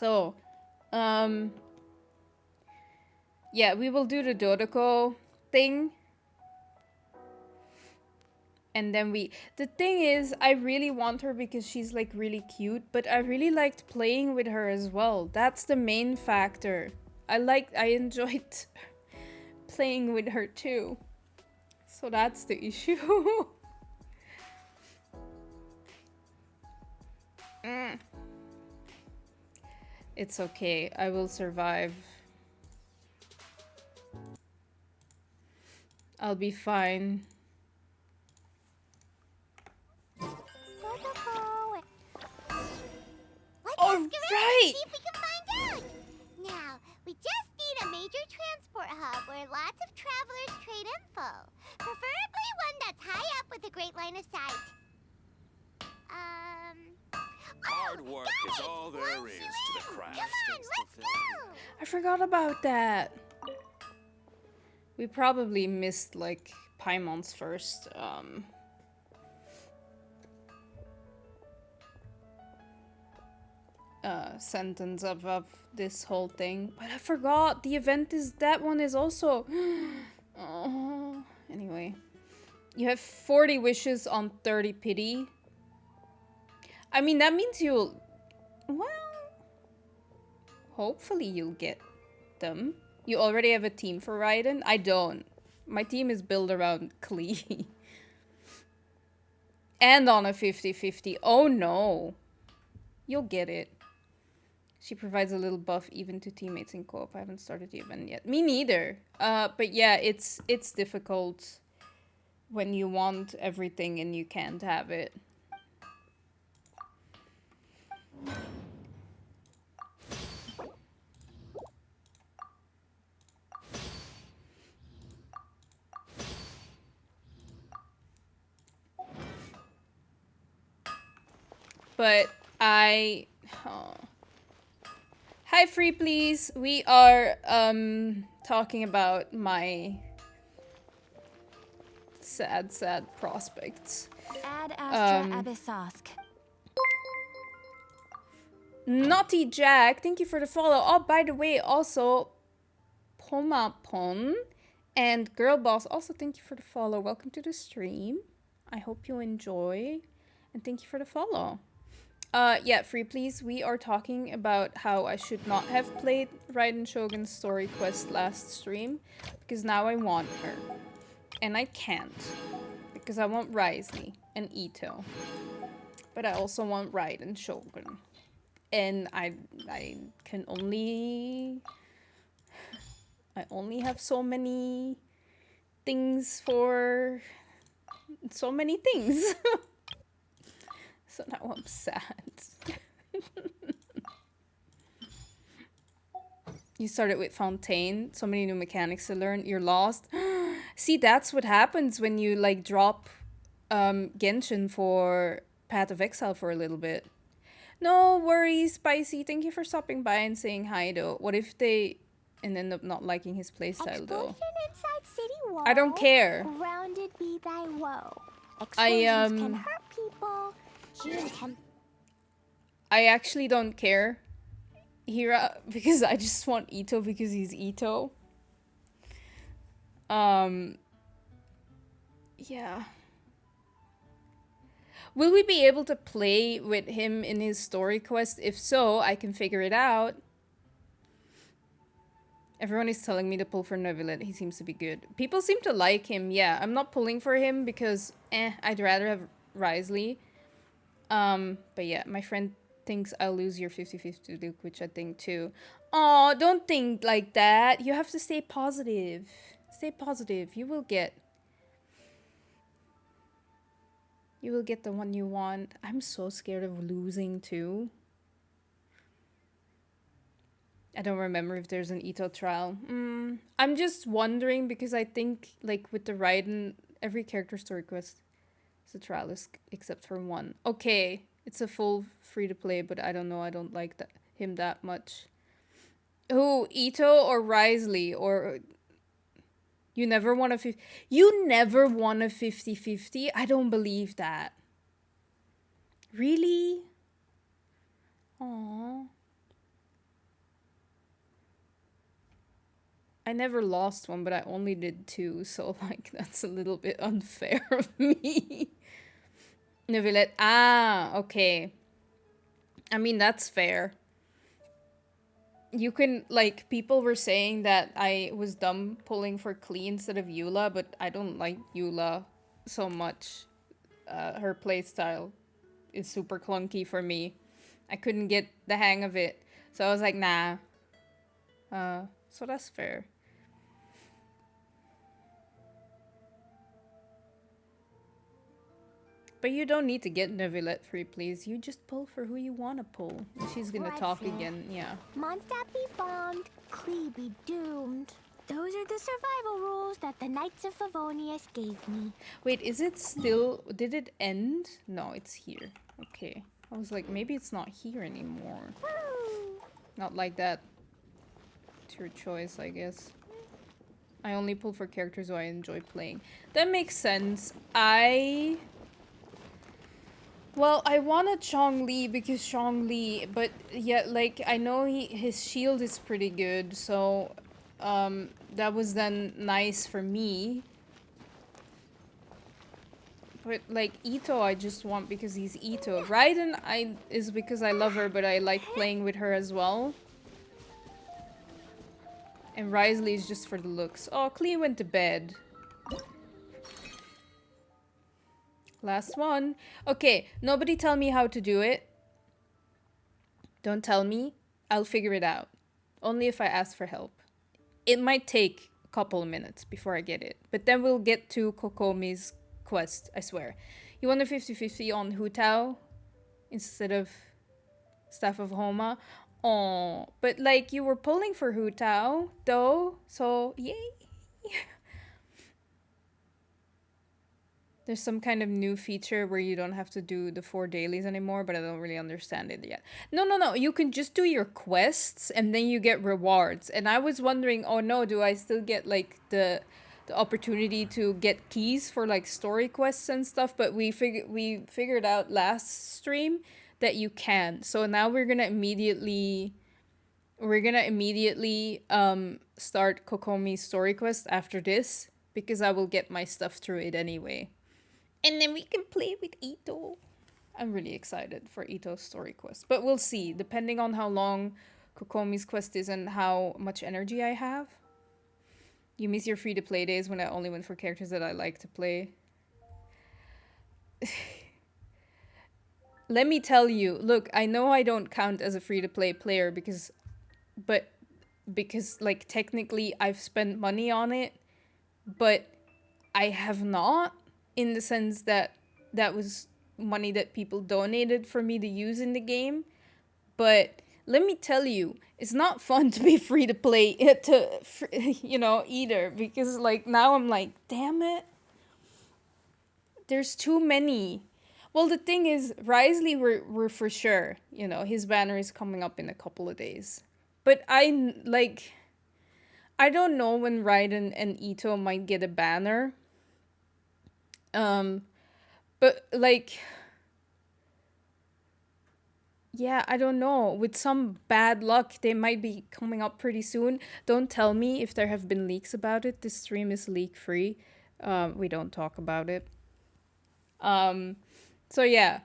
So, yeah, we will do the Dodoko thing. And then the thing is, I really want her because she's like really cute, but I really liked playing with her as well. That's the main factor. I enjoyed playing with her too. So that's the issue. It's okay. I will survive. I'll be fine. Let's ask around and see if we can find out. Now, we just need a major transport hub where lots of travelers trade info. Preferably one that's high up with a great line of sight. Hard work is all there is to the craft. Come on, let's go! I forgot about that. We probably missed like Paimon's first sentence of this whole thing. But I forgot the event is that one is also oh, anyway. You have 40 wishes on 30 pity. I mean, that means you'll... Well... Hopefully you'll get them. You already have a team for Raiden? I don't. My team is built around Klee. And on a 50-50. Oh no. You'll get it. She provides a little buff even to teammates in co-op. I haven't started the event yet. Me neither. But yeah, it's difficult when you want everything and you can't have it. But I... Oh. Hi, Free Please. We are talking about my sad prospects. Ad Astra Abyssosk. Naughty Jack, thank you for the follow. Oh, by the way, also Pomapon and Girl Boss, also thank you for the follow. Welcome to the stream. I hope you enjoy, and thank you for the follow. Yeah, Free Please, we are talking about how I should not have played Raiden Shogun's story quest last stream, because now I want her. And I can't, because I want Risley and Itto. But I also want Raiden Shogun. And I can only... I only have so many things for... so many things. So now I'm sad. You started with Fontaine. So many new mechanics to learn. You're lost. See, that's what happens when you like drop Genshin for Path of Exile for a little bit. No worries, Spicy. Thank you for stopping by and saying hi, though. What if they end up not liking his playstyle, though? Inside city wall, I don't care. Grounded be thy woe. Explosions can hurt people. I actually don't care, Hira, because I just want Itto because he's Itto. Yeah. Will we be able to play with him in his story quest? If so, I can figure it out. Everyone is telling me to pull for Neuvillette. He seems to be good. People seem to like him. Yeah, I'm not pulling for him because, I'd rather have Risley. But yeah, my friend thinks I'll lose your 50-50 Luke, which I think too. Aw, don't think like that. You have to stay positive. Stay positive. You will get the one you want. I'm so scared of losing too. I don't remember if there's an Itto trial. I'm just wondering because I think like with the Raiden, every character story quest is a trial except for one. Okay, it's a full free to play, but I don't know. I don't like him that much. Who, Itto or Risley or you never won a 50-50? I don't believe that. Really? Aww. I never lost one, but I only did two, so like that's a little bit unfair of me. Neuvillette. Ah, okay. I mean, that's fair. You can, like, people were saying that I was dumb pulling for Klee instead of Eula, but I don't like Eula so much. Her playstyle is super clunky for me. I couldn't get the hang of it. So I was like, nah. So that's fair. But you don't need to get Neuvillette free, please. You just pull for who you want to pull. She's gonna talk again, yeah. Mondstadt be bombed, Klee be doomed. Those are the survival rules that the Knights of Favonius gave me. Wait, is it still... Did it end? No, it's here. Okay. I was like, maybe it's not here anymore. Woo! Not like that. It's your choice, I guess. I only pull for characters who I enjoy playing. That makes sense. Well, I wanted Zhongli because Zhongli, but yeah, like, I know his shield is pretty good, so that was then nice for me. But like Itto, I just want because he's Itto. Raiden is because I love her, but I like playing with her as well. And Wriothesley is just for the looks. Oh, Klee went to bed. Last one. Okay, nobody tell me how to do it. Don't tell me. I'll figure it out. Only if I ask for help. It might take a couple of minutes before I get it. But then we'll get to Kokomi's quest, I swear. You want a 50-50 on Hu Tao instead of Staff of Homa? Oh, but like you were pulling for Hu Tao, though, so yay! There's some kind of new feature where you don't have to do the 4 dailies anymore, but I don't really understand it yet. No. You can just do your quests and then you get rewards. And I was wondering, oh no, do I still get like the opportunity to get keys for like story quests and stuff? But we figured out last stream that you can. So now we're gonna immediately start Kokomi's story quest after this because I will get my stuff through it anyway. And then we can play with Itto. I'm really excited for Itto's story quest. But we'll see, depending on how long Kokomi's quest is and how much energy I have. You miss your free-to-play days when I only went for characters that I like to play. Let me tell you, look, I know I don't count as a free-to-play player because like technically I've spent money on it, but I have not. In the sense that that was money that people donated for me to use in the game. But let me tell you, it's not fun to be free to play either. Because like now I'm like, damn it. There's too many. Well, the thing is, Wriothesley we're for sure. You know, his banner is coming up in a couple of days. But I don't know when Raiden and Itto might get a banner. But like, yeah, I don't know. With some bad luck, they might be coming up pretty soon. Don't tell me if there have been leaks about it. This stream is leak free. We don't talk about it. So yeah,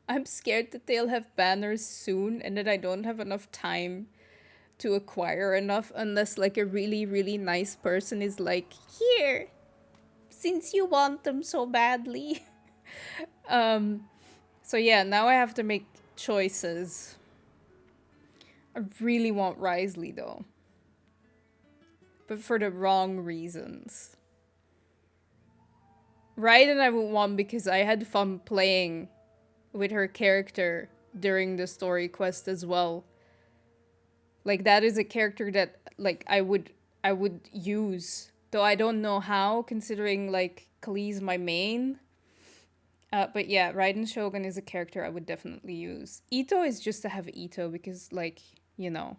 I'm scared that they'll have banners soon and that I don't have enough time to acquire enough unless like a really, really nice person is like, here, since you want them so badly. So yeah, now I have to make choices. I really want Wriothesley though. But for the wrong reasons. Raiden I would want because I had fun playing with her character during the story quest as well. Like that is a character that like I would use. Though I don't know how, considering, like, Klee's my main. But yeah, Raiden Shogun is a character I would definitely use. Itto is just to have Itto, because, like, you know.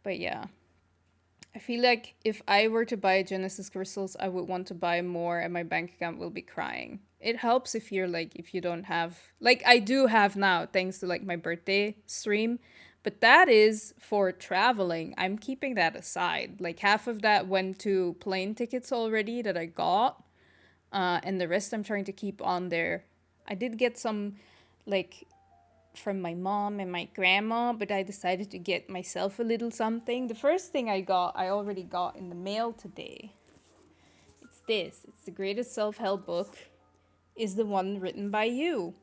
But yeah. I feel like if I were to buy Genesis Crystals, I would want to buy more, and my bank account will be crying. It helps if you're, like, if you don't have... Like, I do have now, thanks to, like, my birthday stream. But that is for traveling. I'm keeping that aside. Like half of that went to plane tickets already that I got. And the rest I'm trying to keep on there. I did get some, like, from my mom and my grandma, but I decided to get myself a little something. The first thing I got, I already got in the mail today. It's this. It's The Greatest Self-Help Book. Is the one written by you.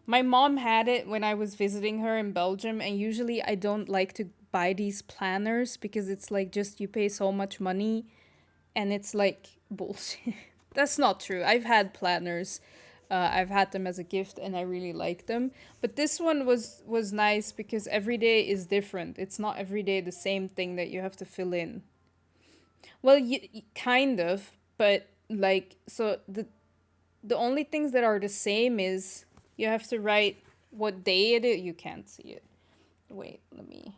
My mom had it when I was visiting her in Belgium, and usually I don't like to buy these planners because it's like just you pay so much money and it's like bullshit. That's not true. I've had planners. I've had them as a gift and I really like them. But this one was nice because every day is different. It's not every day the same thing that you have to fill in. Well, kind of, but like so the only things that are the same is you have to write what day it is. You can't see it. Wait, let me.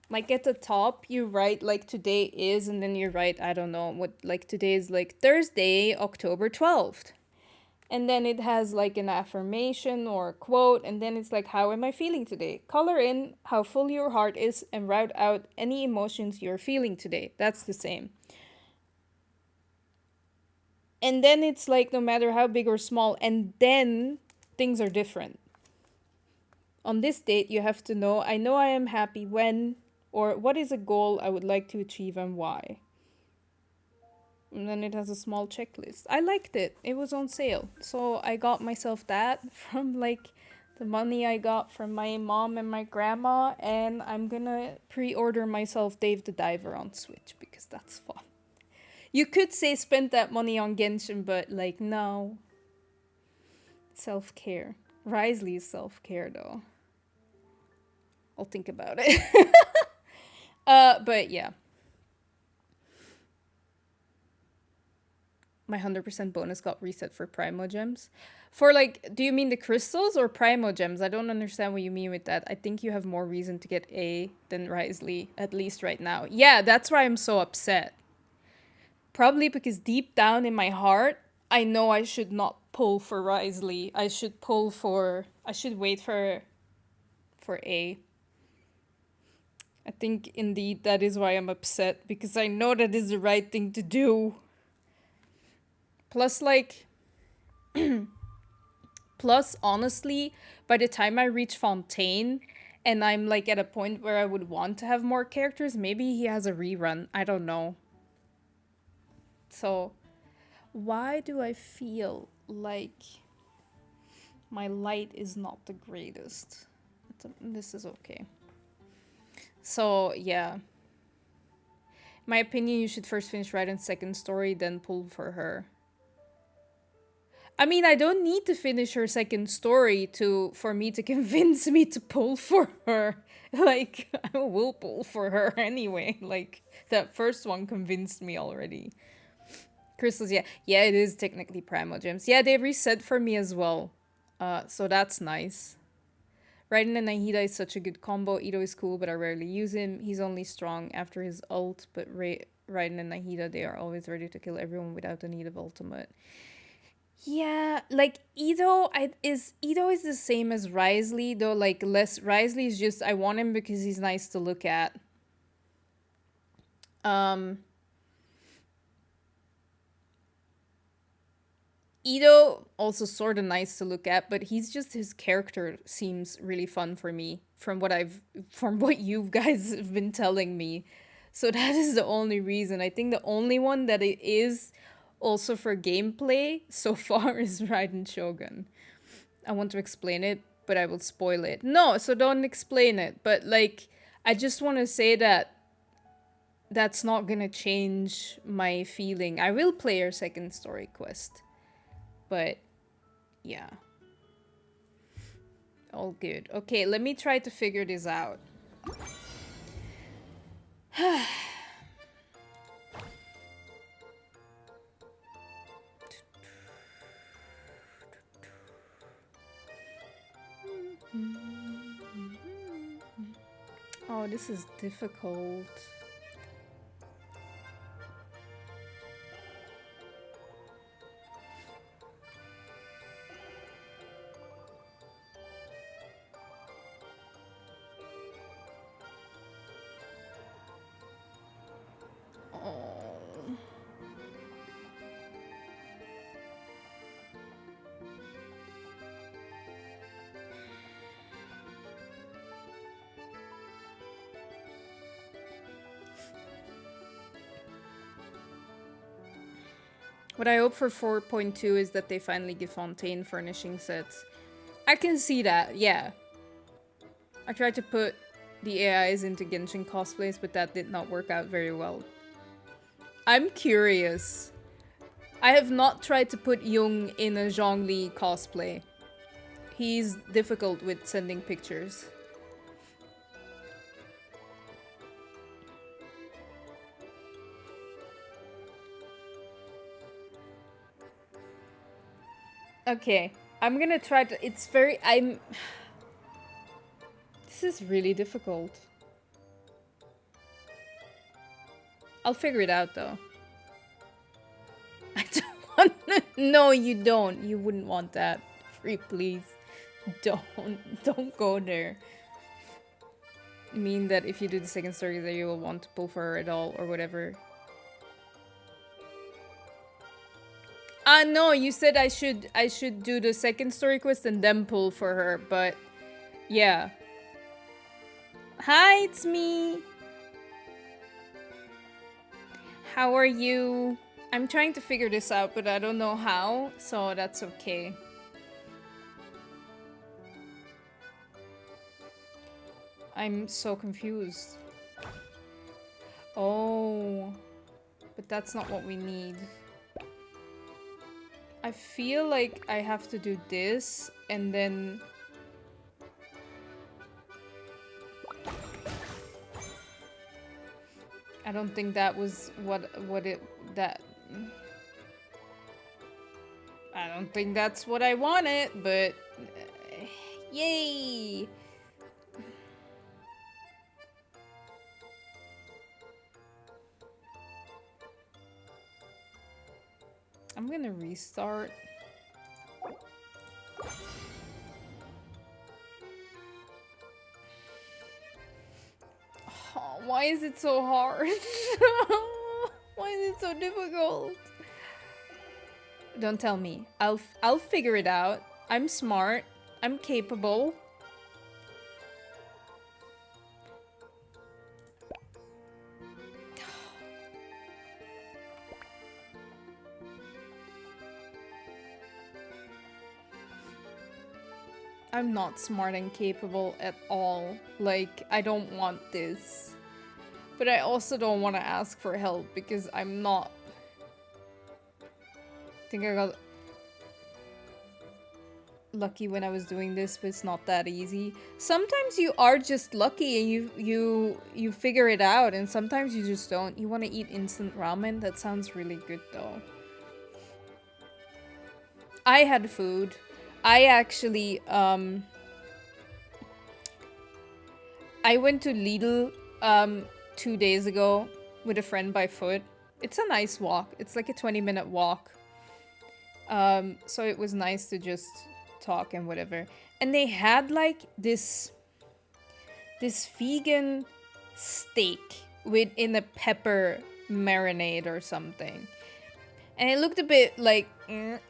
Like at the top, you write like today is, and then you write, I don't know, what, like today is like Thursday, October 12th. And then it has like an affirmation or a quote, and then it's like, how am I feeling today? Color in how full your heart is and write out any emotions you're feeling today. That's the same. And then it's like no matter how big or small, and then things are different. On this date, you have to know I am happy when, or what is a goal I would like to achieve and why. And then it has a small checklist. I liked it. It was on sale. So I got myself that from like the money I got from my mom and my grandma. And I'm gonna pre-order myself Dave the Diver on Switch because that's fun. You could say spend that money on Genshin, but like no. Self-care. Risley's self-care though. I'll think about it. But yeah. My 100% bonus got reset for Primo Gems. For like, do you mean the crystals or Primo Gems? I don't understand what you mean with that. I think you have more reason to get A than Risley, at least right now. Yeah, that's why I'm so upset. Probably because deep down in my heart, I know I should not pull for Risley. I should wait for A. I think indeed that is why I'm upset, because I know that is the right thing to do. Plus, like, honestly, by the time I reach Fontaine and I'm like at a point where I would want to have more characters, maybe he has a rerun. I don't know. So, why do I feel like my light is not the greatest? This is okay. So, yeah. My opinion, you should first finish Raiden's second story, then pull for her. I mean, I don't need to finish her second story for me to convince me to pull for her. Like, I will pull for her anyway. Like, that first one convinced me already. Crystals, yeah. Yeah, it is technically Primo Gems. Yeah, they reset for me as well. So that's nice. Raiden and Nahida is such a good combo. Itto is cool, but I rarely use him. He's only strong after his ult, but Raiden and Nahida, they are always ready to kill everyone without the need of ultimate. Yeah, like Itto is the same as Risley, though like less. Risley is just I want him because he's nice to look at. Itto also sort of nice to look at, but his character seems really fun for me from what you guys have been telling me. So that is the only reason. I think the only one that it is also for gameplay so far is Raiden Shogun. I want to explain it, but I will spoil it. No, so don't explain it. But like, I just want to say that that's not gonna change my feeling. I will play your second story quest. But, yeah. All good. Okay, let me try to figure this out. Oh, this is difficult. What I hope for 4.2 is that they finally give Fontaine furnishing sets. I can see that, yeah. I tried to put the AIs into Genshin cosplays, but that did not work out very well. I'm curious. I have not tried to put Jung in a Zhongli cosplay. He's difficult with sending pictures. Okay, I'm gonna try to. It's very. This is really difficult. I'll figure it out though. I don't want to. No, you don't. You wouldn't want that. Free, please. Don't go there. Mean that if you do the second story that you will want to pull for her at all or whatever. No, you said I should do the second story quest and then pull for her, but yeah. Hi, it's me. How are you? I'm trying to figure this out, but I don't know how, so that's okay. I'm so confused. Oh, but that's not what we need. I feel like I have to do this and then... I don't think that was that... I don't think that's what I wanted, but... Yay! I'm gonna restart. Oh, why is it so hard? Why is it so difficult? Don't tell me. I'll figure it out. I'm smart. I'm capable. I'm not smart and capable at all. Like, I don't want this. But I also don't want to ask for help because I'm not. I think I got lucky when I was doing this, but it's not that easy. Sometimes you are just lucky and you figure it out, and sometimes you just don't. You want to eat instant ramen? That sounds really good though. I had food. I actually, I went to Lidl, 2 days ago with a friend by foot. It's a nice walk. It's like a 20-minute walk. So it was nice to just talk and whatever. And they had like this vegan steak in a pepper marinade or something. And it looked a bit like,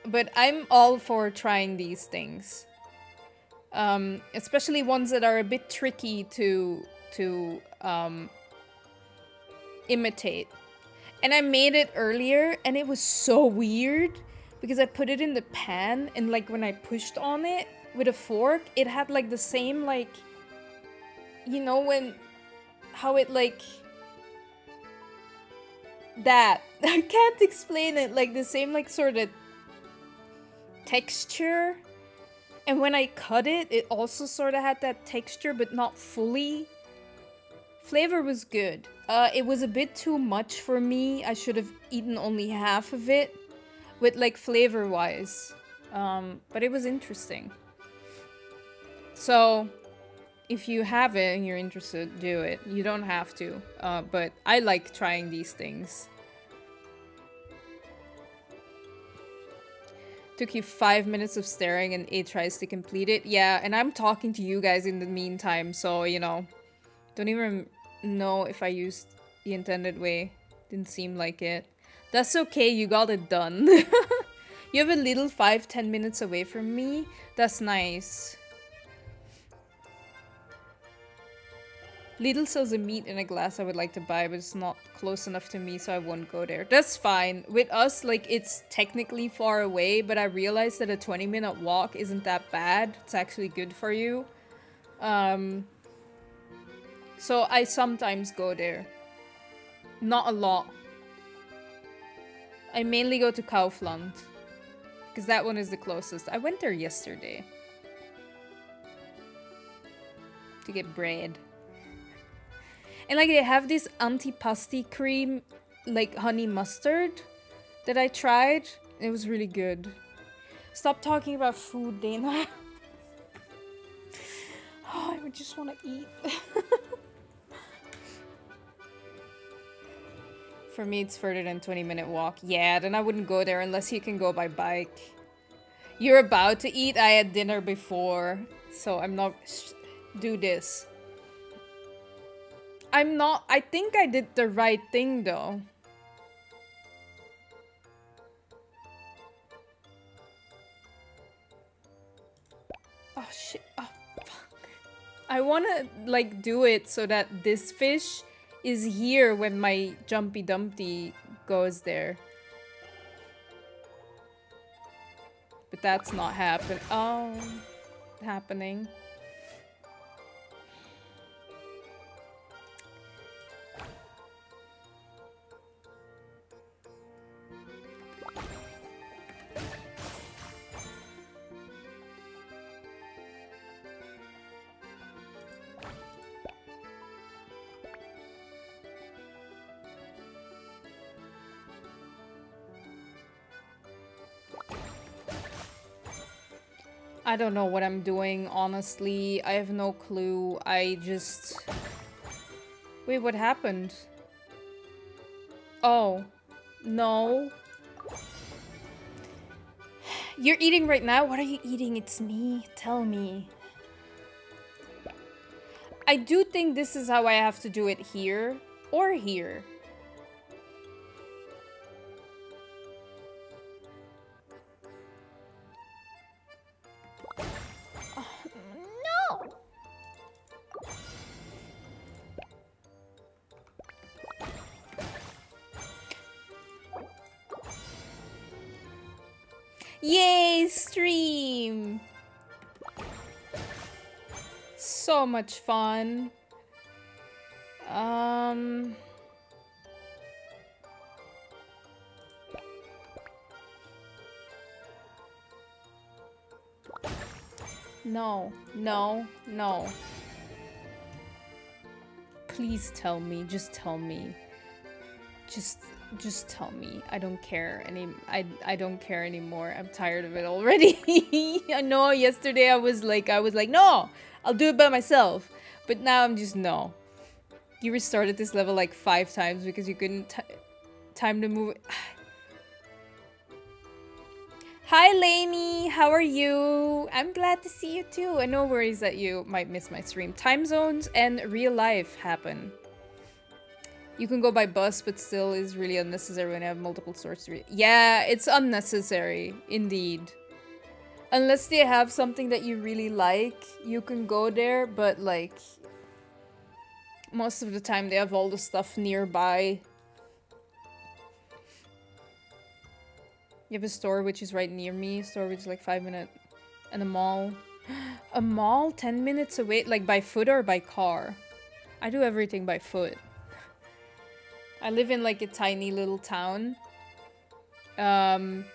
but I'm all for trying these things. Especially ones that are a bit tricky to imitate. And I made it earlier and it was so weird because I put it in the pan and like when I pushed on it with a fork, it had like the same like, you know, how it like... That. I can't explain it. Like the same like sort of texture. And when I cut it, it also sort of had that texture, but not fully. Flavor was good. It was a bit too much for me. I should have eaten only half of it. With like flavor wise. But it was interesting. So... if you have it and you're interested, do it. You don't have to. But I like trying these things. Took you 5 minutes of staring and 8 tries to complete it. Yeah, and I'm talking to you guys in the meantime, so, you know. Don't even know if I used the intended way. Didn't seem like it. That's okay, you got it done. You have a little 5-10 minutes away from me. That's nice. Lidl sells a meat in a glass I would like to buy, but it's not close enough to me, so I won't go there. That's fine. With us, like, it's technically far away, but I realized that a 20-minute walk isn't that bad. It's actually good for you. So I sometimes go there. Not a lot. I mainly go to Kaufland, because that one is the closest. I went there yesterday to get bread. And like they have this antipasti cream, like honey mustard, that I tried. It was really good. Stop talking about food, Dana. Oh, I just want to eat. For me, it's further than 20-minute walk. Yeah, then I wouldn't go there unless you can go by bike. You're about to eat. I had dinner before, so I'm not... Do this. I'm not... I think I did the right thing, though. Oh, shit. Oh, fuck. I want to, like, do it so that this fish is here when my Jumpy Dumpty goes there. But that's not happening. I don't know what I'm doing, honestly. I have no clue. I just... Wait, what happened? Oh. No. You're eating right now? What are you eating? It's me. Tell me. I do think this is how I have to do it here. Or here. Yay, stream! So much fun. No, no, no. Please tell me, just tell me. Just tell me. I don't care I don't care anymore. I'm tired of it already. I know yesterday I was like, no, I'll do it by myself. But now I'm just, no. You restarted this level like 5 times because you couldn't time to move. Hi, Lainey. How are you? I'm glad to see you too. And no worries that you might miss my stream. Time zones and real life happen. You can go by bus, but still is really unnecessary when I have multiple stores to read. Yeah, it's unnecessary, indeed. Unless they have something that you really like, you can go there, but like... most of the time they have all the stuff nearby. You have a store which is right near me, a store which is like 5 minutes, and a mall. A mall 10 minutes away, like by foot or by car? I do everything by foot. I live in like a tiny little town. And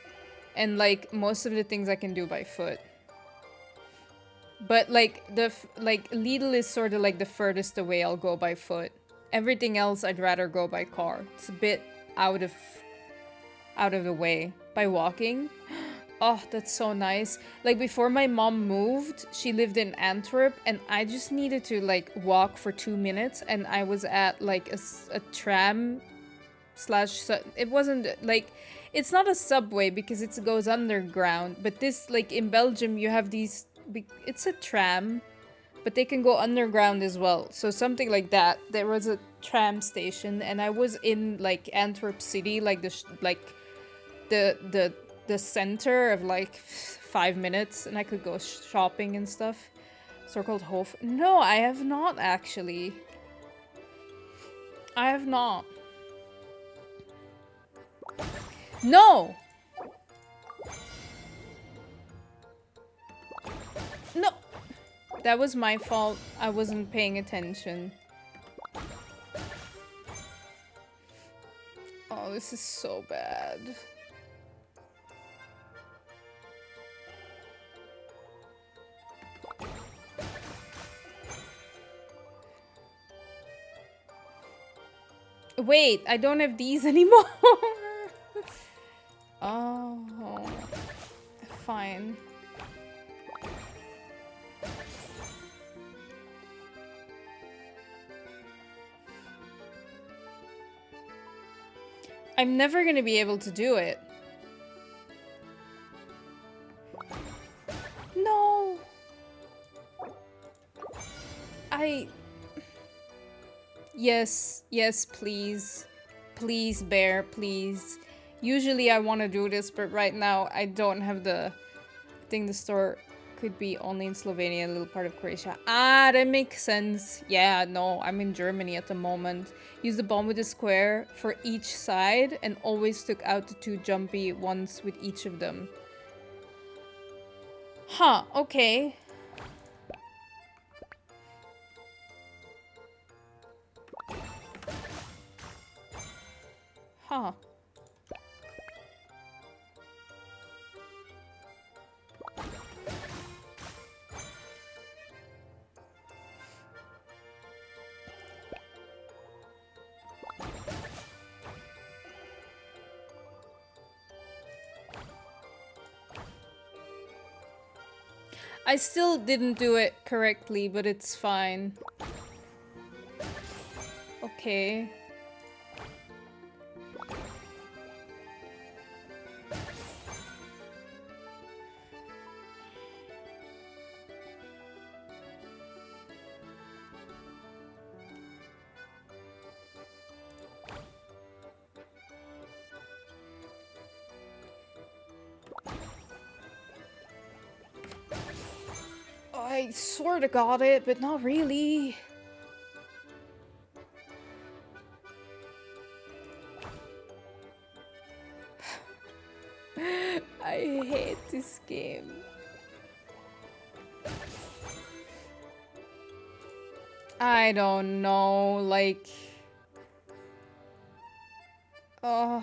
like most of the things I can do by foot. But like Lidl is sort of like the furthest away I'll go by foot. Everything else I'd rather go by car. It's a bit out of the way. By walking. Oh, that's so nice. Like before my mom moved, she lived in Antwerp and I just needed to like walk for 2 minutes and I was at like a tram slash, it wasn't like, it's not a subway because it goes underground, but this like in Belgium you have these, it's a tram, but they can go underground as well. So something like that. There was a tram station and I was in like Antwerp city, like the center of like 5 minutes and I could go shopping and stuff. So called Hof. No, I have not actually. I have not. No! No! That was my fault. I wasn't paying attention. Oh, this is so bad. Wait, I don't have these anymore. Oh, fine. I'm never gonna be able to do it. No. Yes, yes, please. Please, bear, please. Usually I want to do this, but right now I don't have the thing. The store could be only in Slovenia, a little part of Croatia. Ah, that makes sense. Yeah, no, I'm in Germany at the moment. Use the bomb with the square for each side and always took out the 2 jumpy ones with each of them. Huh, okay. Huh. I still didn't do it correctly, but it's fine. Okay. I sort of got it, but not really. I hate this game. I don't know, like... Oh...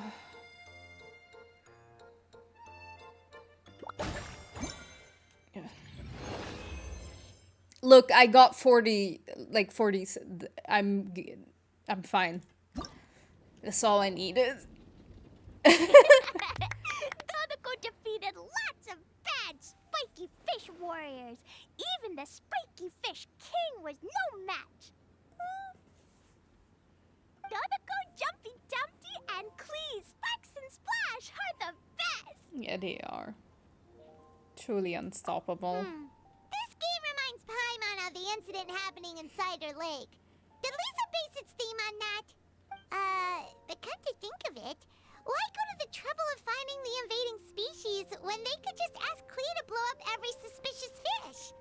Look, I got 40, like 40, I'm fine. That's all I needed. Dodoko defeated lots of bad spiky fish warriors. Even the spiky fish king was no match. Dodoko, Jumpy Dumpty, and Klee, Sparks and Splash are the best. Yeah, they are. Truly unstoppable. This game reminds Paimon of the incident happening inside her lake. Did Lisa base its theme on that? But come to think of it, why go to the trouble of finding the invading species when they could just ask Klee to blow up every suspicious fish?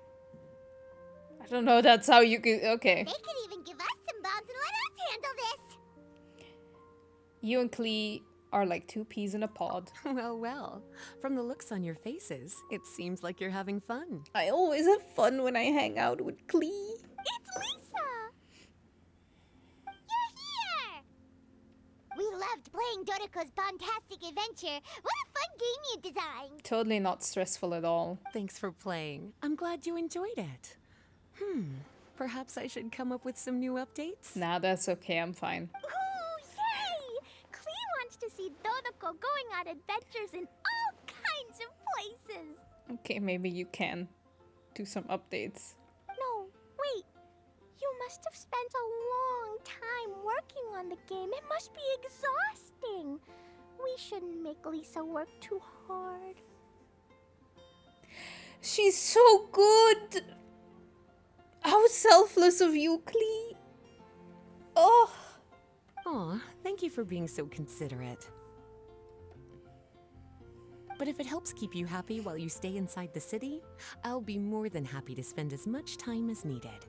I don't know, that's how you could... Okay. They could even give us some bombs and let us handle this. You and Klee are like 2 peas in a pod. Well, well. From the looks on your faces, it seems like you're having fun. I always have fun when I hang out with Klee. It's Lisa! You're here! We loved playing Dodoko's Bombastic Adventure. What a fun game you designed! Totally not stressful at all. Thanks for playing. I'm glad you enjoyed it. Perhaps I should come up with some new updates? Nah, that's okay, I'm fine. Ooh, yay! Klee wants to see Dodoko going on adventures in all kinds of places. Okay, maybe you can do some updates. No, wait. You must have spent a long time working on the game. It must be exhausting. We shouldn't make Lisa work too hard. She's so good! How selfless of you, Klee. Oh. Aw, thank you for being so considerate. But if it helps keep you happy while you stay inside the city, I'll be more than happy to spend as much time as needed.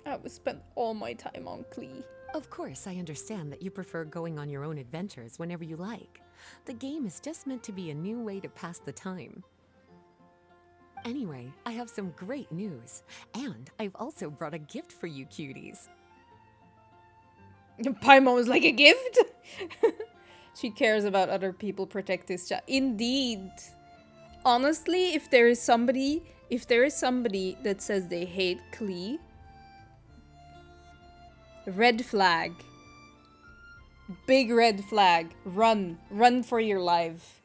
I would spend all my time on Klee. Of course, I understand that you prefer going on your own adventures whenever you like. The game is just meant to be a new way to pass the time. Anyway, I have some great news. And I've also brought a gift for you cuties. Paimon is like a gift? She cares about other people, protect this child. Indeed. Honestly, if there is somebody that says they hate Klee, red flag. Big red flag. Run. Run for your life.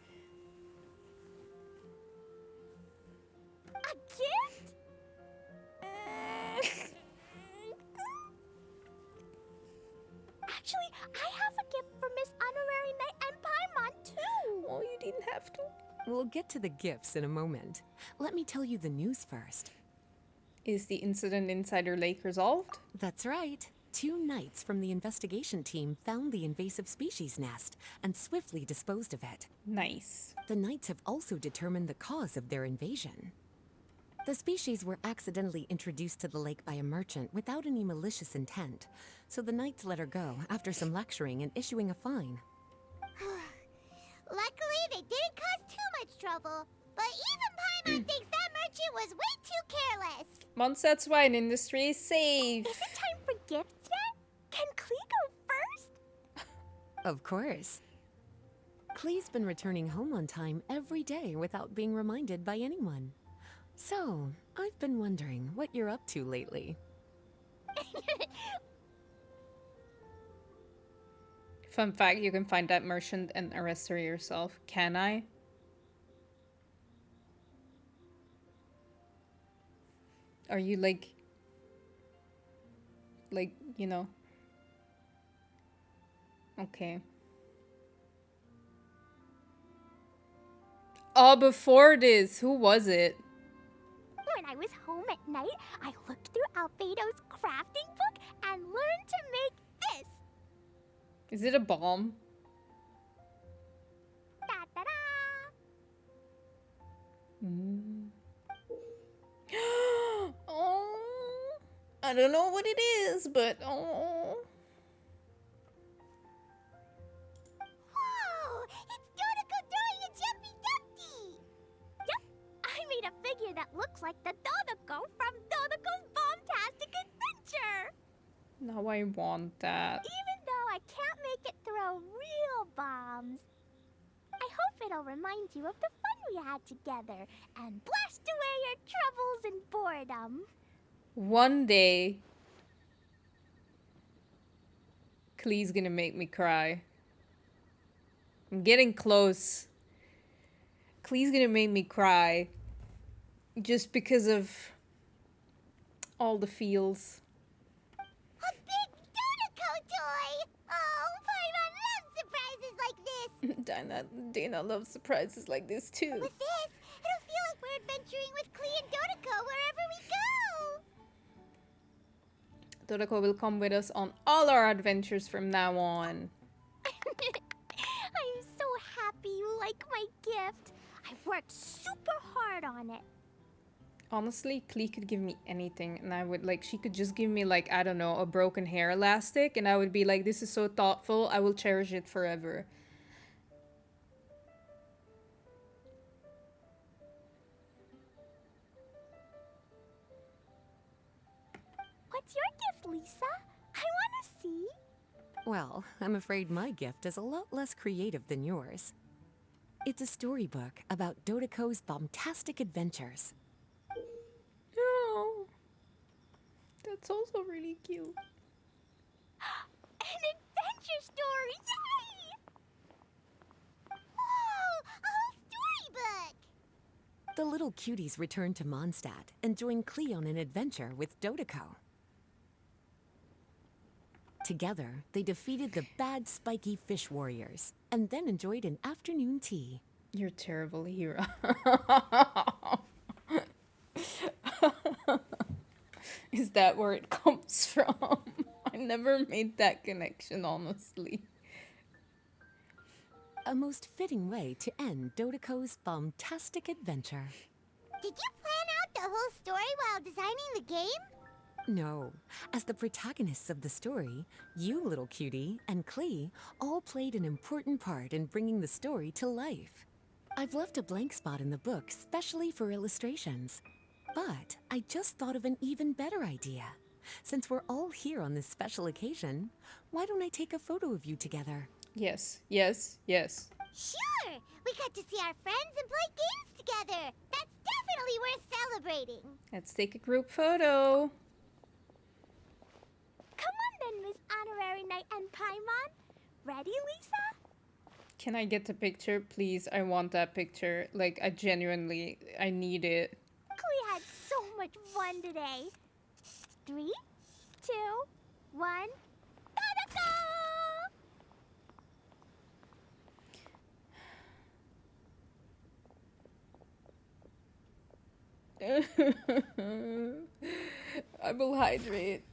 A gift? Actually, I have a gift for Miss Honorary Knight and Paimon too. Oh, you didn't have to. We'll get to the gifts in a moment. Let me tell you the news first. Is the incident inside your lake resolved? That's right. 2 knights from the investigation team found the invasive species nest and swiftly disposed of it. Nice. The knights have also determined the cause of their invasion. The species were accidentally introduced to the lake by a merchant without any malicious intent, so the knights let her go after some lecturing and issuing a fine. Luckily, they didn't cause too much trouble. But even Paimon thinks that merchant was way too careless. Mondstadt's wine industry is safe. Is it time for gifts yet? Can Klee go first? Of course. Klee's been returning home on time every day without being reminded by anyone. So, I've been wondering what you're up to lately. Fun fact, you can find that merchant and arrest her yourself. Can I? Are you like, you know? Okay. Oh, before this, who was it? When I was home at night, I looked through Albedo's crafting book and learned to make this. Is it a bomb? Da-da-da! Oh, I don't know what it is, but oh. Whoa! It's Dodoko doing a jumpy dumpty! Yep, I made a figure that looks like the Dodoko from Dodoko's Bombtastic Adventure! Now I want that. Even though I can't make it throw real bombs. I hope it'll remind you of the fun we had together and blast away your troubles and boredom. One day, Klee's gonna make me cry. I'm getting close. Klee's gonna make me cry. Just because of all the feels. A big Dodoko toy! Oh, Paimon loves surprises like this! Dana loves surprises like this too. With this, it'll feel like we're adventuring with Klee and Dodoko wherever we go! Dodoko will come with us on all our adventures from now on. I'm so happy you like my gift. I worked super hard on it. Honestly, Klee could give me anything, and I would she could just give me I don't know, a broken hair elastic, and I would be like, this is so thoughtful, I will cherish it forever. What's your gift, Lisa? I want to see. Well, I'm afraid my gift is a lot less creative than yours. It's a storybook about Dodoko's bombtastic adventures. Oh, that's also really cute. An adventure story! Yay! Whoa! A whole storybook! The little cuties return to Mondstadt and join Klee on an adventure with Dodoko. Together, they defeated the bad spiky fish warriors and then enjoyed an afternoon tea. You're a terrible hero. Is that where it comes from? I never made that connection, honestly. A most fitting way to end Dodoko's bombtastic adventure. Did you plan out the whole story while designing the game? No. As the protagonists of the story, you, little cutie, and Klee all played an important part in bringing the story to life. I've left a blank spot in the book specially for illustrations. But I just thought of an even better idea. Since we're all here on this special occasion, why don't I take a photo of you together? Yes, yes, yes. Sure! We got to see our friends and play games together. That's definitely worth celebrating. Let's take a group photo. Come on then, Miss Honorary Knight and Paimon. Ready, Lisa? Can I get the picture, please? I want that picture. Like, I need it. We had so much fun today. 3, 2, 1, gotta go! I will hydrate.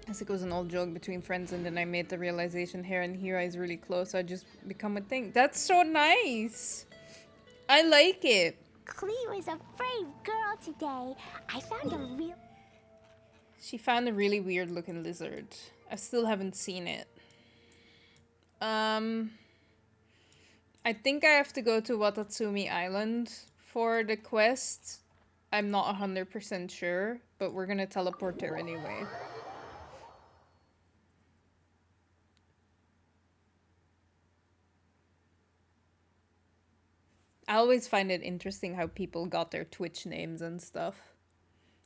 As it was an old joke between friends, and then I made the realization here and here is really close, so I just become a thing. That's so nice! I like it! Klee was a brave girl today. I found a real... She found a really weird looking lizard. I still haven't seen it. I think I have to go to Watatsumi Island for the quest. I'm not 100% sure, but we're gonna teleport there anyway. I always find it interesting how people got their Twitch names and stuff.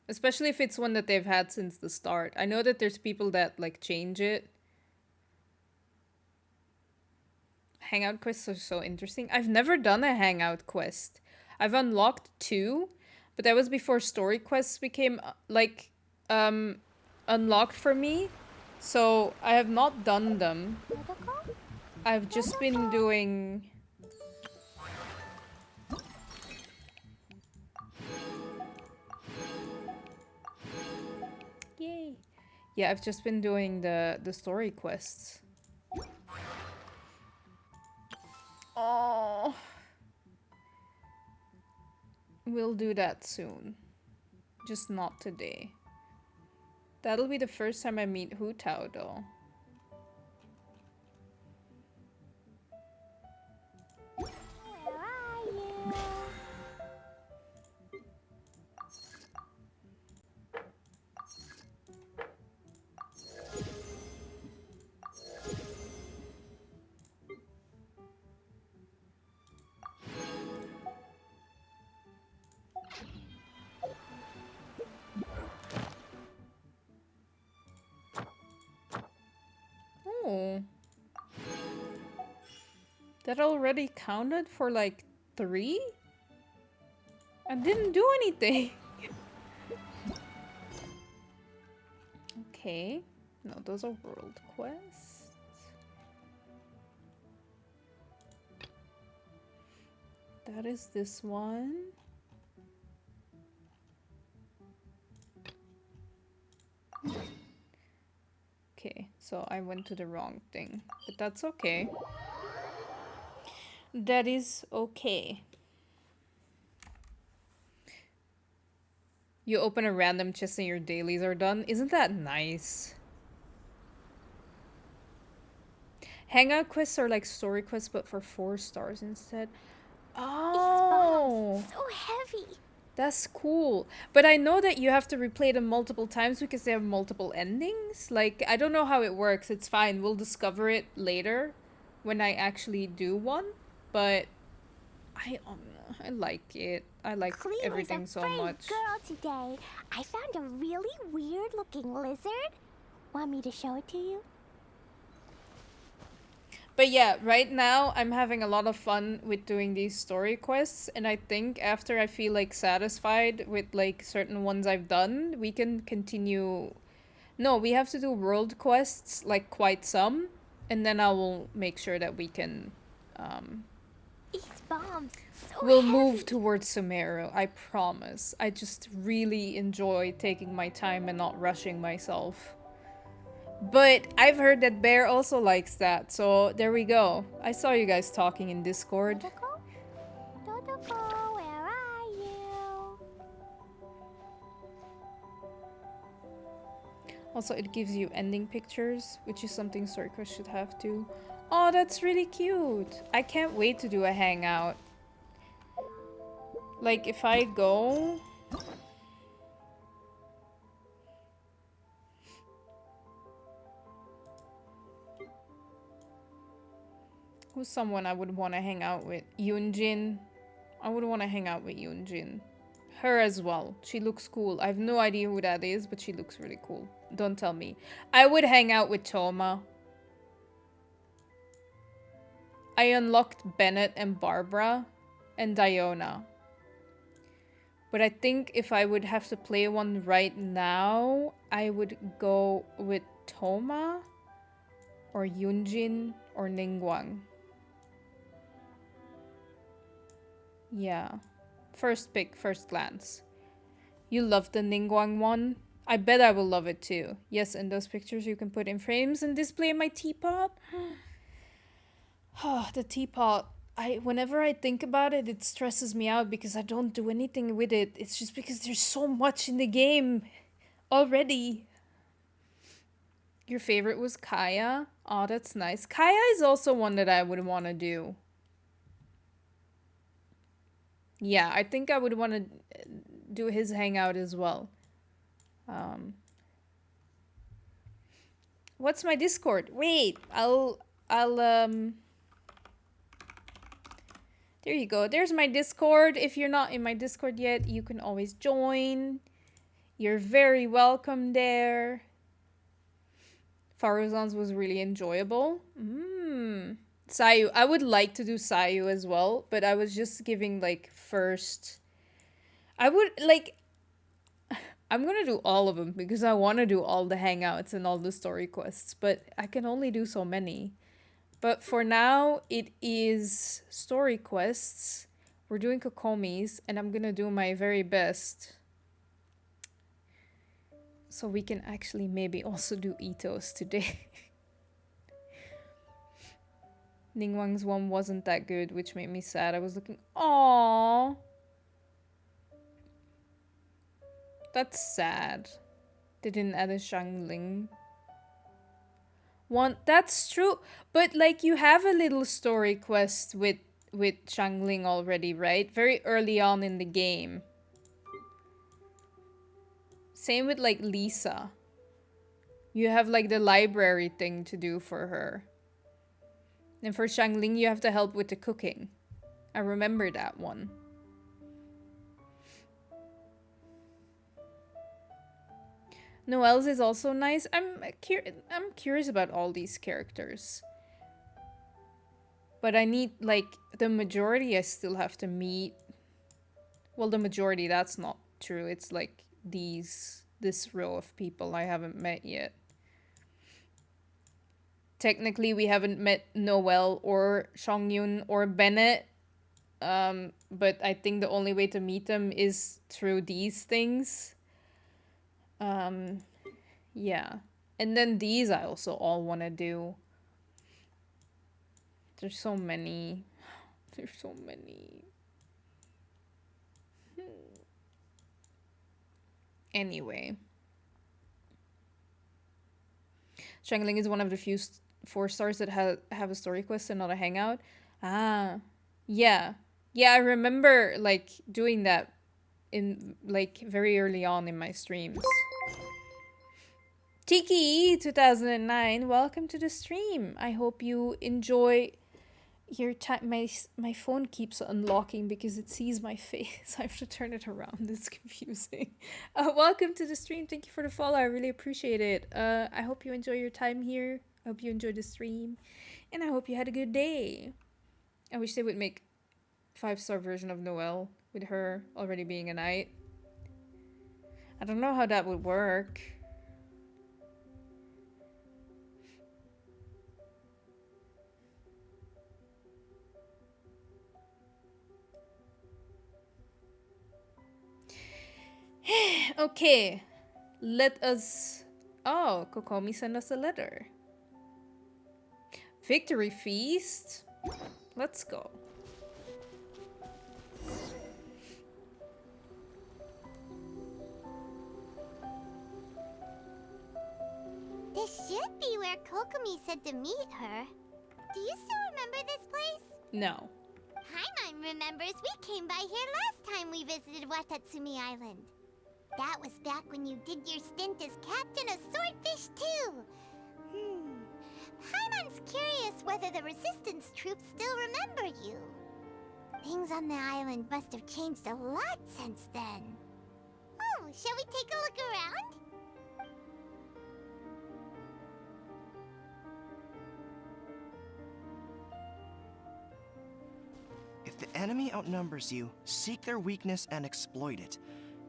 Especially if it's one that they've had since the start. I know that there's people that, like, change it. Hangout quests are so interesting. I've never done a hangout quest. I've unlocked 2, but that was before story quests became, unlocked for me. So, I have not done them. I've just been doing... Yay. Yeah, I've just been doing the story quests. Oh. We'll do that soon. Just not today. That'll be the first time I meet Hu Tao, though. Where are you? Oh. That already counted for like 3? I didn't do anything. Okay. No, those are world quests. That is this one. Okay, so I went to the wrong thing, but that's okay. That is okay. You open a random chest and your dailies are done. Isn't that nice? Hangout quests are like story quests, but for 4 stars instead. Oh! So heavy. That's cool. But I know that you have to replay them multiple times because they have multiple endings. Like, I don't know how it works. It's fine. We'll discover it later when I actually do one. But I like it. I like Klee everything was a so brave much. girl today. I found a really weird looking lizard. Want me to show it to you? But yeah, right now I'm having a lot of fun with doing these story quests, and I think after I feel like satisfied with like certain ones I've done, we can continue. No, we have to do world quests, like quite some, and then I will make sure that we can Eat bombs. So We'll heavy. move towards Sumeru, I promise. I just really enjoy taking my time and not rushing myself. But I've heard that Bear also likes that, so there we go. I saw you guys talking in Discord. Totoko? Totoko, where are you? Also, it gives you ending pictures, which is something Story Quest should have too. Oh, that's really cute. I can't wait to do a hangout. Like, if I go... Who's someone I would want to hang out with? Yoonjin. I would want to hang out with Yoonjin. Her as well. She looks cool. I have no idea who that is, but she looks really cool. Don't tell me. I would hang out with Toma. I unlocked Bennett and Barbara and Diona. But I think if I would have to play one right now, I would go with Toma or Yoonjin or Ningguang. Yeah. First pick, first glance. You love the Ningguang one? I bet I will love it too. Yes, and those pictures you can put in frames and display my teapot. The teapot. Whenever I think about it, it stresses me out because I don't do anything with it. It's just because there's so much in the game already. Your favorite was Kaya? Oh, that's nice. Kaya is also one that I would want to do. Yeah, I think I would want to do his hangout as well. What's my Discord? Wait, there you go. There's my Discord. If you're not in my Discord yet, you can always join. You're very welcome there. Faruzan's was really enjoyable. Sayu. I would like to do Sayu as well, but I was just giving like first. I would like. I'm gonna do all of them because I want to do all the hangouts and all the story quests, but I can only do so many. But for now, it is story quests. We're doing Kokomis, and I'm gonna do my very best. So we can actually maybe also do Ittos today. Ningguang's one wasn't that good, which made me sad. I was looking... Aww. That's sad. They didn't add a Shangling one. That's true. But like you have a little story quest with Shangling already, right? Very early on in the game. Same with like Lisa. You have like the library thing to do for her. And for Shangling you have to help with the cooking. I remember that one. Noelle's is also nice. I'm curious about all these characters. But I need, like, the majority I still have to meet. Well, the majority, that's not true. It's like this row of people I haven't met yet. Technically, we haven't met Noelle or Songyun or Bennett. But I think the only way to meet them is through these things. Yeah. And then these I also all want to do. There's so many. There's so many. Anyway. Shangling is one of the few 4 stars that have a story quest and not a hangout. Ah. Yeah. Yeah, I remember, like, doing that in, like, very early on in my streams. Tiki 2009, welcome to the stream. I hope you enjoy your time. My phone keeps unlocking because it sees my face. I have to turn it around. It's confusing. Welcome to the stream. Thank you for the follow. I really appreciate it. I hope you enjoy your time here. I hope you enjoyed the stream. And I hope you had a good day. I wish they would make 5-star version of Noelle with her already being a knight. I don't know how that would work. Okay, let us... Oh, Kokomi sent us a letter. Victory feast? Let's go. This should be where Kokomi said to meet her. Do you still remember this place? No. Paimon remembers we came by here last time we visited Watatsumi Island. That was back when you did your stint as captain of Swordfish too. Paimon's curious whether the resistance troops still remember you. Things on the island must have changed a lot since then. Oh, shall we take a look around? If the enemy outnumbers you, seek their weakness and exploit it.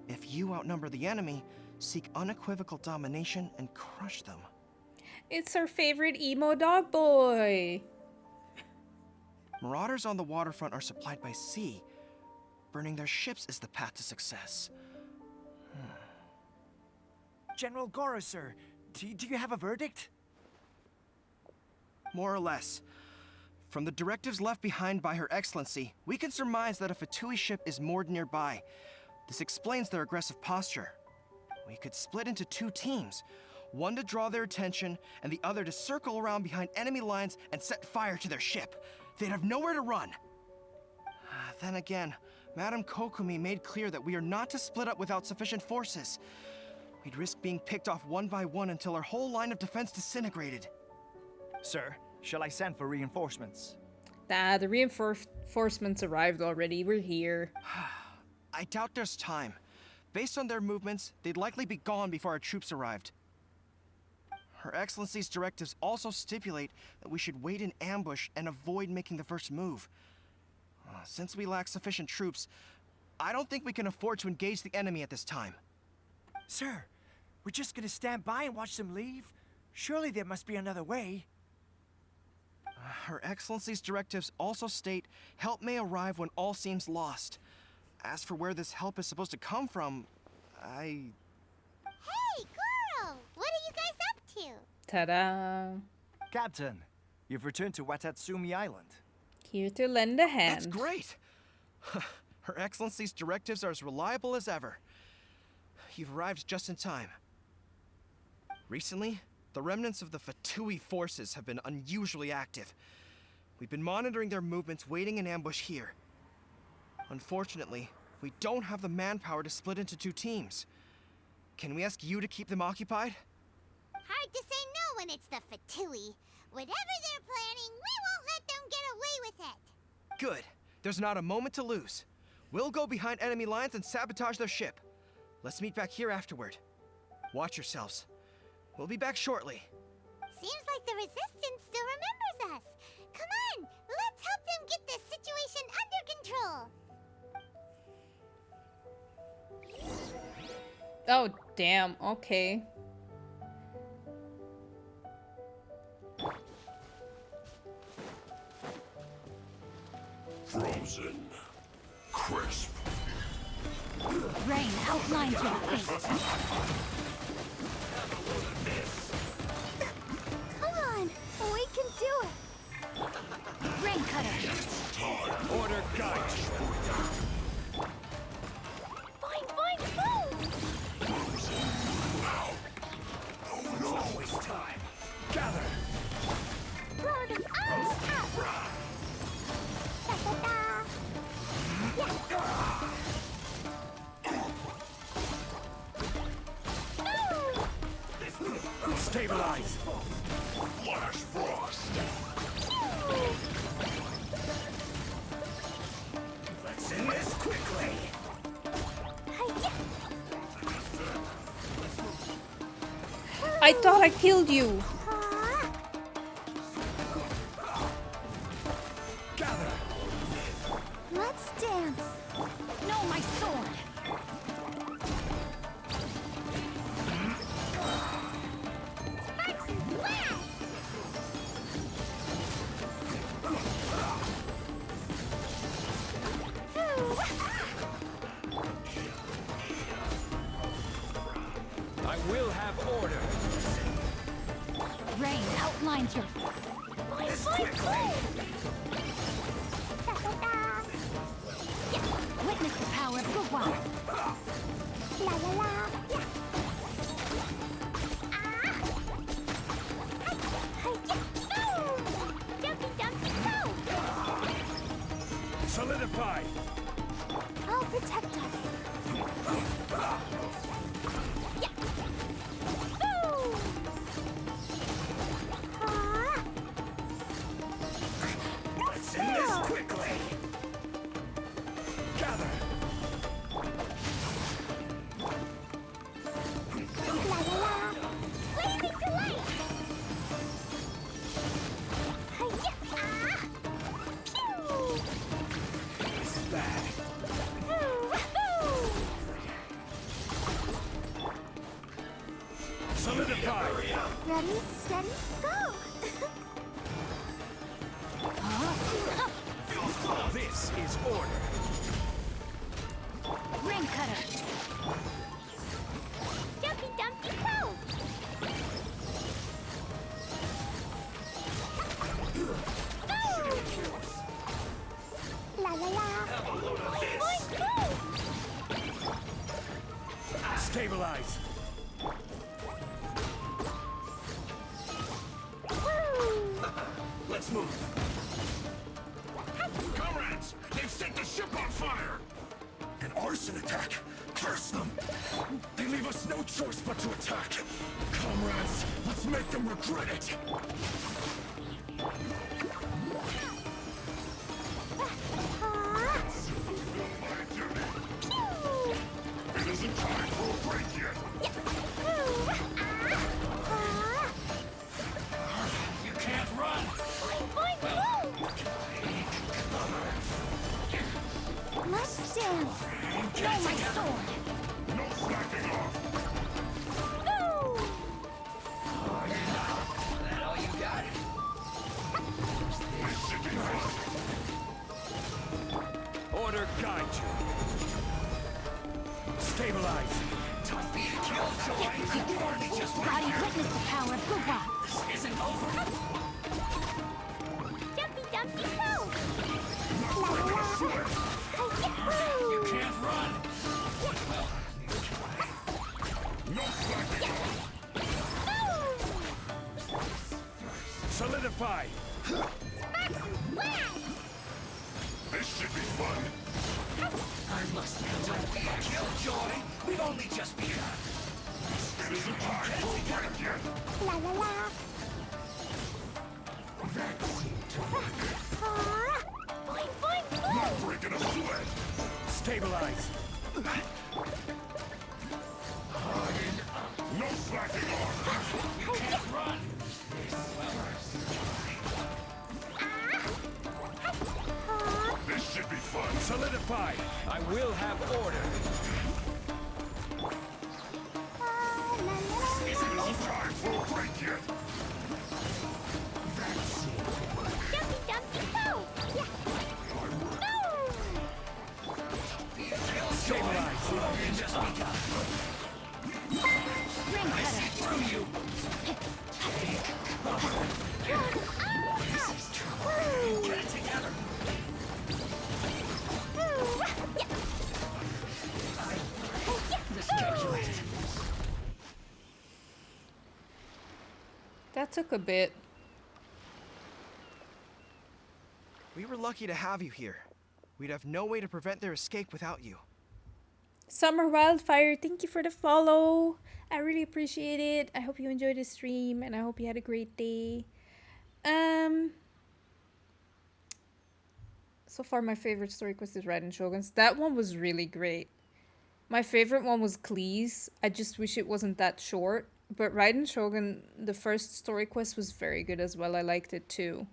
If you outnumber the enemy, seek unequivocal domination and crush them. It's our favorite emo dog boy. Marauders on the waterfront are supplied by sea. Burning their ships is the path to success. General Goro, sir, do you have a verdict? More or less. From the directives left behind by Her Excellency, we can surmise that a Fatui ship is moored nearby. This explains their aggressive posture. We could split into two teams, one to draw their attention, and the other to circle around behind enemy lines and set fire to their ship. They'd have nowhere to run. Then again, Madame Kokomi made clear that we are not to split up without sufficient forces. We'd risk being picked off one by one until our whole line of defense disintegrated. Sir, shall I send for reinforcements? Nah, the reinforcements arrived already. We're here. I doubt there's time. Based on their movements, they'd likely be gone before our troops arrived. Her Excellency's directives also stipulate that we should wait in ambush and avoid making the first move. Since we lack sufficient troops, I don't think we can afford to engage the enemy at this time. Sir, we're just gonna stand by and watch them leave? Surely there must be another way. Her Excellency's directives also state help may arrive when all seems lost. As for where this help is supposed to come from, Hey, Goro! What are you guys up to? Ta-da! Captain, you've returned to Watatsumi Island. Here to lend a hand. That's great! Her Excellency's directives are as reliable as ever. You've arrived just in time. Recently, the remnants of the Fatui forces have been unusually active. We've been monitoring their movements, waiting in ambush here. Unfortunately, we don't have the manpower to split into two teams. Can we ask you to keep them occupied? Hard to say no when it's the Fatui. Whatever they're planning, we won't let them get away with it. Good. There's not a moment to lose. We'll go behind enemy lines and sabotage their ship. Let's meet back here afterward. Watch yourselves. We'll be back shortly. Seems like the Resistance still remembers us. Come on, let's help them get this situation under control. Oh, damn. Okay. Frozen. Crisp. Rain outlines your fate. Come on, we can do it. Rain cutter. Order guide. Fine, move! Always time. Gather. Blow them all up! Da-da-da! Stabilize. Flash frost. Let's end this quickly. I thought I killed you. Gather. Let's dance. No, my sword. Sparks and blast! I will have order. Rain outlines your Witness the power of Gugwa. La la la. Yeah. Dumpy dumpy go. Solidify. I'll protect us. Yeah. Boom. Let's end this quickly. Gather. La la la. Blazing delight. Hi-ya. Pew. This is bad. Solidify. Ready, steady, go! This is order. Ring cutter. Dumpy dumpy go! La la la! Boing, boing! Stabilize. Let's move. Comrades, they've set the ship on fire. An arson attack. Curse them. They leave us no choice but to attack. Comrades, let's make them regret it. It isn't time for a break yet. You can't run. Let's dance! Know my sword. No slacking off. That all you got? This should be fun. Order guide you. Stabilize. Don't be a killjoy. You've only just Body witness the power of Gugwa. This isn't over. Dumpy dumpy go! You can't run. No slacking off. Solidify. This should be fun. I must don't be a killjoy. We've only just begun. It isn't time for a break yet. La la la! Boing boing boing! Not breaking a sweat. Stabilize. No slacking off. You can't run. This should be fun. Solidify. I will have order. Isn't no time for a break yet. Dumpy dumpy go! Yeah! Stabilize. You just begun. Ring cutter. Through you. Get it together. That took a bit. We were lucky to have you here. We'd have no way to prevent their escape without you. Summer Wildfire, thank you for the follow. I really appreciate it. I hope you enjoyed the stream and I hope you had a great day. So far my favorite story quest is Raiden Shogun's. That one was really great. My favorite one was Klee's. I just wish it wasn't that short. But Raiden Shogun, the first story quest was very good as well. I liked it too.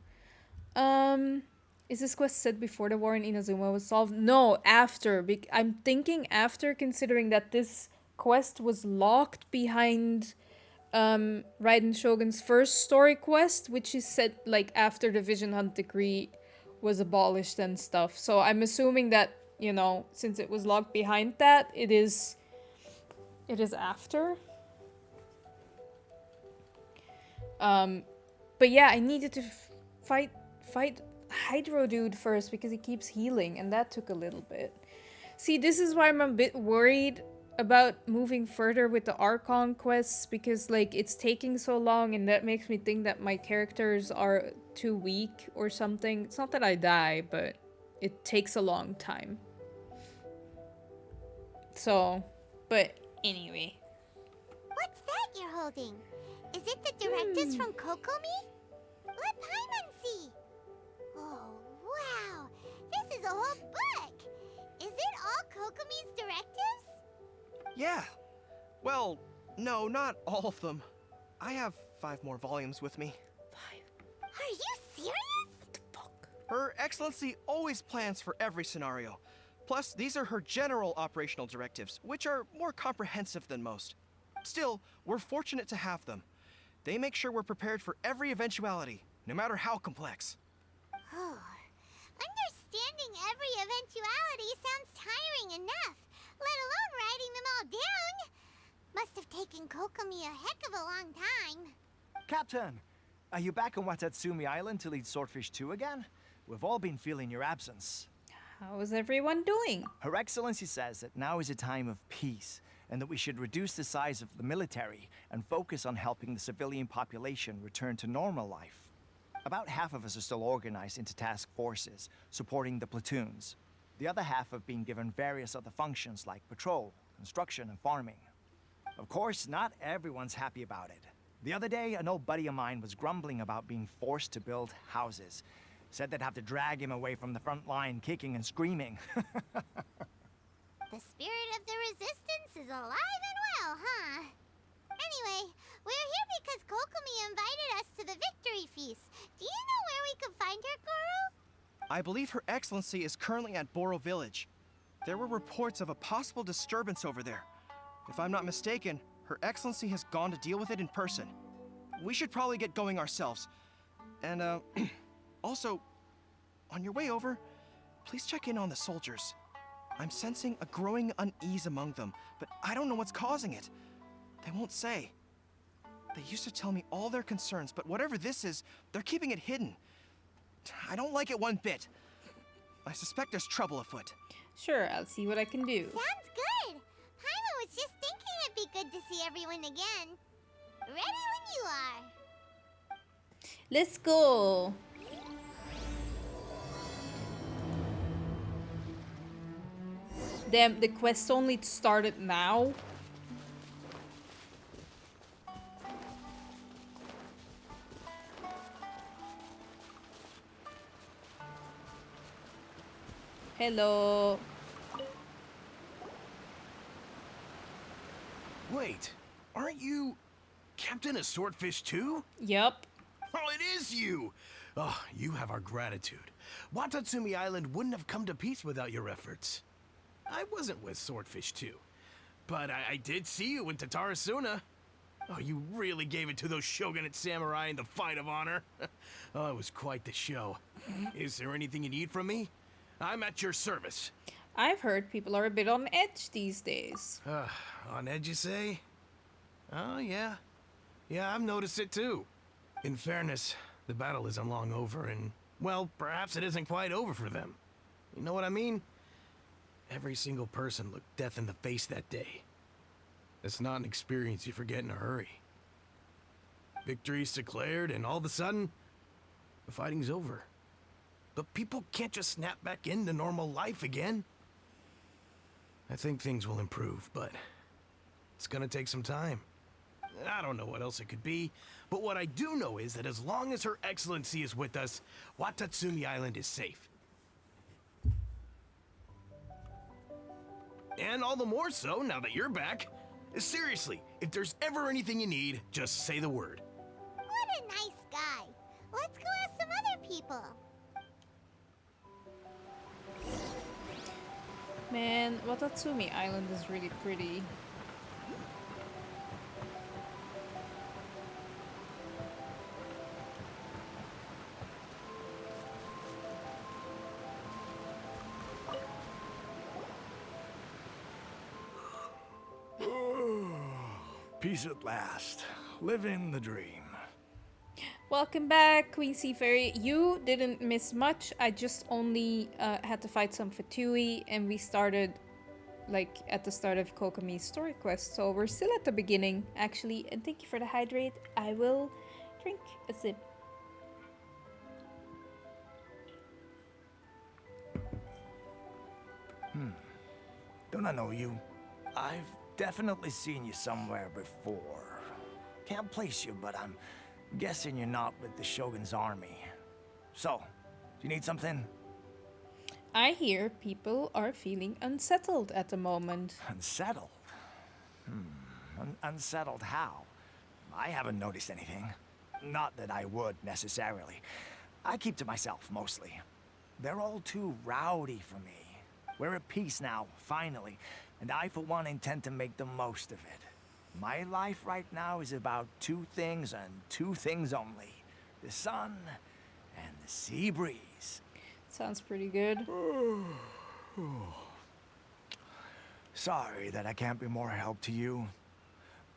Is this quest set before the war in Inazuma was solved? No, after. I'm thinking after, considering that this quest was locked behind Raiden Shogun's first story quest, which is set like after the Vision Hunt decree was abolished and stuff. So I'm assuming that, you know, since it was locked behind that, it is after. But yeah, I needed to fight Hydro Dude first because he keeps healing, and that took a little bit. See, this is why I'm a bit worried about moving further with the Archon quests, because like it's taking so long, and that makes me think that my characters are too weak or something. It's not that I die, but it takes a long time. So, but anyway. What's that you're holding? Is it the directives from Kokomi? Let Paimon see. Oh, wow. This is a whole book. Is it all Kokomi's directives? Yeah. Well, no, not all of them. I have 5 more volumes with me. Are you serious? Her Excellency always plans for every scenario. Plus, these are her general operational directives, which are more comprehensive than most. Still, we're fortunate to have them. They make sure we're prepared for every eventuality, no matter how complex. Oh, understanding every eventuality sounds tiring enough, let alone writing them all down. Must have taken Kokomi a heck of a long time. Captain, are you back on Watatsumi Island to lead Swordfish 2 again? We've all been feeling your absence. How is everyone doing? Her Excellency says that now is a time of peace, and that we should reduce the size of the military and focus on helping the civilian population return to normal life. About half of us are still organized into task forces, supporting the platoons. The other half have been given various other functions like patrol, construction, and farming. Of course, not everyone's happy about it. The other day, an old buddy of mine was grumbling about being forced to build houses. Said they'd have to drag him away from the front line, kicking and screaming. The spirit of the resistance is alive and well, huh? Anyway, we're here because Kokomi invited us to the victory feast. Do you know where we can find her, Guru? I believe Her Excellency is currently at Boro Village. There were reports of a possible disturbance over there. If I'm not mistaken, Her Excellency has gone to deal with it in person. We should probably get going ourselves. And, also, on your way over, please check in on the soldiers. I'm sensing a growing unease among them, but I don't know what's causing it. They won't say. They used to tell me all their concerns, but whatever this is, they're keeping it hidden. I don't like it one bit. I suspect there's trouble afoot. Sure, I'll see what I can do. Sounds good. Paimon was just thinking it'd be good to see everyone again. Ready when you are. Let's go. Damn, the quest only started now. Hello. Wait, aren't you Captain of Swordfish too? Yup. Oh, it is you! Oh, you have our gratitude. Watatsumi Island wouldn't have come to peace without your efforts. I wasn't with Swordfish 2, but I did see you in Tatarasuna. Oh, you really gave it to those shogunate samurai in the fight of honor. Oh, it was quite the show. Is there anything you need from me? I'm at your service. I've heard people are a bit on edge these days. On edge, you say? Oh, yeah. Yeah, I've noticed it too. In fairness, the battle isn't long over, and, well, perhaps it isn't quite over for them. You know what I mean? Every single person looked death in the face that day. It's not an experience you forget in a hurry. Victory's declared, and all of a sudden, the fighting's over. But people can't just snap back into normal life again. I think things will improve, but it's gonna take some time. I don't know what else it could be, but what I do know is that as long as Her Excellency is with us, Watatsumi Island is safe. And all the more so now that you're back. Seriously, if there's ever anything you need, just say the word. What a nice guy. Let's go ask some other people. Man, Watatsumi Island is really pretty. Peace at last. Living the dream. Welcome back, Queen Seafair. You didn't miss much. I just only had to fight some Fatui, and we started like at the start of Kokomi's story quest. So we're still at the beginning, actually. And thank you for the hydrate. I will drink a sip. Don't I know you? I've definitely seen you somewhere before. Can't place you, but I'm guessing you're not with the Shogun's army. So, do you need something? I hear people are feeling unsettled at the moment. Unsettled? Unsettled how? I haven't noticed anything. Not that I would, necessarily. I keep to myself, mostly. They're all too rowdy for me. We're at peace now, finally, and I, for one, intend to make the most of it. My life right now is about two things and two things only. The sun and the sea breeze. Sounds pretty good. Sorry that I can't be more help to you.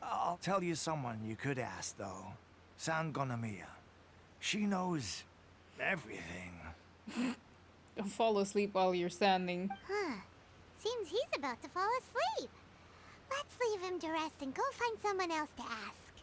I'll tell you someone you could ask, though. San Gonomiya. She knows everything. Don't fall asleep while you're standing. Huh. Seems he's about to fall asleep. Let's leave him to rest and go find someone else to ask.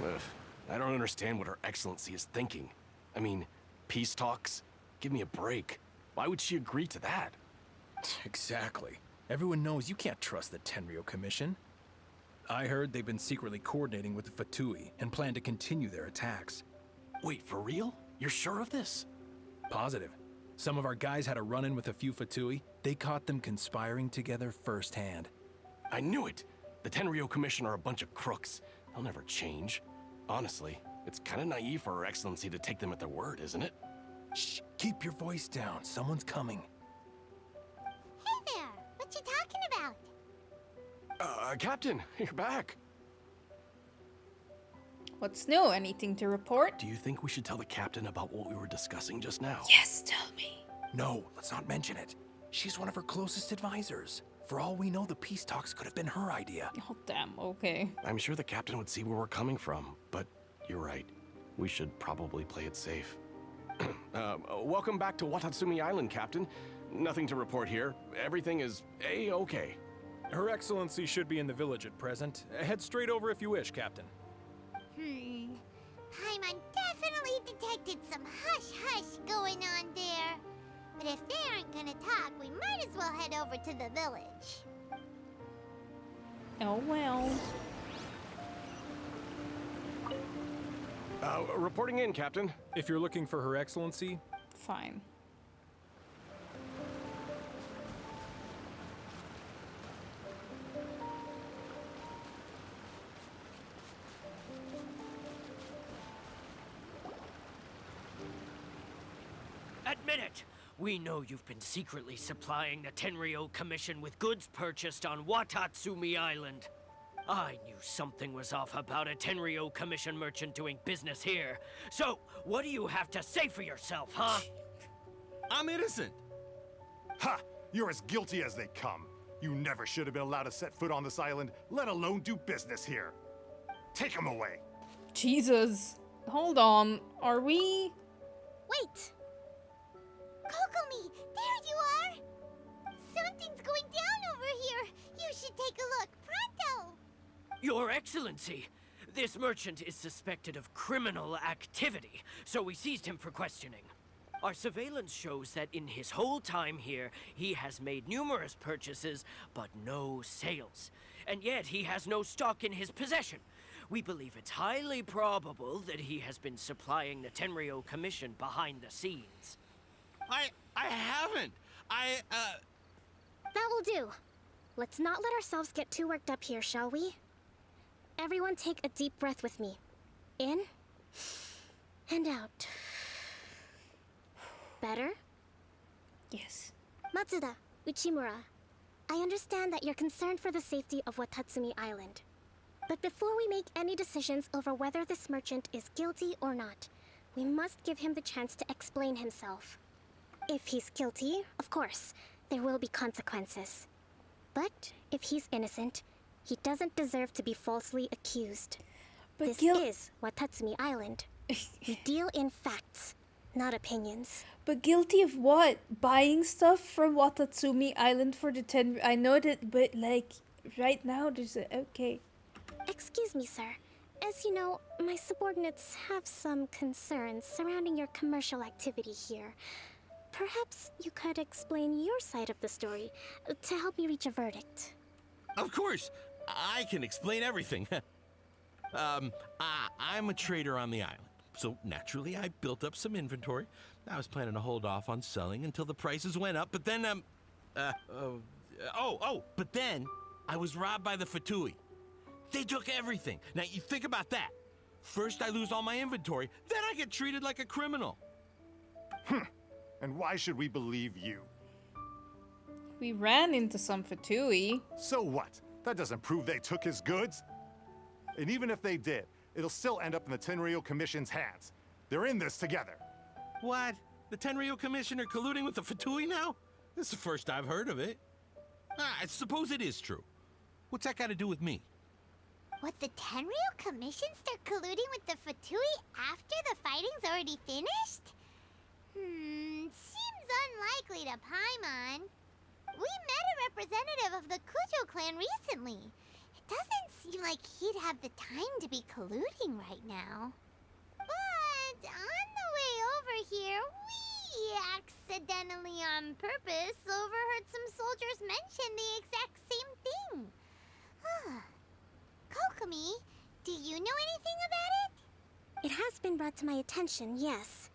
Ugh, I don't understand what Her Excellency is thinking. I mean, peace talks? Give me a break. Why would she agree to that? Exactly. Everyone knows you can't trust the Tenryo Commission. I heard they've been secretly coordinating with the Fatui and plan to continue their attacks. Wait, for real? You're sure of this? Positive. Some of our guys had a run-in with a few Fatui. They caught them conspiring together firsthand. I knew it! The Tenryo Commission are a bunch of crooks. They'll never change. Honestly, it's kind of naive for Her Excellency to take them at their word, isn't it? Shh, keep your voice down. Someone's coming. Hey there! What you talking about? Captain, you're back. What's new? Anything to report? Do you think we should tell the captain about what we were discussing just now? Yes, tell me. No, let's not mention it. She's one of her closest advisors. For all we know, the peace talks could have been her idea. Oh, damn, okay. I'm sure the captain would see where we're coming from, but you're right. We should probably play it safe. Welcome back to Watatsumi Island, Captain. Nothing to report here. Everything is A-okay. Her Excellency should be in the village at present. Head straight over if you wish, Captain. Paimon definitely detected some hush-hush going on there. But if they aren't gonna talk, we might as well head over to the village. Oh, well. Reporting in, Captain. If you're looking for Her Excellency, Fine. Admit it! We know you've been secretly supplying the Tenryo Commission with goods purchased on Watatsumi Island. I knew something was off about a Tenryo Commission merchant doing business here. So, what do you have to say for yourself, huh? I'm innocent! Ha! You're as guilty as they come. You never should have been allowed to set foot on this island, let alone do business here. Take him away. Jesus. Hold on. Are we... Wait! Kokomi, there you are! Something's going down over here. You should take a look, pronto! Your Excellency, this merchant is suspected of criminal activity, so we seized him for questioning. Our surveillance shows that in his whole time here, he has made numerous purchases, but no sales. And yet he has no stock in his possession. We believe it's highly probable that he has been supplying the Tenryo Commission behind the scenes. I haven't. That will do. Let's not let ourselves get too worked up here, shall we? Everyone take a deep breath with me. In and out. Better? Yes. Matsuda, Uchimura, I understand that you're concerned for the safety of Watatsumi Island. But before we make any decisions over whether this merchant is guilty or not, we must give him the chance to explain himself. If he's guilty, of course, there will be consequences. But if he's innocent, he doesn't deserve to be falsely accused. But This is Watatsumi Island. We deal in facts, not opinions. But guilty of what? Buying stuff from Watatsumi Island for the 10... I know that, but like, right now there's a... Okay. Excuse me, sir. As you know, my subordinates have some concerns surrounding your commercial activity here. Perhaps you could explain your side of the story to help me reach a verdict. Of course, I can explain everything. I'm a trader on the island, so naturally I built up some inventory. I was planning to hold off on selling until the prices went up, but then, but then I was robbed by the Fatui. They took everything. Now, you think about that. First I lose all my inventory, then I get treated like a criminal. And why should we believe you? We ran into some Fatui. So what? That doesn't prove they took his goods. And even if they did, it'll still end up in the Tenryo Commission's hands. They're in this together. What? The Tenryo Commission are colluding with the Fatui now? This is the first I've heard of it. I suppose it is true. What's that got to do with me? What, the Tenryo Commission start colluding with the Fatui after the fighting's already finished? Seems unlikely to Paimon. We met a representative of the Kujo clan recently. It doesn't seem like he'd have the time to be colluding right now. But on the way over here, we accidentally on purpose overheard some soldiers mention the exact same thing. Kokomi, do you know anything about it? It has been brought to my attention, yes.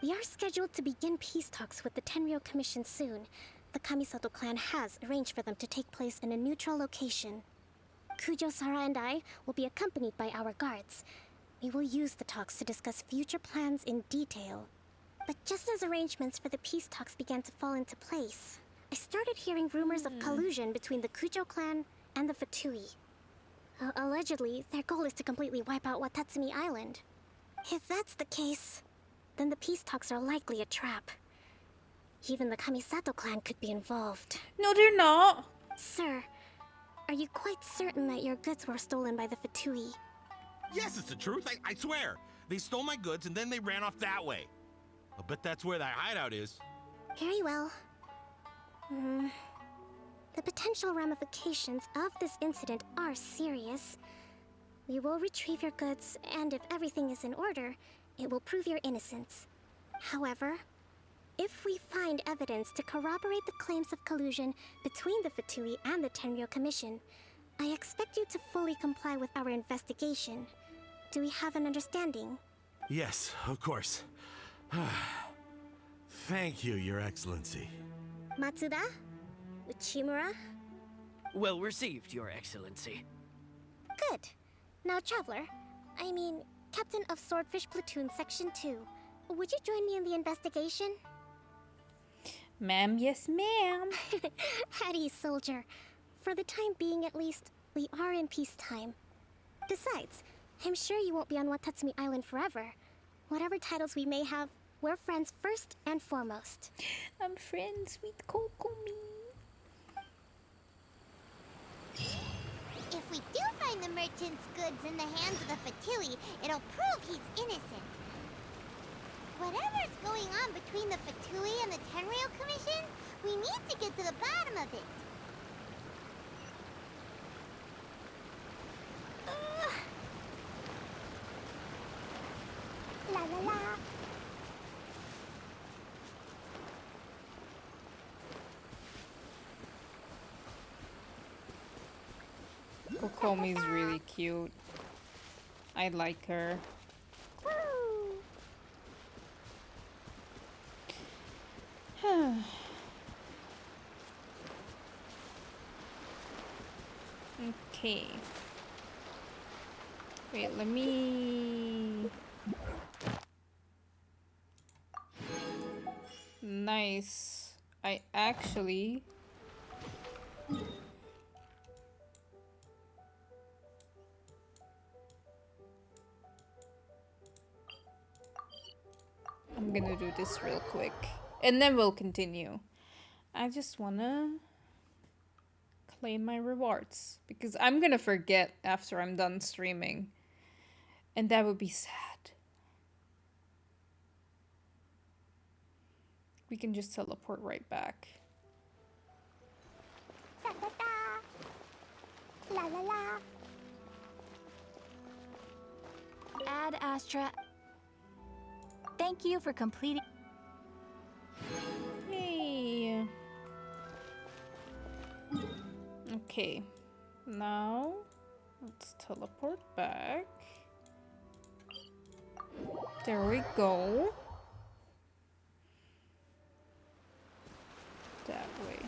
We are scheduled to begin peace talks with the Tenryo Commission soon. The Kamisato clan has arranged for them to take place in a neutral location. Kujo-Sara and I will be accompanied by our guards. We will use the talks to discuss future plans in detail. But just as arrangements for the peace talks began to fall into place, I started hearing rumors of collusion between the Kujo clan and the Fatui. Allegedly, their goal is to completely wipe out Watatsumi Island. If that's the case, then the peace talks are likely a trap. Even the Kamisato clan could be involved. No, they're not. Sir, are you quite certain that your goods were stolen by the Fatui? Yes, it's the truth. I swear. They stole my goods and then they ran off that way. I'll bet that's where that hideout is. Very well. The potential ramifications of this incident are serious. We will retrieve your goods, and if everything is in order, it will prove your innocence. However, if we find evidence to corroborate the claims of collusion between the Fatui and the Tenryo Commission, I expect you to fully comply with our investigation. Do we have an understanding? Yes, of course. Thank you, Your Excellency. Matsuda? Uchimura? Well received, Your Excellency. Good. Now, Traveler, Captain of Swordfish Platoon Section 2, would you join me in the investigation? Ma'am, yes, ma'am. At ease, soldier. For the time being, at least, we are in peacetime. Besides, I'm sure you won't be on Watatsumi Island forever. Whatever titles we may have, we're friends first and foremost. I'm friends with Kokomi. If we do find the merchant's goods in the hands of the Fatui, it'll prove he's innocent. Whatever's going on between the Fatui and the Tenryo Commission, we need to get to the bottom of it. La la la. Kokomi's really cute. I like her. Okay. Wait, let me... Nice. I actually... I'm gonna do this real quick. And then we'll continue. I just wanna claim my rewards because I'm gonna forget after I'm done streaming. And that would be sad. We can just teleport right back. La la la. Ad Astra. Thank you for completing. Hey. Okay. Now, let's teleport back. There we go. That way.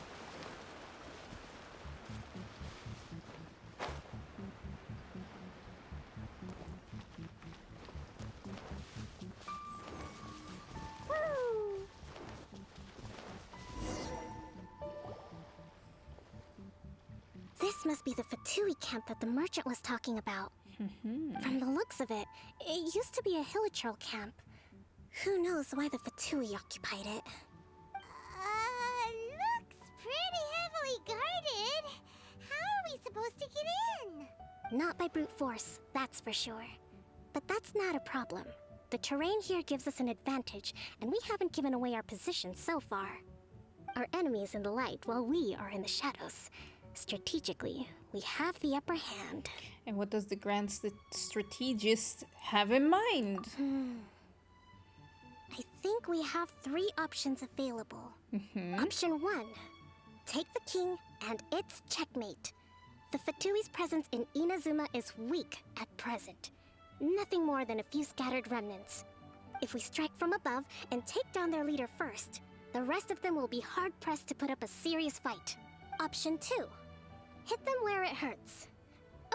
This must be the Fatui camp that the merchant was talking about. From the looks of it, it used to be a hilichurl camp. Who knows why the Fatui occupied it? Looks pretty heavily guarded. How are we supposed to get in? Not by brute force, that's for sure. But that's not a problem. The terrain here gives us an advantage, and we haven't given away our position so far. Our enemy is in the light while we are in the shadows. Strategically, we have the upper hand. And what does the grand strategist have in mind? I think we have 3 options available. Option 1. Take the king and its checkmate. The Fatui's presence in Inazuma is weak at present. Nothing more than a few scattered remnants. If we strike from above and take down their leader first, the rest of them will be hard-pressed to put up a serious fight. Option 2. Hit them where it hurts.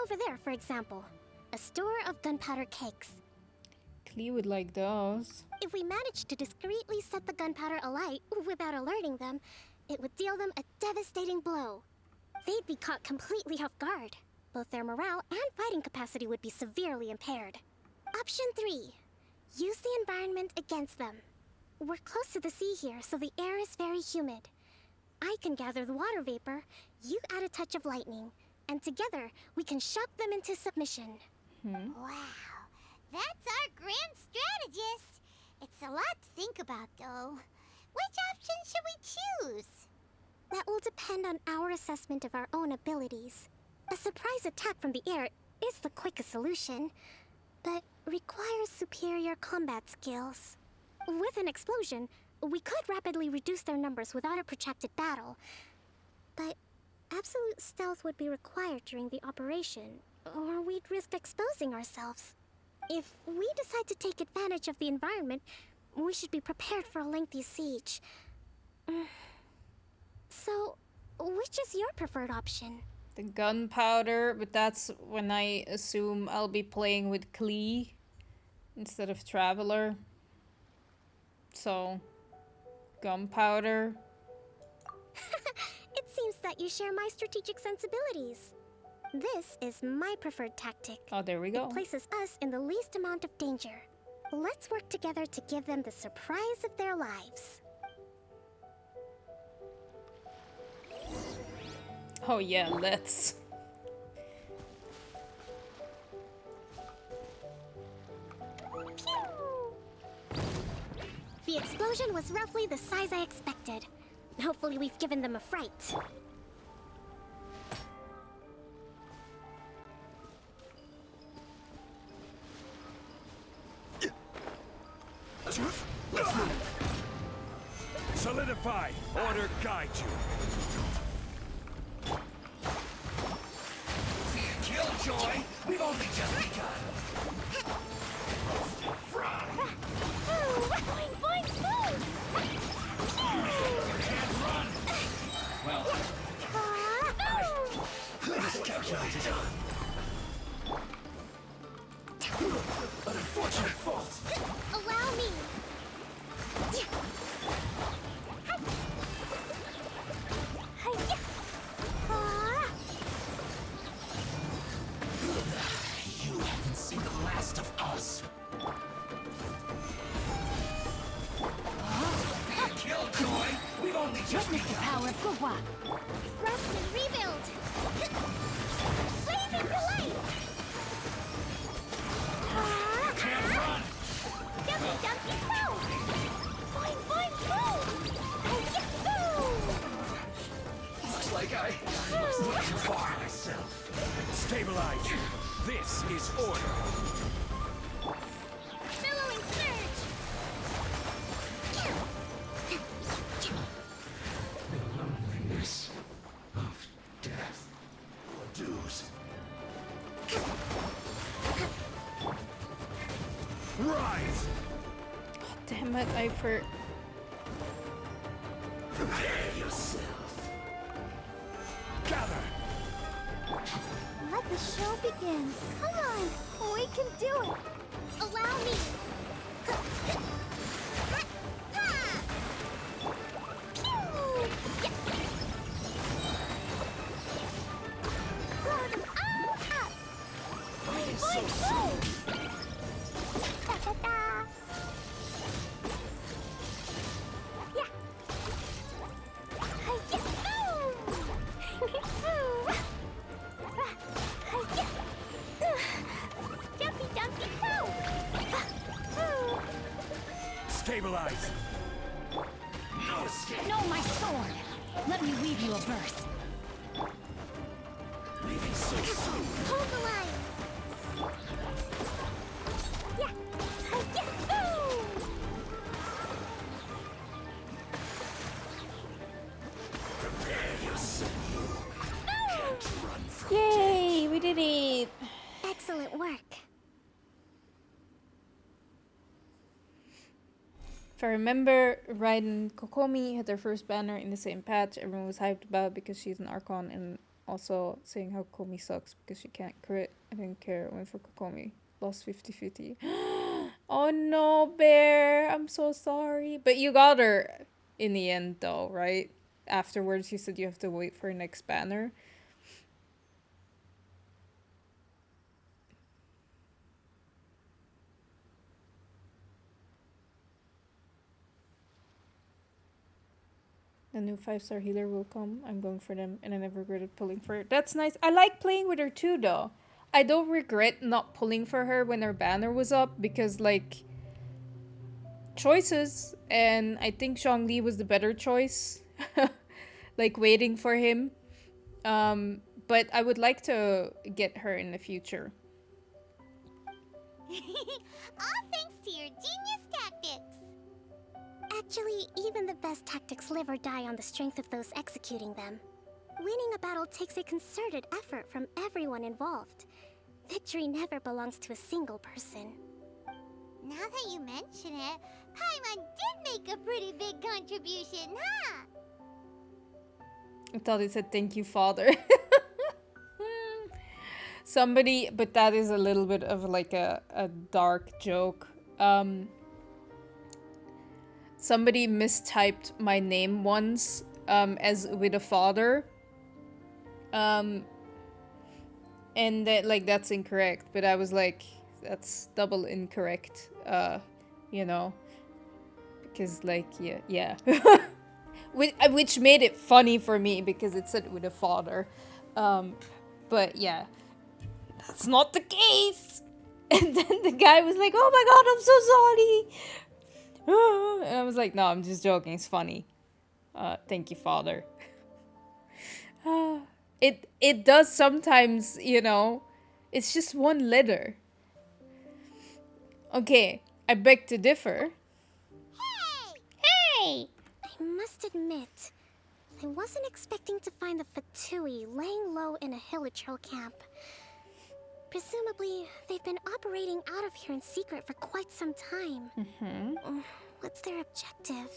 Over there, for example. A store of gunpowder cakes. Klee would like those. If we manage to discreetly set the gunpowder alight without alerting them, it would deal them a devastating blow. They'd be caught completely off guard. Both their morale and fighting capacity would be severely impaired. Option 3. Use the environment against them. We're close to the sea here, so the air is very humid. I can gather the water vapor, you add a touch of lightning, and together we can shock them into submission. Wow, that's our grand strategist. It's a lot to think about, though. Which option should we choose? That will depend on our assessment of our own abilities. A surprise attack from the air is the quickest solution, but requires superior combat skills. With an explosion, we could rapidly reduce their numbers without a protracted battle, but absolute stealth would be required during the operation, or we'd risk exposing ourselves. If we decide to take advantage of the environment, we should be prepared for a lengthy siege. So, which is your preferred option? The gunpowder, but that's when I assume I'll be playing with Klee instead of Traveler. So, gunpowder. It seems that you share my strategic sensibilities. This is my preferred tactic. Oh, there we go. It places us in the least amount of danger. Let's work together to give them the surprise of their lives. Oh yeah, let's. The explosion was roughly the size I expected. Hopefully we've given them a fright. Solidify! Order guide you! Killjoy! We've only just begun! Boing, boing, boing! Can't run! Well, miscalculated. An unfortunate fault. Allow me! You haven't seen the last Witness the power of Gugwa. Rust and rebuild. Blazing delight. Can't run! Dumpy dumpy throw. Boing boing boom. Yahoo! Looks like I went too far myself. Stabilize. This is order. Billowing surge. Loneliness of death. Dues. Rise! Damn it, I for. Prepare yourself. Gather. Let the show begin. Come on, we can do it. Allow me. Blow them all up. Boing, boing, boom. Da, da, da. Yeah. Hi-ya, boom. Jumpy, jumpy, boom. Stabilize. No escape. No, my sword. Let me weave you a verse. Leaving so soon. Hold the line. Yeah. Hi-ya, boom. Prepare yourself. Can't run from Yay, we did it! Excellent work. If I remember right, and Kokomi had their first banner in the same patch. Everyone was hyped about because she's an Archon, and also saying how Kokomi sucks because she can't crit. I didn't care. I went for Kokomi. Lost 50-50. Oh no, Bear. I'm so sorry. But you got her in the end though, right? Afterwards you said you have to wait for her next banner. The new 5-star healer will come. I'm going for them, and I never regretted pulling for her. That's nice. I like playing with her too, though. I don't regret not pulling for her when her banner was up, because, like, choices, and I think Zhongli was the better choice. Like, waiting for him. But I would like to get her in the future. All thanks to your genius tactics. Actually, even the best tactics live or die on the strength of those executing them. Winning a battle takes a concerted effort from everyone involved. Victory never belongs to a single person. Now that you mention it, Paimon did make a pretty big contribution, huh? I thought it said thank you, father. Somebody, but that is a little bit of like a dark joke. Somebody mistyped my name once as with a father. And that, like, that's incorrect. But I was like, that's double incorrect, you know. Because, like, yeah. Which made it funny for me because it said with a father. But yeah, that's not the case. And then the guy was like, oh my god, I'm so sorry. And I was like, no, I'm just joking. It's funny. Thank you, father. It does sometimes, you know. It's just one letter. Okay, I beg to differ. Hey! I must admit, I wasn't expecting to find the Fatui laying low in a Hilichurl camp. Presumably, they've been operating out of here in secret for quite some time. What's their objective?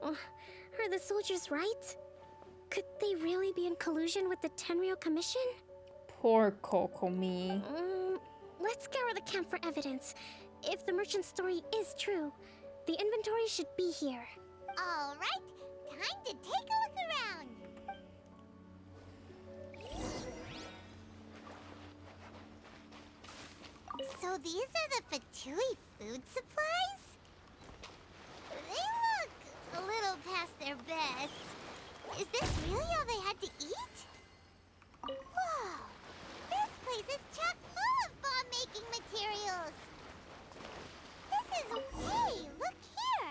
Are the soldiers right? Could they really be in collusion with the Tenryou Commission? Poor Kokomi. Let's scour the camp for evidence. If the merchant's story is true, the inventory should be here. All right, time to take a look around. So these are the Fatui food supplies? They look a little past their best. Is this really all they had to eat? Whoa! This place is chock full of bomb-making materials! This is... Hey, look here!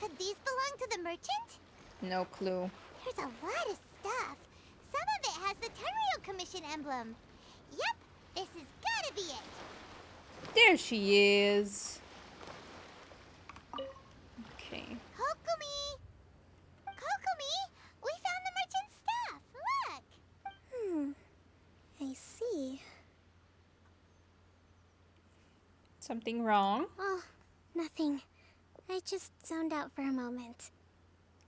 Could these belong to the merchant? No clue. There's a lot of stuff. Some of it has the Tenryou Commission emblem. Yep, this has gotta be it. There she is. Okay. Kokomi! Kokomi! We found the merchant's stuff! Look! I see. Something wrong? Oh, nothing. I just zoned out for a moment.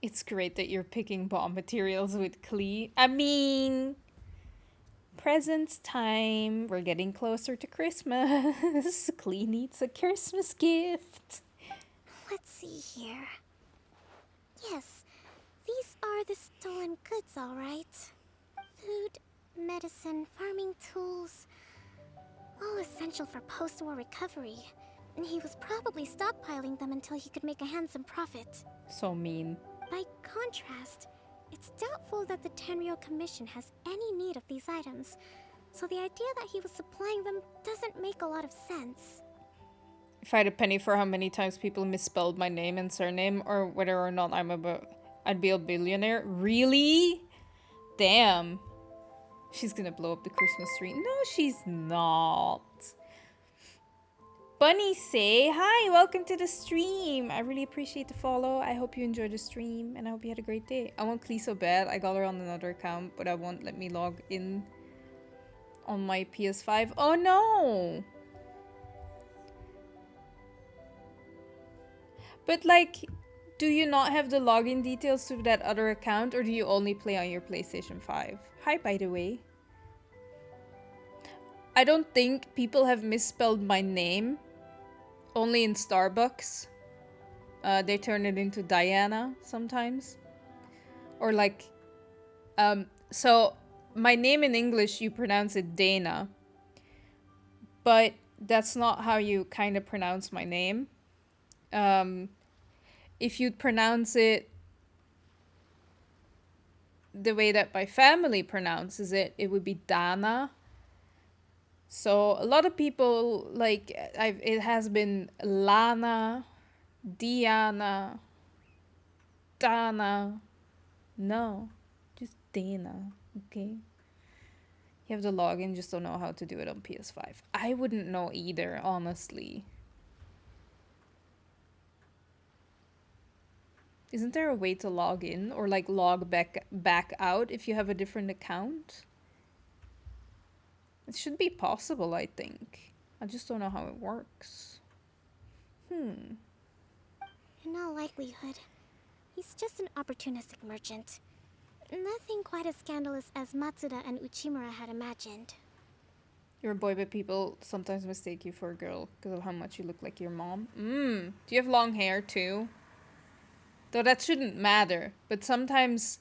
It's great that you're picking bomb materials with Klee. I mean, presents time. We're getting closer to Christmas. Klee needs a Christmas gift. Let's see here. Yes, these are the stolen goods, all right. Food, medicine, farming tools. All essential for post-war recovery. And he was probably stockpiling them until he could make a handsome profit. So mean. By contrast, it's doubtful that the Tenryou Commission has any need of these items, so the idea that he was supplying them doesn't make a lot of sense. If I had a penny for how many times people misspelled my name and surname, or whether or not I'd be a billionaire. Really? Damn. She's gonna blow up the Christmas tree. No, she's not. Bunny say, hi, welcome to the stream. I really appreciate the follow. I hope you enjoyed the stream and I hope you had a great day. I want Klee so bad. I got her on another account, but I won't let me log in on my PS5. Oh no! But like, do you not have the login details to that other account, or do you only play on your PlayStation 5? Hi, by the way. I don't think people have misspelled my name. Only in Starbucks. They turn it into Diana sometimes. Or like, so my name in English, you pronounce it Dana. But that's not how you kind of pronounce my name. If you'd pronounce it the way that my family pronounces it, it would be Dana. So a lot of people, like, it has been Lana, Diana, Dana. No, just Dana, okay? You have the login, just don't know how to do it on PS5. I wouldn't know either, honestly. Isn't there a way to log in or like log back out if you have a different account? It should be possible, I think. I just don't know how it works. In all likelihood, he's just an opportunistic merchant. Nothing quite as scandalous as Matsuda and Uchimura had imagined. You're a boy, but people sometimes mistake you for a girl because of how much you look like your mom. Do you have long hair too? Though that shouldn't matter, but sometimes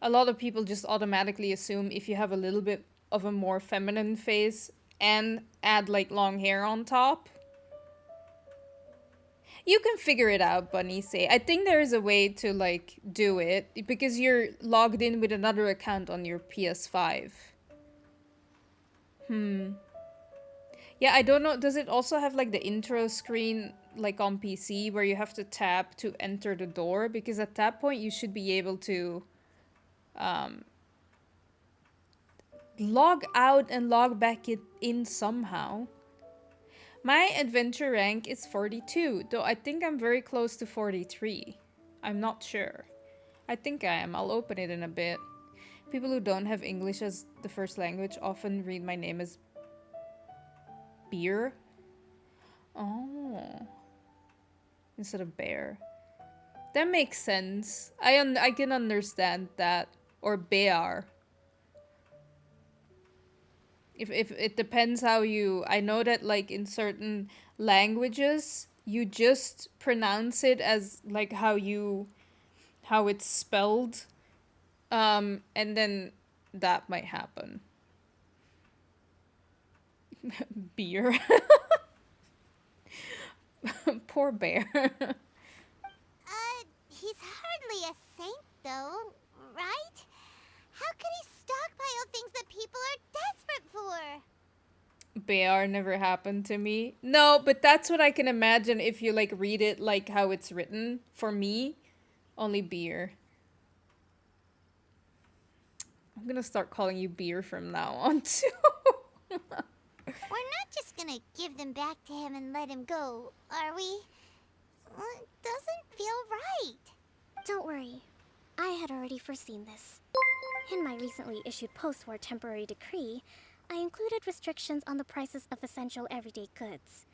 a lot of people just automatically assume if you have a little bit of a more feminine face and add like long hair on top. You can figure it out, Bunny say. I think there is a way to like do it because you're logged in with another account on your PS5. Yeah, I don't know. Does it also have like the intro screen like on PC where you have to tap to enter the door? Because at that point you should be able to log out and log back in somehow. My adventure rank is 42, though I think I'm very close to 43. I'm not sure. I think I am. I'll open it in a bit. People who don't have English as the first language often read my name as Beer. Oh. Instead of bear. That makes sense. I can understand that. Or bear. If it depends how you... I know that like in certain languages, you just pronounce it as like how it's spelled. And then that might happen. Beer. Poor bear. He's hardly really a saint, though, right? How could he stockpile things that people are desperate for? Bear never happened to me. No, but that's what I can imagine if you like read it like how it's written. For me, only beer. I'm gonna start calling you beer from now on too. We're not just gonna give them back to him and let him go, are we? Well, it doesn't feel right. Don't worry. I had already foreseen this. In my recently issued post-war temporary decree, I included restrictions on the prices of essential everyday goods.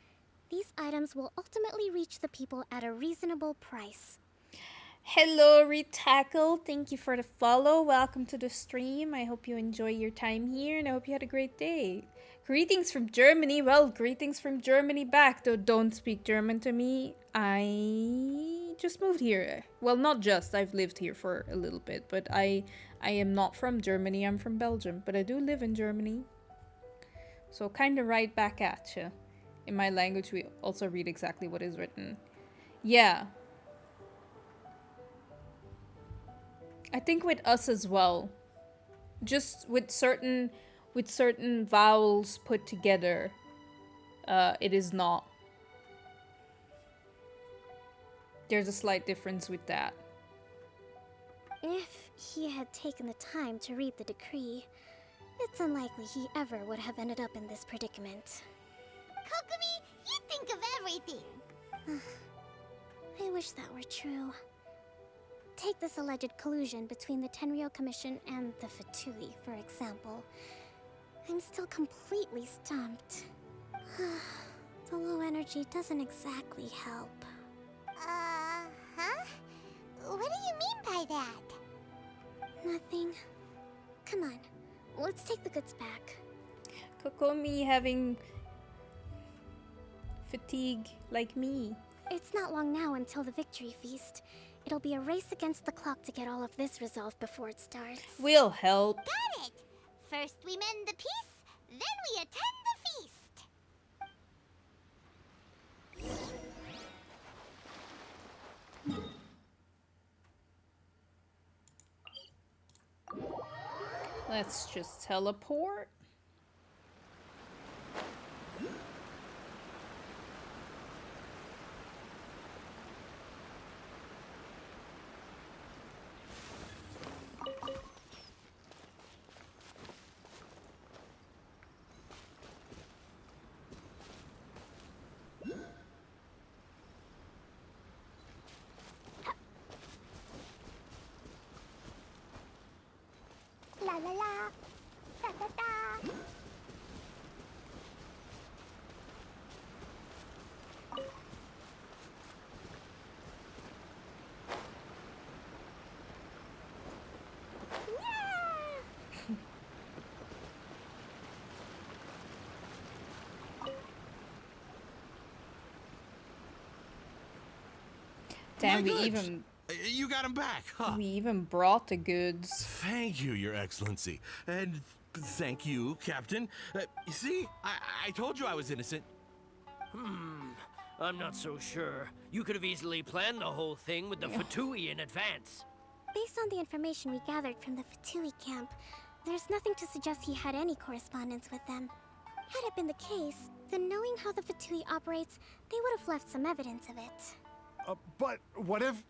These items will ultimately reach the people at a reasonable price. Hello, Retackle. Thank you for the follow. Welcome to the stream. I hope you enjoy your time here and I hope you had a great day. Greetings from Germany. Well, greetings from Germany back. Though don't speak German to me. I just moved here. Well, not just. I've lived here for a little bit. But I am not from Germany. I'm from Belgium. But I do live in Germany. So kind of right back at you. In my language, we also read exactly what is written. Yeah. I think with us as well. Just with certain vowels put together, it is not. There's a slight difference with that. If he had taken the time to read the decree, it's unlikely he ever would have ended up in this predicament. Kokomi, you think of everything. I wish that were true. Take this alleged collusion between the Tenryou Commission and the Fatui, for example. I'm still completely stumped. The low energy doesn't exactly help. Huh? What do you mean by that? Nothing. Come on, let's take the goods back. Kokomi having fatigue like me. It's not long now until the victory feast. It'll be a race against the clock to get all of this resolved before it starts. We'll help. Got it! First we mend the peace, then we attend the feast. Let's just teleport. La la la, da da da. Damn, My we goods. even You got him back, huh? we even brought the goods. Thank you, Your Excellency. And thank you, Captain. You see, I told you I was innocent. I'm not so sure. You could have easily planned the whole thing with the Fatui in advance. Based on the information we gathered from the Fatui camp, there's nothing to suggest he had any correspondence with them. Had it been the case, then knowing how the Fatui operates, they would have left some evidence of it. But what if...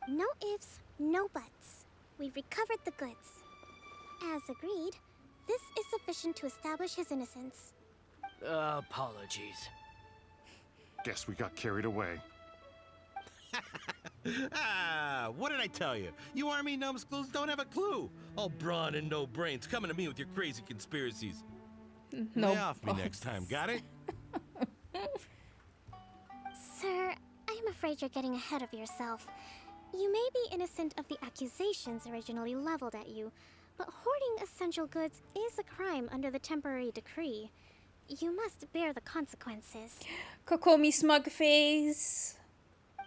No ifs, no buts. We've recovered the goods. As agreed, this is sufficient to establish his innocence. Apologies. Guess we got carried away. What did I tell you? You army numbskulls don't have a clue. All brawn and no brains coming to me with your crazy conspiracies. No Lay off me buts. next time, got it? Sir, I'm afraid you're getting ahead of yourself. You may be innocent of the accusations originally leveled at you, but hoarding essential goods is a crime under the temporary decree. You must bear the consequences. Kokomi smug face.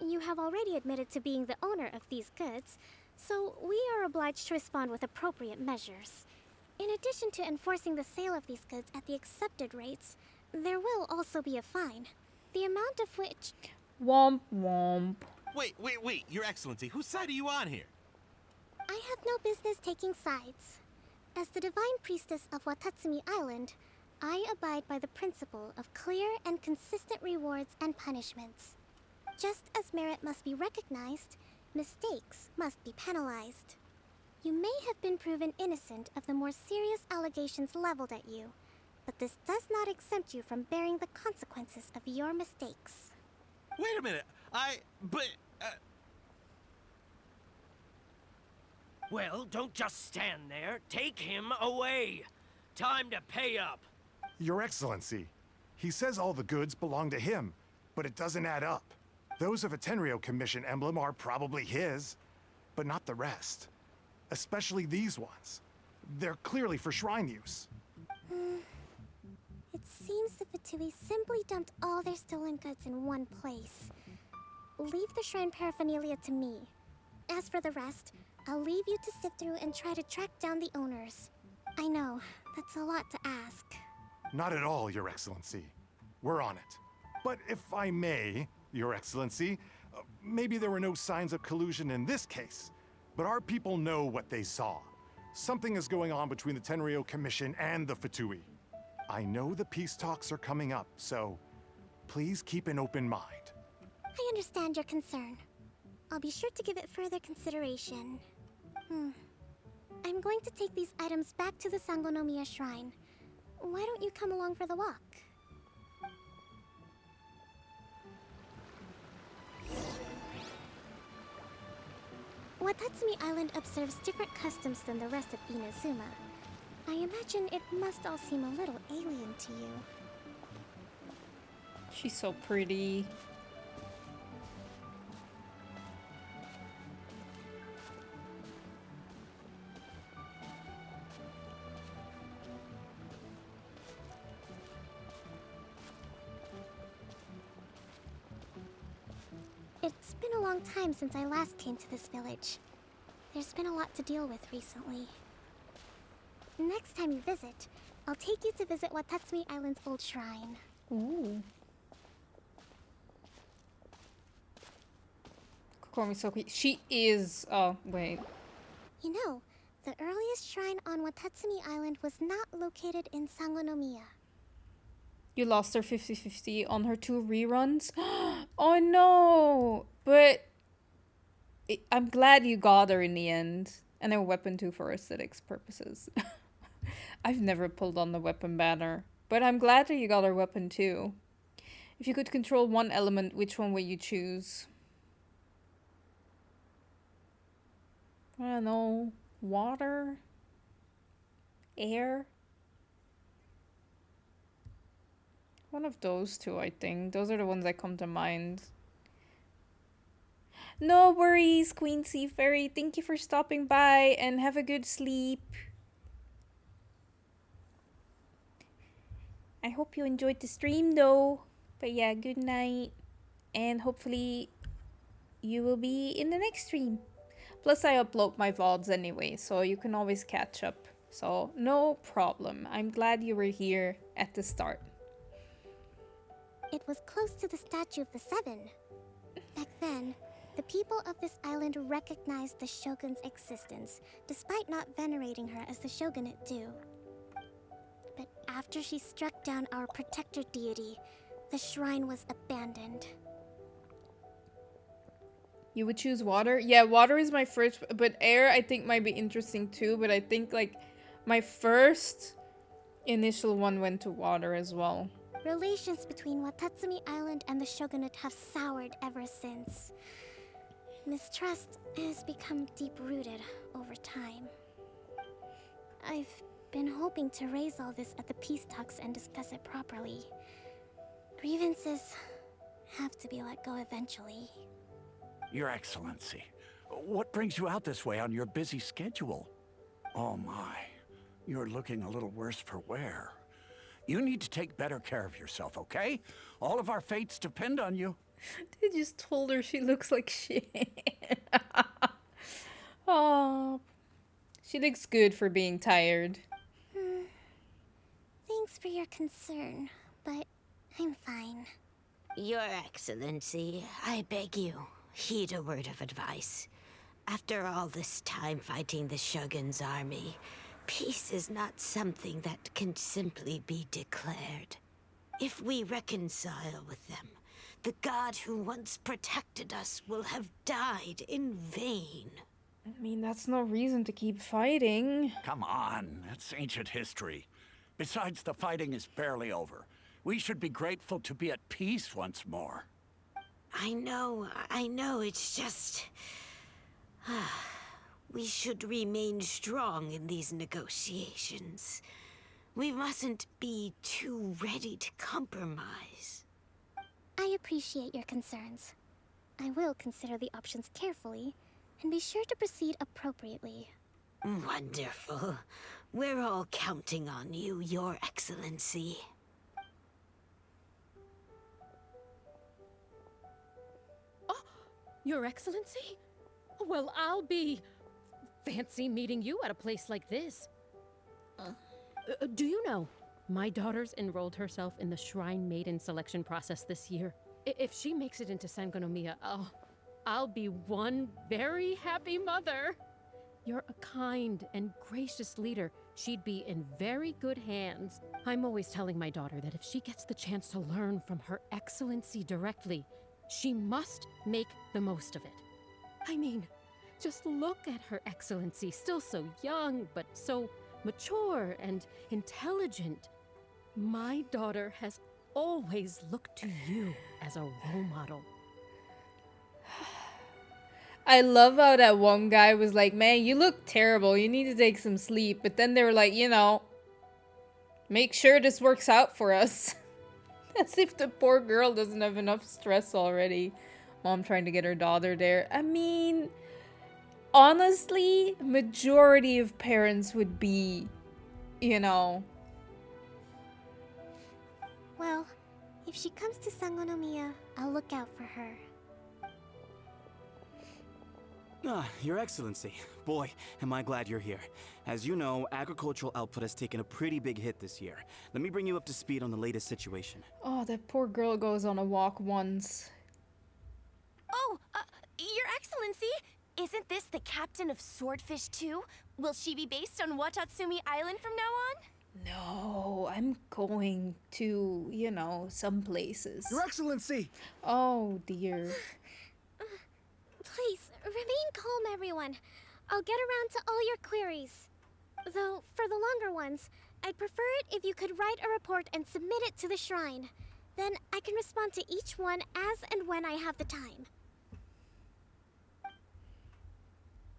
You have already admitted to being the owner of these goods, so we are obliged to respond with appropriate measures. In addition to enforcing the sale of these goods at the accepted rates, there will also be a fine, the amount of which... Womp womp. Wait, Your Excellency, whose side are you on here? I have no business taking sides. As the Divine Priestess of Watatsumi Island, I abide by the principle of clear and consistent rewards and punishments. Just as merit must be recognized, mistakes must be penalized. You may have been proven innocent of the more serious allegations leveled at you, but this does not exempt you from bearing the consequences of your mistakes. Wait a minute, Well, don't just stand there. Take him away. Time to pay up. Your Excellency, he says all the goods belong to him, but it doesn't add up. Those of a Tenryo Commission emblem are probably his, but not the rest. Especially these ones. They're clearly for shrine use. It seems the Fatui simply dumped all their stolen goods in one place. Leave the shrine paraphernalia to me. As for the rest, I'll leave you to sift through and try to track down the owners. I know, that's a lot to ask. Not at all, Your Excellency. We're on it. But if I may, Your Excellency, maybe there were no signs of collusion in this case, but our people know what they saw. Something is going on between the Tenryo Commission and the Fatui. I know the peace talks are coming up, so please keep an open mind. I understand your concern. I'll be sure to give it further consideration. I'm going to take these items back to the Sangonomiya Shrine. Why don't you come along for the walk? Watatsumi Island observes different customs than the rest of Inazuma. I imagine it must all seem a little alien to you. She's so pretty. It's been a long time since I last came to this village. There's been a lot to deal with recently. Next time you visit, I'll take you to visit Watatsumi Island's old shrine. Ooh. Kokomi's so cute. She is. Oh, wait. You know, the earliest shrine on Watatsumi Island was not located in Sangonomiya. You lost her 50-50 on her 2 reruns? Oh no! But I'm glad you got her in the end. And a weapon too for aesthetics purposes. I've never pulled on the weapon banner. But I'm glad that you got her weapon too. If you could control one element, which one would you choose? I don't know. Water? Air? One of those two, I think. Those are the ones that come to mind. No worries, Queen Sea Fairy. Thank you for stopping by and have a good sleep. I hope you enjoyed the stream though. But yeah, good night. And hopefully you will be in the next stream. Plus I upload my VODs anyway, so you can always catch up. So no problem. I'm glad you were here at the start. It was close to the Statue of the Seven. Back then, the people of this island recognized the Shogun's existence, despite not venerating her as the Shogunate do. But after she struck down our protector deity, the shrine was abandoned. You would choose water? Yeah, water is my first, but air I think might be interesting too, but I think like my first initial one went to water as well. Relations between Watatsumi Island and the Shogunate have soured ever since. Mistrust has become deep-rooted over time. I've been hoping to raise all this at the peace talks and discuss it properly. Grievances have to be let go eventually. Your Excellency, what brings you out this way on your busy schedule? Oh my, you're looking a little worse for wear. You need to take better care of yourself, okay? All of our fates depend on you. They just told her she looks like shit. Oh, she looks good for being tired. Thanks for your concern, but I'm fine. Your Excellency, I beg you, Heed a word of advice. After all this time fighting the Shogun's army, peace is not something that can simply be declared. If we reconcile with them, the god who once protected us will have died in vain. I mean, that's no reason to keep fighting. Come on, that's ancient history. Besides, the fighting is barely over. We should be grateful to be at peace once more. I know, it's just... we should remain strong in these negotiations. We mustn't be too ready to compromise. I appreciate your concerns. I will consider the options carefully, and be sure to proceed appropriately. Wonderful. We're all counting on you, Your Excellency. Oh, Your Excellency? Well, I'll be... fancy meeting you at a place like this. Do you know, my daughter's enrolled herself in the Shrine Maiden selection process this year. If she makes it into Sangonomiya, I'll be one very happy mother. You're a kind and gracious leader. She'd be in very good hands. I'm always telling my daughter that if she gets the chance to learn from Her Excellency directly, she must make the most of it. I mean, just look at Her Excellency, still so young, but so mature and intelligent. My daughter has always looked to you as a role model. I love how that one guy was like, man, you look terrible. You need to take some sleep. But then they were like, you know, make sure this works out for us. As if the poor girl doesn't have enough stress already. Mom trying to get her daughter there. I mean... honestly, majority of parents would be, you know. Well, if she comes to Sangonomiya, I'll look out for her. Your Excellency. Boy, am I glad you're here. As you know, agricultural output has taken a pretty big hit this year. Let me bring you up to speed on the latest situation. Oh, that poor girl goes on a walk once. Oh, Your Excellency! Isn't this the captain of Swordfish too? Will she be based on Watatsumi Island from now on? No, I'm going to, you know, some places. Your Excellency! Oh, dear. Please, remain calm, everyone. I'll get around to all your queries. Though, for the longer ones, I'd prefer it if you could write a report and submit it to the shrine. Then I can respond to each one as and when I have the time.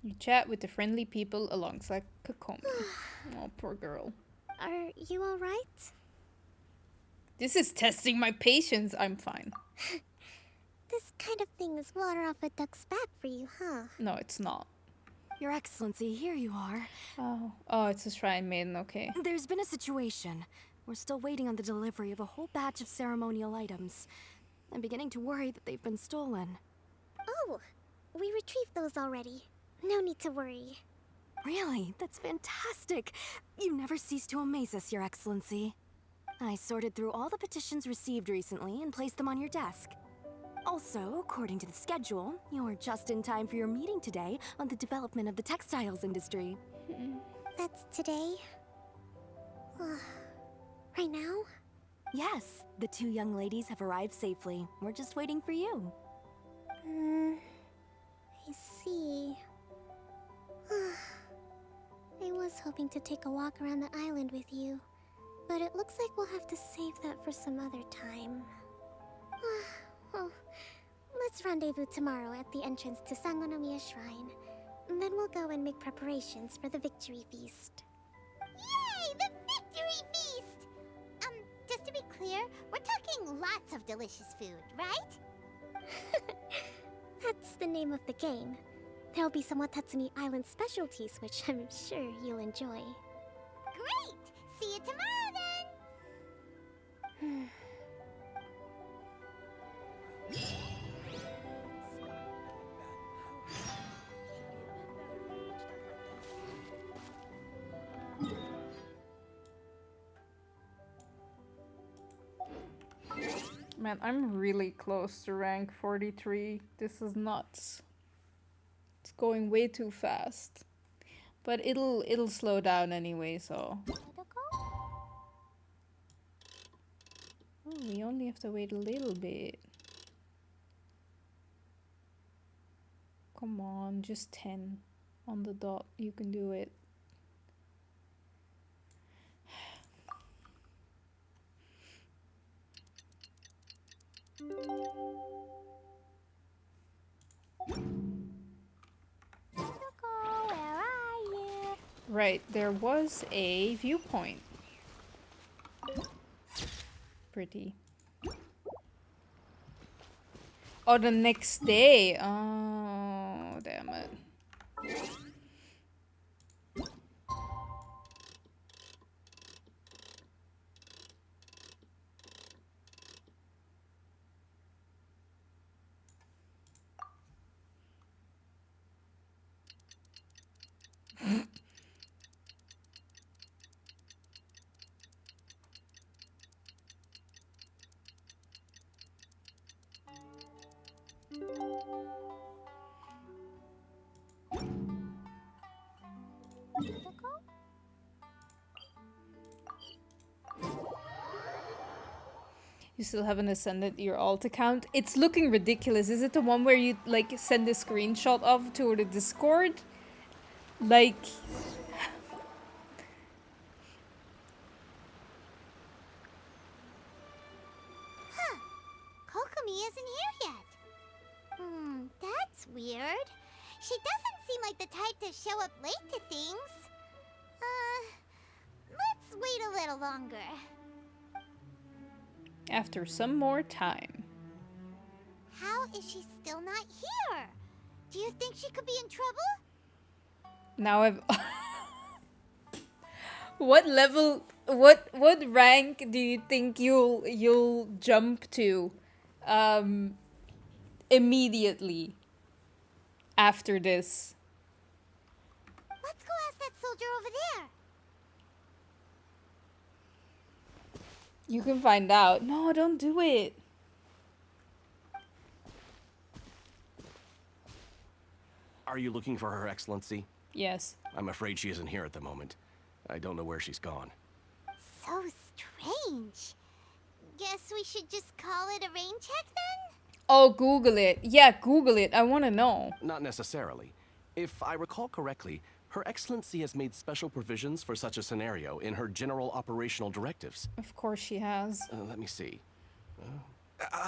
You chat with the friendly people alongside Kokomi. Oh, poor girl. Are you alright? This is testing my patience. I'm fine. This kind of thing is water off a duck's back for you, huh? No, it's not. Your Excellency, here you are. Oh, it's a shrine maiden, okay. There's been a situation. We're still waiting on the delivery of a whole batch of ceremonial items. I'm beginning to worry that they've been stolen. Oh, we retrieved those already. No need to worry. Really? That's fantastic. You never cease to amaze us, Your Excellency. I sorted through all the petitions received recently and placed them on your desk. Also, according to the schedule, you're just in time for your meeting today on the development of the textiles industry. That's today? Right now? Yes, the two young ladies have arrived safely. We're just waiting for you. I see. I was hoping to take a walk around the island with you, but it looks like we'll have to save that for some other time. Well, let's rendezvous tomorrow at the entrance to Sangonomiya Shrine. Then we'll go and make preparations for the victory feast. Yay! The victory feast! Just to be clear, we're talking lots of delicious food, right? That's the name of the game. There'll be some Watatsumi Island specialties, which I'm sure you'll enjoy. Great! See you tomorrow, then! Man, I'm really close to rank 43. This is nuts. It's going way too fast. But it'll slow down anyway, so. Oh, we only have to wait a little bit. Come on, just 10 on the dot. You can do it. Right, there was a viewpoint. Pretty. Oh, the next day. Oh, damn it. You still haven't ascended your alt account. It's looking ridiculous. Is it the one where you like send a screenshot of to the Discord? Like Huh. Kokomi isn't here yet. That's weird. She doesn't seem like the type to show up late to things. Let's wait a little longer. after some more time. How is she still not here? Do you think she could be in trouble? Now I've What level what rank do you think you'll jump to immediately after this? Let's go ask that soldier over there. You can find out. No, don't do it. Are you looking for Her Excellency? Yes. I'm afraid she isn't here at the moment. I don't know where she's gone. So strange. Guess we should just call it a rain check then? Oh, Google it. Yeah, Google it. I want to know. Not necessarily. If I recall correctly, Her Excellency has made special provisions for such a scenario in her general operational directives. Of course she has. Let me see.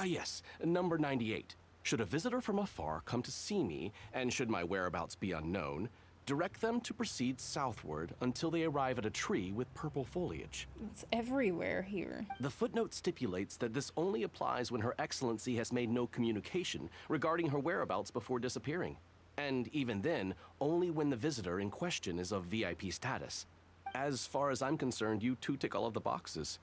Yes, number 98. Should a visitor from afar come to see me, and should my whereabouts be unknown, direct them to proceed southward until they arrive at a tree with purple foliage. It's everywhere here. The footnote stipulates that this only applies when Her Excellency has made no communication regarding her whereabouts before disappearing. And even then, only when the visitor in question is of VIP status. As far as I'm concerned, you two tick all of the boxes.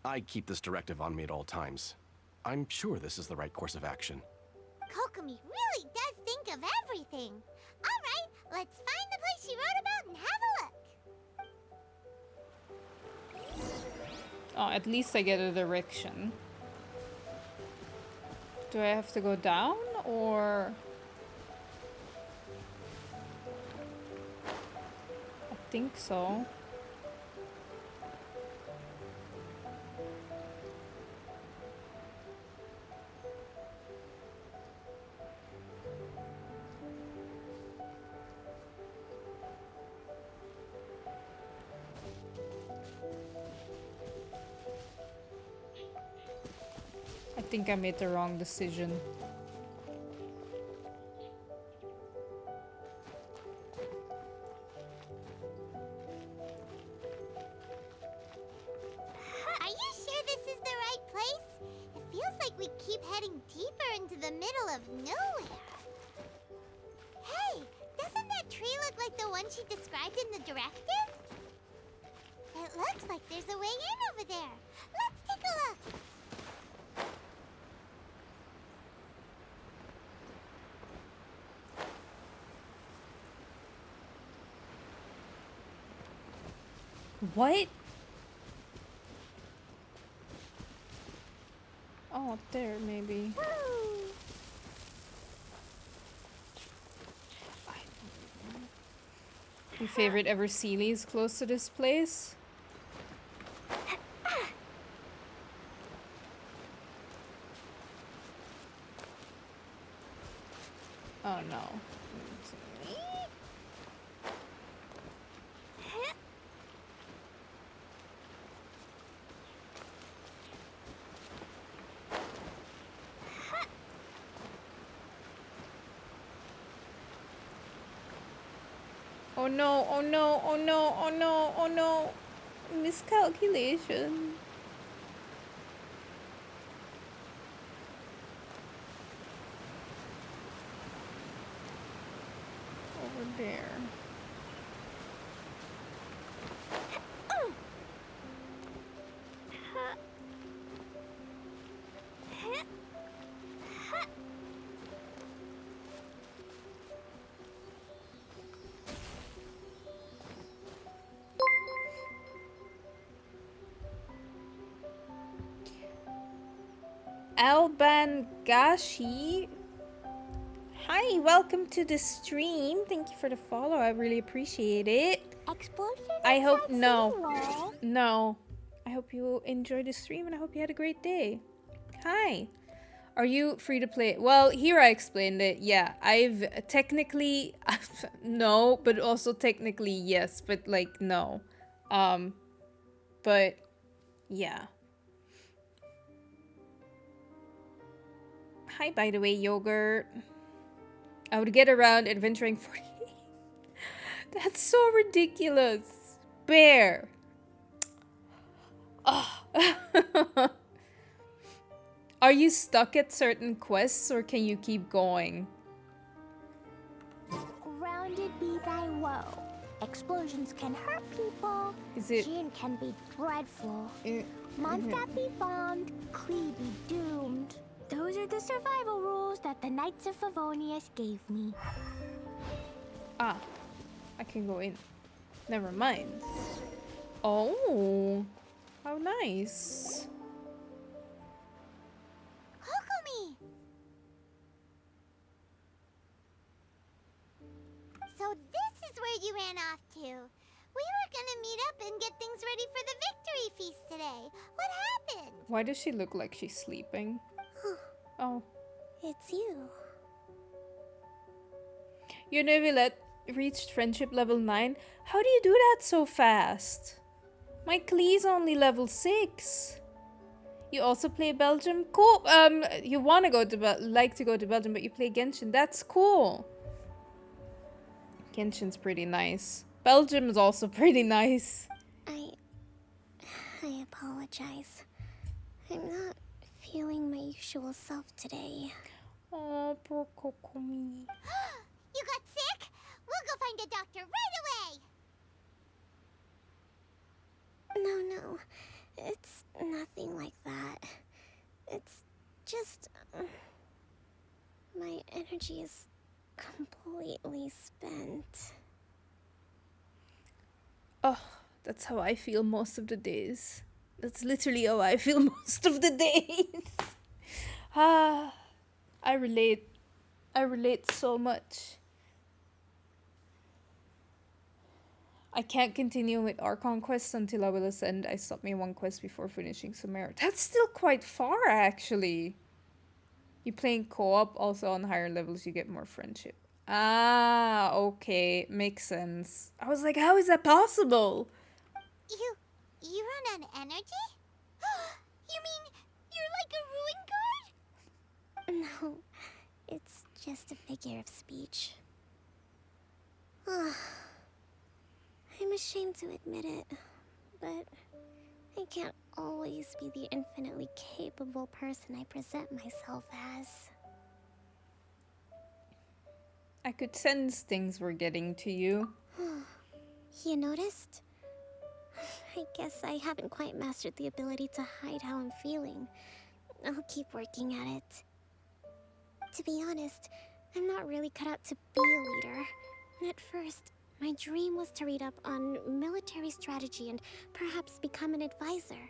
I keep this directive on me at all times. I'm sure this is the right course of action. Kokomi really does think of everything. All right, let's find the place she wrote about and have a look. Oh, at least I get a direction. Do I have to go down or... I think so. I think I made the wrong decision. Are you sure this is the right place? It feels like we keep heading deeper into the middle of nowhere. Hey, doesn't that tree look like the one she described in the directive? It looks like there's a way in over there. Let's take a look. What? Oh Oh, up there, maybe. Your favorite ever Sealy's close to this place? Oh no. Oh no, oh no, oh no, oh no, oh no. Miscalculation. Over there. Alban Gashi. Hi, welcome to the stream. Thank you for the follow. I really appreciate it. Explosion? I hope no. I hope you enjoyed the stream and I hope you had a great day. Hi. Are you free to play? Well, here I explained it. Yeah, I've technically no, but also technically yes, but like no. But yeah. Hi, by the way, Yogurt. I would get around adventuring 48. That's so ridiculous. Bear. Oh. Are you stuck at certain quests or can you keep going? Rounded be thy woe. Explosions can hurt people. Is it? Gin can be dreadful. Mondstadt be bombed. Klee be doomed. Those are the survival rules that the Knights of Favonius gave me. Ah, I can go in. Never mind. Oh, how nice. Kokomi! So this is where you ran off to. We were gonna meet up and get things ready for the victory feast today. What happened? Why does she look like she's sleeping? Oh. It's you. Your Neuvillette reached friendship level 9. How do you do that so fast? My Klee's only level 6. You also play Belgium? Cool. You want to go to like to go to Belgium, but you play Genshin. That's cool. Genshin's pretty nice. Belgium is also pretty nice. I apologize. I'm not feeling my usual self today. Oh, poor Kokomi. You got sick? We'll go find a doctor right away! No. It's nothing like that. It's just... my energy is completely spent. Oh, that's how I feel most of the days. That's literally how I feel most of the days. I relate. I relate so much. I can't continue with Archon quests until I will ascend. I stopped me one quest before finishing Sumeru. That's still quite far, actually. You playing co-op, also on higher levels you get more friendship. Ah, okay. Makes sense. I was like, how is that possible? You run on energy? You mean you're like a ruin guard? No, it's just a figure of speech. I'm ashamed to admit it, but I can't always be the infinitely capable person I present myself as. I could sense things were getting to you. You noticed? I guess I haven't quite mastered the ability to hide how I'm feeling. I'll keep working at it. To be honest, I'm not really cut out to be a leader. And at first, my dream was to read up on military strategy and perhaps become an advisor.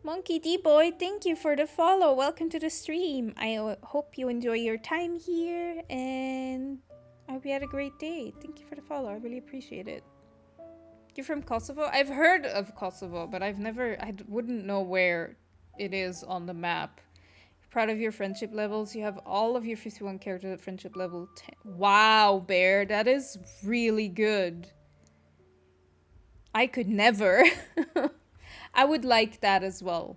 Monkey D Boy, thank you for the follow. Welcome to the stream. I hope you enjoy your time here, and I hope you had a great day. Thank you for the follow. I really appreciate it. You're from Kosovo? I've heard of Kosovo, but I wouldn't know where it is on the map. Proud of your friendship levels. You have all of your 51 characters at friendship level 10. Wow, Bear, that is really good. I could never. I would like that as well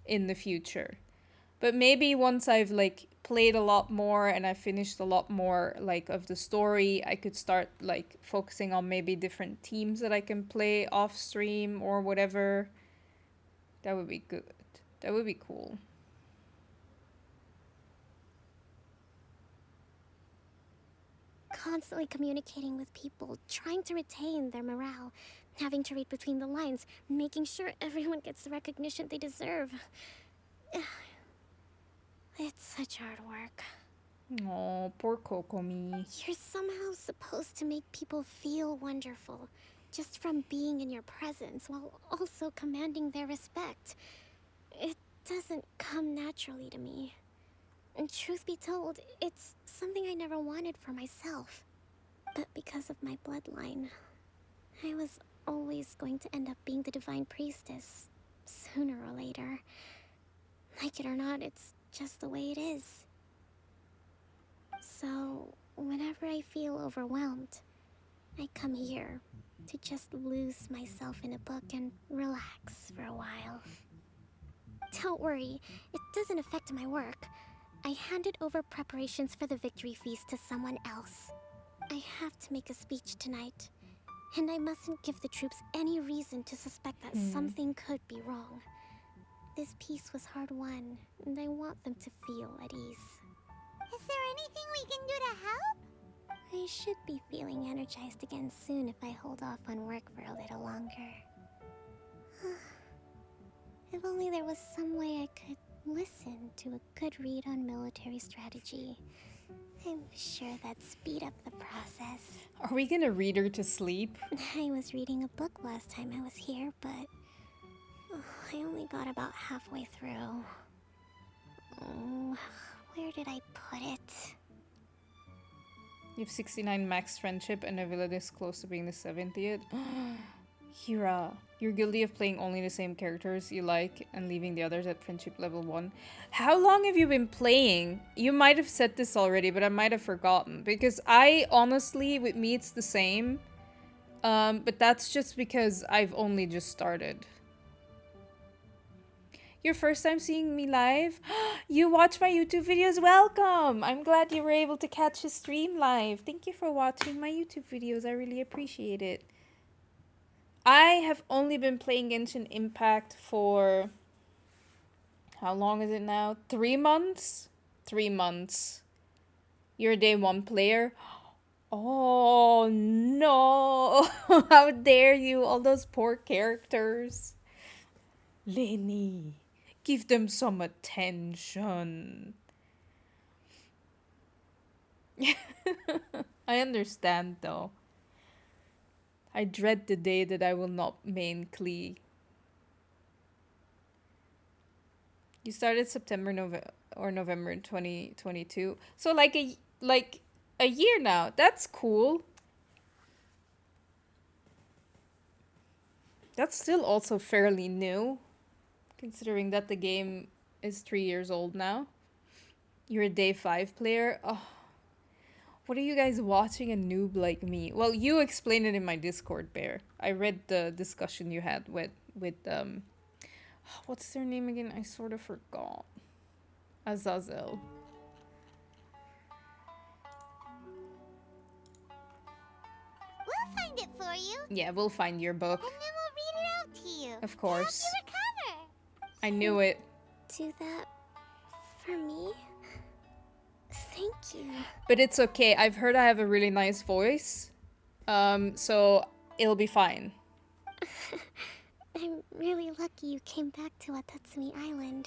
in the future. But maybe once I've like played a lot more and I finished a lot more like of the story, I could start like focusing on maybe different teams that I can play off stream or whatever. That would be good. That would be cool. Constantly communicating with people, trying to retain their morale, having to read between the lines, making sure everyone gets the recognition they deserve. It's such hard work. Oh, poor Kokomi. You're somehow supposed to make people feel wonderful, just from being in your presence, while also commanding their respect. It doesn't come naturally to me. And truth be told, it's something I never wanted for myself. But because of my bloodline, I was always going to end up being the Divine Priestess, sooner or later. Like it or not, it's just the way it is. So, whenever I feel overwhelmed, I come here to just lose myself in a book and relax for a while. Don't worry, it doesn't affect my work. I handed over preparations for the victory feast to someone else. I have to make a speech tonight, and I mustn't give the troops any reason to suspect that something could be wrong. This peace was hard-won, and I want them to feel at ease. Is there anything we can do to help? I should be feeling energized again soon if I hold off on work for a little longer. If only there was some way I could listen to a good read on military strategy. I'm sure that'd speed up the process. Are we gonna read her to sleep? I was reading a book last time I was here, but I only got about halfway through. Where did I put it? You have 69 max friendship and a villa this close to being the 70th. Hira, you're guilty of playing only the same characters you like and leaving the others at friendship level 1. How long have you been playing? You might have said this already, but I might have forgotten. Because I, honestly, with me it's the same. But that's just because I've only just started. Your first time seeing me live? You watch my YouTube videos? Welcome! I'm glad you were able to catch a stream live. Thank you for watching my YouTube videos. I really appreciate it. I have only been playing Genshin Impact for... how long is it now? 3 months? 3 months. You're a day 1 player? Oh, no! How dare you! All those poor characters. Lenny, give them some attention. I understand, though. I dread the day that I will not main Klee. You started September, November 2022. So like a year now. That's cool. That's still also fairly new, considering that the game is 3 years old now. You're a day 5 player. Oh. What are you guys watching, a noob like me? Well, you explained it in my Discord, Bear. I read the discussion you had with what's their name again? I sort of forgot. Azazel. We'll find it for you. Yeah, we'll find your book. And then we'll read it out to you. Of course. To help you recover. I knew it. Do that for me? Thank you. But it's okay. I've heard I have a really nice voice. So it'll be fine. I'm really lucky you came back to Watatsumi Island.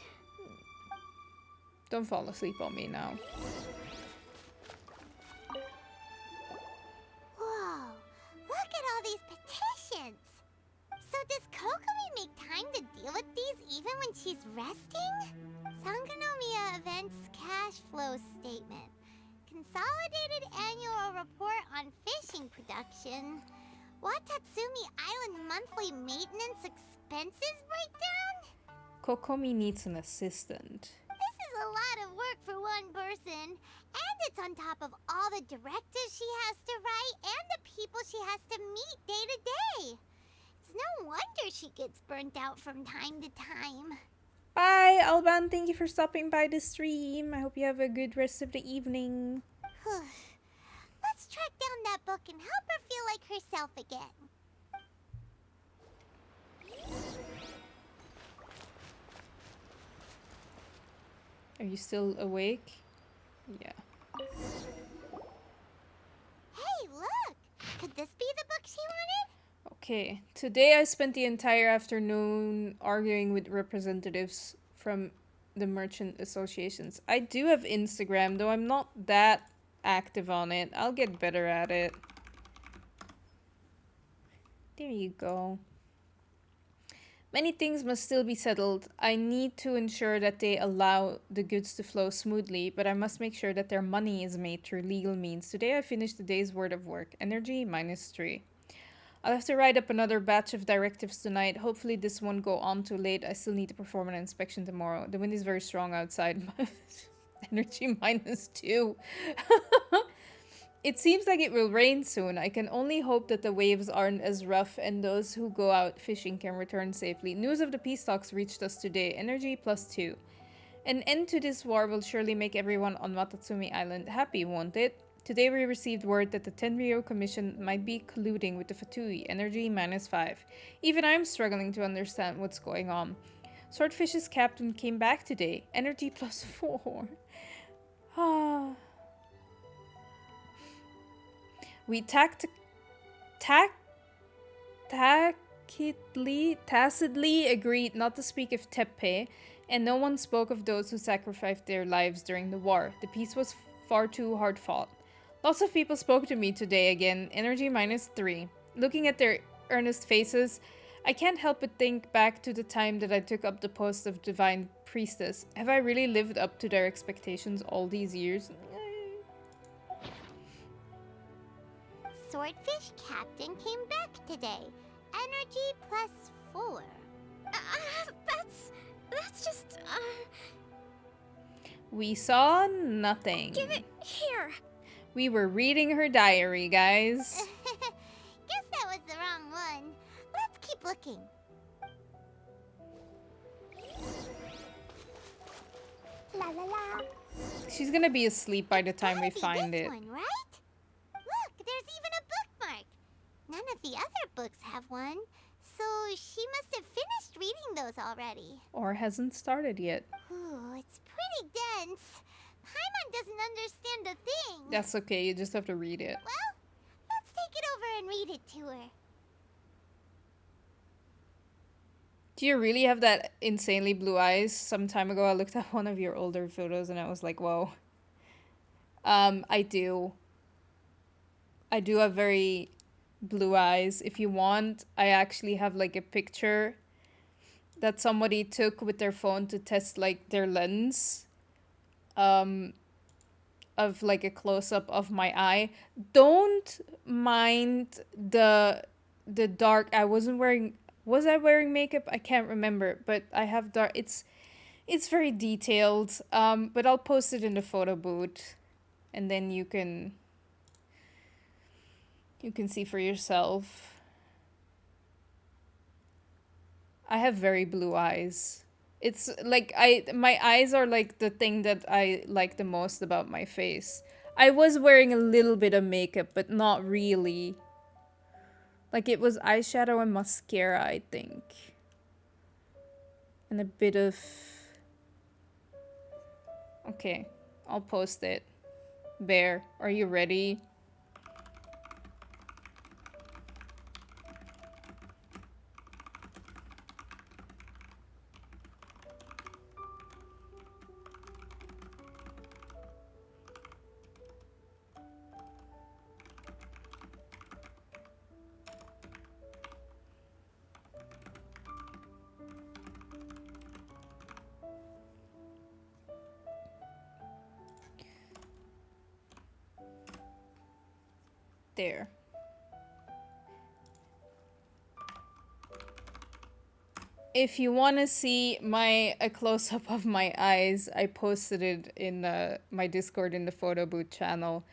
Don't fall asleep on me now. Whoa, look at all these petitions. So does Kokomi make time to deal with these even when resting? Sangonomiya Events Cash Flow Statement. Consolidated Annual Report on Fishing Production. Watatsumi Island Monthly Maintenance Expenses Breakdown? Kokomi needs an assistant. This is a lot of work for one person. And it's on top of all the directives she has to write and the people she has to meet day to day. It's no wonder she gets burnt out from time to time. Bye, Alban. Thank you for stopping by the stream. I hope you have a good rest of the evening. Let's track down that book and help her feel like herself again. Are you still awake? Yeah. Hey, look! Could this be the book she wanted? Okay. Today I spent the entire afternoon arguing with representatives from the merchant associations. I do have Instagram, though I'm not that active on it. I'll get better at it. There you go. Many things must still be settled. I need to ensure that they allow the goods to flow smoothly, but I must make sure that their money is made through legal means. Today I finished the day's worth of work. Energy -3. I'll have to write up another batch of directives tonight. Hopefully this won't go on too late. I still need to perform an inspection tomorrow. The wind is very strong outside. Energy -2. It seems like it will rain soon. I can only hope that the waves aren't as rough and those who go out fishing can return safely. News of the peace talks reached us today. Energy +2. An end to this war will surely make everyone on Watatsumi Island happy, won't it? Today we received word that the Tenryou Commission might be colluding with the Fatui. Energy -5. Even I'm struggling to understand what's going on. Swordfish's captain came back today. Energy +4. Ah. We tacitly agreed not to speak of Teppei, and no one spoke of those who sacrificed their lives during the war. The peace was far too hard fought. Lots of people spoke to me today again. Energy -3. Looking at their earnest faces, I can't help but think back to the time that I took up the post of Divine Priestess. Have I really lived up to their expectations all these years? Swordfish Captain came back today. Energy +4. That's just, We saw nothing. Give it here. We were reading her diary, guys. Guess that was the wrong one. Let's keep looking. La la la. She's gonna be asleep by the time we find it. One, right? Look, there's even a bookmark. None of the other books have one, so she must have finished reading those already. Or hasn't started yet. Ooh, it's pretty dense. Paimon doesn't understand a thing. That's okay, you just have to read it. Well, let's take it over and read it to her. Do you really have that insanely blue eyes? Some time ago I looked at one of your older photos and I was like, whoa. I do. I do have very blue eyes. If you want, I actually have like a picture that somebody took with their phone to test like their lens. Of like a close-up of my eye. Don't mind the dark. Was I wearing makeup? I can't remember, but I have dark. It's very detailed. But I'll post it in the photo booth, and then you can see for yourself. I have very blue eyes. It's like my eyes are like the thing that I like the most about my face. I was wearing a little bit of makeup, but not really. Like it was eyeshadow and mascara, I think. And a bit of... Okay, I'll post it. Bear, are you ready? There. If you want to see a close-up of my eyes, I posted it in my Discord in the photo booth channel.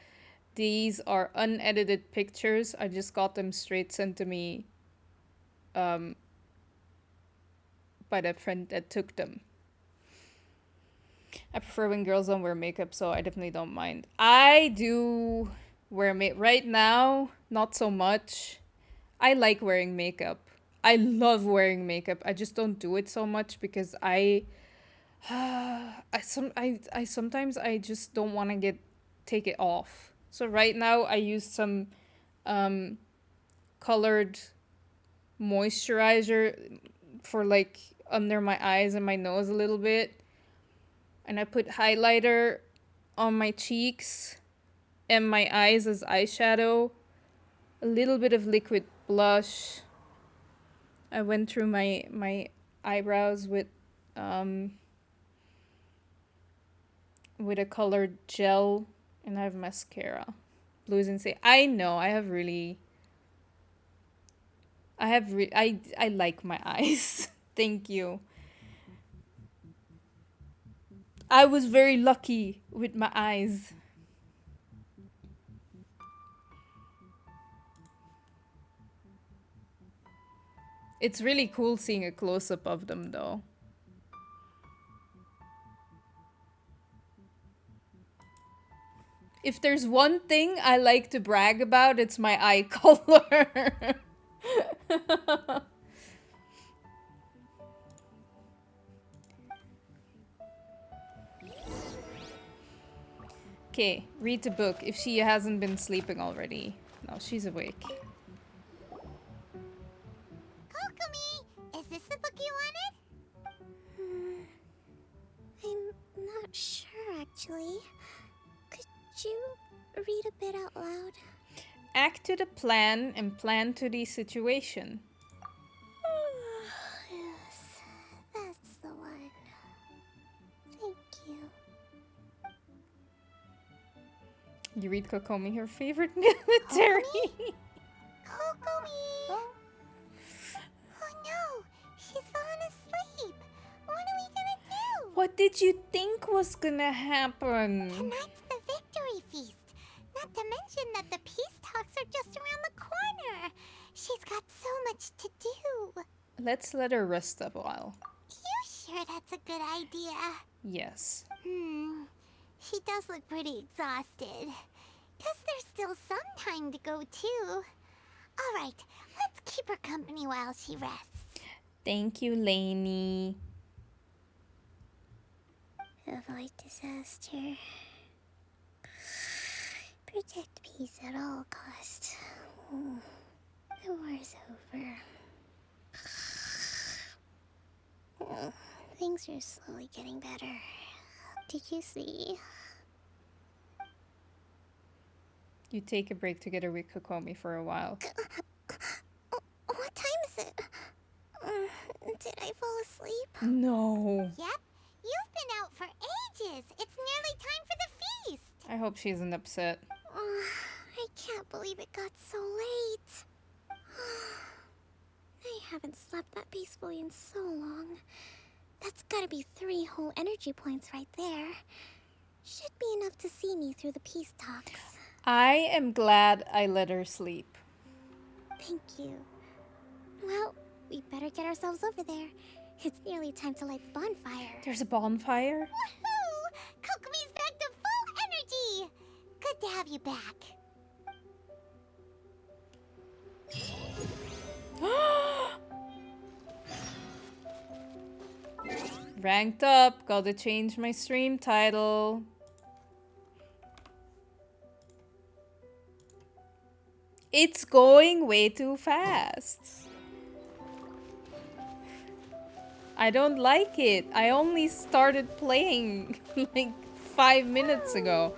These are unedited pictures. I just got them straight sent to me by the friend that took them. I prefer when girls don't wear makeup, so I definitely don't mind. I do wear makeup. Right now, not so much. I like wearing makeup. I love wearing makeup. I just don't do it so much because I sometimes I just don't want to take it off. So right now I use some colored moisturizer for like under my eyes and my nose a little bit. And I put highlighter on my cheeks and my eyes as eyeshadow. A little bit of liquid blush. I went through my eyebrows with a colored gel, and I have mascara. Blues Insane. I know, I like my eyes. Thank you. I was very lucky with my eyes. It's really cool seeing a close-up of them, though. If there's one thing I like to brag about, it's my eye color. Okay, read the book if she hasn't been sleeping already. No, she's awake. Kokomi, is this the book you wanted? I'm not sure, actually. Could you read a bit out loud? Act to the plan and plan to the situation. Yes, that's the one. Thank you. You read Kokomi, her favorite military. Kokomi! Oh no, she's fallen asleep. What are we gonna do? What did you think was gonna happen? Tonight's the victory feast. Not to mention that the peace talks are just around the corner. She's got so much to do. Let's let her rest a while. You sure that's a good idea? Yes. She does look pretty exhausted. Guess there's still some time to go too. Alright, let's keep her company while she rests. Thank you, Lainey. Avoid disaster. Protect peace at all costs. The war's over. Things are slowly getting better. Did you see? You take a break together with Kokomi for a while. What time is it? Did I fall asleep? No. Yep, you've been out for ages. It's nearly time for the feast. I hope she isn't upset. I can't believe it got so late. I haven't slept that peacefully in so long. That's gotta be 3 whole energy points right there. Should be enough to see me through the peace talks. I am glad I let her sleep. Thank you. Well, we better get ourselves over there. It's nearly time to light the bonfire. There's a bonfire? Woohoo! Kokomi's back to full energy! Good to have you back. Ranked up. Gotta change my stream title. It's going way too fast. I don't like it. I only started playing like 5 minutes ago.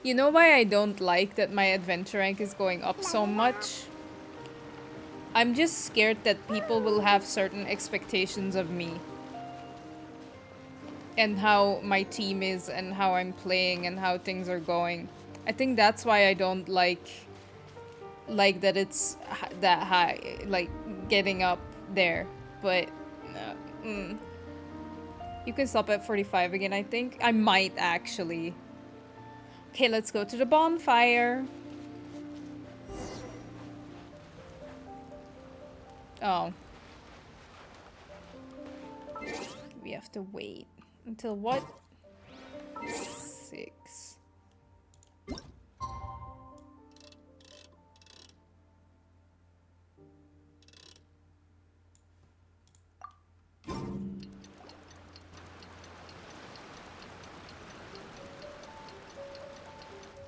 You know why I don't like that my adventure rank is going up so much? I'm just scared that people will have certain expectations of me. and how my team is and how I'm playing and how things are going. I think that's why I don't like that it's that high, like getting up there. But you can stop at 45 again, I think. I might actually. Okay, let's go to the bonfire. Oh. We have to wait until what? 6.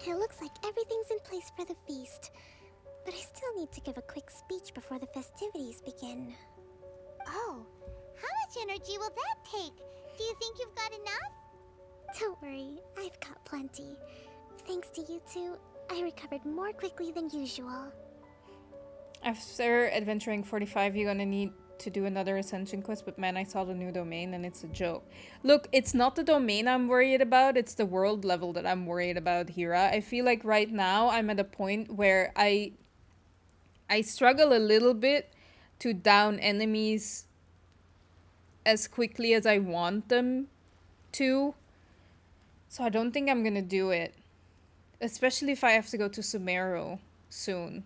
It looks like everything's in place for the feast. But I still need to give a quick speech before the festivities begin. Oh, how much energy will that take? Do you think you've got enough? Don't worry, I've got plenty. Thanks to you two, I recovered more quickly than usual. After adventuring 45, you're gonna need to do another ascension quest, but man, I saw the new domain and it's a joke. Look, it's not the domain I'm worried about, it's the world level that I'm worried about, Hira. I feel like right now I'm at a point where I struggle a little bit to down enemies as quickly as I want them to. So I don't think I'm gonna do it. Especially if I have to go to Sumeru soon.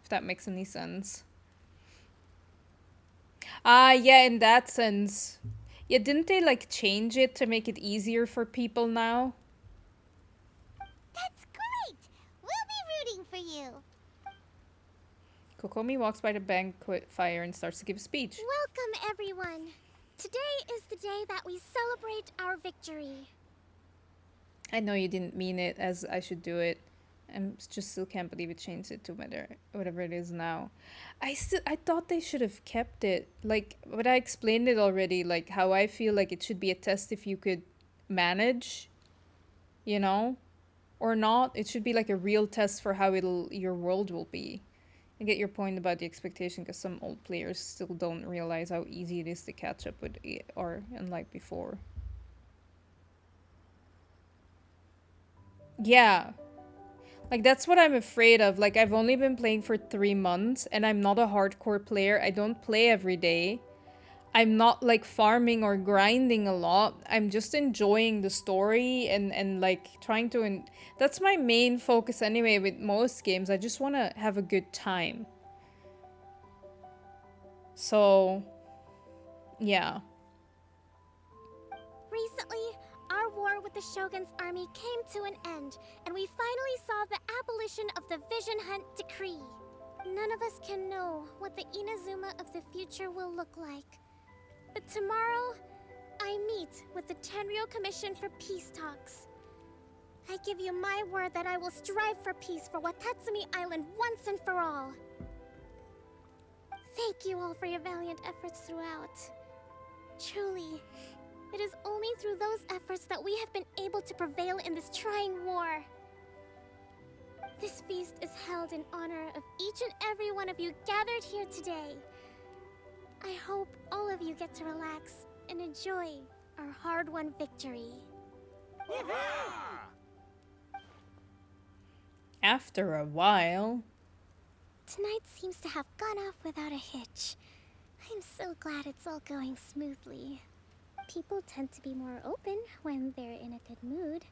If that makes any sense. Ah, yeah, in that sense. Yeah, didn't they, like, change it to make it easier for people now? That's great! We'll be rooting for you. Kokomi walks by the banquet fire and starts to give a speech. Welcome, everyone. Today is the day that we celebrate our victory. I know you didn't mean it as I should do it. I just still can't believe it changed it to whatever it is now. I thought they should have kept it. Like, but I explained it already, like how I feel like it should be a test if you could manage, you know, or not. It should be like a real test for how your world will be. I get your point about the expectation, because some old players still don't realize how easy it is to catch up with it, or unlike before. Yeah. Like, that's what I'm afraid of. Like, I've only been playing for 3 months, and I'm not a hardcore player. I don't play every day. I'm not, like, farming or grinding a lot. I'm just enjoying the story and like, trying to... That's my main focus anyway with most games. I just want to have a good time. So, yeah. Recently, our war with the Shogun's army came to an end, and we finally saw the abolition of the Vision Hunt Decree. None of us can know what the Inazuma of the future will look like. But tomorrow, I meet with the Tenryou Commission for Peace Talks. I give you my word that I will strive for peace for Watatsumi Island once and for all. Thank you all for your valiant efforts throughout. Truly, it is only through those efforts that we have been able to prevail in this trying war. This feast is held in honor of each and every one of you gathered here today. I hope all of you get to relax and enjoy our hard-won victory. After a while... Tonight seems to have gone off without a hitch. I'm so glad it's all going smoothly. People tend to be more open when they're in a good mood.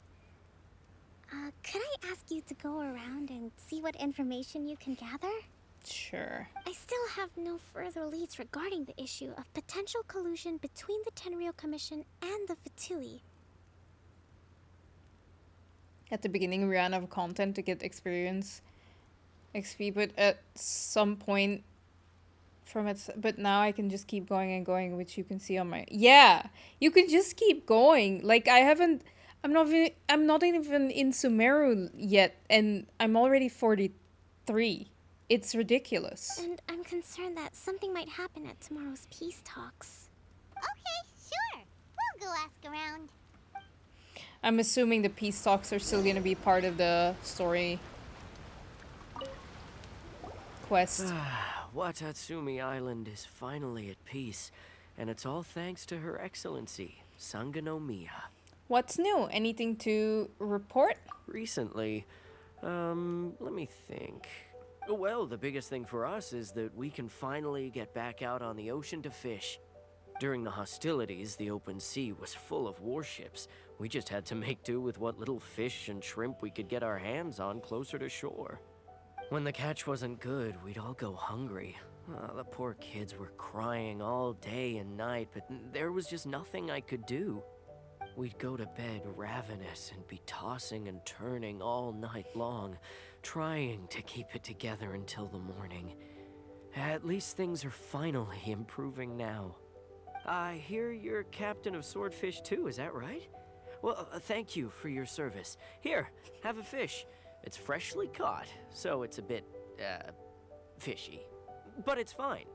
Could I ask you to go around and see what information you can gather? Sure. I still have no further leads regarding the issue of potential collusion between the Tenryou Commission and the Fatui. At the beginning, we ran out of content to get experience XP, but at some point from it, but now I can just keep going and going, which you can see on my... Yeah, you can just keep going. Like, I'm not even in Sumeru yet, and I'm already 43. It's ridiculous. And I'm concerned that something might happen at tomorrow's peace talks. Okay, sure. We'll go ask around. I'm assuming the peace talks are still gonna be part of the story quest. Watatsumi Island is finally at peace, and it's all thanks to Her Excellency. Sanganomiya. What's new? Anything to report? Recently, let me think. Well, the biggest thing for us is that we can finally get back out on the ocean to fish. During the hostilities, the open sea was full of warships. We just had to make do with what little fish and shrimp we could get our hands on closer to shore. When the catch wasn't good, we'd all go hungry. The poor kids were crying all day and night, but there was just nothing I could do. We'd go to bed ravenous and be tossing and turning all night long, trying to keep it together until the morning. At least things are finally improving now. I hear you're captain of Swordfish too, is that right? Well, thank you for your service. Here, have a fish. It's freshly caught, so it's a bit, fishy. But it's fine.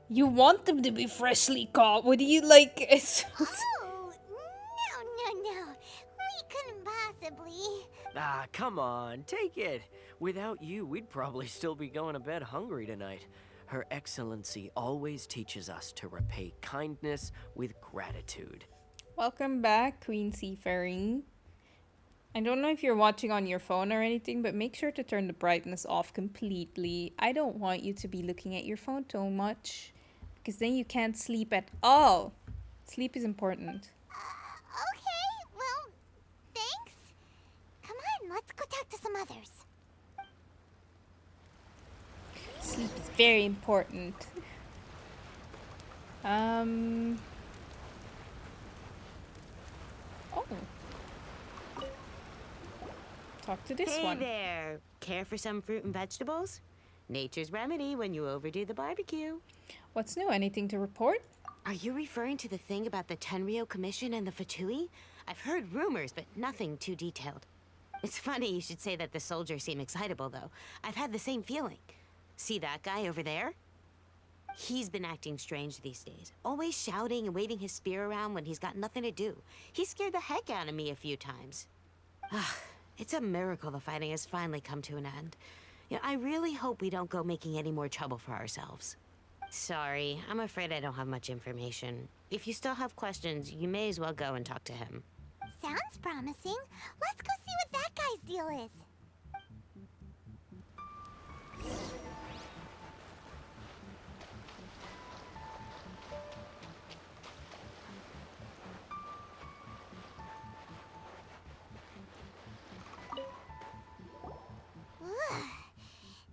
You want them to be freshly caught? Would you like... Oh, no. We couldn't possibly. Ah, come on, take it. Without you, we'd probably still be going to bed hungry tonight. Her Excellency always teaches us to repay kindness with gratitude. Welcome back, Queen Seafaring. I don't know if you're watching on your phone or anything, but make sure to turn the brightness off completely. I don't want you to be looking at your phone too much, because then you can't sleep at all. Sleep is important. Okay, well, thanks. Come on, let's go talk to some others. Sleep is very important. Oh. Talk to this one. Hey there. Care for some fruit and vegetables? Nature's remedy when you overdo the barbecue. What's new? Anything to report? Are you referring to the thing about the Tenryo Commission and the Fatui? I've heard rumors, but nothing too detailed. It's funny you should say that the soldiers seem excitable, though. I've had the same feeling. See that guy over there? He's been acting strange these days. Always shouting and waving his spear around when he's got nothing to do. He scared the heck out of me a few times. It's a miracle the fighting has finally come to an end. I really hope we don't go making any more trouble for ourselves. Sorry, I'm afraid I don't have much information. If you still have questions, you may as well go and talk to him. Sounds promising. Let's go see what that guy's deal is.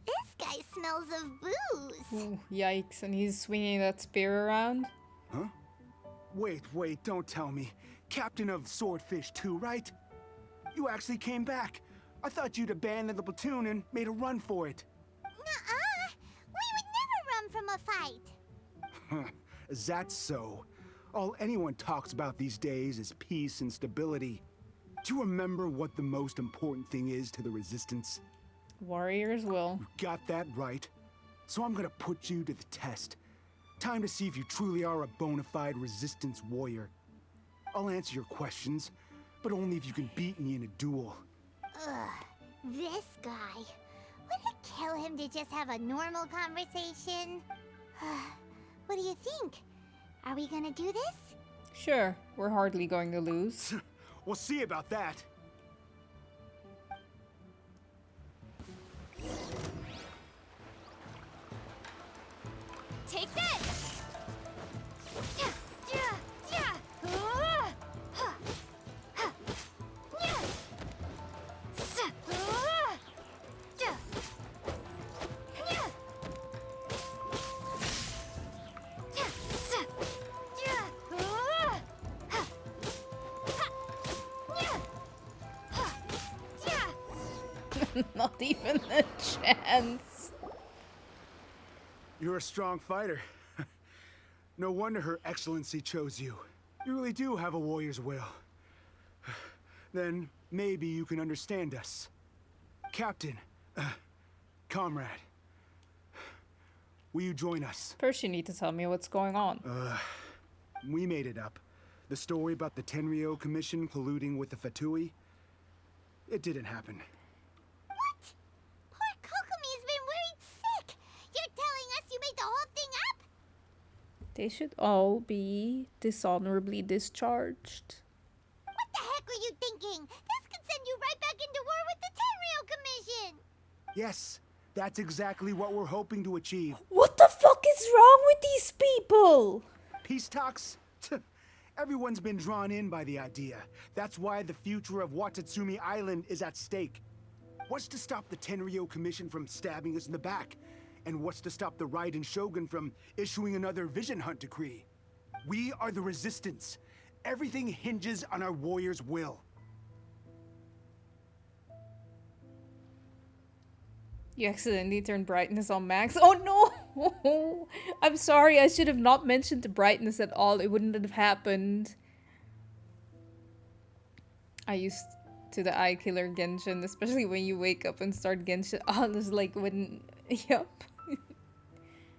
This guy smells of booze. Ooh, yikes, and he's swinging that spear around. Huh? Wait, don't tell me. Captain of Swordfish too, right? You actually came back. I thought you'd abandoned the platoon and made a run for it. Nuh-uh. We would never run from a fight. Is that so? All anyone talks about these days is peace and stability. Do you remember what the most important thing is to the Resistance? Warriors will. You got that right. So I'm gonna put you to the test. Time to see if you truly are a bona fide Resistance warrior. I'll answer your questions, but only if you can beat me in a duel. Ugh, this guy. Would it kill him to just have a normal conversation? What do you think? Are we gonna do this? Sure, we're hardly going to lose. We'll see about that. Take this! Not even a chance. You're a strong fighter. No wonder Her Excellency chose you. You really do have a warrior's will. Then maybe you can understand us. Captain, comrade, will you join us? First you need to tell me what's going on. We made it up. The story about the Tenryo Commission colluding with the Fatui, it didn't happen. What? Poor Kokomi's been worried sick. You're telling us you made the whole thing up? They should all be dishonorably discharged. What the heck were you thinking? This could send you right back into war with the Tenryo Commission! Yes, that's exactly what we're hoping to achieve. What the fuck is wrong with these people? Peace talks? Everyone's been drawn in by the idea. That's why the future of Watatsumi Island is at stake. What's to stop the Tenryo Commission from stabbing us in the back? And what's to stop the Raiden Shogun from issuing another Vision Hunt decree? We are the Resistance. Everything hinges on our warriors' will. You accidentally turned brightness on max. Oh no! I'm sorry, I should have not mentioned the brightness at all. It wouldn't have happened. I used to the eye killer Genshin, especially when you wake up and start Genshin. Oh, it's like when... Yup.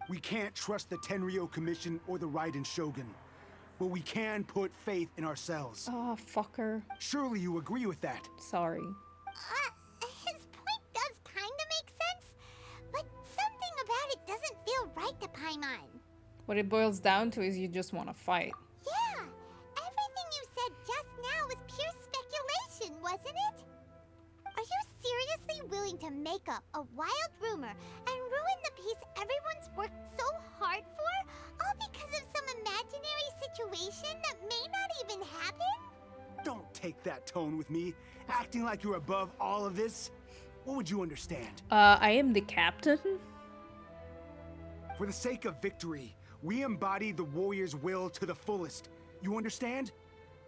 We can't trust the Tenryo Commission or the Raiden Shogun. But we can put faith in ourselves. Oh, fucker. Surely you agree with that. Sorry. His point does kinda make sense, but something about it doesn't feel right to Paimon. What it boils down to is you just want to fight. Yeah, everything you said just now was pure speculation, wasn't it? Are you seriously willing to make up a wild rumor and ruin the peace everyone's worked so hard for, all because of some imaginary situation that may not even happen? Don't take that tone with me, acting like you're above all of this. What would you understand? I am the captain? For the sake of victory, we embodied the warrior's will to the fullest. You understand?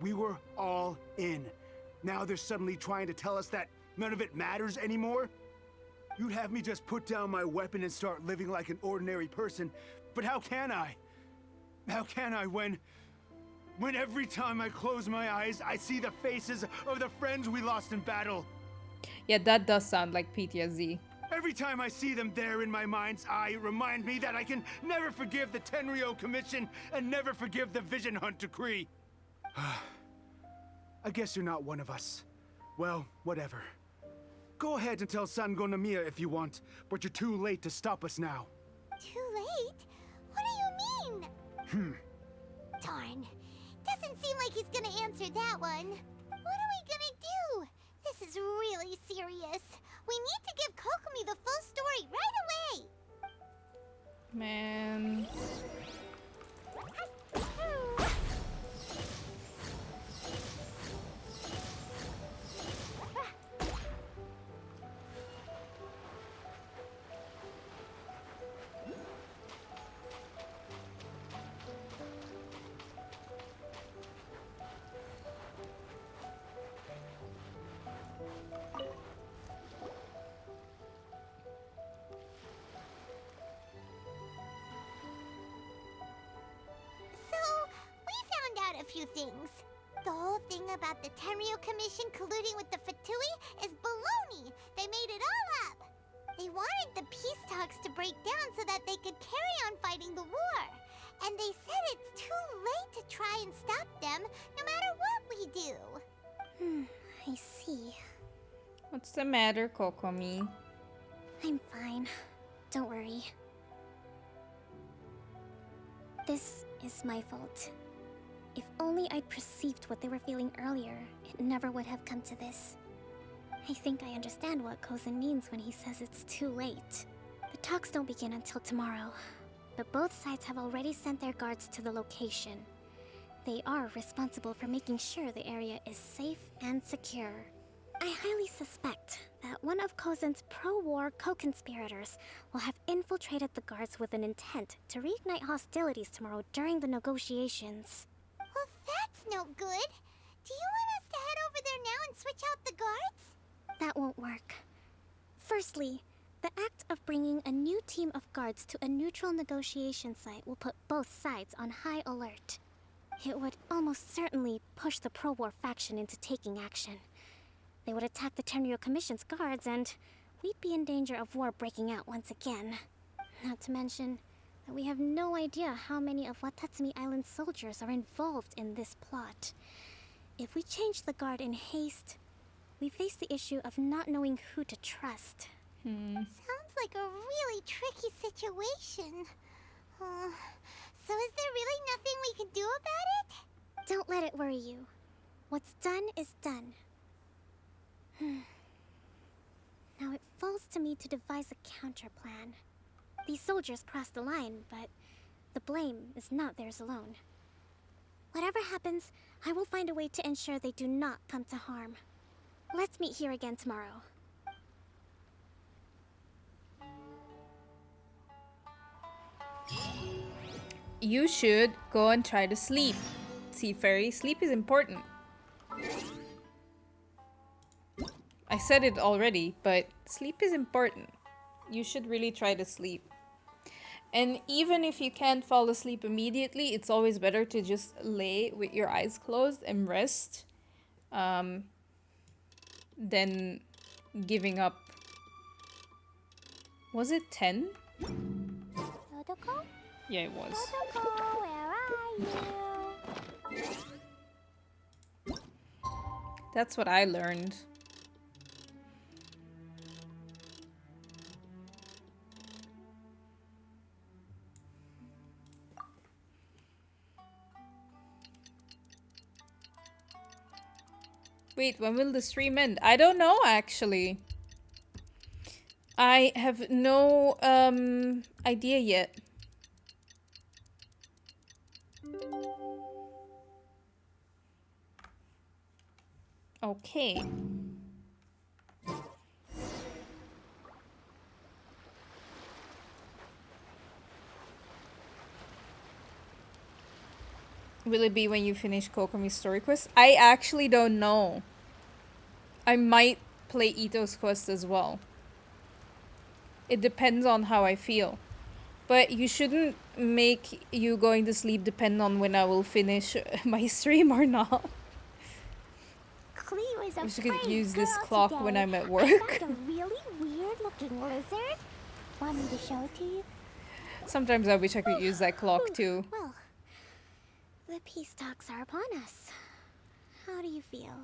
We were all in. Now they're suddenly trying to tell us that none of it matters anymore? You'd have me just put down my weapon and start living like an ordinary person, but how can I? How can I when every time I close my eyes, I see the faces of the friends we lost in battle? Yeah, that does sound like PTSD. Every time I see them there in my mind's eye, it reminds me that I can never forgive the Tenryo Commission and never forgive the Vision Hunt decree. I guess you're not one of us. Well, whatever. Go ahead and tell Sango Nomiya if you want, but you're too late to stop us now. Too late? What do you mean? Darn. Doesn't seem like he's gonna answer that one. What are we gonna do? This is really serious. We need to give Kokomi the full story right away. Man. Few things. The whole thing about the Tenryo Commission colluding with the Fatui is baloney. They made it all up. They wanted the peace talks to break down so that they could carry on fighting the war. And they said it's too late to try and stop them, no matter what we do. I see. What's the matter, Kokomi? I'm fine. Don't worry. This is my fault. If only I'd perceived what they were feeling earlier, it never would have come to this. I think I understand what Kozen means when he says it's too late. The talks don't begin until tomorrow, but both sides have already sent their guards to the location. They are responsible for making sure the area is safe and secure. I highly suspect that one of Kozen's pro-war co-conspirators will have infiltrated the guards with an intent to reignite hostilities tomorrow during the negotiations. Well, that's no good. Do you want us to head over there now and switch out the guards? That won't work. Firstly, the act of bringing a new team of guards to a neutral negotiation site will put both sides on high alert. It would almost certainly push the pro-war faction into taking action. They would attack the Tenryo Commission's guards, and we'd be in danger of war breaking out once again. Not to mention that we have no idea how many of Watatsumi Island's soldiers are involved in this plot. If we change the guard in haste, we face the issue of not knowing who to trust. Sounds like a really tricky situation. So is there really nothing we can do about it? Don't let it worry you. What's done is done. Now it falls to me to devise a counter plan. These soldiers crossed the line, but the blame is not theirs alone. Whatever happens, I will find a way to ensure they do not come to harm. Let's meet here again tomorrow. You should go and try to sleep. See, Fairy, sleep is important. I said it already, but sleep is important. You should really try to sleep. And even if you can't fall asleep immediately, it's always better to just lay with your eyes closed and rest than giving up. Was it 10? Totoko? Yeah, it was. Totoko, where are you? That's what I learned. Wait, when will the stream end? I don't know, actually. I have no idea yet. Okay. Will it be when you finish Kokomi's story quest? I actually don't know. I might play Itto's quest as well. It depends on how I feel. But you shouldn't make you going to sleep depend on when I will finish my stream or not. Cleo is a I should brave use this girl clock today. when I'm at I work. found a really weird-looking lizard. Want me to show it to you? Sometimes I wish I could use that clock too. Well, the peace talks are upon us. How do you feel?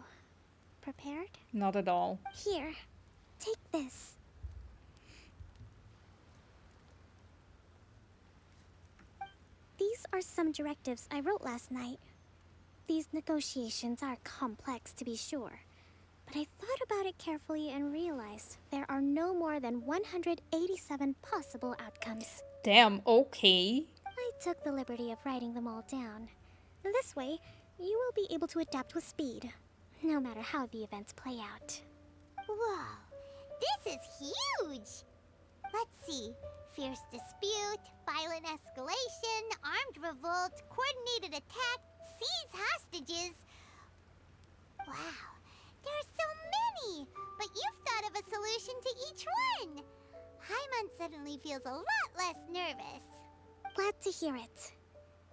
Prepared? Not at all. Here, take this. These are some directives I wrote last night. These negotiations are complex, to be sure, but I thought about it carefully and realized there are no more than 187 possible outcomes. Damn, okay. I took the liberty of writing them all down. This way, you will be able to adapt with speed, no matter how the events play out. Whoa, this is huge! Let's see. Fierce dispute, violent escalation, armed revolt, coordinated attack, seize hostages. Wow, there are so many! But you've thought of a solution to each one! Hyman suddenly feels a lot less nervous. Glad to hear it.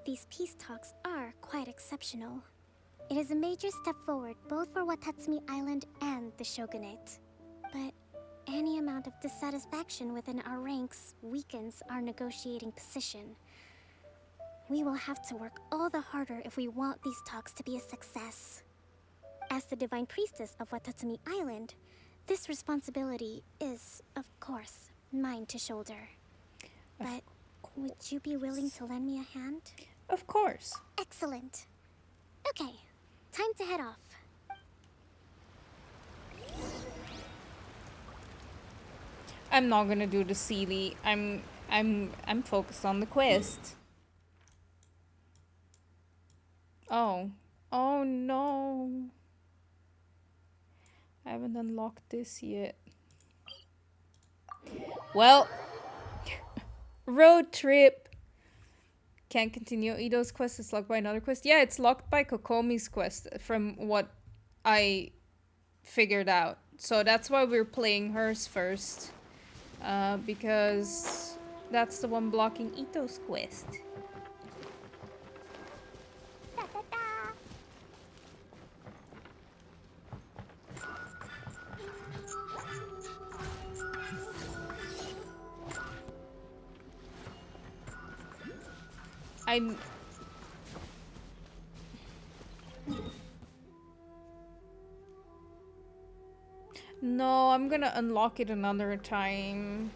These peace talks are quite exceptional. It is a major step forward both for Watatsumi Island and the Shogunate. But any amount of dissatisfaction within our ranks weakens our negotiating position. We will have to work all the harder if we want these talks to be a success. As the Divine Priestess of Watatsumi Island, this responsibility is, of course, mine to shoulder. But would you be willing to lend me a hand? Of course. Excellent. Okay, time to head off. I'm not gonna do the Sealy. I'm focused on the quest. Oh. Oh no. I haven't unlocked this yet. Well, road trip. Can't continue Itto's quest. It's locked by another quest. Yeah, it's locked by Kokomi's quest from what I figured out. So that's why we're playing hers first. Because that's the one blocking Itto's quest. No, I'm gonna unlock it another time.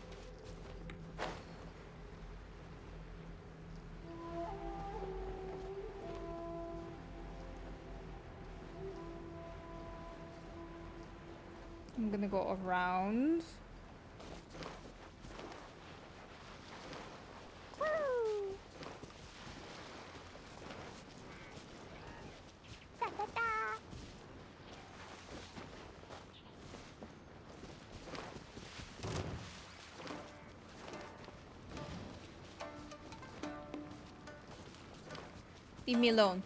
I'm gonna go around. Leave me alone.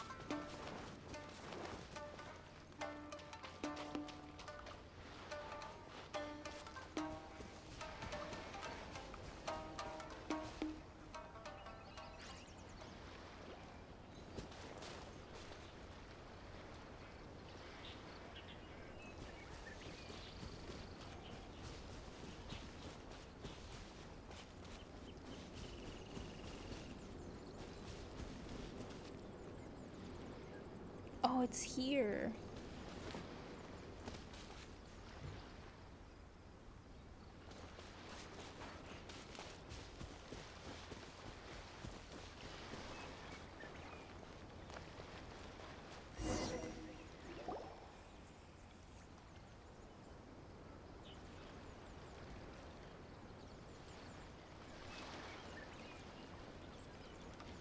Oh, it's here.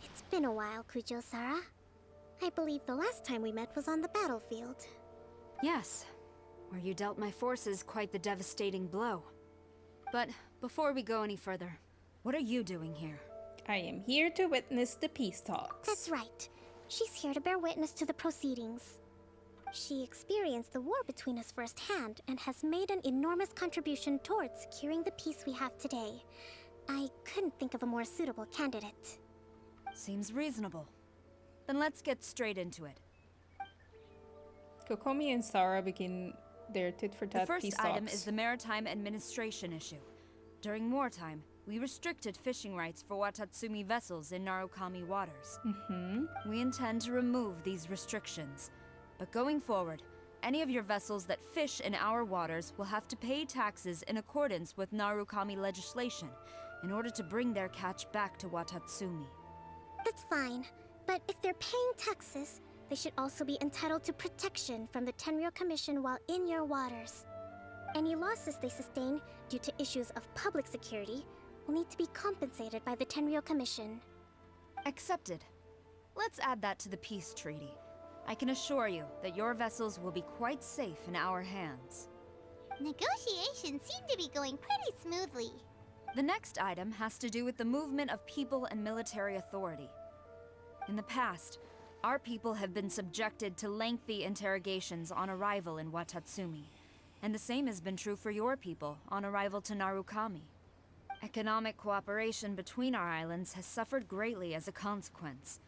It's been a while, Kujo-Sara. I believe the last time we met was on the battlefield. Yes, where you dealt my forces quite the devastating blow. But before we go any further, what are you doing here? I am here to witness the peace talks. That's right. She's here to bear witness to the proceedings. She experienced the war between us firsthand and has made an enormous contribution towards securing the peace we have today. I couldn't think of a more suitable candidate. Seems reasonable. Then let's get straight into it. Kokomi and Sara begin their tit-for-tat The peace first item talks. is the maritime administration issue. During wartime, we restricted fishing rights for Watatsumi vessels in Narukami waters. We intend to remove these restrictions. But going forward, any of your vessels that fish in our waters will have to pay taxes in accordance with Narukami legislation in order to bring their catch back to Watatsumi. That's fine, but if they're paying taxes, they should also be entitled to protection from the Tenryou Commission while in your waters. Any losses they sustain due to issues of public security will need to be compensated by the Tenryou Commission. Accepted. Let's add that to the peace treaty. I can assure you that your vessels will be quite safe in our hands. Negotiations seem to be going pretty smoothly. The next item has to do with the movement of people and military authority. In the past, our people have been subjected to lengthy interrogations on arrival in Watatsumi, and the same has been true for your people on arrival to Narukami. Economic cooperation between our islands has suffered greatly as a consequence.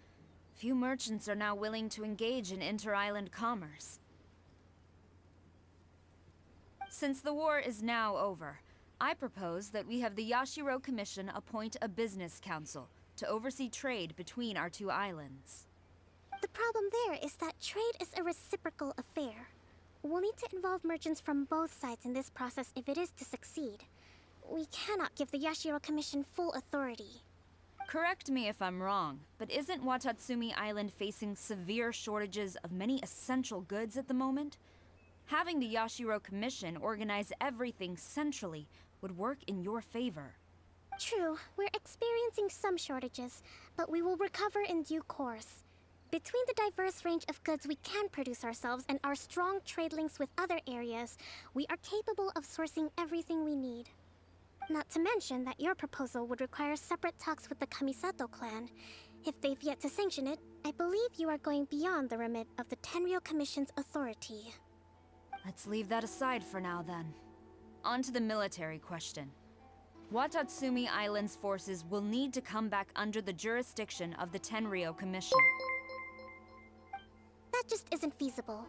Few merchants are now willing to engage in inter-island commerce. Since the war is now over, I propose that we have the Yashiro Commission appoint a business council to oversee trade between our two islands. The problem there is that trade is a reciprocal affair. We'll need to involve merchants from both sides in this process if it is to succeed. We cannot give the Yashiro Commission full authority. Correct me if I'm wrong, but isn't Watatsumi Island facing severe shortages of many essential goods at the moment? Having the Yashiro Commission organize everything centrally would work in your favor. True, we're experiencing some shortages, but we will recover in due course. Between the diverse range of goods we can produce ourselves and our strong trade links with other areas, we are capable of sourcing everything we need. Not to mention that your proposal would require separate talks with the Kamisato clan. If they've yet to sanction it, I believe you are going beyond the remit of the Tenryou Commission's authority. Let's leave that aside for now then. On to the military question. Watatsumi Island's forces will need to come back under the jurisdiction of the Tenryou Commission. That just isn't feasible.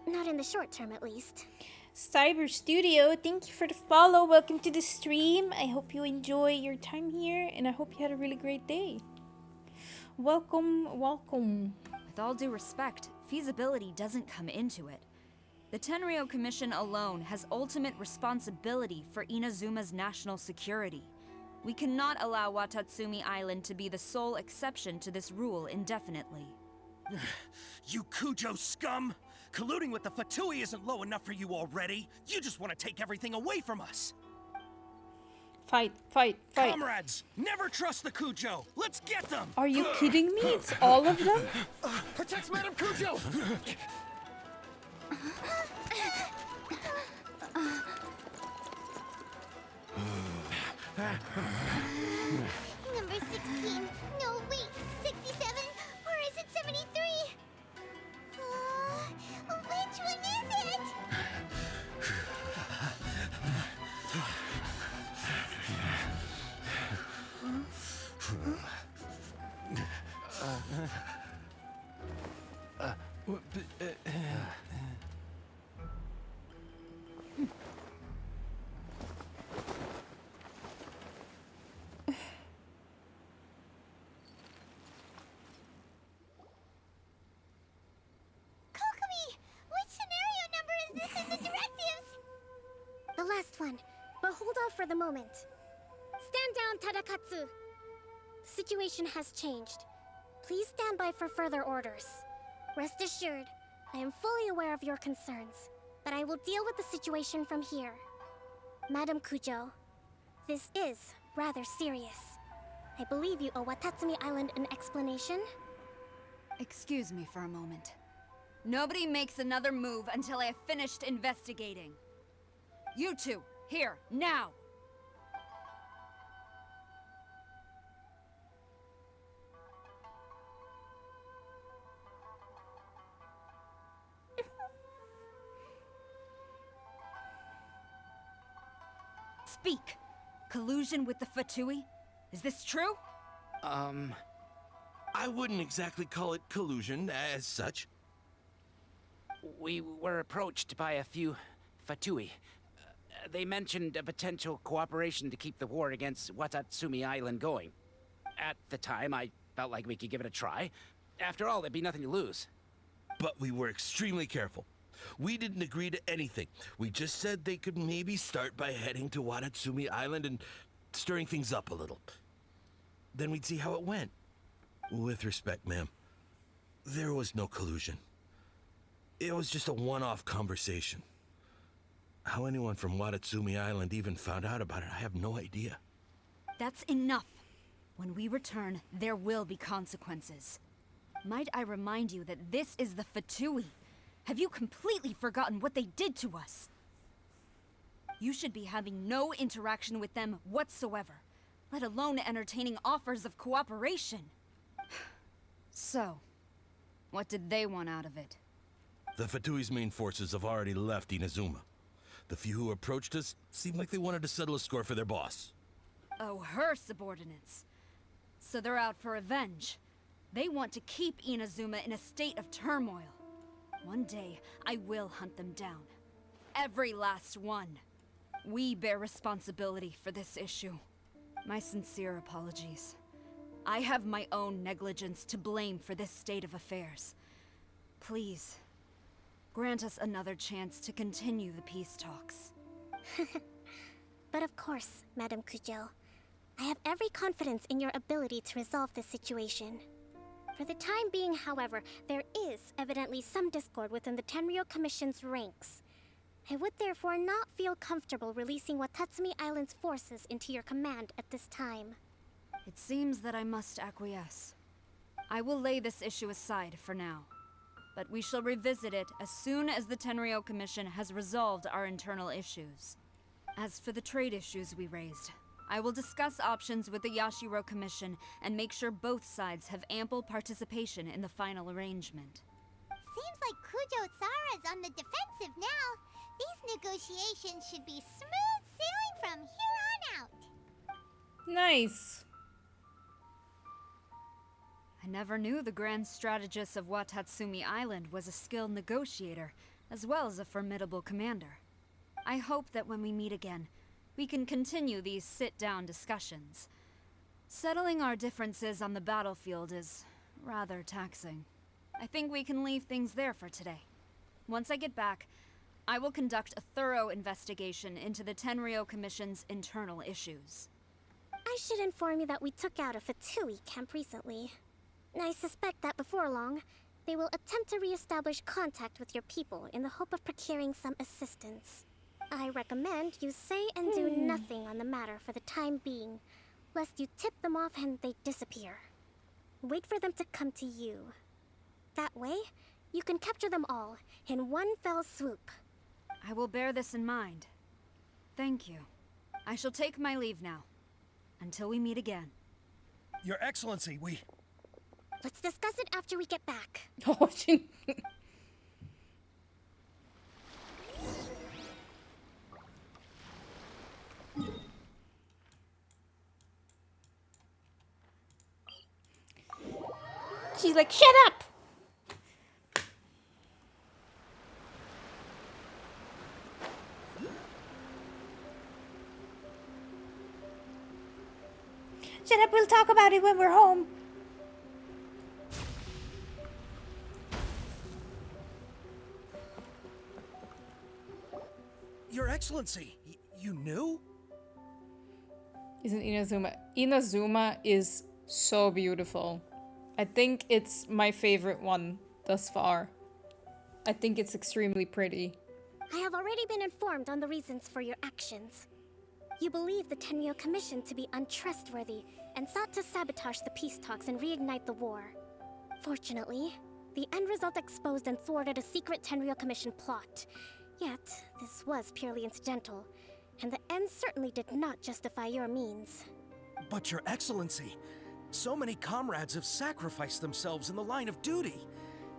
Not in the short term, at least. Cyber Studio, thank you for the follow. Welcome to the stream. I hope you enjoy your time here, and I hope you had a really great day. Welcome, welcome. With all due respect, feasibility doesn't come into it. The Tenryou Commission alone has ultimate responsibility for Inazuma's national security. We cannot allow Watatsumi Island to be the sole exception to this rule indefinitely. You Kujo scum! Colluding with the Fatui isn't low enough for you already. You just want to take everything away from us. Fight, fight, fight. Comrades, never trust the Kujo. Let's get them. Are you kidding me? It's all of them? Protect Madame Kujo. Number 16. No, wait. 67? Or is it 73? Which one is it? Kokomi! Which scenario number is this in the directives? The last one, but hold off for the moment. Stand down, Tadakatsu. The situation has changed. Please stand by for further orders. Rest assured, I am fully aware of your concerns, but I will deal with the situation from here. Madam Kujo, this is rather serious. I believe you owe Watatsumi Island an explanation. Excuse me for a moment. Nobody makes another move until I have finished investigating. You two, here, now! Speak! Collusion with the Fatui? Is this true? I wouldn't exactly call it collusion as such. We were approached by a few Fatui. They mentioned a potential cooperation to keep the war against Watatsumi Island going. At the time, I felt like we could give it a try. After all, there'd be nothing to lose. But we were extremely careful. We didn't agree to anything. We just said they could maybe start by heading to Watatsumi Island and stirring things up a little. Then we'd see how it went. With respect, ma'am, there was no collusion. It was just a one-off conversation. How anyone from Watatsumi Island even found out about it, I have no idea. That's enough. When we return, there will be consequences. Might I remind you that this is the Fatui? Have you completely forgotten what they did to us? You should be having no interaction with them whatsoever, let alone entertaining offers of cooperation. So, what did they want out of it? The Fatui's main forces have already left Inazuma. The few who approached us seemed like they wanted to settle a score for their boss. Oh, her subordinates. So they're out for revenge. They want to keep Inazuma in a state of turmoil. One day, I will hunt them down. Every last one. We bear responsibility for this issue. My sincere apologies. I have my own negligence to blame for this state of affairs. Please, grant us another chance to continue the peace talks. But of course, Madam Kujo. I have every confidence in your ability to resolve this situation. For the time being, however, there is evidently some discord within the Tenryou Commission's ranks. I would therefore not feel comfortable releasing Watatsumi Island's forces into your command at this time. It seems that I must acquiesce. I will lay this issue aside for now, but we shall revisit it as soon as the Tenryou Commission has resolved our internal issues. As for the trade issues we raised, I will discuss options with the Yashiro Commission and make sure both sides have ample participation in the final arrangement. Seems like Kujo-sara's on the defensive now. These negotiations should be smooth sailing from here on out. Nice. I never knew the grand strategist of Watatsumi Island was a skilled negotiator, as well as a formidable commander. I hope that when we meet again, we can continue these sit-down discussions. Settling our differences on the battlefield is rather taxing. I think we can leave things there for today. Once I get back, I will conduct a thorough investigation into the Tenryou Commission's internal issues. I should inform you that we took out a Fatui camp recently. I suspect that before long, They will attempt to re-establish contact with your people in the hope of procuring some assistance. I recommend you say and do nothing on the matter for the time being, lest you tip them off and they disappear. Wait for them to come to you. That way, you can capture them all in one fell swoop. I will bear this in mind. Thank you. I shall take my leave now. Until we meet again. Your Excellency, we... Let's discuss it after we get back. Oh, she... She's like, shut up! Shut up, we'll talk about it when we're home. Your Excellency, you knew? Isn't Inazuma? Inazuma is so beautiful. I think it's my favorite one thus far. I think it's extremely pretty. I have already been informed on the reasons for your actions. You believe the Tenryou Commission to be untrustworthy and sought to sabotage the peace talks and reignite the war. Fortunately, the end result exposed and thwarted a secret Tenryou Commission plot. Yet, this was purely incidental, and the end certainly did not justify your means. But Your Excellency, so many comrades have sacrificed themselves in the line of duty.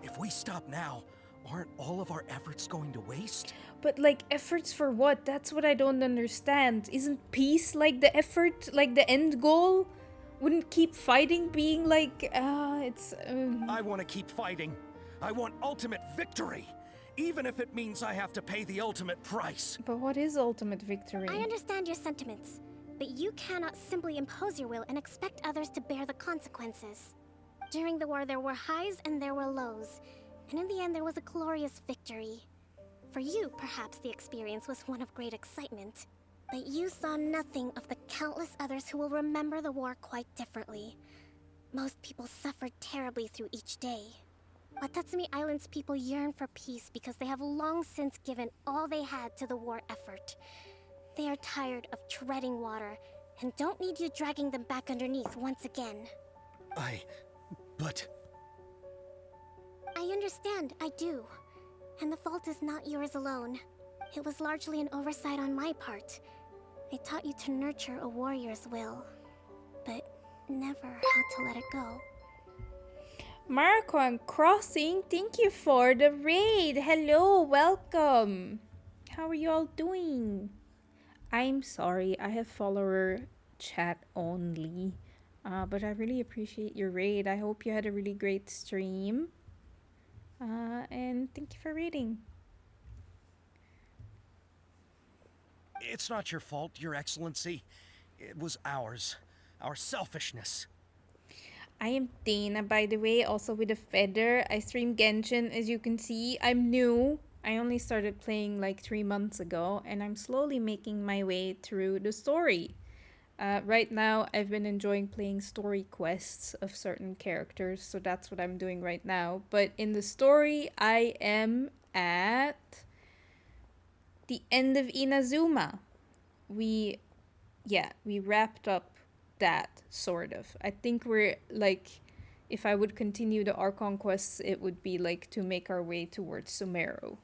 If we stop now, aren't all of our efforts going to waste? But like, efforts for what? That's what I don't understand. Isn't peace like the effort, like the end goal? Wouldn't keep fighting being like, it's... I want to keep fighting. I want ultimate victory. Even if it means I have to pay the ultimate price. But what is ultimate victory? I understand your sentiments, but you cannot simply impose your will and expect others to bear the consequences. During the war, there were highs and there were lows, and in the end, there was a glorious victory. For you, perhaps the experience was one of great excitement, but you saw nothing of the countless others who will remember the war quite differently. Most people suffered terribly through each day. Watatsumi Island's people yearn for peace because they have long since given all they had to the war effort. They are tired of treading water and don't need you dragging them back underneath once again. But... I understand, I do. And the fault is not yours alone. It was largely an oversight on my part. I taught you to nurture a warrior's will, but never how to let it go. Marquan Crossing, thank you for the raid. Hello, welcome. How are you all doing? I'm sorry, I have follower chat only. But I really appreciate your raid. I hope you had a really great stream. And thank you for raiding. It's not your fault, Your Excellency. It was ours. Our selfishness. I am Dana, by the way, also with a feather. I stream Genshin, as you can see. I'm new. I only started playing like 3 months ago, and I'm slowly making my way through the story. Right now, I've been enjoying playing story quests of certain characters, so that's what I'm doing right now. But in the story, I am at the end of Inazuma. We wrapped up that, sort of. I think we're, like, if I would continue the Archon quests, it would be, like, to make our way towards Sumeru.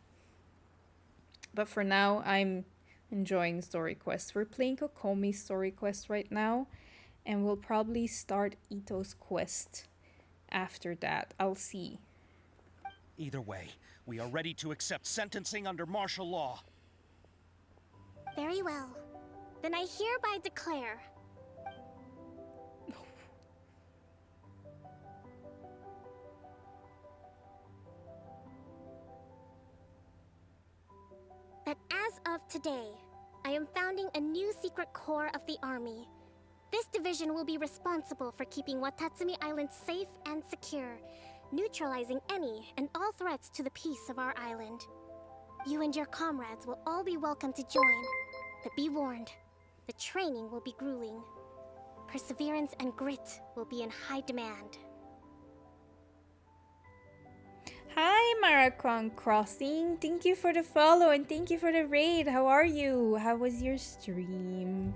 But for now, I'm enjoying story quests. We're playing Kokomi's story quest right now, and we'll probably start Itto's quest after that. I'll see. Either way, we are ready to accept sentencing under martial law. Very well. Then I hereby declare... that as of today, I am founding a new secret corps of the army. This division will be responsible for keeping Watatsumi Island safe and secure, neutralizing any and all threats to the peace of our island. You and your comrades will all be welcome to join, but be warned, the training will be grueling. Perseverance and grit will be in high demand. Hi, Maraquan Crossing. Thank you for the follow and thank you for the raid. How are you? How was your stream?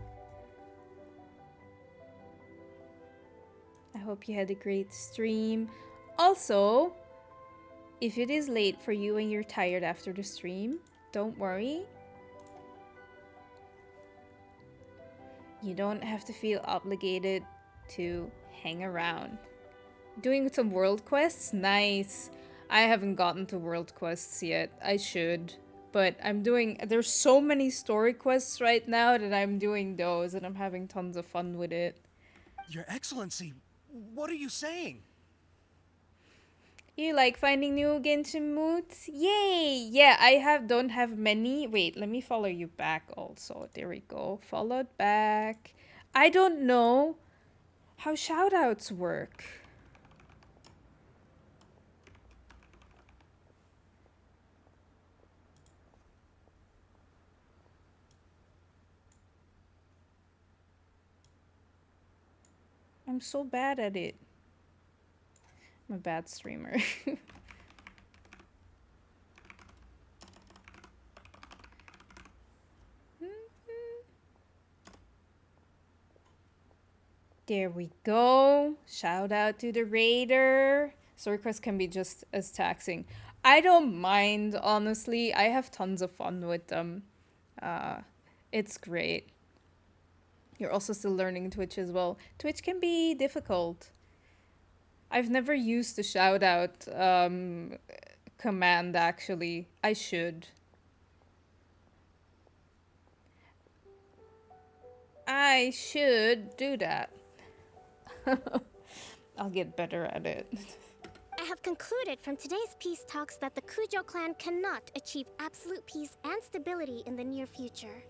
I hope you had a great stream. Also, if it is late for you and you're tired after the stream, don't worry. You don't have to feel obligated to hang around. Doing some world quests? Nice. I haven't gotten to world quests yet. I should. But there's so many story quests right now that I'm doing those and I'm having tons of fun with it. Your Excellency, what are you saying? You like finding new Genshin moods? Yay! Yeah, don't have many. Wait, let me follow you back also. There we go. Followed back. I don't know how shoutouts work. I'm so bad at it. I'm a bad streamer. There we go. Shout out to the raider. Story quests can be just as taxing. I don't mind, honestly. I have tons of fun with them. It's great. You're also still learning Twitch as well. Twitch can be difficult. I've never used the shout out command, actually. I should. I should do that. I'll get better at it. I have concluded from today's peace talks that the Kujo clan cannot achieve absolute peace and stability in the near future.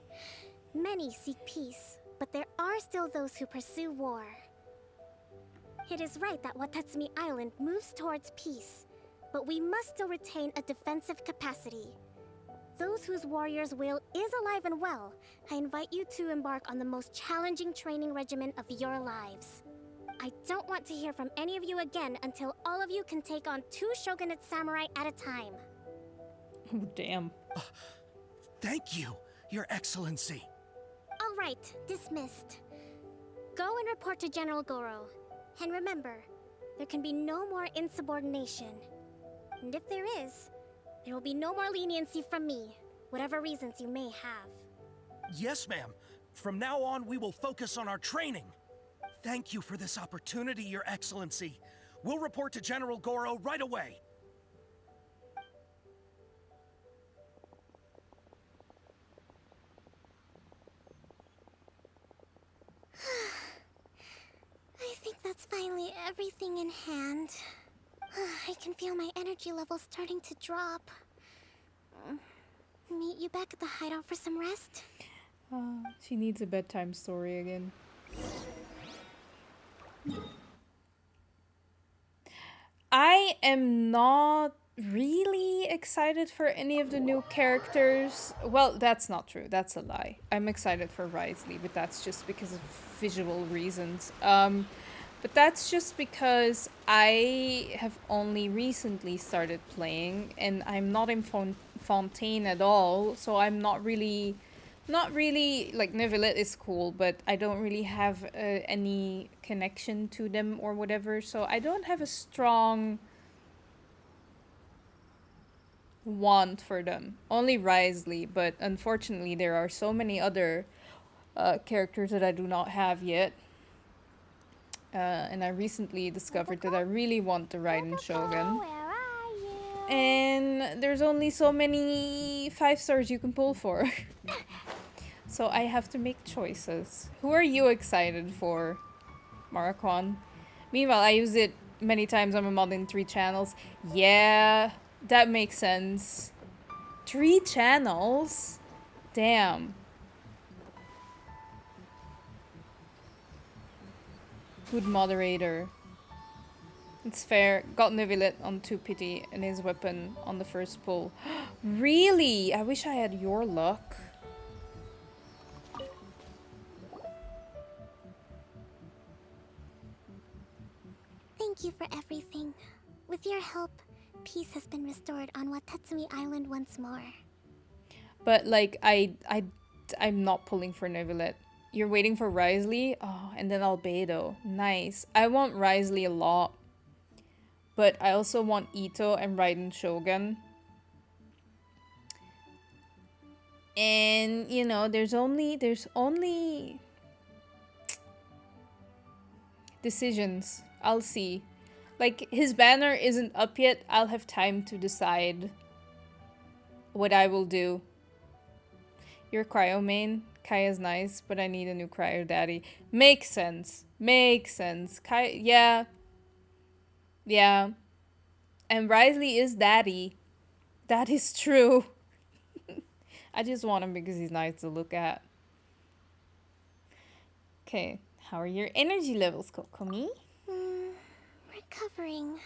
Many seek peace, but there are still those who pursue war. It is right that Watatsumi Island moves towards peace, but we must still retain a defensive capacity. Those whose warrior's will is alive and well, I invite you to embark on the most challenging training regimen of your lives. I don't want to hear from any of you again until all of you can take on 2 shogunate samurai at a time. Oh, damn. Thank you, Your Excellency. All right, dismissed. Go and report to General Goro. And remember, there can be no more insubordination. And if there is, there will be no more leniency from me, whatever reasons you may have. Yes, ma'am. From now on, we will focus on our training. Thank you for this opportunity, Your Excellency. We'll report to General Goro right away. I think that's finally everything in hand. I can feel my energy levels starting to drop. Meet you back at the hideout for some rest? She needs a bedtime story again. I am not really excited for any of the new characters. Well, that's not true. That's a lie. I'm excited for Risley, but that's just because of visual reasons. But that's just because I have only recently started playing, and I'm not in Fontaine at all, so I'm not really, like, Neuvillette is cool, but I don't really have any connection to them or whatever, so I don't have a strong want for them. Only Risley, but unfortunately there are so many other characters that I do not have yet. And I recently discovered that I really want the Raiden Shogun. And there's only so many 5 stars you can pull for. So I have to make choices. Who are you excited for, Maraquan? Meanwhile, I use it many times on my mod in 3 channels. Yeah, that makes sense. 3 channels? Damn. Good moderator. It's fair. Got Neuvillette on 2 pity and his weapon on the first pull. Really? I wish I had your luck. Thank you for everything. With your help, peace has been restored on Watatsumi Island once more. But like I'm not pulling for Neuvillette. You're waiting for Risley? Oh, and then Albedo. Nice. I want Risley a lot. But I also want Itto and Raiden Shogun. And you know, there's only decisions. I'll see. Like, his banner isn't up yet. I'll have time to decide what I will do. You're cryo main. Kaya's nice, but I need a new cryo daddy. Makes sense. Makes sense. Kaya, yeah. Yeah. And Risley is daddy. That is true. I just want him because he's nice to look at. Okay. How are your energy levels, Kokomi? Recovering.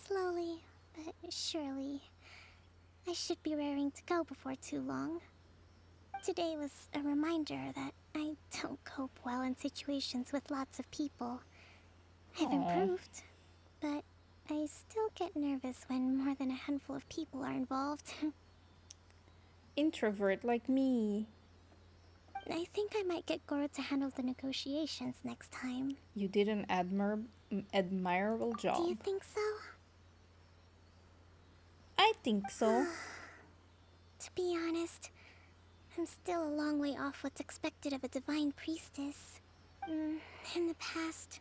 Slowly, but surely. I should be raring to go before too long. Today was a reminder that I don't cope well in situations with lots of people. I've improved, but I still get nervous when more than a handful of people are involved. Introvert like me. I think I might get Goro to handle the negotiations next time. You did an admirable job. Do you think so? I think so. To be honest, I'm still a long way off what's expected of a divine priestess. In the past,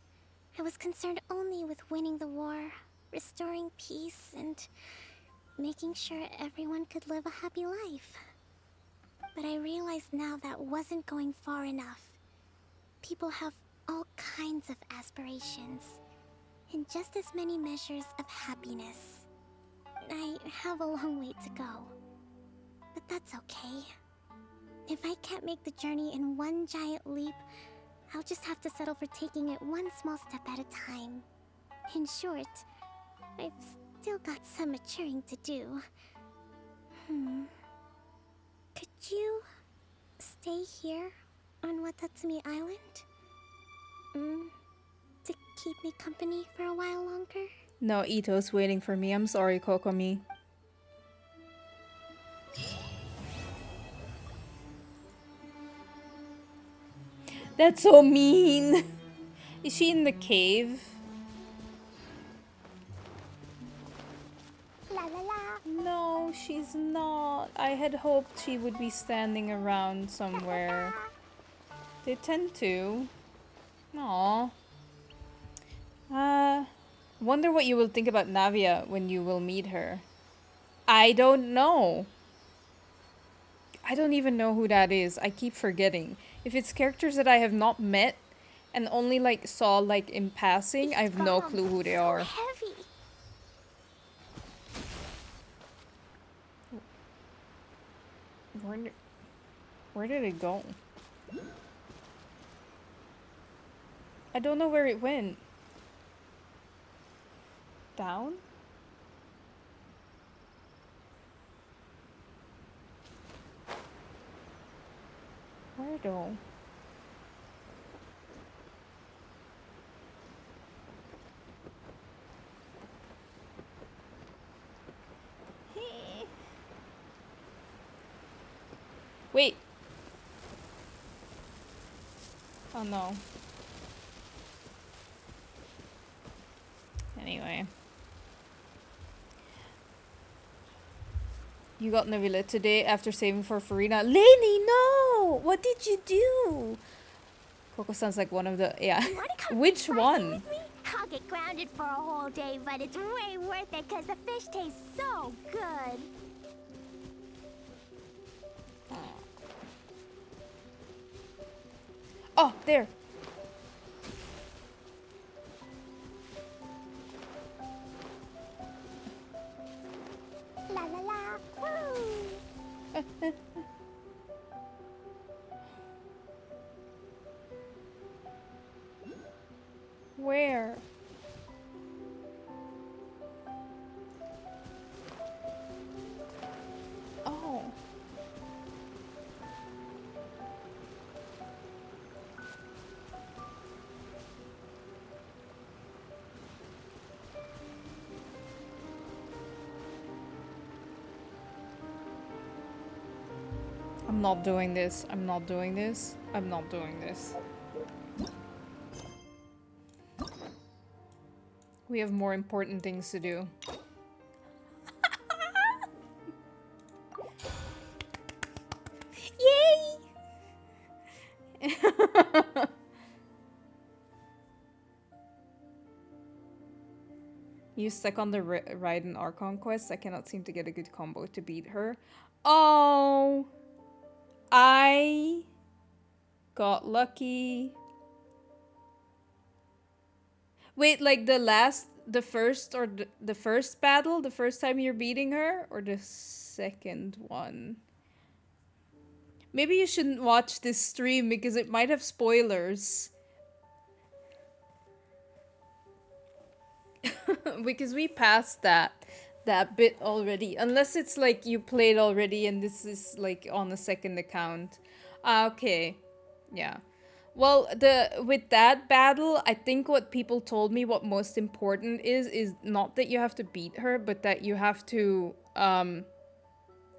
I was concerned only with winning the war, restoring peace, and making sure everyone could live a happy life. But I realize now that wasn't going far enough. People have all kinds of aspirations, and just as many measures of happiness. I have a long way to go, but that's okay. If I can't make the journey in one giant leap, I'll just have to settle for taking it one small step at a time. In short, I've still got some maturing to do. Could you stay here on Watatsumi Island? To keep me company for a while longer? No, Itto's waiting for me. I'm sorry, Kokomi. That's so mean. Is she in the cave? La la la. No, she's not. I had hoped she would be standing around somewhere. They tend to. Aww. Wonder what you will think about Navia when you will meet her. I don't know. I don't even know who that is. I keep forgetting. If it's characters that I have not met and only like saw like in passing, I have no clue who they are. Heavy. Where did it go? I don't know where it went. Down? Where though? Wait. Oh no. Anyway. You got Navilla today after saving for Farina. Lainey, no! What did you do? Coco sounds like one of the... Yeah. Which one? I'll get grounded for a whole day, but it's way worth it because the fish tastes so good. Oh, there. La la la. Woo! Where? Oh. I'm not doing this. I'm not doing this. I'm not doing this. We have more important things to do. Yay! You stuck on the ride in our conquest. I cannot seem to get a good combo to beat her. Oh! I got lucky. Wait, like the first battle, the first time you're beating her, or the second one? Maybe you shouldn't watch this stream because it might have spoilers. Because we passed that bit already. Unless it's like you played already and this is like on a second account. Okay. Yeah. Well, with that battle, I think what people told me what most important is not that you have to beat her, but that you have to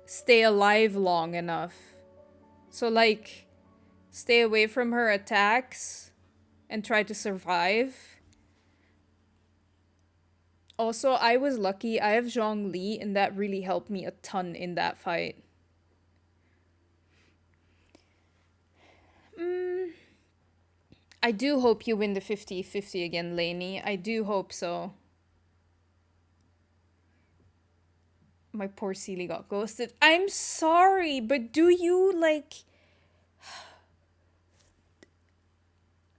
stay alive long enough. So like stay away from her attacks and try to survive. Also, I was lucky. I have Zhongli, and that really helped me a ton in that fight. I do hope you win the 50-50 again, Lainey. I do hope so. My poor Sealy got ghosted. I'm sorry, but do you, like...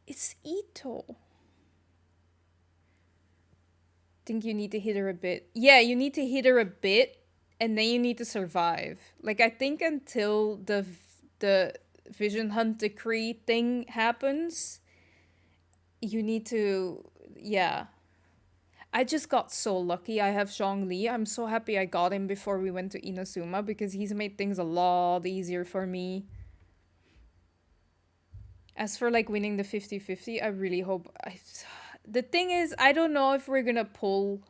It's Itto. Think you need to hit her a bit. Yeah, you need to hit her a bit, and then you need to survive. Like, I think until the Vision Hunt Decree thing happens, you need to... Yeah. I just got so lucky I have Zhongli. I'm so happy I got him before we went to Inazuma, because he's made things a lot easier for me. As for, like, winning the 50-50, I really hope... The thing is, I don't know if we're gonna pull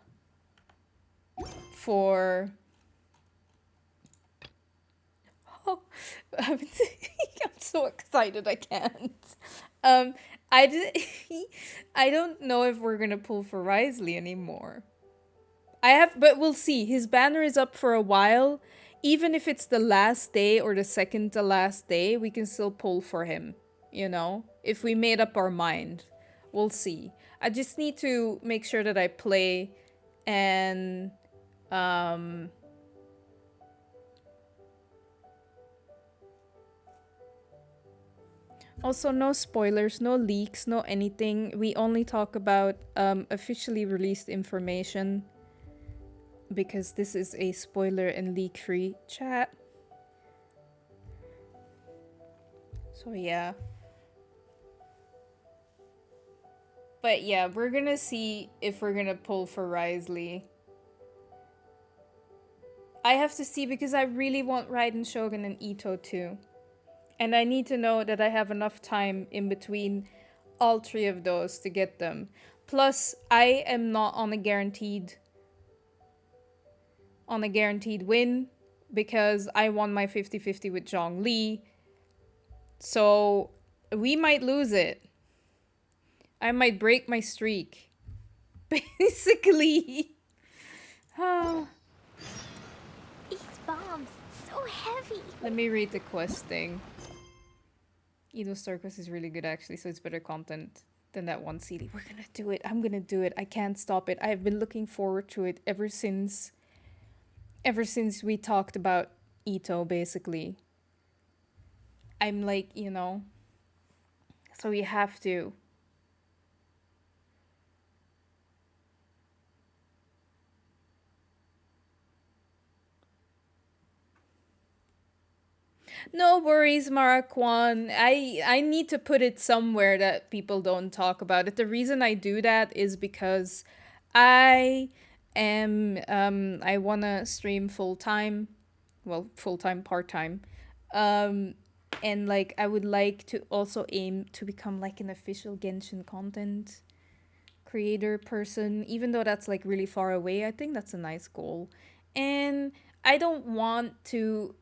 for... Oh, I'm so excited I can't. I don't know if we're gonna pull for Risley anymore. But we'll see. His banner is up for a while. Even if it's the last day or the second to last day, we can still pull for him. You know? If we made up our mind. We'll see. I just need to make sure that I play and also no spoilers, no leaks, no anything. We only talk about officially released information because this is a spoiler and leak free chat. So yeah. But yeah, we're gonna see if we're gonna pull for Risley. I have to see because I really want Raiden Shogun and Itto too. And I need to know that I have enough time in between all three of those to get them. Plus, I am not on a guaranteed win because I won my 50-50 with Zhongli. So we might lose it. I might break my streak. Basically. These bombs, so heavy. Let me read the quest thing. Edo's Star Quest is really good actually, so it's better content than that one CD. We're gonna do it. I'm gonna do it. I can't stop it. I've been looking forward to it ever since we talked about Itto, basically. I'm like, you know. So we have to. No worries, Maraquan. I need to put it somewhere that people don't talk about it. The reason I do that is because I wanna stream full-time. Well, full-time, part-time. And like I would like to also aim to become like an official Genshin content creator person, even though that's like really far away. I think that's a nice goal. And I don't want to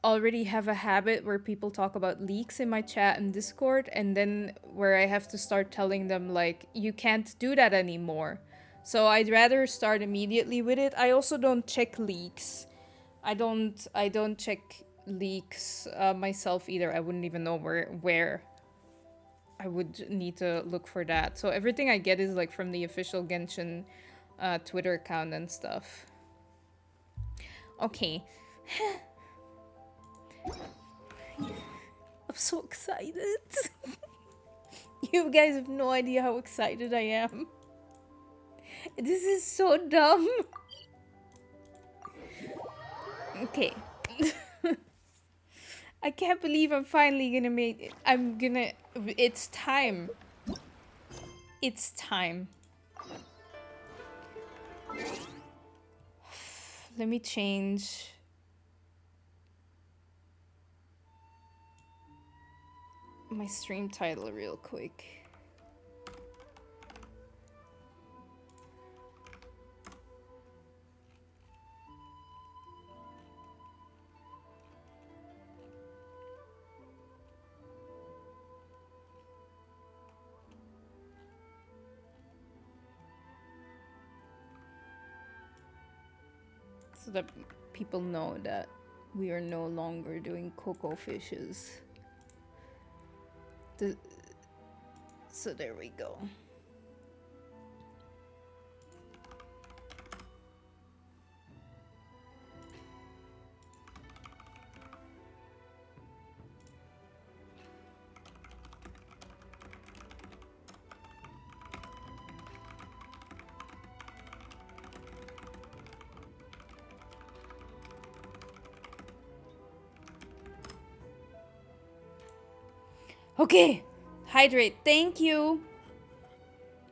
already have a habit where people talk about leaks in my chat and Discord, and then where I have to start telling them, like, you can't do that anymore. So I'd rather start immediately with it. I also don't check leaks. I don't check leaks myself either. I wouldn't even know where I would need to look for that. So everything I get is like from the official Genshin Twitter account and stuff. Okay. I'm so excited. You guys have no idea how excited I am. This is so dumb. Okay. I can't believe I'm finally gonna make it. It's time. It's time. Let me change. My stream title real quick. So that people know that we are no longer doing Kokofishes. So there we go. Okay, hydrate. Thank you.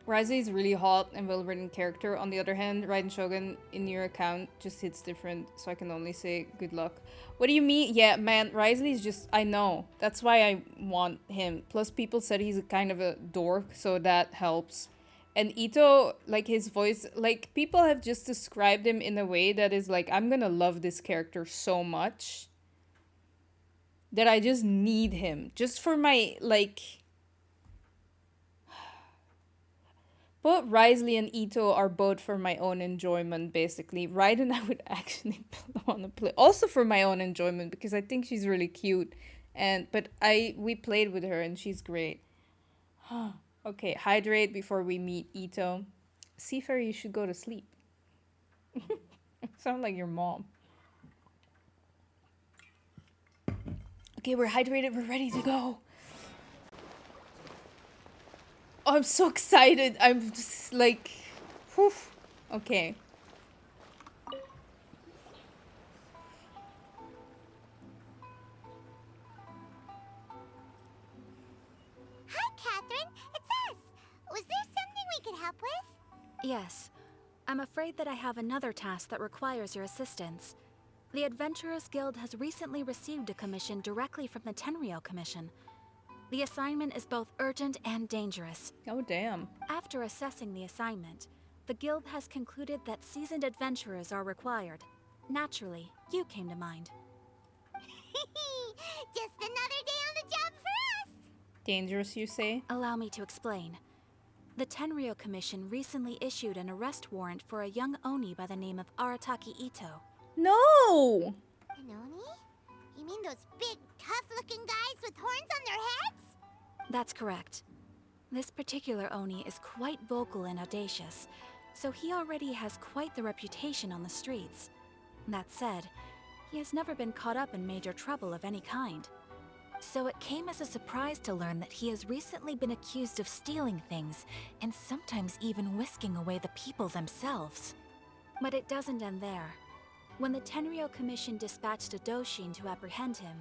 Raizei is really hot and well-written character. On the other hand, Raiden Shogun in your account just hits different, so I can only say good luck. What do you mean? Yeah, man, Raizei is just... I know. That's why I want him. Plus, people said he's a kind of a dork, so that helps. And Itto, like, his voice... Like, people have just described him in a way that is like, I'm gonna love this character so much that I just need him. Just for my, like... Both Risley and Itto are both for my own enjoyment, basically. Raiden I would actually want to play. Also for my own enjoyment, because I think she's really cute. But we played with her and she's great. Okay, hydrate before we meet Itto. Seafarer, you should go to sleep. Sound like your mom. Okay, we're hydrated. We're ready to go. Oh, I'm so excited. I'm just like... Whew. Okay. Hi, Catherine. It's us. Was there something we could help with? Yes. I'm afraid that I have another task that requires your assistance. The Adventurers Guild has recently received a commission directly from the Tenryou Commission. The assignment is both urgent and dangerous. Oh, damn. After assessing the assignment, the Guild has concluded that seasoned adventurers are required. Naturally, you came to mind. Just another day on the job for us! Dangerous, you say? Allow me to explain. The Tenryou Commission recently issued an arrest warrant for a young Oni by the name of Arataki Itto. No! An Oni? You mean those big, tough-looking guys with horns on their heads? That's correct. This particular Oni is quite vocal and audacious, so he already has quite the reputation on the streets. That said, he has never been caught up in major trouble of any kind. So it came as a surprise to learn that he has recently been accused of stealing things, and sometimes even whisking away the people themselves. But it doesn't end there. When the Tenryou Commission dispatched a Doshin to apprehend him,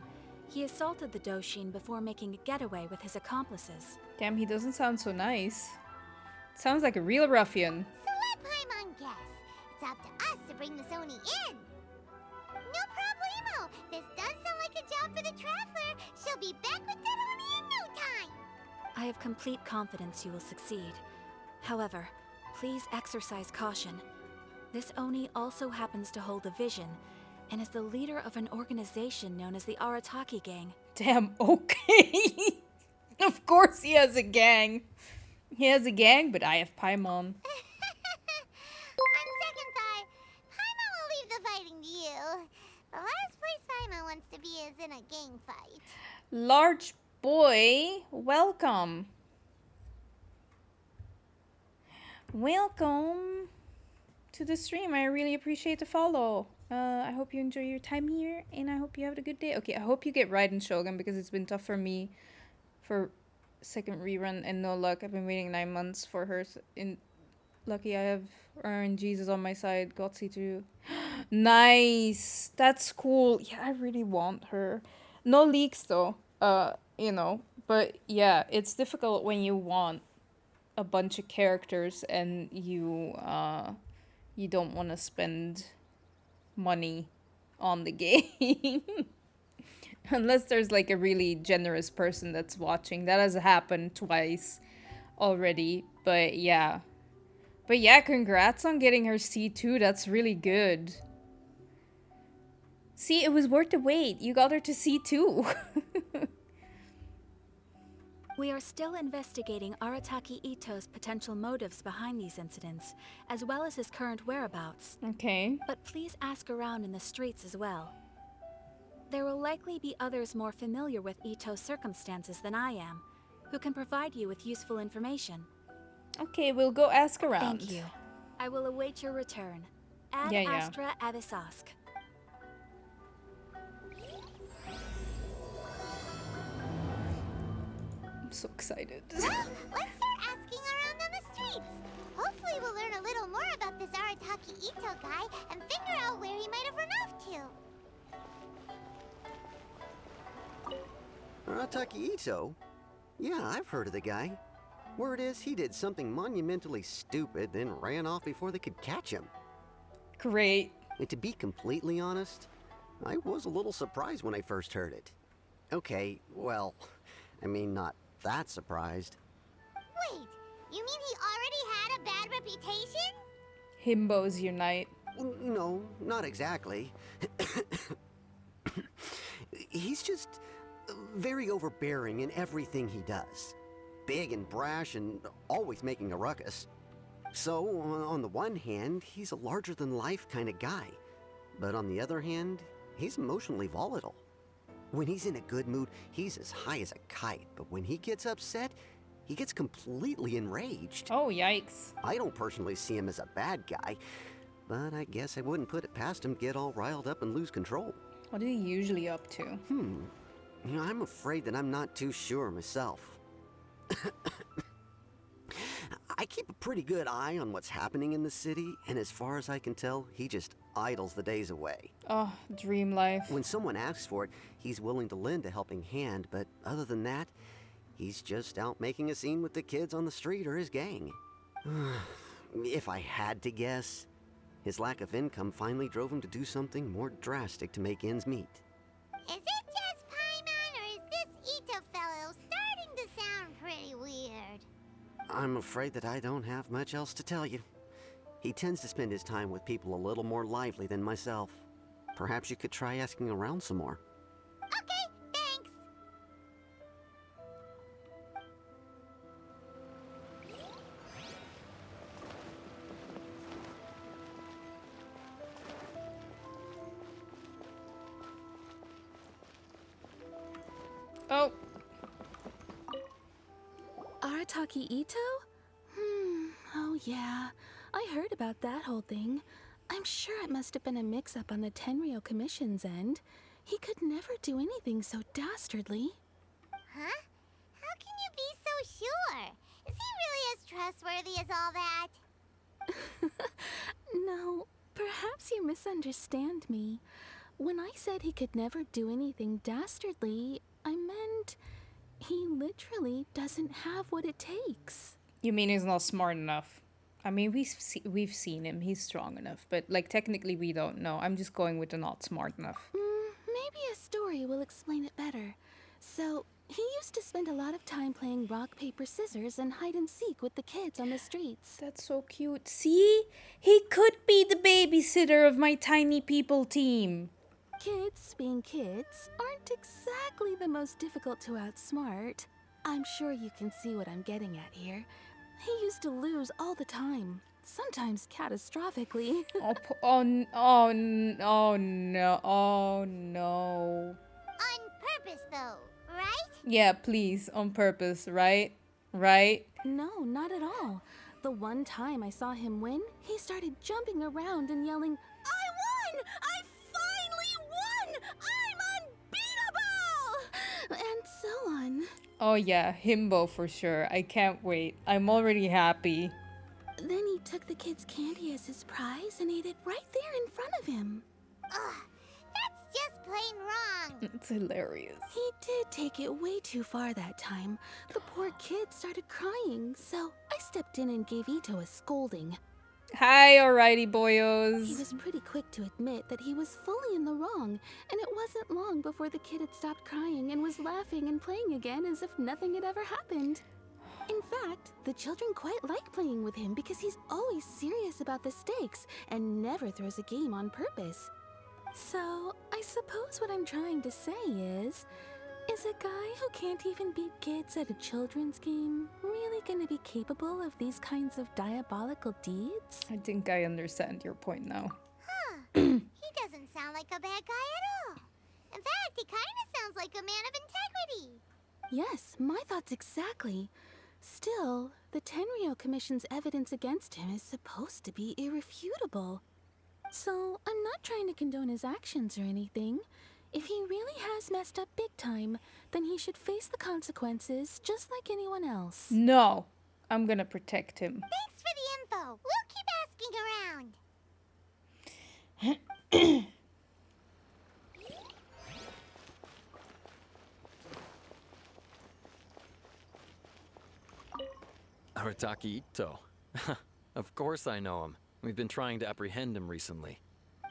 he assaulted the Doshin before making a getaway with his accomplices. Damn, he doesn't sound so nice. Sounds like a real ruffian. So let Paimon guess. It's up to us to bring this Oni in. No problemo. This does sound like a job for the Traveler. She'll be back with that Oni in no time. I have complete confidence you will succeed. However, please exercise caution. This Oni also happens to hold a vision, and is the leader of an organization known as the Arataki Gang. Damn, okay. Of course he has a gang. He has a gang, but I have Paimon. On second thought, Paimon will leave the fighting to you. The last place Paimon wants to be is in a gang fight. Large boy, welcome. Welcome to the stream. I really appreciate the follow. I hope you enjoy your time here, and I hope you have a good day. Okay, I hope you get Raiden Shogun, because it's been tough for me for second rerun and no luck. I've been waiting 9 months for her. Lucky I have earned Jesus on my side. Gotsi too. Nice. That's cool. Yeah, I really want her. No leaks though. You know, but yeah, it's difficult when you want a bunch of characters and you don't want to spend money on the game. Unless there's like a really generous person that's watching. That has happened twice already, but yeah. But yeah, congrats on getting her C2. That's really good. See, it was worth the wait. You got her to C2. We are still investigating Arataki Itto's potential motives behind these incidents, as well as his current whereabouts. Okay. But please ask around in the streets as well. There will likely be others more familiar with Itto's circumstances than I am, who can provide you with useful information. Okay, we'll go ask around. Thank you. I will await your return. Ad Astra Abyssosque. I'm so excited. Well, let's start asking around on the streets. Hopefully we'll learn a little more about this Arataki Itto guy and figure out where he might have run off to. Arataki Itto? Yeah, I've heard of the guy. Word is he did something monumentally stupid, then ran off before they could catch him. Great. And to be completely honest, I was a little surprised when I first heard it. Okay, well, I mean, not that surprised. Wait, you mean he already had a bad reputation? Himbos unite. No, not exactly. He's just very overbearing in everything he does. Big and brash and always making a ruckus. So, on the one hand, he's a larger-than-life kind of guy. But on the other hand, he's emotionally volatile. When he's in a good mood, he's as high as a kite. But when he gets upset, he gets completely enraged. Oh, yikes. I don't personally see him as a bad guy, but I guess I wouldn't put it past him to get all riled up and lose control. What are you usually up to? You know, I'm afraid that I'm not too sure myself. I keep a pretty good eye on what's happening in the city, and as far as I can tell, he just idles the days away. Oh, dream life. When someone asks for it, he's willing to lend a helping hand, but other than that, he's just out making a scene with the kids on the street or his gang. If I had to guess, his lack of income finally drove him to do something more drastic to make ends meet. Is it just Paimon, or is this Itto fellow starting to sound pretty weird? I'm afraid that I don't have much else to tell you. He tends to spend his time with people a little more lively than myself. Perhaps you could try asking around some more. Okay, thanks. Oh. Arataki Itto? Oh yeah. I heard about that whole thing. I'm sure it must have been a mix-up on the Tenryo Commission's end. He could never do anything so dastardly. Huh? How can you be so sure? Is he really as trustworthy as all that? No, perhaps you misunderstand me. When I said he could never do anything dastardly, I meant he literally doesn't have what it takes. You mean he's not smart enough? I mean, we've seen him. He's strong enough. But, like, technically we don't know. I'm just going with the not smart enough. Maybe a story will explain it better. So, he used to spend a lot of time playing rock, paper, scissors and hide and seek with the kids on the streets. That's so cute. See? He could be the babysitter of my tiny people team. Kids, being kids, aren't exactly the most difficult to outsmart. I'm sure you can see what I'm getting at here. He used to lose all the time, sometimes catastrophically. Oh no. Oh no. On purpose, though, right? Yeah, please, on purpose, right? Right? No, not at all. The one time I saw him win, he started jumping around and yelling, "I won! I finally won! I'm unbeatable!" And so on. Oh yeah, himbo for sure. I can't wait. I'm already happy. Then he took the kid's candy as his prize and ate it right there in front of him. Ugh, that's just plain wrong. It's hilarious. He did take it way too far that time. The poor kid started crying, so I stepped in and gave Itto a scolding. Hi, alrighty boyos. He was pretty quick to admit that he was fully in the wrong, and it wasn't long before the kid had stopped crying and was laughing and playing again as if nothing had ever happened. In fact, the children quite like playing with him because he's always serious about the stakes and never throws a game on purpose. So, I suppose what I'm trying to say is a guy who can't even beat kids at a children's game really gonna be capable of these kinds of diabolical deeds? I think I understand your point now. Huh. He doesn't sound like a bad guy at all. In fact, he kind of sounds like a man of integrity. Yes, my thoughts exactly. Still, the Tenryo Commission's evidence against him is supposed to be irrefutable. So, I'm not trying to condone his actions or anything. If he really has messed up big time, then he should face the consequences just like anyone else. No, I'm gonna protect him. Thanks for the info. We'll keep asking around. Arataki Itto. Of course I know him. We've been trying to apprehend him recently.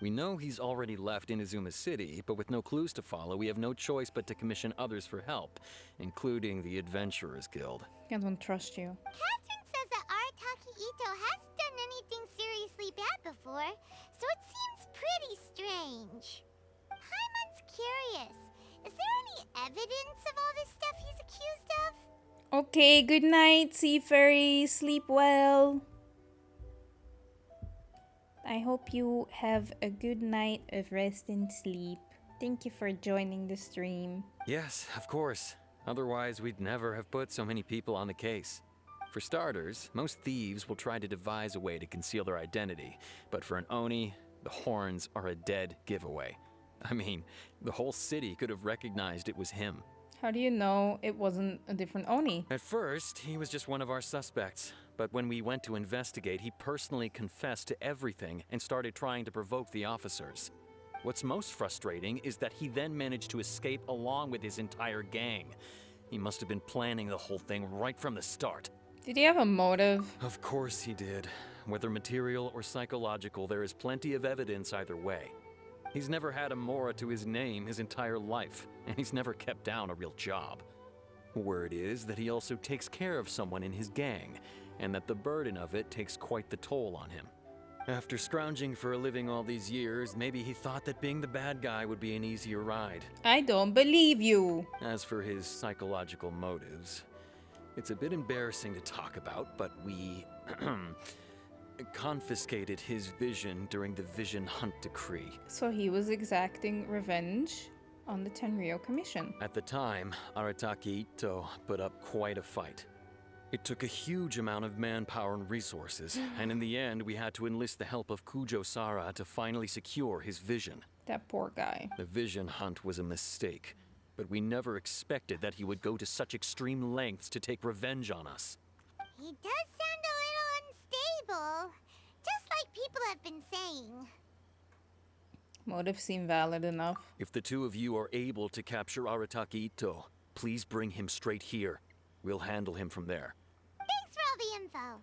We know he's already left Inazuma City, but with no clues to follow, we have no choice but to commission others for help, including the Adventurers Guild. I don't trust you. Catherine says that Arataki Itto hasn't done anything seriously bad before, so it seems pretty strange. Paimon's curious. Is there any evidence of all this stuff he's accused of? Okay, good night, Sea Fairy. Sleep well. I hope you have a good night of rest and sleep. Thank you for joining the stream. Yes, of course. Otherwise, we'd never have put so many people on the case. For starters, most thieves will try to devise a way to conceal their identity, but for an Oni, the horns are a dead giveaway. I mean, the whole city could have recognized it was him. How do you know it wasn't a different Oni? At first, he was just one of our suspects, but when we went to investigate, he personally confessed to everything and started trying to provoke the officers. What's most frustrating is that he then managed to escape along with his entire gang. He must have been planning the whole thing right from the start. Did he have a motive? Of course he did. Whether material or psychological, there is plenty of evidence either way. He's never had a Mora to his name his entire life, and he's never kept down a real job. Word is that he also takes care of someone in his gang, and that the burden of it takes quite the toll on him. After scrounging for a living all these years, maybe he thought that being the bad guy would be an easier ride. I don't believe you. As for his psychological motives, it's a bit embarrassing to talk about, but we confiscated his vision during the Vision Hunt Decree. So he was exacting revenge on the Tenryo Commission. At the time, Arataki Itto put up quite a fight. It took a huge amount of manpower and resources, and in the end, we had to enlist the help of Kujo Sara to finally secure his vision. That poor guy. The Vision Hunt was a mistake, but we never expected that he would go to such extreme lengths to take revenge on us. He does sound a little unstable, just like people have been saying. Motive seemed valid enough. If the two of you are able to capture Arataki Itto, please bring him straight here. We'll handle him from there. Thanks for all the info.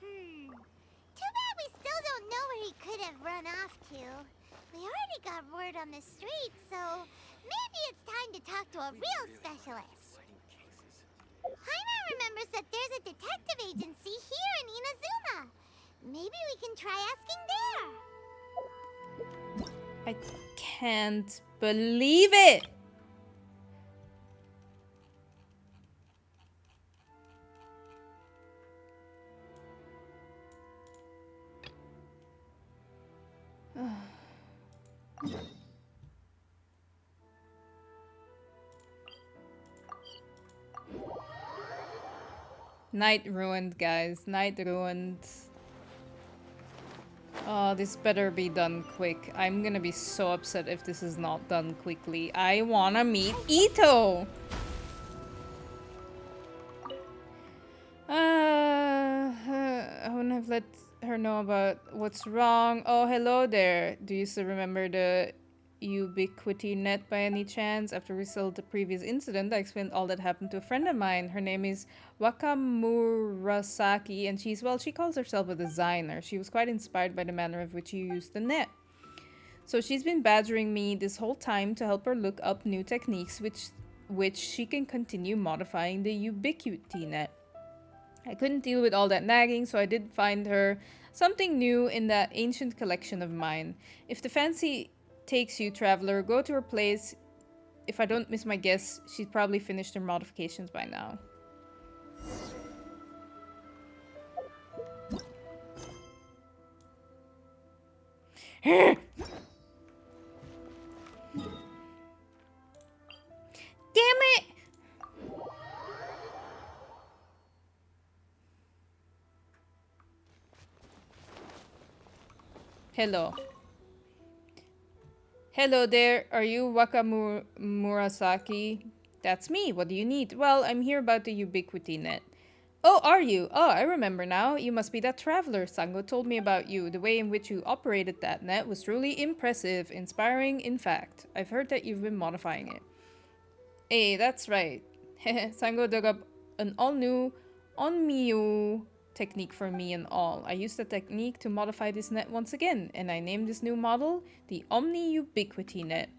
Too bad we still don't know where he could have run off to. We already got word on the street, so maybe it's time to talk to a real specialist. Paimon remembers that there's a detective agency here in Inazuma. Maybe we can try asking there. I can't believe it! Night ruined, guys. Night ruined. Oh, this better be done quick. I'm gonna be so upset if this is not done quickly. I wanna meet Itto! I wouldn't have let her know about what's wrong. Oh, hello there. Do you still remember the ubiquity net by any chance? After we settled the previous incident, I explained all that happened to a friend of mine. Her name is Wakamurasaki, and she calls herself a designer. She was quite inspired by the manner of which you used the net. So she's been badgering me this whole time to help her look up new techniques which she can continue modifying the ubiquity net. I couldn't deal with all that nagging, so I did find her something new in that ancient collection of mine. If the fancy takes you, traveler, go to her place. If I don't miss my guess, she's probably finished her modifications by now. Damn it! Hello. Hello there. Are you Wakamurasaki? That's me. What do you need? Well, I'm here about the ubiquity net. Oh, are you? Oh, I remember now. You must be that traveler. Sango told me about you. The way in which you operated that net was truly impressive, inspiring, in fact. I've heard that you've been modifying it. Hey, that's right. Sango dug up an all-new Onmyo technique for me and all. I used the technique to modify this net once again, and I named this new model the Omni Ubiquity Net.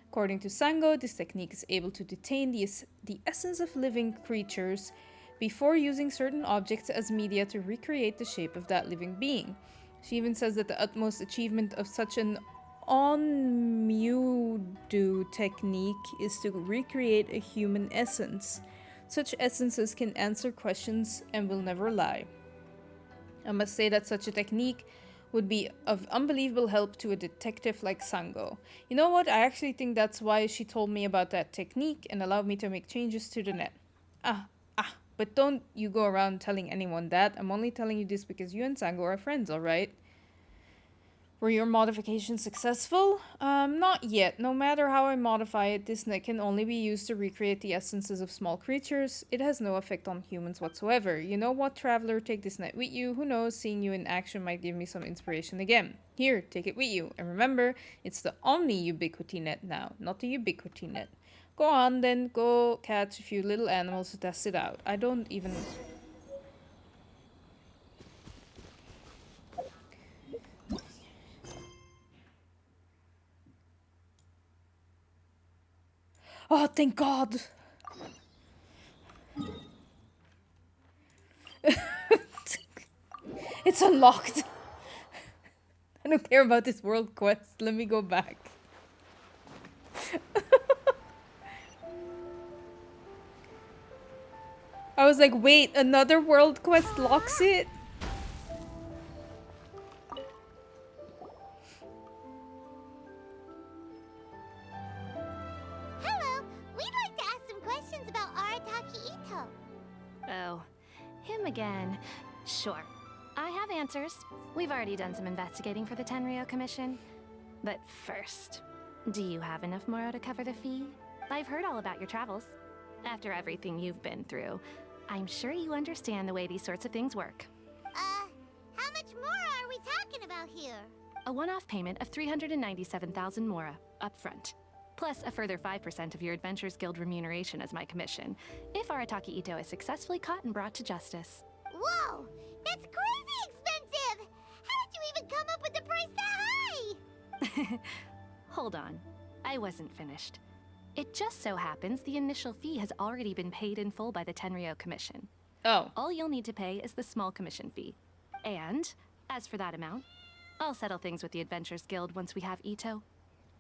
According to Sango, this technique is able to detain the essence of living creatures before using certain objects as media to recreate the shape of that living being. She even says that the utmost achievement of such an Onmyo technique is to recreate a human essence. Such essences can answer questions and will never lie. I must say that such a technique would be of unbelievable help to a detective like Sango. You know what? I actually think that's why she told me about that technique and allowed me to make changes to the net. But don't you go around telling anyone that. I'm only telling you this because you and Sango are friends, alright? Were your modifications successful? Not yet. No matter how I modify it, this net can only be used to recreate the essences of small creatures. It has no effect on humans whatsoever. You know what, traveler? Take this net with you. Who knows, seeing you in action might give me some inspiration again. Here, take it with you. And remember, it's the Omni Ubiquity Net now, not the Ubiquity Net. Go on, then. Go catch a few little animals to test it out. I don't even... Oh, thank God! It's unlocked! I don't care about this world quest. Let me go back. I was like, wait, another world quest locks it? Hello, we'd like to ask some questions about Arataki Itto. Oh, him again. Sure. I have answers. We've already done some investigating for the Tenryou Commission. But first, do you have enough Moro to cover the fee? I've heard all about your travels. After everything you've been through, I'm sure you understand the way these sorts of things work. How much more are we talking about here? A one-off payment of 397,000 Mora, up front. Plus a further 5% of your Adventures Guild remuneration as my commission, if Arataki Itto is successfully caught and brought to justice. Whoa! That's crazy expensive! How did you even come up with the price that high? Hold on. I wasn't finished. It just so happens the initial fee has already been paid in full by the Tenryo Commission. Oh. All you'll need to pay is the small commission fee. And, as for that amount, I'll settle things with the Adventurers Guild once we have Itto.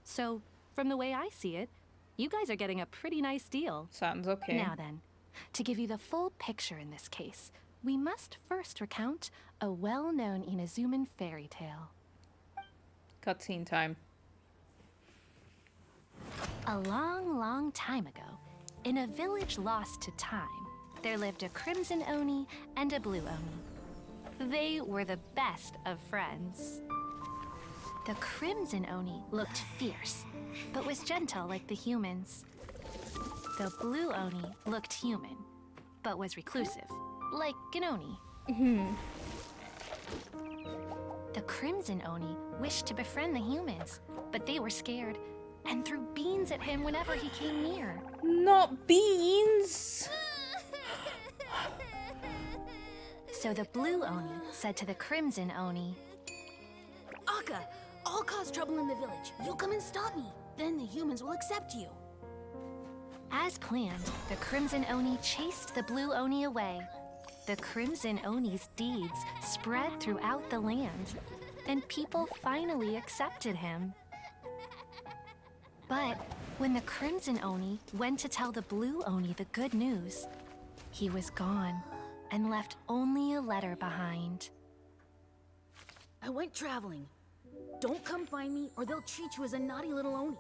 So, from the way I see it, you guys are getting a pretty nice deal. Sounds okay. Now then, to give you the full picture in this case, we must first recount a well-known Inazuman fairy tale. Cutscene time. A long, long time ago, in a village lost to time, there lived a Crimson Oni and a Blue Oni. They were the best of friends. The Crimson Oni looked fierce, but was gentle like the humans. The Blue Oni looked human, but was reclusive, like an Oni. The Crimson Oni wished to befriend the humans, but they were scared and threw beans at him whenever he came near. Not beans! So the Blue Oni said to the Crimson Oni, Akka, I'll cause trouble in the village. You come and stop me. Then the humans will accept you. As planned, the Crimson Oni chased the Blue Oni away. The Crimson Oni's deeds spread throughout the land, and people finally accepted him. But when the Crimson Oni went to tell the Blue Oni the good news, he was gone and left only a letter behind. I went traveling. Don't come find me or they'll treat you as a naughty little Oni.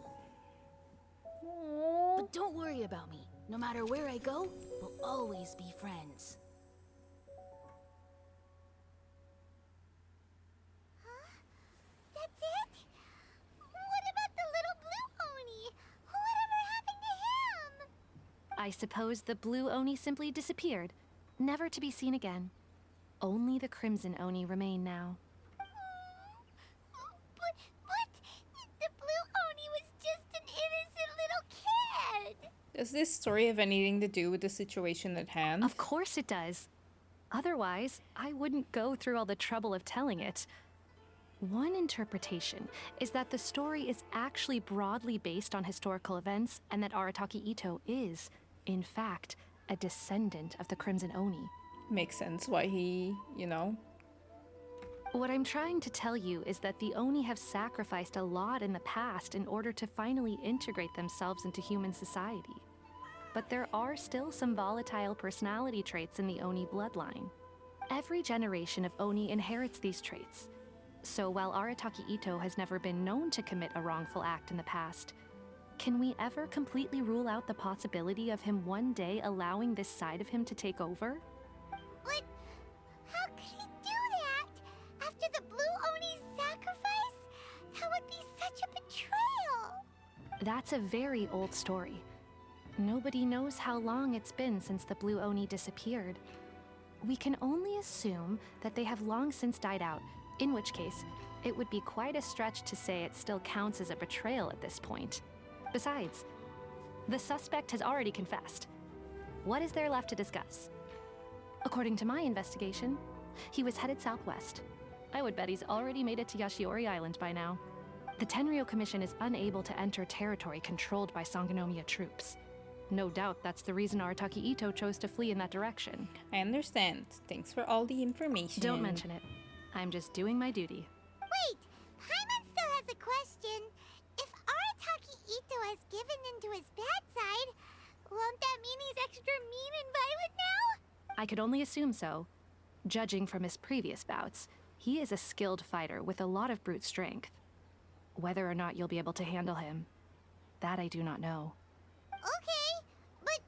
But don't worry about me. No matter where I go, we'll always be friends. That's it? What about the little Blue Oni? Whatever happened to him? I suppose the Blue Oni simply disappeared, never to be seen again. Only the Crimson Oni remain now. But the Blue Oni was just an innocent little kid. Does this story have anything to do with the situation at hand? Of course it does. Otherwise, I wouldn't go through all the trouble of telling it. One interpretation is that the story is actually broadly based on historical events and that Arataki Itto is, in fact, a descendant of the Crimson Oni. Makes sense why he, What I'm trying to tell you is that the Oni have sacrificed a lot in the past in order to finally integrate themselves into human society. But there are still some volatile personality traits in the Oni bloodline. Every generation of Oni inherits these traits. So while Arataki Itto has never been known to commit a wrongful act in the past, can we ever completely rule out the possibility of him one day allowing this side of him to take over? But how could he do that? After the Blue Oni's sacrifice? That would be such a betrayal. That's a very old story. Nobody knows how long it's been since the Blue Oni disappeared. We can only assume that they have long since died out, in which case, it would be quite a stretch to say it still counts as a betrayal at this point. Besides, the suspect has already confessed. What is there left to discuss? According to my investigation, he was headed southwest. I would bet he's already made it to Yashiori Island by now. The Tenryo Commission is unable to enter territory controlled by Sangonomiya troops. No doubt that's the reason Arataki Itto chose to flee in that direction. I understand. Thanks for all the information. Don't mention it. I'm just doing my duty. Wait, Paimon still has a question. If Arataki Itto has given into his bad side, won't that mean he's extra mean and violent now? I could only assume so. Judging from his previous bouts, he is a skilled fighter with a lot of brute strength. Whether or not you'll be able to handle him, that I do not know. Okay, but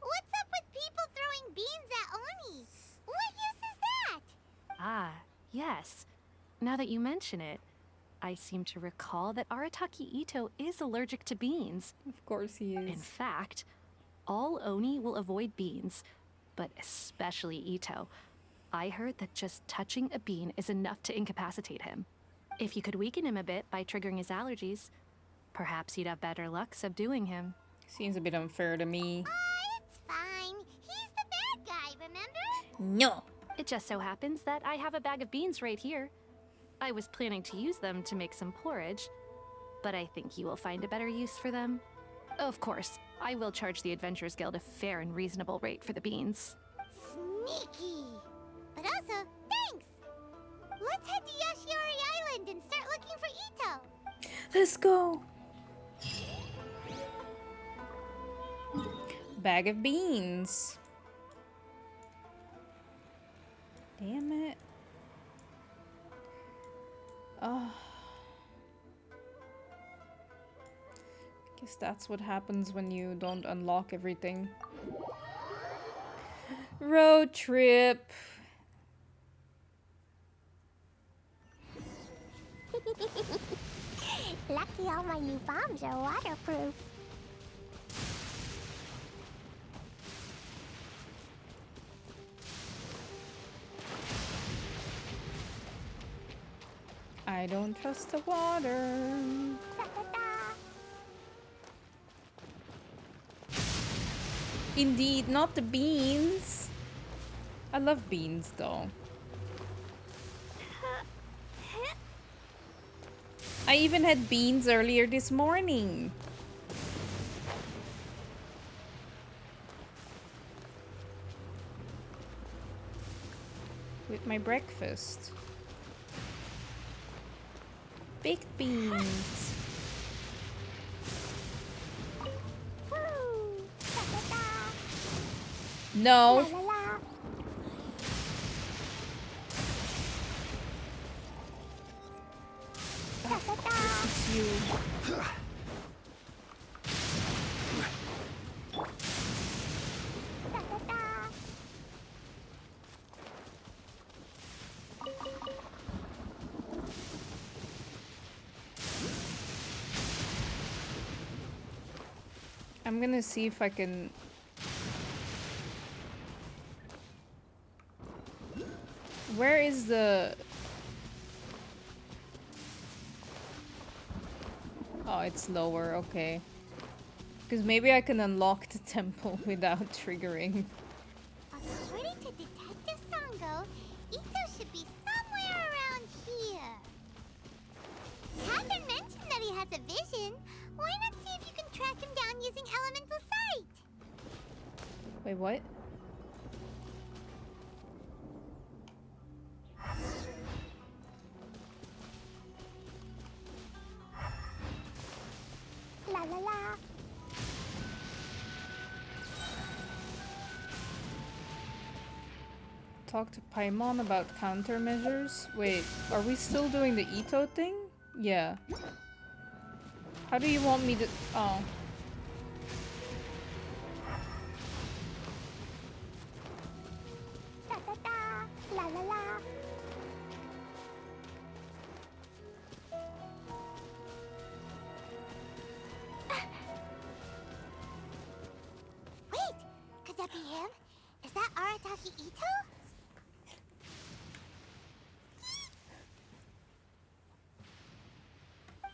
what's up with people throwing beans at Oni? What use is that? Ah, yes. Now that you mention it, I seem to recall that Arataki Itto is allergic to beans. Of course he is. In fact, all Oni will avoid beans, but especially Itto. I heard that just touching a bean is enough to incapacitate him. If you could weaken him a bit by triggering his allergies, perhaps you'd have better luck subduing him. Seems a bit unfair to me. It's fine. He's the bad guy, remember? No. It just so happens that I have a bag of beans right here. I was planning to use them to make some porridge. but I think you will find a better use for them. Of course, I will charge the Adventurers Guild a fair and reasonable rate for the beans. Sneaky! But also, thanks! Let's head to Yoshiori Island and start looking for Itto! Let's go! Bag of beans. Damn it. Oh. Guess that's what happens when you don't unlock everything. Road trip. Lucky all my new bombs are waterproof. I don't trust the water. Indeed, not the beans. I love beans though. I even had beans earlier this morning. With my breakfast. Baked beans. No. Of course it's you. I'm gonna see if I can... Where is the... Oh, it's lower, okay. Because maybe I can unlock the temple without triggering. According to Detective Sango, Itto should be somewhere around here. Catherine mentioned that he has a vision. Why not see if you can track him down using elemental sight? Wait, what? La la la. Talk to Paimon about countermeasures? Wait, are we still doing the Itto thing? Yeah. How do you want me to... Oh. Da da da. La la la. Wait! Could that be him? Is that Arataki Itto?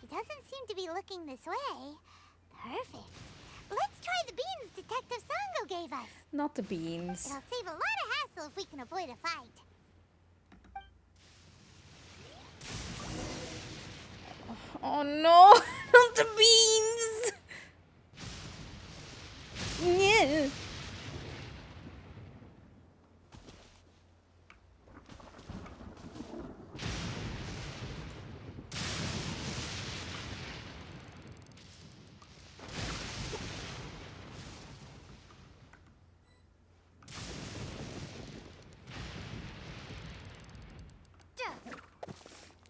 He doesn't seem to be looking this way. Perfect. Let's try the beans Detective Sango gave us. Not the beans. It'll save a lot of hassle if we can avoid a fight. Oh no! Not the beans! Yeah.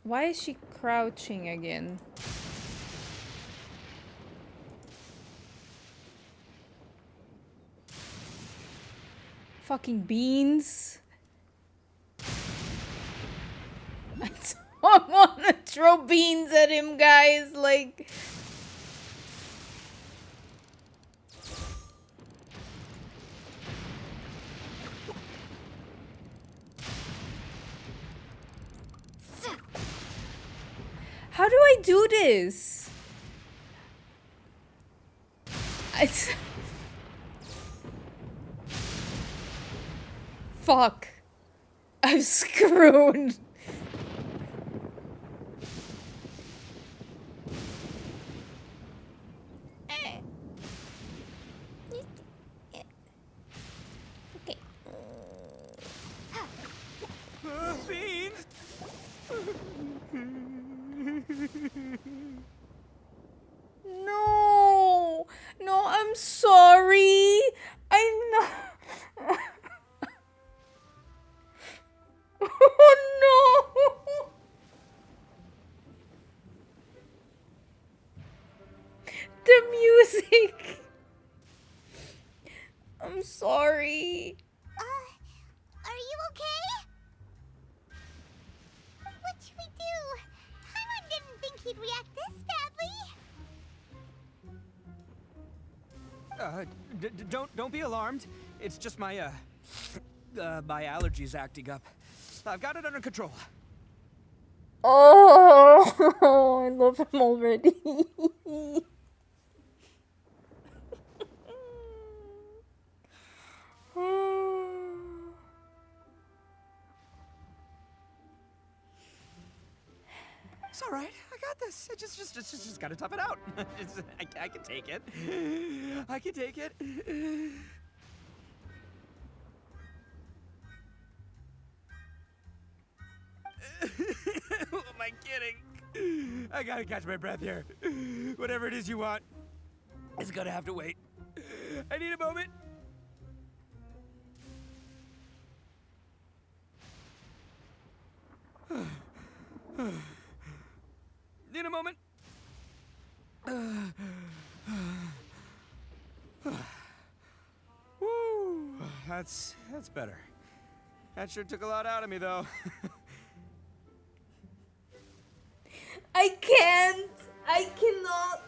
Why is she crouching again? Fucking beans. I don't want to throw beans at him, guys. Like... How do I do this? Fuck. I'm screwed. sorry. Are you okay? What should we do? Paimon didn't think he'd react this badly. Don't be alarmed. It's just my my allergies acting up. I've got it under control. Oh, I love him already. It's all right. I got this. I just gotta tough it out. I can take it. I can take it. Who am I kidding? I gotta catch my breath here. Whatever it is you want, it's gonna have to wait. I need a moment. Need a moment. Woo, that's better. That sure took a lot out of me, though. I can't. I cannot.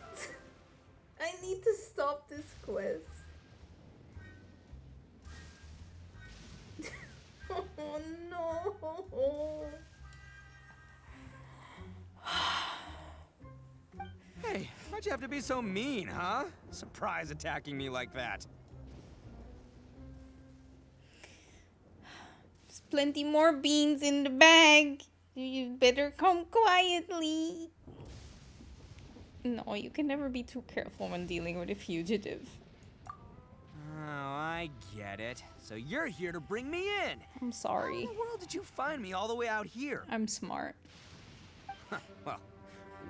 I need to stop this quest. Oh no. Hey, why'd you have to be so mean, huh? Surprise attacking me like that. There's plenty more beans in the bag. You better come quietly. No, you can never be too careful when dealing with a fugitive. Oh, I get it. So you're here to bring me in. I'm sorry. How in the world did you find me all the way out here? I'm smart. Well,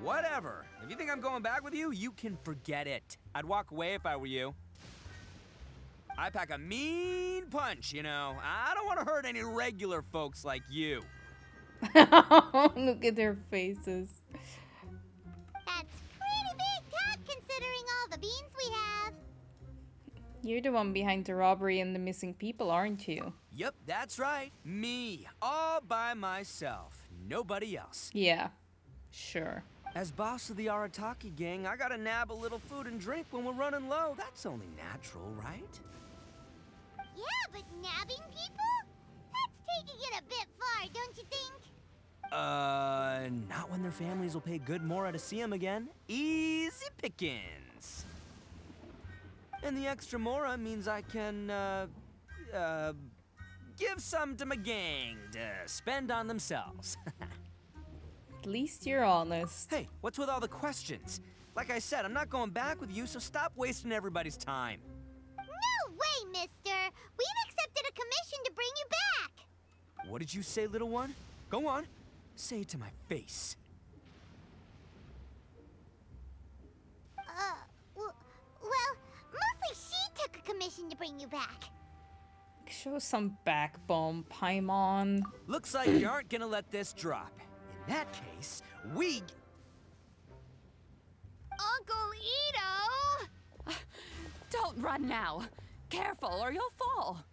whatever. If you think I'm going back with you, you can forget it. I'd walk away if I were you. I pack a mean punch, you know. I don't want to hurt any regular folks like you. Look at their faces. That's pretty big talk considering all the beans we have. You're the one behind the robbery and the missing people, aren't you? Yep, that's right. Me. All by myself. Nobody else. Yeah, sure. As boss of the Arataki gang, I gotta nab a little food and drink when we're running low. That's only natural, right? Yeah, but nabbing people? That's taking it a bit far, don't you think? Not when their families will pay good Mora to see them again. Easy pickings. And the extra Mora means I can, give some to my gang to spend on themselves. At least you're honest. Hey, what's with all the questions? Like I said, I'm not going back with you, so stop wasting everybody's time. No way, mister! We've accepted a commission to bring you back! What did you say, little one? Go on. Say it to my face. Well, mostly she took a commission to bring you back. Show some backbone, Paimon. Looks like you aren't gonna let this drop. In that case, we... Uncle Itto! Don't run now. Careful or you'll fall.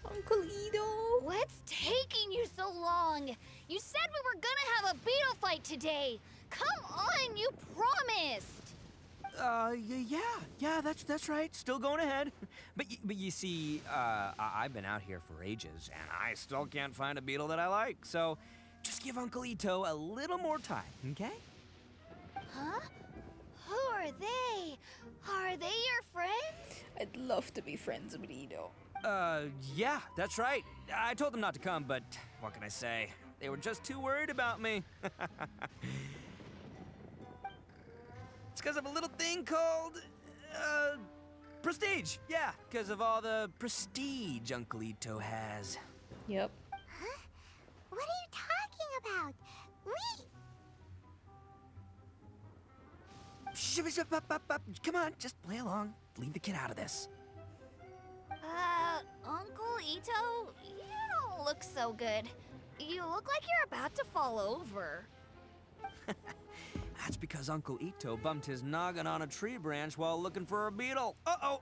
Uncle Itto! What's taking you so long? You said we were gonna have a beetle fight today. Come on, you promised. Yeah, that's right. Still going ahead. But you see, I've been out here for ages, and I still can't find a beetle that I like. So, just give Uncle Itto a little more time, okay? Huh? Who are they? Are they your friends? I'd love to be friends with Itto. Yeah, that's right. I told them not to come, but what can I say? They were just too worried about me. It's because of a little thing called, prestige. Yeah, because of all the prestige Uncle Itto has. Yep. Huh? What are you talking about? Come on, just play along. Leave the kid out of this. Uncle Itto, you don't look so good. You look like you're about to fall over. That's because Uncle Itto bumped his noggin on a tree branch while looking for a beetle. Uh-oh.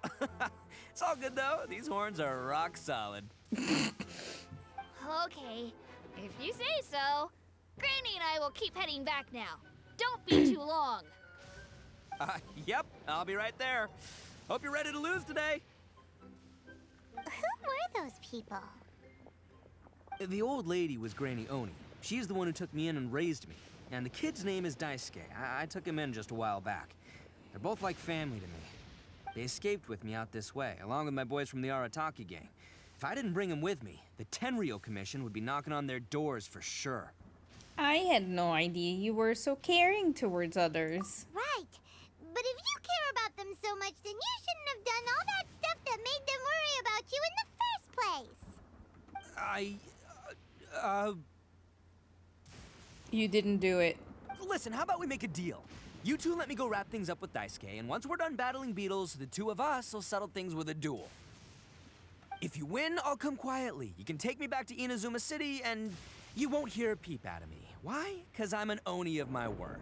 It's all good, though. These horns are rock solid. Okay, if you say so. Granny and I will keep heading back now. Don't be too long. Yep, I'll be right there. Hope you're ready to lose today. Who were those people? The old lady was Granny Oni. She's the one who took me in and raised me. And the kid's name is Daisuke. I took him in just a while back. They're both like family to me. They escaped with me out this way, along with my boys from the Arataki gang. If I didn't bring them with me, the Tenryou Commission would be knocking on their doors for sure. I had no idea you were so caring towards others. Right. But if you care about them so much, then you shouldn't have done all that stuff that made them worry about you in the first place. You didn't do it. Listen, how about we make a deal? You two let me go wrap things up with Daisuke, and once we're done battling beetles, the two of us will settle things with a duel. If you win, I'll come quietly. You can take me back to Inazuma City, and you won't hear a peep out of me. Why? 'Cause I'm an Oni of my word.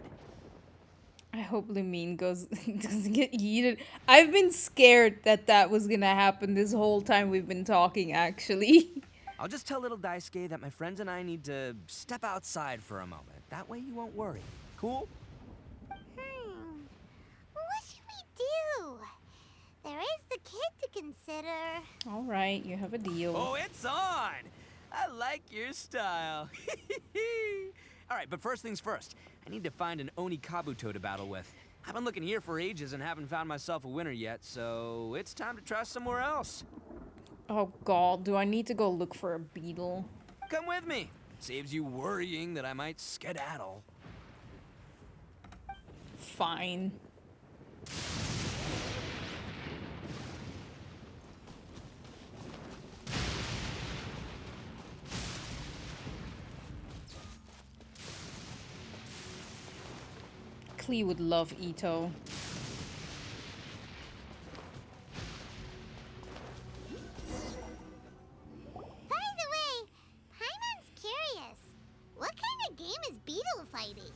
I hope Lumine doesn't get yeeted. I've been scared that was gonna happen this whole time we've been talking, actually. I'll just tell little Daisuke that my friends and I need to step outside for a moment. That way you won't worry. Cool? What should we do? There is the kid to consider. All right, you have a deal. Oh, it's on! I like your style. All right, but first things first. I need to find an Oni Kabuto to battle with. I've been looking here for ages and haven't found myself a winner yet, so it's time to try somewhere else. Oh god, do I need to go look for a beetle? Come with me. Saves you worrying that I might skedaddle. Fine. Klee would love Itto. By the way, Paimon's curious. What kind of game is beetle fighting?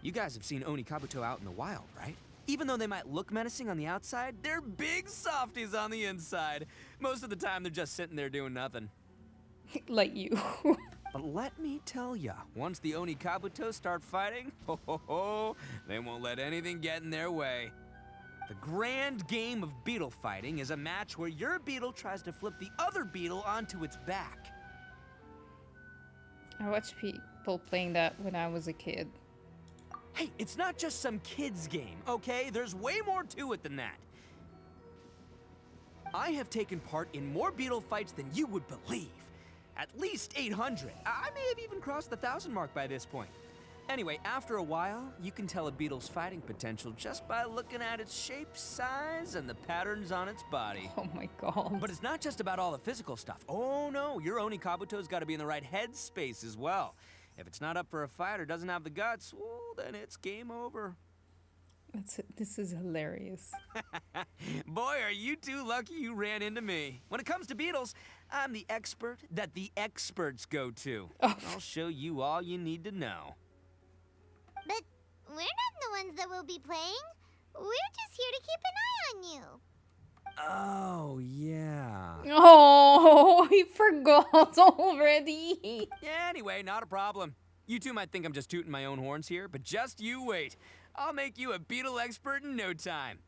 You guys have seen Oni Kabuto out in the wild, right? Even though they might look menacing on the outside, they're big softies on the inside. Most of the time, they're just sitting there doing nothing. Like you. But let me tell ya, once the Oni Kabuto start fighting, they won't let anything get in their way. The grand game of beetle fighting is a match where your beetle tries to flip the other beetle onto its back. I watched people playing that when I was a kid. Hey, it's not just some kid's game, okay? There's way more to it than that. I have taken part in more beetle fights than you would believe. At least 800. I may have even crossed the 1,000 mark by this point. Anyway, after a while, you can tell a beetle's fighting potential just by looking at its shape, size, and the patterns on its body. Oh my god. But it's not just about all the physical stuff. Oh no, your Oni Kabuto's got to be in the right headspace as well. If it's not up for a fight or doesn't have the guts, well, then it's game over. This is hilarious. Boy, are you two lucky you ran into me. When it comes to beetles, I'm the expert that the experts go to. I'll show you all you need to know. But we're not the ones that will be playing. We're just here to keep an eye on you. Oh, yeah. Oh, I forgot already. Yeah, anyway, not a problem. You two might think I'm just tooting my own horns here, but just you wait. I'll make you a beetle expert in no time.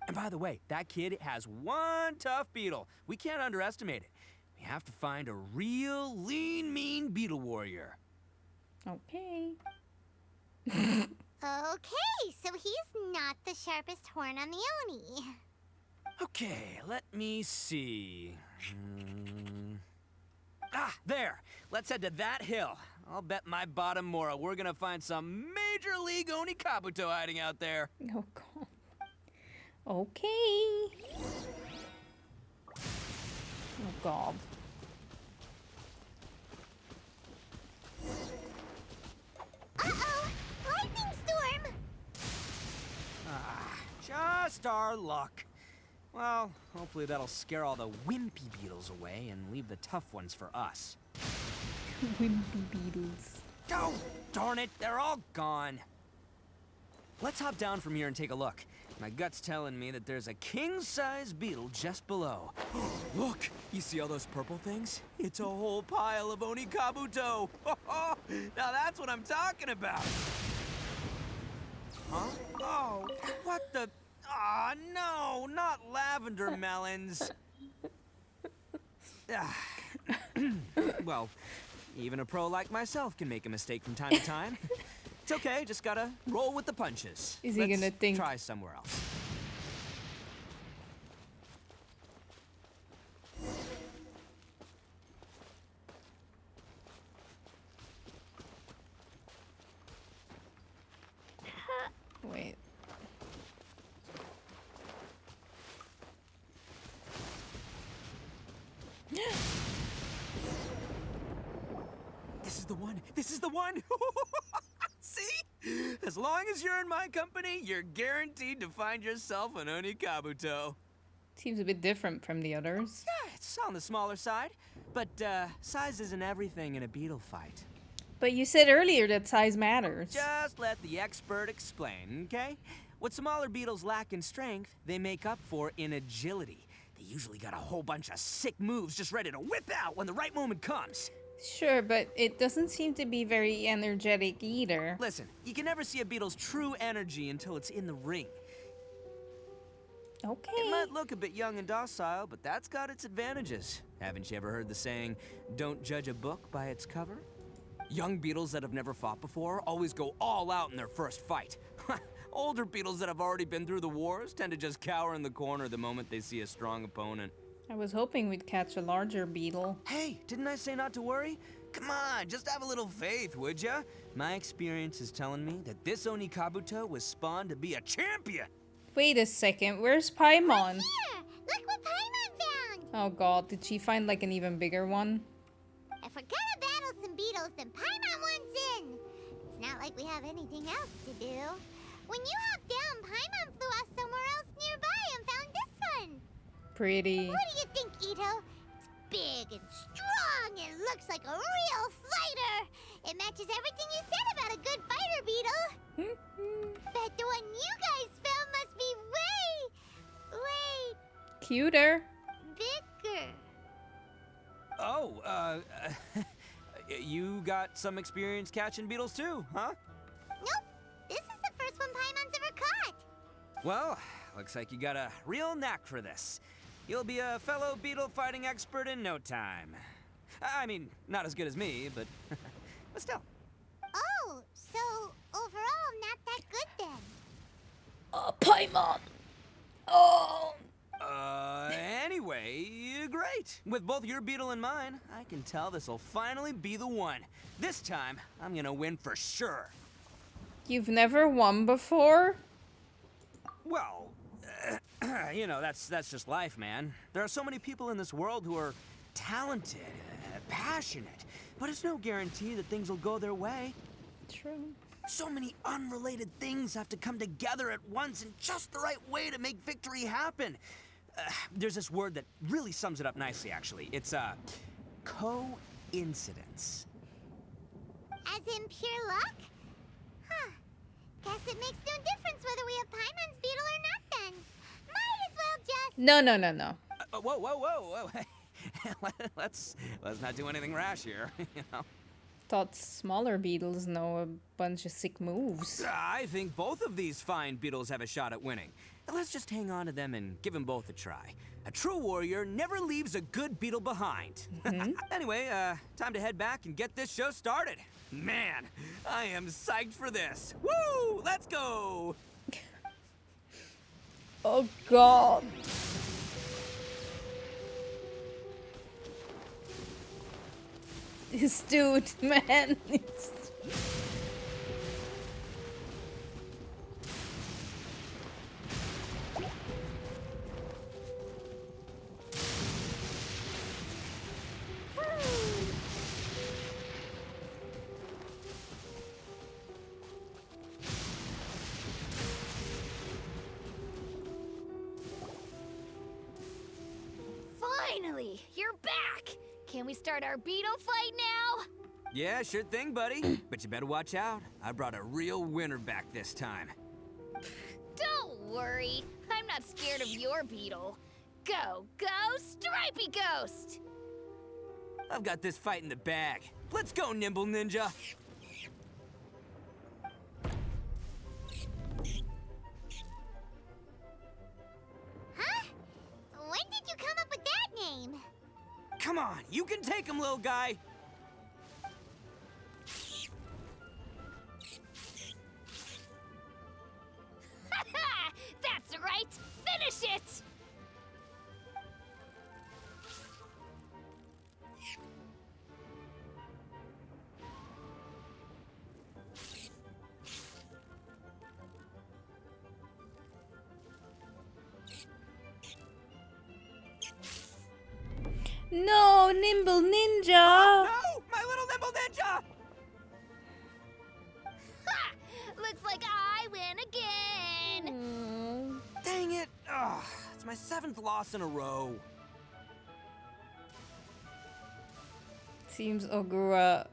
And by the way, that kid has one tough beetle. We can't underestimate it. We have to find a real lean, mean beetle warrior. Okay. Okay, so he's not the sharpest horn on the Oni. Okay, let me see. There. Let's head to that hill. I'll bet my bottom Mora we're gonna find some major league Oni Kabuto hiding out there. Oh god. Okay. Oh god. Uh-oh! Lightning storm! Just our luck. Well, hopefully that'll scare all the wimpy beetles away and leave the tough ones for us. Wimpy beetles. Oh, darn it, they're all gone. Let's hop down from here and take a look. My gut's telling me that there's a king-size beetle just below. Look, you see all those purple things? It's a whole pile of Oni Kabuto. Now that's what I'm talking about. Huh? Oh, what the? Ah, no, not lavender melons. Well, even a pro like myself can make a mistake from time to time. It's okay, just gotta roll with the punches. Is he gonna think? Try somewhere else. Wait. This is the one. This is the one. See? As long as you're in my company, you're guaranteed to find yourself an Oni Kabuto. Seems a bit different from the others. Yeah, it's on the smaller side, but size isn't everything in a beetle fight. But you said earlier that size matters. Just let the expert explain, okay? What smaller beetles lack in strength, they make up for in agility. They usually got a whole bunch of sick moves just ready to whip out when the right moment comes. Sure, but it doesn't seem to be very energetic either. Listen, you can never see a beetle's true energy until it's in the ring. Okay. It might look a bit young and docile, but that's got its advantages. Haven't you ever heard the saying, don't judge a book by its cover? Young beetles that have never fought before always go all out in their first fight. Older beetles that have already been through the wars tend to just cower in the corner the moment they see a strong opponent. I was hoping we'd catch a larger beetle. Hey, didn't I say not to worry? Come on, just have a little faith, would ya? My experience is telling me that this Oni Kabuto was spawned to be a champion. Wait a second, where's Paimon? Here! Look what Paimon found! Oh god, did she find like an even bigger one? If we're gonna battle some beetles, then Paimon wants in! It's not like we have anything else to do. When you hopped down, Paimon flew off somewhere else nearby and found this one! Pretty. What do you think, Itto? It's big and strong and looks like a real fighter! It matches everything you said about a good fighter beetle! Bet the one you guys found must be way Cuter. bigger. Oh, you got some experience catching beetles too, huh? Nope, this is the first one Paimon's ever caught. Well, looks like you got a real knack for this. You'll be a fellow beetle fighting expert in no time. I mean, not as good as me, but still. Oh, so overall not that good then. Paimon! Oh! Anyway, great. With both your beetle and mine, I can tell this'll finally be the one. This time, I'm gonna win for sure. You've never won before? Well, you know, that's just life, man. There are so many people in this world who are talented, passionate, but it's no guarantee that things will go their way. True. So many unrelated things have to come together at once in just the right way to make victory happen. There's this word that really sums it up nicely, actually. It's, coincidence. As in pure luck? Huh. Guess it makes no difference whether we have Paimon's beetle or not then. Might as well just... No. Whoa. let's not do anything rash here, you know. Thought smaller beetles know a bunch of sick moves. I think both of these fine beetles have a shot at winning. Let's just hang on to them and give them both a try. A true warrior never leaves a good beetle behind. Anyway, time to head back and get this show started. Man, I am psyched for this. Woo! Let's go! Oh god. This dude, man. Finally, you're back! Can we start our beetle fight now? Yeah, sure thing, buddy. But you better watch out. I brought a real winner back this time. Don't worry. I'm not scared of your beetle. Go, Stripey Ghost! I've got this fight in the bag. Let's go, Nimble Ninja. Huh? When did you come up with that name? Come on, you can take him, little guy. That's right! Finish it! No, Nimble Ninja! No! My little Nimble Ninja! Ha! Looks like I win again! Dang it! Ugh, it's my 7th loss in a row. Seems Ogura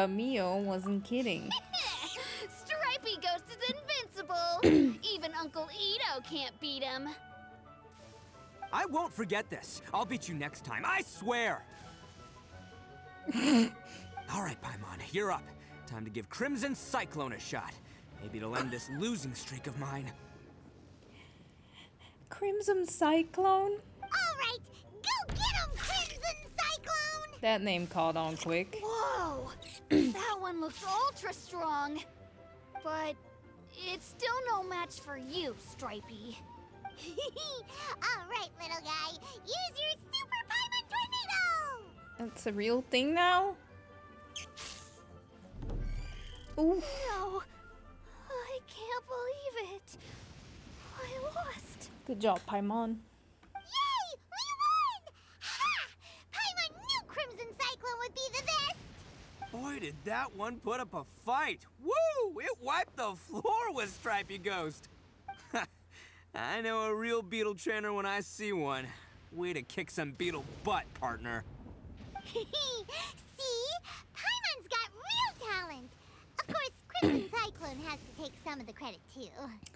Mio wasn't kidding. Stripey Ghost is invincible! Even Uncle Itto can't beat him. I won't forget this. I'll beat you next time, I swear! All right, Paimon, you're up. Time to give Crimson Cyclone a shot. Maybe it'll end this losing streak of mine. Crimson Cyclone? All right, go get him, Crimson Cyclone! That name caught on quick. Whoa! That one looks ultra strong. But it's still no match for you, Stripey. All right, little guy. Use your Super Paimon Tornado! That's a real thing now? Oof. No, I can't believe it. I lost. Good job, Paimon. Yay! We won! Ha! Paimon knew Crimson Cyclone would be the best! Boy, did that one put up a fight. Woo! It wiped the floor with Stripey Ghost. I know a real beetle trainer when I see one. Way to kick some beetle butt, partner. See? Paimon's got real talent. Of course, Crimson Cyclone has to take some of the credit, too.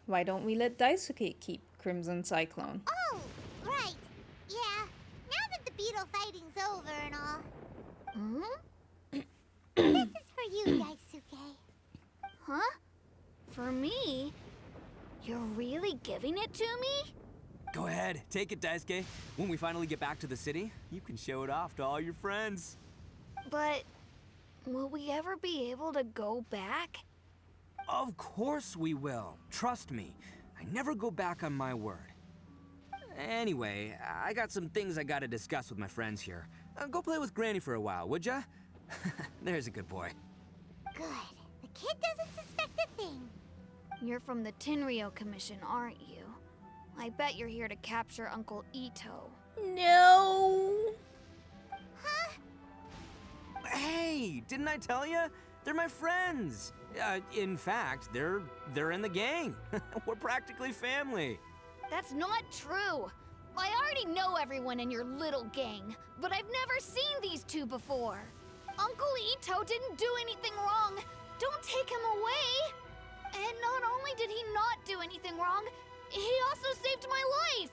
Why don't we let Daisuke keep Crimson Cyclone? Oh, right. Yeah, now that the beetle fighting's over and all. This is for you, Daisuke. Huh? For me? You're really giving it to me? Go ahead, take it, Daisuke. When we finally get back to the city, you can show it off to all your friends. But will we ever be able to go back? Of course we will. Trust me. I never go back on my word. Anyway, I got some things I gotta discuss with my friends here. Go play with Granny for a while, would ya? There's a good boy. Good. The kid doesn't suspect a thing. You're from the Tenryou Commission, aren't you? I bet you're here to capture Uncle Itto. No! Huh? Hey, didn't I tell you? They're my friends. In fact, they're in the gang. We're practically family. That's not true. I already know everyone in your little gang, but I've never seen these two before. Uncle Itto didn't do anything wrong. Don't take him away. And not only did he not do anything wrong, he also saved my life.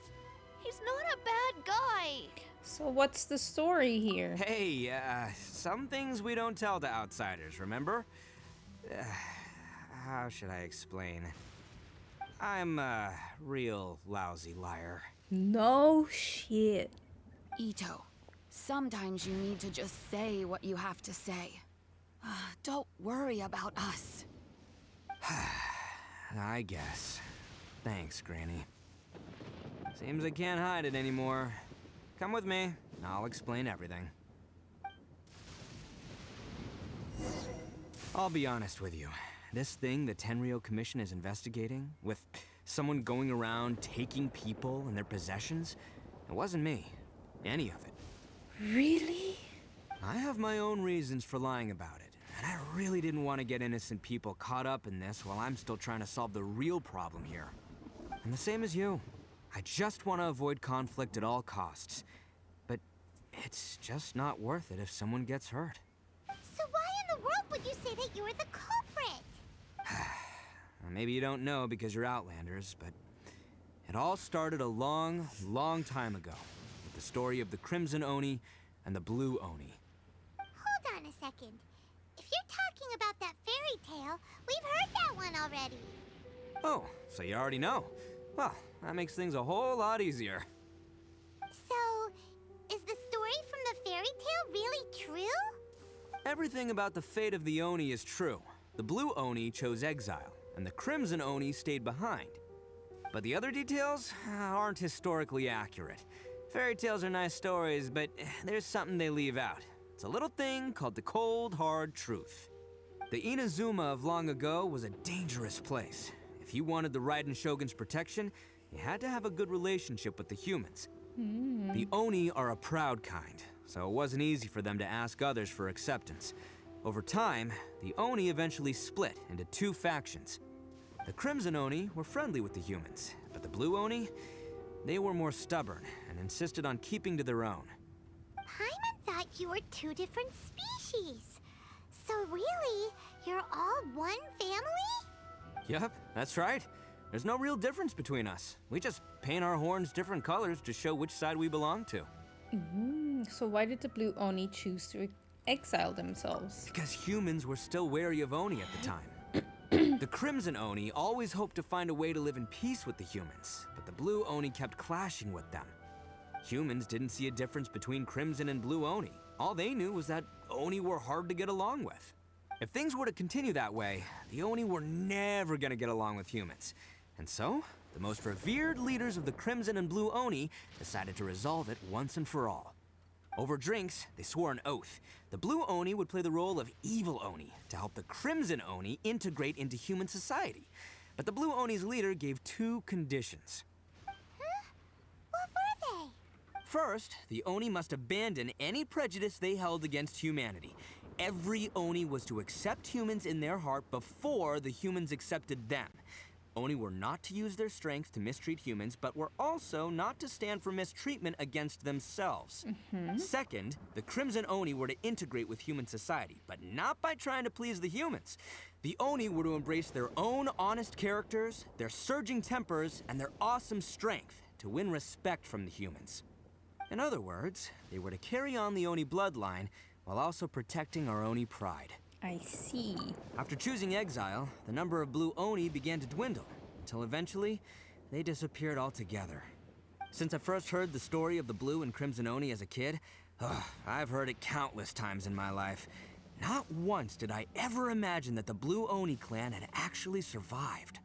He's not a bad guy. So what's the story here? Hey, some things we don't tell to outsiders, remember? How should I explain? I'm a real lousy liar. No shit. Itto, sometimes you need to just say what you have to say. Don't worry about us. I guess. Thanks, Granny. Seems I can't hide it anymore. Come with me, and I'll explain everything. I'll be honest with you. This thing the Tenryou Commission is investigating, with someone going around taking people and their possessions, it wasn't me. Any of it. Really? I have my own reasons for lying about it. And I really didn't want to get innocent people caught up in this while I'm still trying to solve the real problem here. And the same as you. I just want to avoid conflict at all costs. But it's just not worth it if someone gets hurt. in the world would you say that you were the culprit? Well, maybe you don't know because you're Outlanders, but it all started a long, long time ago with the story of the Crimson Oni and the Blue Oni. Hold on a second. If you're talking about that fairy tale, we've heard that one already. Oh, so you already know. Well, that makes things a whole lot easier. So, is the story from the fairy tale really true? Everything about the fate of the Oni is true. The Blue Oni chose exile, and the Crimson Oni stayed behind. But the other details aren't historically accurate. Fairy tales are nice stories, but there's something they leave out. It's a little thing called the cold, hard truth. The Inazuma of long ago was a dangerous place. If you wanted the Raiden Shogun's protection, you had to have a good relationship with the humans. The Oni are a proud kind, so it wasn't easy for them to ask others for acceptance. Over time, the Oni eventually split into two factions. The Crimson Oni were friendly with the humans, but the Blue Oni, they were more stubborn and insisted on keeping to their own. Paimon thought you were two different species. So really, you're all one family? Yep, that's right. There's no real difference between us. We just paint our horns different colors to show which side we belong to. So why did the Blue Oni choose to exile themselves? Because humans were still wary of Oni at the time. The Crimson Oni always hoped to find a way to live in peace with the humans, but the Blue Oni kept clashing with them. Humans didn't see a difference between Crimson and Blue Oni. All they knew was that Oni were hard to get along with. If things were to continue that way, the Oni were never gonna get along with humans. And so, the most revered leaders of the Crimson and Blue Oni decided to resolve it once and for all. Over drinks, they swore an oath. The Blue Oni would play the role of evil Oni to help the Crimson Oni integrate into human society. But the Blue Oni's leader gave two conditions. What were they? First, the Oni must abandon any prejudice they held against humanity. Every Oni was to accept humans in their heart before the humans accepted them. Oni were not to use their strength to mistreat humans, but were also not to stand for mistreatment against themselves. Second, the Crimson Oni were to integrate with human society, but not by trying to please the humans. The Oni were to embrace their own honest characters, their surging tempers, and their awesome strength to win respect from the humans. In other words, they were to carry on the Oni bloodline while also protecting our Oni pride. I see. After choosing exile, the number of Blue Oni began to dwindle, until eventually, they disappeared altogether. Since I first heard the story of the Blue and Crimson Oni as a kid, I've heard it countless times in my life. Not once did I ever imagine that the Blue Oni clan had actually survived.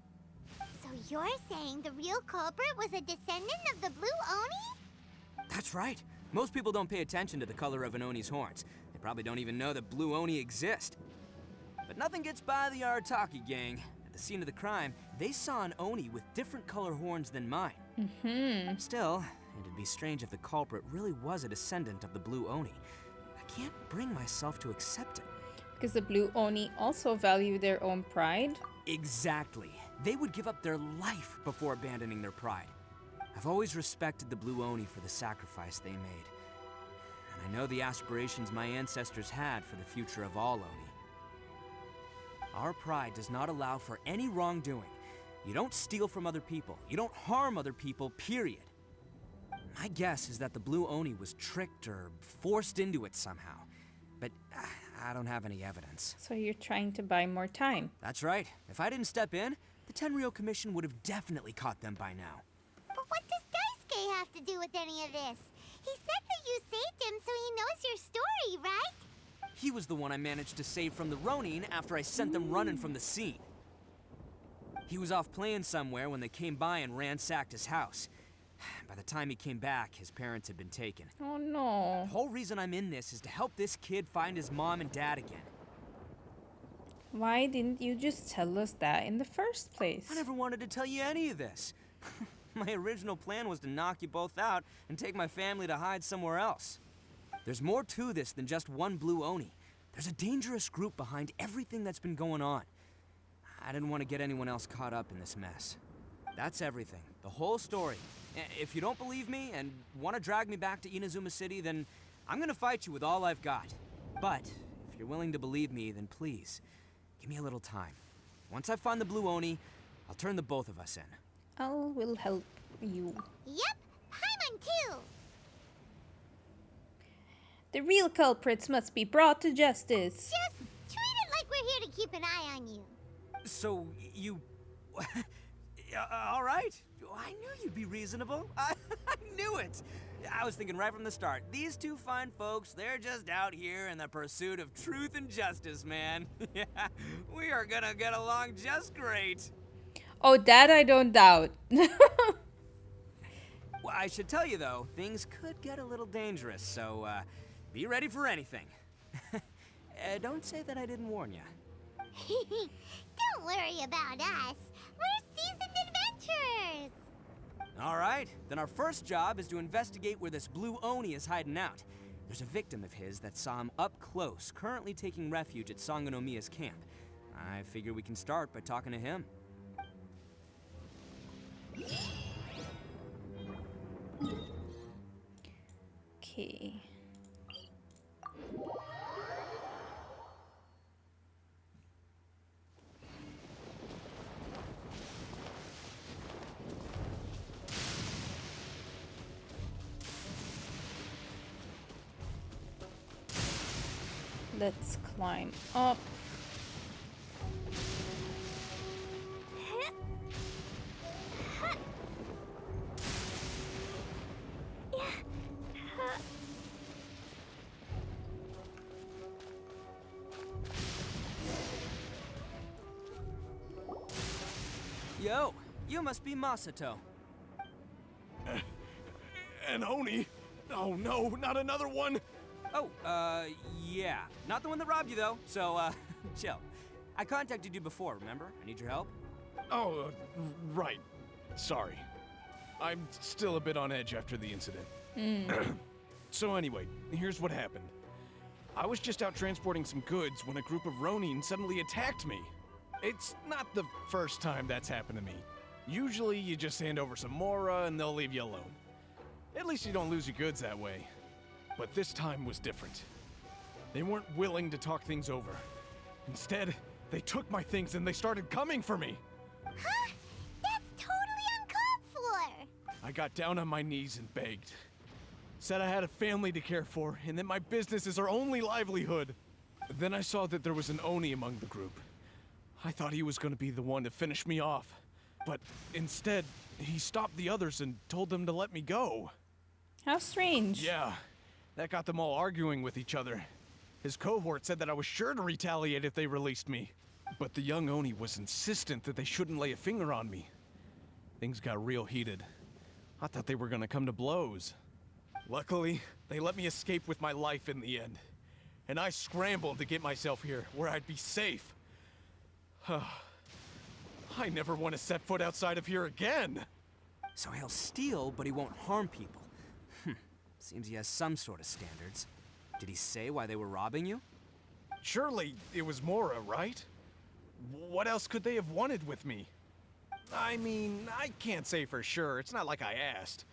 So you're saying the real culprit was a descendant of the Blue Oni? That's right. Most people don't pay attention to the color of an Oni's horns. They probably don't even know that Blue Oni exist. But nothing gets by the Arataki gang. At the scene of the crime, they saw an Oni with different color horns than mine. Still, it'd be strange if the culprit really was a descendant of the Blue Oni. I can't bring myself to accept it. Because the Blue Oni also value their own pride? Exactly. They would give up their life before abandoning their pride. I've always respected the Blue Oni for the sacrifice they made. And I know the aspirations my ancestors had for the future of all Oni. Our pride does not allow for any wrongdoing. You don't steal from other people. You don't harm other people, period. My guess is that the Blue Oni was tricked or forced into it somehow. But I don't have any evidence. So you're trying to buy more time? That's right. If I didn't step in, the Tenryou Commission would have definitely caught them by now. But what does Daisuke have to do with any of this? He said that you saved him so he knows your story, right? He was the one I managed to save from the Ronin after I sent them running from the scene. He was off playing somewhere when they came by and ransacked his house. By the time he came back, his parents had been taken. Oh no. The whole reason I'm in this is to help this kid find his mom and dad again. Why didn't you just tell us that in the first place? I never wanted to tell you any of this. My original plan was to knock you both out and take my family to hide somewhere else. There's more to this than just one Blue Oni. There's a dangerous group behind everything that's been going on. I didn't want to get anyone else caught up in this mess. That's everything. The whole story. If you don't believe me and want to drag me back to Inazuma City, then I'm gonna fight you with all I've got. But if if you're willing to believe me, then please, give me a little time. Once I find the Blue Oni, I'll turn the both of us in. I will help you. Yep, Paimon too. The real culprits must be brought to justice. Just treat it like we're here to keep an eye on you. So, you... all right. I knew you'd be reasonable. I knew it. I was thinking right from the start, these two fine folks, they're just out here in the pursuit of truth and justice, man. Yeah, we are gonna get along just great. Oh, that I don't doubt. Well, I should tell you, though, things could get a little dangerous, so be ready for anything. Don't say that I didn't warn you. Don't worry about us. We're seasoned adventurers. All right, then our first job is to investigate where this Blue Oni is hiding out. There's a victim of his that saw him up close, currently taking refuge at Sangonomiya's camp. I figure we can start by talking to him. Okay. Let's climb up. Yo, you must be Masato. An Oni? Oh no, not another one! Oh, yeah. Not the one that robbed you, though, so, chill. I contacted you before, remember? I need your help. Oh, right. Sorry. I'm still a bit on edge after the incident. So anyway, here's what happened. I was just out transporting some goods when a group of Ronin suddenly attacked me. It's not the first time that's happened to me. Usually you just hand over some Mora and they'll leave you alone. At least you don't lose your goods that way. But this time was different. They weren't willing to talk things over. Instead, they took my things and they started coming for me. Huh? That's totally uncalled for. I got down on my knees and begged. Said I had a family to care for and that my business is our only livelihood. Then I saw that there was an Oni among the group. I thought he was going to be the one to finish me off. But instead, he stopped the others and told them to let me go. How strange. Yeah, that got them all arguing with each other. His cohort said that I was sure to retaliate if they released me. But the young Oni was insistent that they shouldn't lay a finger on me. Things got real heated. I thought they were gonna come to blows. Luckily, they let me escape with my life in the end. And I scrambled to get myself here, where I'd be safe. I never want to set foot outside of here again! So he'll steal, but he won't harm people. Seems he has some sort of standards. Did he say why they were robbing you? Surely it was Mora, right? What else could they have wanted with me? I mean, I can't say for sure. It's not like I asked.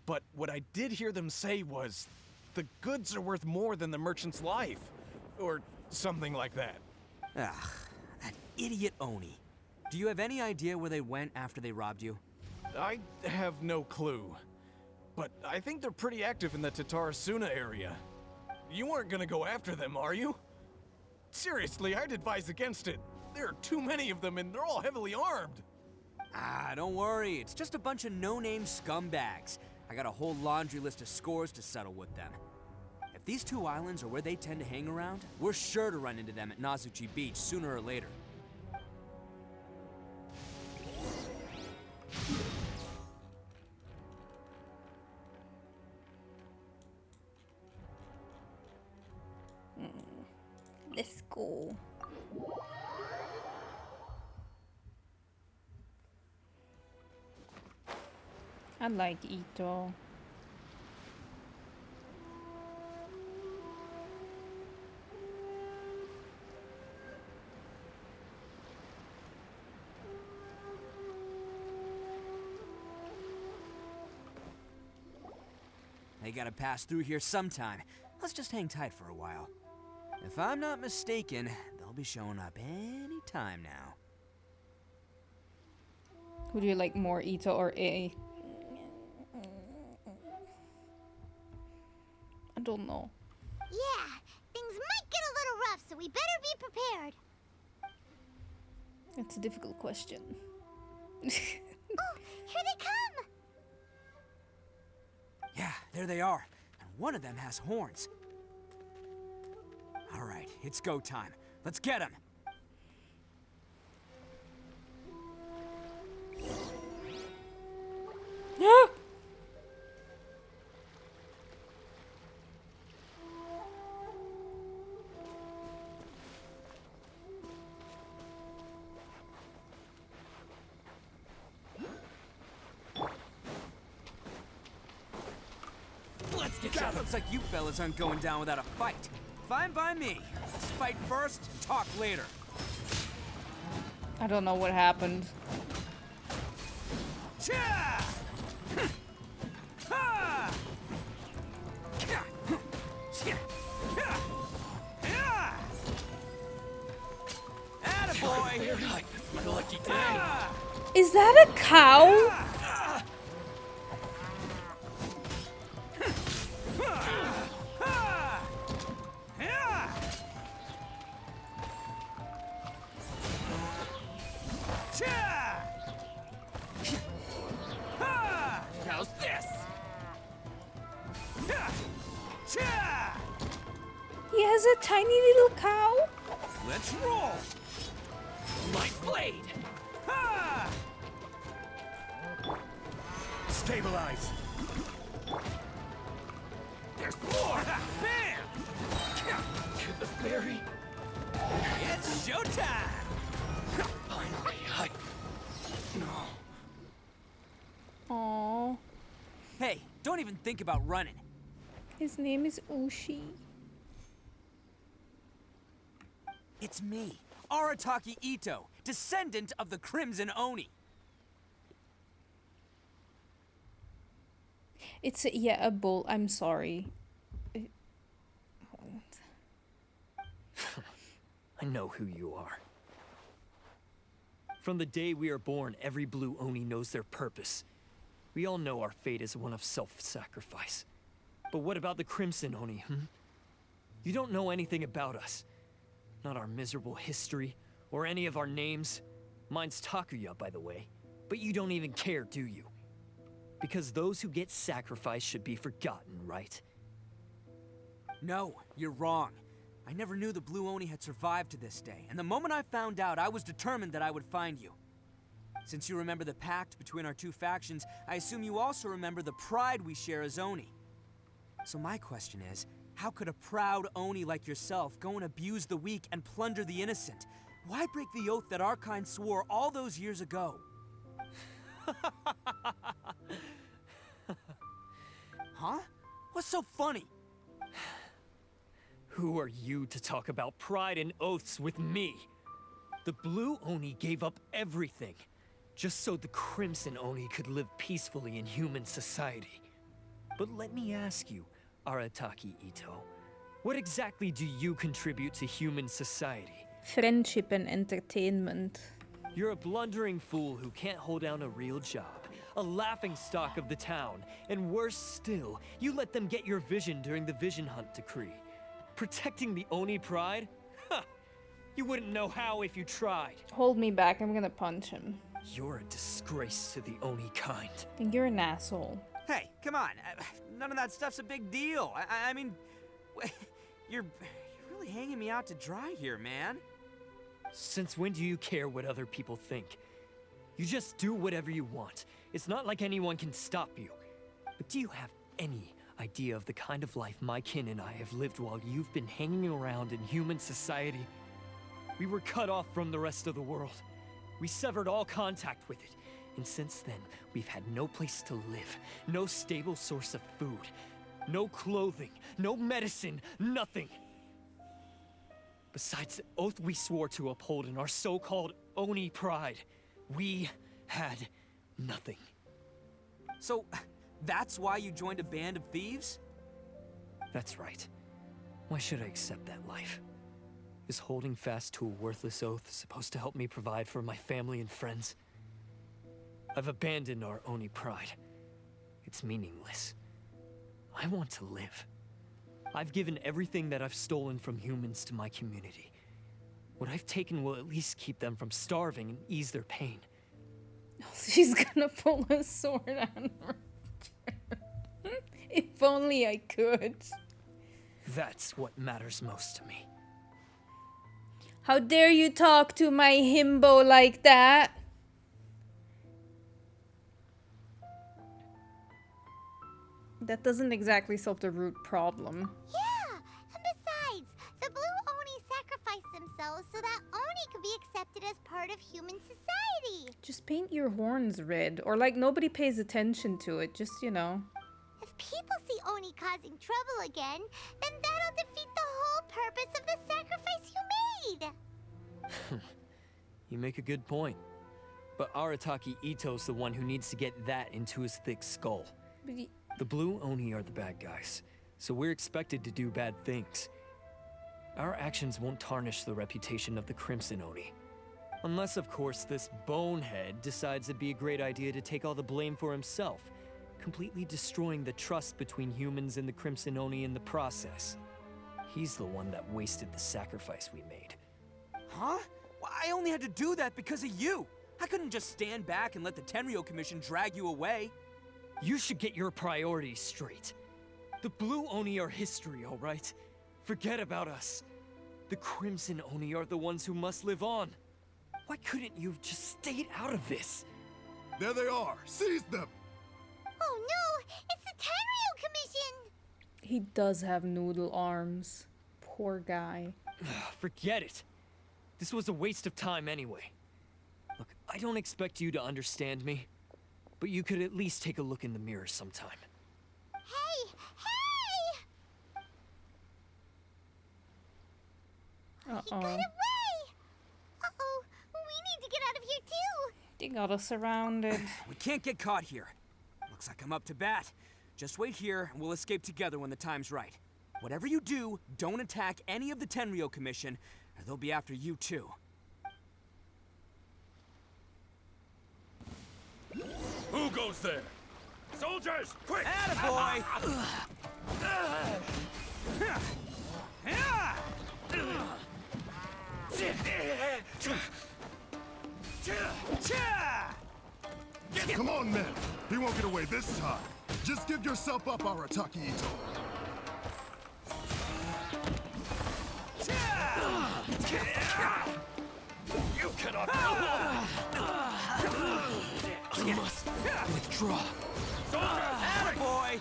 But what I did hear them say was, the goods are worth more than the merchant's life. Or something like that. Ugh, that idiot Oni. Do you have any idea where they went after they robbed you? I have no clue. But I think they're pretty active in the Tatarasuna area. You aren't gonna go after them, are you? Seriously, I'd advise against it. There are too many of them and they're all heavily armed. Ah, don't worry. It's just a bunch of no-name scumbags. I got a whole laundry list of scores to settle with them. If these two islands are where they tend to hang around, we're sure to run into them at Nazuchi Beach sooner or later. Let's go. I like Itto. They gotta pass through here sometime. Let's just hang tight for a while. If I'm not mistaken, they'll be showing up any time now. Who do you like more, Itto or A? I don't know. Yeah, things might get a little rough, so we better be prepared. It's a difficult question. Oh, here they come! Yeah, there they are. And one of them has horns. All right, it's go time. Let's get him. Let's get God, looks like you fellas aren't going down without a fight. Fine by me. Let's fight first, talk later. I don't know what happened. Attaboy! My lucky day. Is that a cow? How's this? He has a tiny little cow? Let's roll! My blade! Stabilize. There's more! Bam! To the berry. It's showtime! Finally, No. Aww. Hey, don't even think about running. His name is Ushi. It's me, Arataki Itto, descendant of the Crimson Oni. It's a bull. I'm sorry. I know who you are. From the day we are born, every blue Oni knows their purpose. We all know our fate is one of self-sacrifice. But what about the Crimson Oni, You don't know anything about us. Not our miserable history, or any of our names. Mine's Takuya, by the way. But you don't even care, do you? Because those who get sacrificed should be forgotten, right? No, you're wrong. I never knew the Blue Oni had survived to this day, and the moment I found out, I was determined that I would find you. Since you remember the pact between our two factions, I assume you also remember the pride we share as Oni. So my question is, how could a proud Oni like yourself go and abuse the weak and plunder the innocent? Why break the oath that our kind swore all those years ago? Huh? What's so funny? Who are you to talk about pride and oaths with me? The Blue Oni gave up everything, just so the Crimson Oni could live peacefully in human society. But let me ask you, Arataki Itto, what exactly do you contribute to human society? Friendship and entertainment. You're a blundering fool who can't hold down a real job, a laughingstock of the town, and worse still, you let them get your vision during the Vision Hunt decree. Protecting the Oni pride? Huh! You wouldn't know how if you tried. Hold me back, I'm gonna punch him. You're a disgrace to the Oni kind. And you're an asshole. Hey, come on. None of that stuff's a big deal. I mean, you're really hanging me out to dry here, man. Since when do you care what other people think? You just do whatever you want. It's not like anyone can stop you. But do you have any idea of the kind of life my kin and I have lived while you've been hanging around in human society? We were cut off from the rest of the world. We severed all contact with it. And since then, we've had no place to live, no stable source of food, no clothing, no medicine, nothing. Besides the oath we swore to uphold in our so-called Oni pride, we had nothing. So, that's why you joined a band of thieves? That's right. Why should I accept that life? Is holding fast to a worthless oath supposed to help me provide for my family and friends? I've abandoned our Oni pride. It's meaningless. I want to live. I've given everything that I've stolen from humans to my community. What I've taken will at least keep them from starving and ease their pain. She's gonna pull a sword on her. If only I could. That's what matters most to me. How dare you talk to my himbo like that? That doesn't exactly solve the root problem. Yeah, and besides, the Blue Oni sacrificed themselves so that Oni could be accepted as part of human society. Just paint your horns red, or like nobody pays attention to it, just, you know. If people see Oni causing trouble again, then that'll defeat the whole purpose of the sacrifice you made. You make a good point. But Arataki Ito's the one who needs to get that into his thick skull. The Blue Oni are the bad guys, so we're expected to do bad things. Our actions won't tarnish the reputation of the Crimson Oni. Unless, of course, this bonehead decides it'd be a great idea to take all the blame for himself, completely destroying the trust between humans and the Crimson Oni in the process. He's the one that wasted the sacrifice we made. Huh? Well, I only had to do that because of you. I couldn't just stand back and let the Tenryo Commission drag you away. You should get your priorities straight. The Blue Oni are history, all right? Forget about us. The Crimson Oni are the ones who must live on. Why couldn't you have just stayed out of this? There they are. Seize them. Oh no, it's the Tenryo Commission. He does have noodle arms. Poor guy. Forget it. This was a waste of time anyway. Look, I don't expect you to understand me, but you could at least take a look in the mirror sometime. Hey! Uh-oh. He got away! Uh-oh, we need to get out of here too! They got us surrounded. We can't get caught here. Looks like I'm up to bat. Just wait here, and we'll escape together when the time's right. Whatever you do, don't attack any of the Tenryo Commission, or they'll be after you too. Who goes there? Soldiers, quick! Attaboy! Come on, men. He won't get away this time. Just give yourself up, Arataki Itto. You cannot. I must withdraw. Attaboy!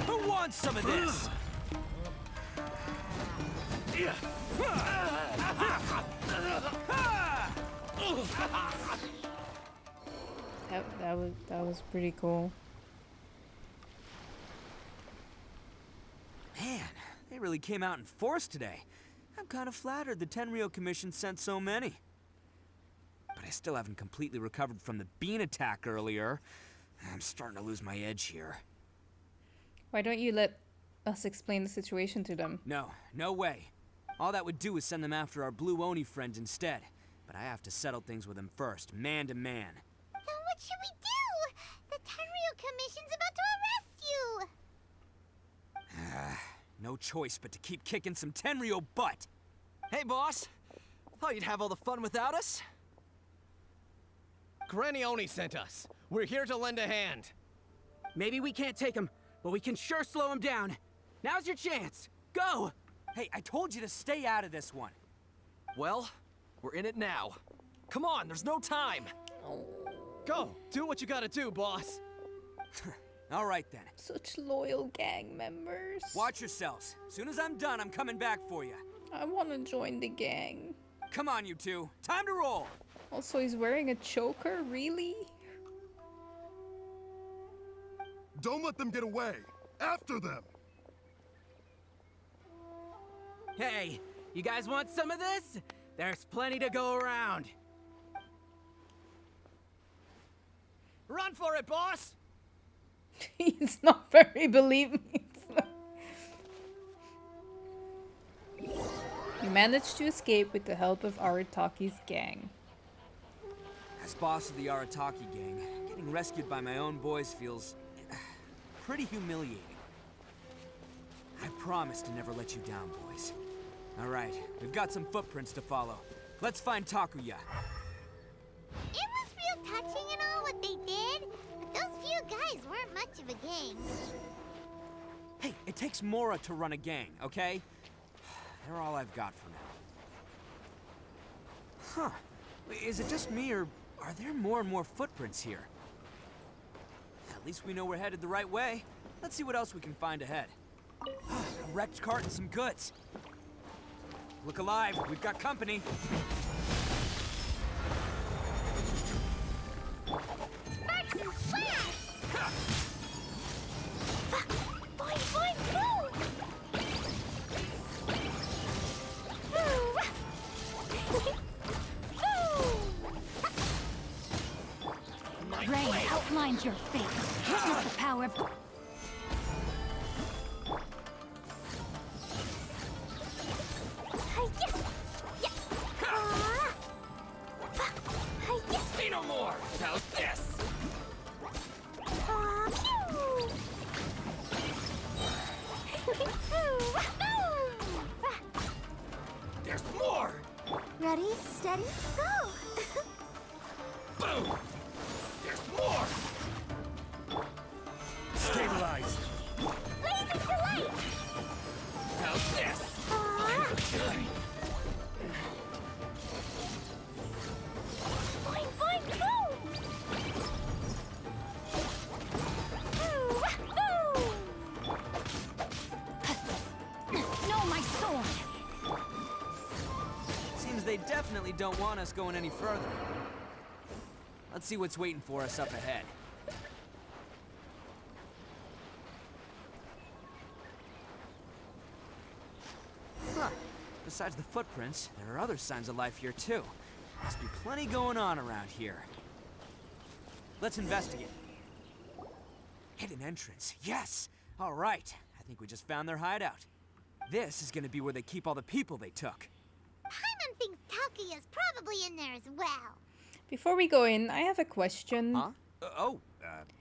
Who wants some of this? That was pretty cool. Man, they really came out in force today. I'm kind of flattered the Tenryo Commission sent so many. But I still haven't completely recovered from the bean attack earlier. I'm starting to lose my edge here. Why don't you let us explain the situation to them? No way. All that would do is send them after our Blue Oni friend instead. But I have to settle things with them first, man to man. Then what should we do? The Tenryo Commission's about to arrest you! No choice but to keep kicking some Tenryo butt! Hey, boss! Thought you'd have all the fun without us? Granny Oni sent us. We're here to lend a hand. Maybe we can't take him, but we can sure slow him down. Now's your chance. Go! Hey, I told you to stay out of this one. Well, we're in it now. Come on, there's no time. Go, do what you gotta do, boss. All right then. Such loyal gang members. Watch yourselves. Soon as I'm done, I'm coming back for you. I want to join the gang. Come on, you two. Time to roll. Also, he's wearing a choker? Really? Don't let them get away. After them. Hey, you guys want some of this? There's plenty to go around. Run for it, boss! He's not very believing. You managed to escape with the help of Arataki's gang. As boss of the Arataki gang, getting rescued by my own boys feels pretty humiliating. I promise to never let you down, boys. All right, we've got some footprints to follow. Let's find Takuya. It was real touching and all what they did, but those few guys weren't much of a gang. Hey, it takes Mora to run a gang, okay? They're all I've got for now. Huh. Is it just me, or are there more and more footprints here? At least we know we're headed the right way. Let's see what else we can find ahead. A wrecked cart and some goods. Look alive, we've got company. Rain outlines your fate. Witness the power of... Say no more! How's this? There's more! Ready, steady, go! Boom! There's more! Stabilize! Blazing delight! How's this? Boing, boing, boom! No, my sword! Seems they definitely don't want us going any further. Let's see what's waiting for us up ahead. Huh. Besides the footprints, there are other signs of life here too. Must be plenty going on around here. Let's investigate. Hidden entrance. Yes! All right. I think we just found their hideout. This is gonna be where they keep all the people they took. Paimon thinks Takuya's probably in there as well. Before we go in, I have a question. Huh?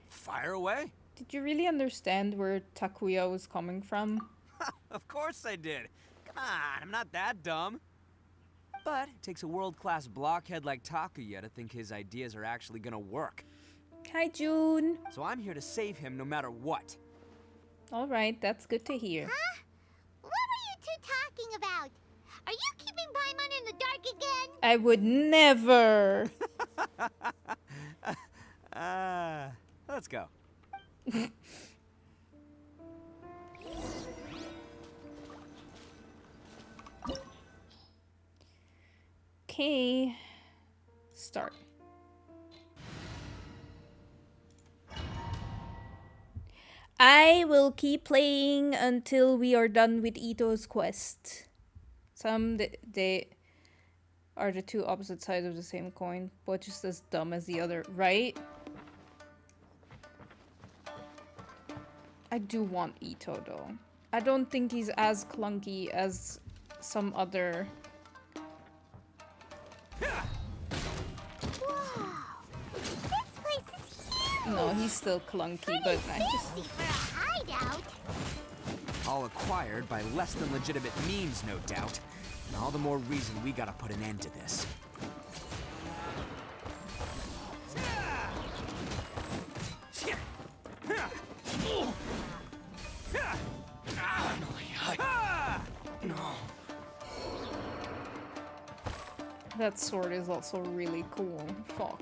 Fire away. Did you really understand where Takuya was coming from? Of course I did. Come on, I'm not that dumb. But it takes a world-class blockhead like Takuya to think his ideas are actually gonna work. Hi, June. So I'm here to save him no matter what. All right, that's good to hear. Huh? What were you two talking about? Are you keeping Paimon in the dark again? I would never. Let's go. Okay. Start. I will keep playing until we are done with Itto's quest. They are the two opposite sides of the same coin, but just as dumb as the other, right? I do want Itto though. I don't think he's as clunky as some other. No, he's still clunky, but I just... All acquired by less than legitimate means, no doubt. And all the more reason we gotta put an end to this. That sword is also really cool. Fuck.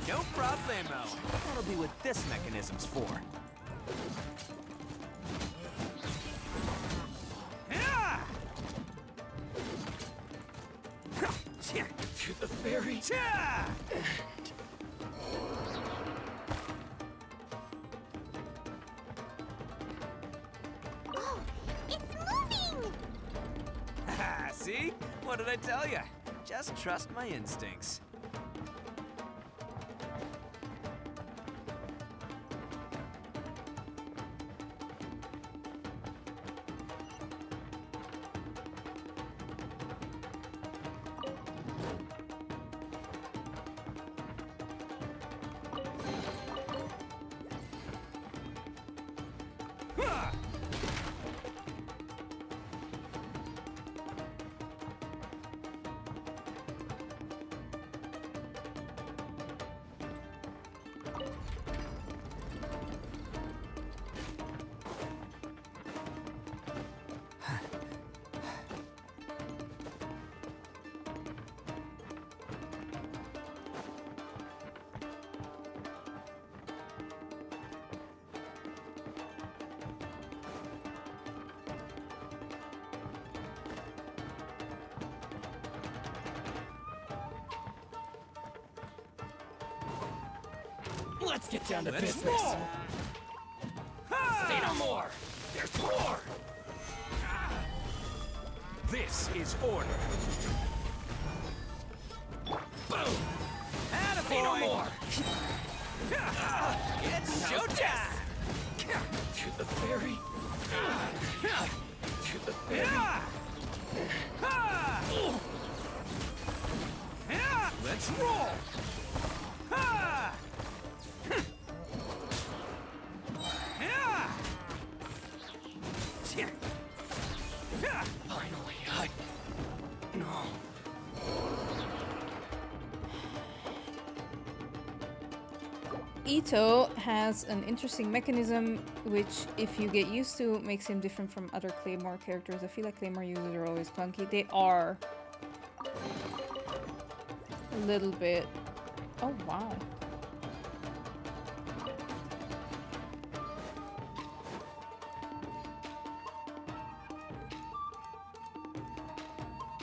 No problemo. That'll be what this mechanism's for. To the ferry. Oh, it's moving! See? What did I tell you? just trust my instincts. Let's get down to business. Say no more. There's more. This is order. Boom. Say no more. It's showtime. To the ferry. To the ferry. Let's roll. Finally, no. Itto has an interesting mechanism which, if you get used to, makes him different from other Claymore characters. I feel like Claymore users are always clunky. They are. A little bit. Oh, wow.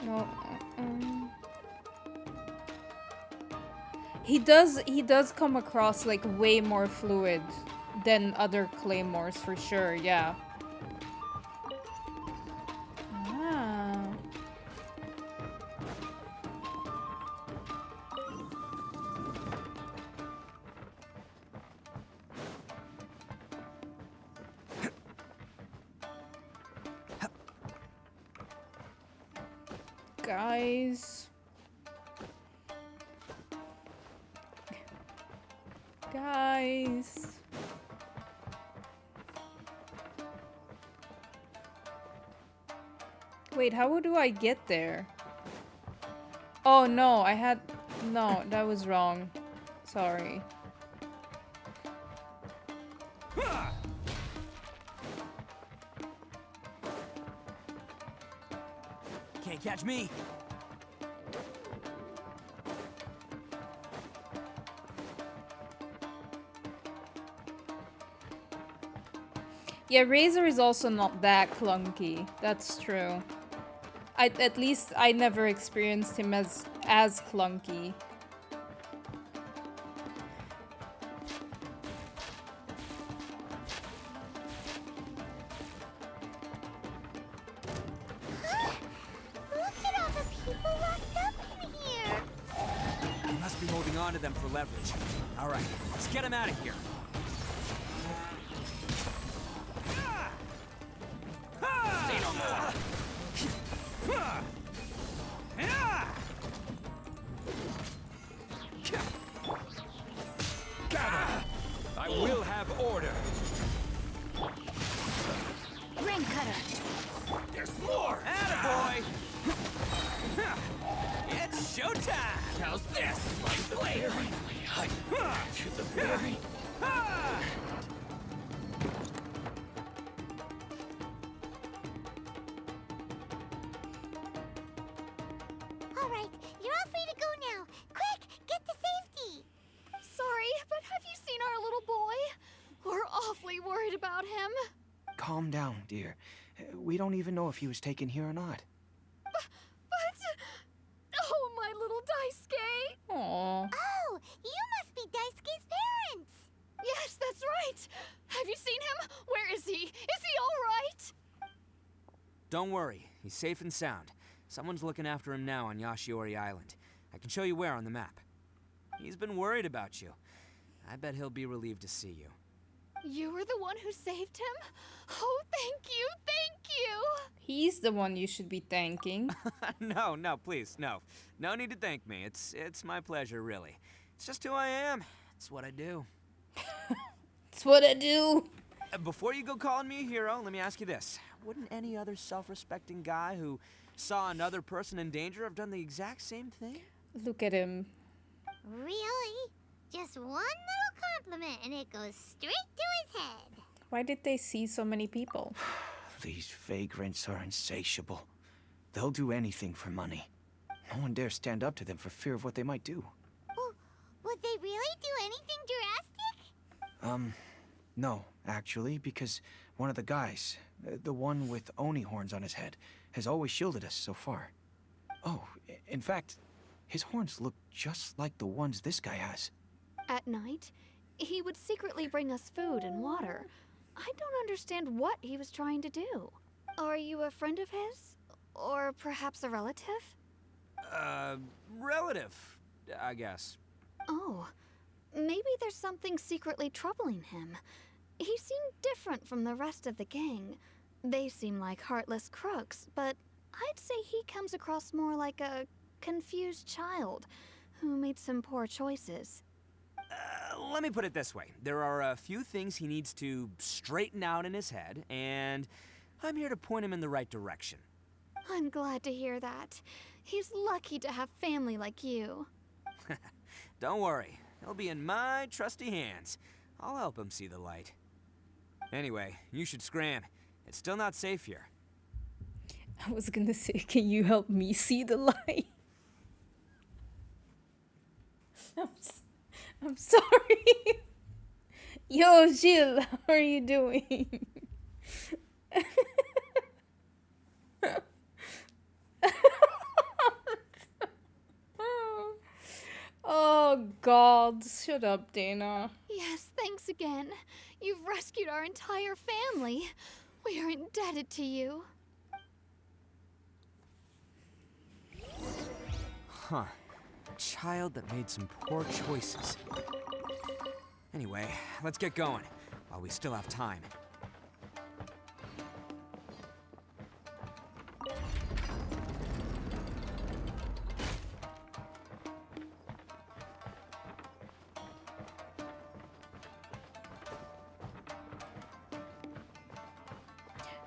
No. He does come across like way more fluid than other Claymores for sure, yeah. Ah. Guys. Guys. Wait, how do I get there? Oh no, no, that was wrong. Sorry. Can't catch me. Yeah, Razor is also not that clunky. That's true. At least I never experienced him as clunky. Look at all the people locked up in here. We must be holding on to them for leverage. All right, let's get them out of here. Say no more. Gather. I will have order. Ring cutter. There's more. Attaboy. It's showtime. How's this? My blade. To the ferry. All right, you're all free to go now. Quick, get to safety. Sorry, but have you seen our little boy? We're awfully worried about him. Calm down, dear. We don't even know if he was taken here or not. But... Oh, my little Daisuke! Aww. Oh, you must be Daisuke's parents. Yes, that's right. Have you seen him? Where is he? Is he all right? Don't worry, he's safe and sound. Someone's looking after him now on Yashiori Island. I can show you where on the map. He's been worried about you. I bet he'll be relieved to see you. You were the one who saved him? Oh, thank you, thank you! He's the one you should be thanking. No, please, no. No need to thank me. It's my pleasure, really. It's just who I am. It's what I do. It's what I do. Before you go calling me a hero, let me ask you this. Wouldn't any other self-respecting guy who saw another person in danger have done the exact same thing? Look at him. Really? Just one little compliment and it goes straight to his head. Why did they see so many people? These vagrants are insatiable. They'll do anything for money. No one dares stand up to them for fear of what they might do. Would they really do anything drastic? No, actually, because one of the guys, the one with Oni horns on his head, has always shielded us so far. Oh, in fact, his horns look just like the ones this guy has. At night, he would secretly bring us food and water. I don't understand what he was trying to do. Are you a friend of his? Or perhaps a relative? Relative, I guess. Oh, maybe there's something secretly troubling him. He seemed different from the rest of the gang. They seem like heartless crooks, but I'd say he comes across more like a confused child who made some poor choices. Let me put it this way. There are a few things he needs to straighten out in his head, and I'm here to point him in the right direction. I'm glad to hear that. He's lucky to have family like you. Don't worry. He'll be in my trusty hands. I'll help him see the light. Anyway, you should scram. It's still not safe here. I was gonna say, can you help me see the light? I'm sorry. Yo, Jill, how are you doing? Oh, God. Shut up, Dana. Yes, thanks again. You've rescued our entire family. We are indebted to you. Huh. A child that made some poor choices. Anyway, let's get going, while we still have time.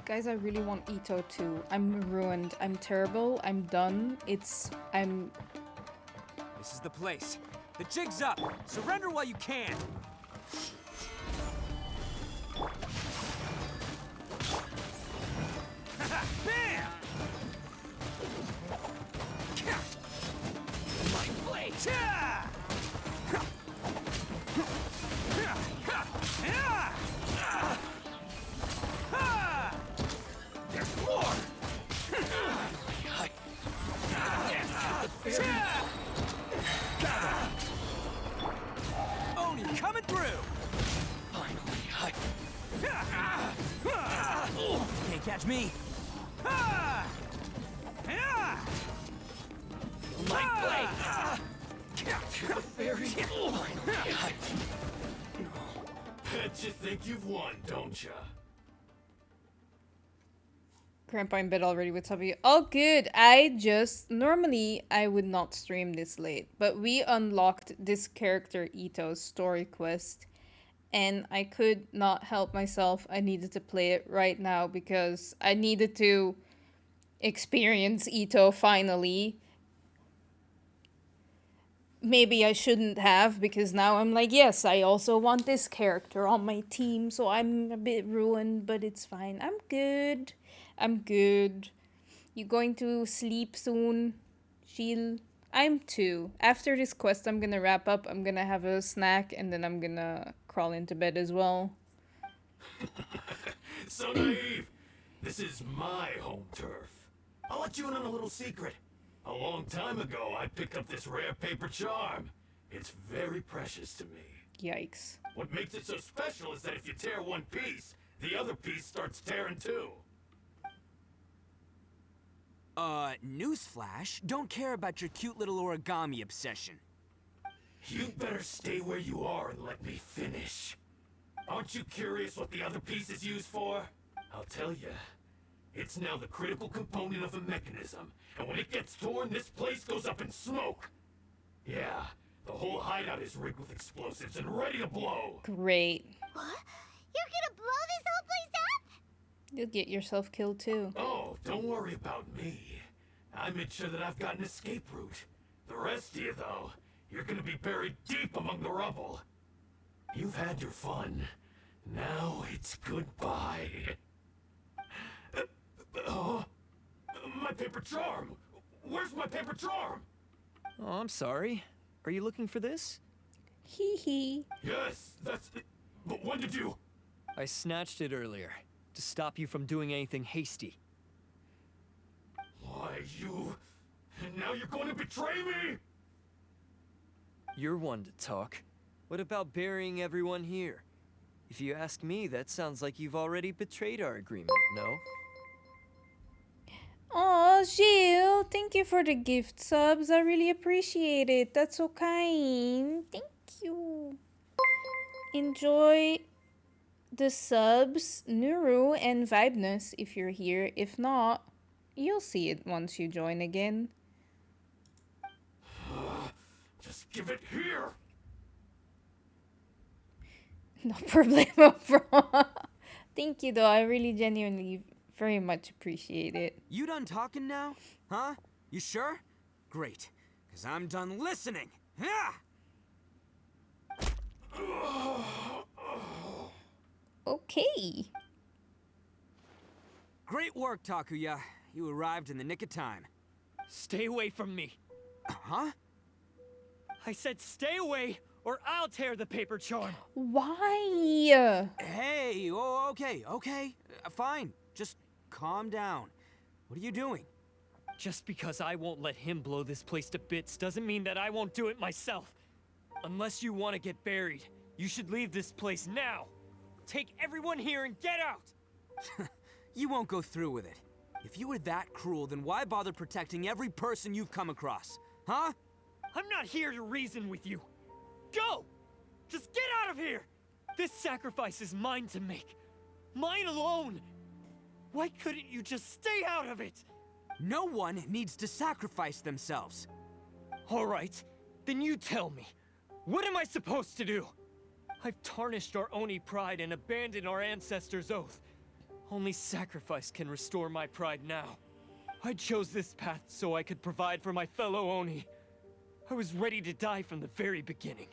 Guys, I really want Itto too. I'm ruined. I'm terrible. I'm done. This is the place. The jig's up. Surrender while you can. Bam! My blade! There's more! Oni coming through! Finally, can't catch me! My blade! The fairy! Bet you think you've won, don't ya? Grandpa in bed already with Tubby. Oh, good. Normally, I would not stream this late, but we unlocked this character Itto's story quest, and I could not help myself. I needed to play it right now because I needed to experience Itto finally. Maybe I shouldn't have, because now I'm like, yes, I also want this character on my team, so I'm a bit ruined, but it's fine. I'm good. I'm good. You going to sleep soon, Sheil? I'm too. After this quest, I'm gonna wrap up. I'm gonna have a snack, and then I'm gonna crawl into bed as well. So naive. This is my home turf. I'll let you in on a little secret. A long time ago, I picked up this rare paper charm. It's very precious to me. Yikes. What makes it so special is that if you tear one piece, the other piece starts tearing too. Newsflash, don't care about your cute little origami obsession. You'd better stay where you are and let me finish. Aren't you curious what the other piece is used for? I'll tell you. It's now the critical component of a mechanism, and when it gets torn, this place goes up in smoke. Yeah, the whole hideout is rigged with explosives and ready to blow. Great. What? You're gonna blow this whole place up? You'll get yourself killed too. Oh, don't worry about me. I made sure that I've got an escape route. The rest of you, though, you're gonna be buried deep among the rubble. You've had your fun. Now it's goodbye. My paper charm! Where's my paper charm? Oh, I'm sorry. Are you looking for this? Hee hee. Yes, that's it. But when did you... I snatched it earlier, to stop you from doing anything hasty. Why, you... And now you're going to betray me? You're one to talk. What about burying everyone here? If you ask me, that sounds like you've already betrayed our agreement, no? Oh, Gilles, thank you for the gift subs. I really appreciate it. That's so kind. Thank you. Enjoy the subs, Nuru, and Vibeness if you're here. If not, you'll see it once you join again. Just give it here. No problemo, bro. Thank you, though. I really genuinely very much appreciate it. You done talking now? Huh? You sure? Great, because I'm done listening. Yeah! Okay. Great work, Takuya. You arrived in the nick of time. Stay away from me. Huh? I said stay away, or I'll tear the paper charm. Why? Hey, oh, okay. Fine. Just calm down. What are you doing? Just because I won't let him blow this place to bits doesn't mean that I won't do it myself. Unless you want to get buried, you should leave this place now. Take everyone here and get out! You won't go through with it. If you were that cruel, then why bother protecting every person you've come across? Huh? I'm not here to reason with you. Go! Just get out of here! This sacrifice is mine to make. Mine alone! Why couldn't you just stay out of it? No one needs to sacrifice themselves. All right, then you tell me. What am I supposed to do? I've tarnished our Oni pride and abandoned our ancestors' oath. Only sacrifice can restore my pride now. I chose this path so I could provide for my fellow Oni. I was ready to die from the very beginning.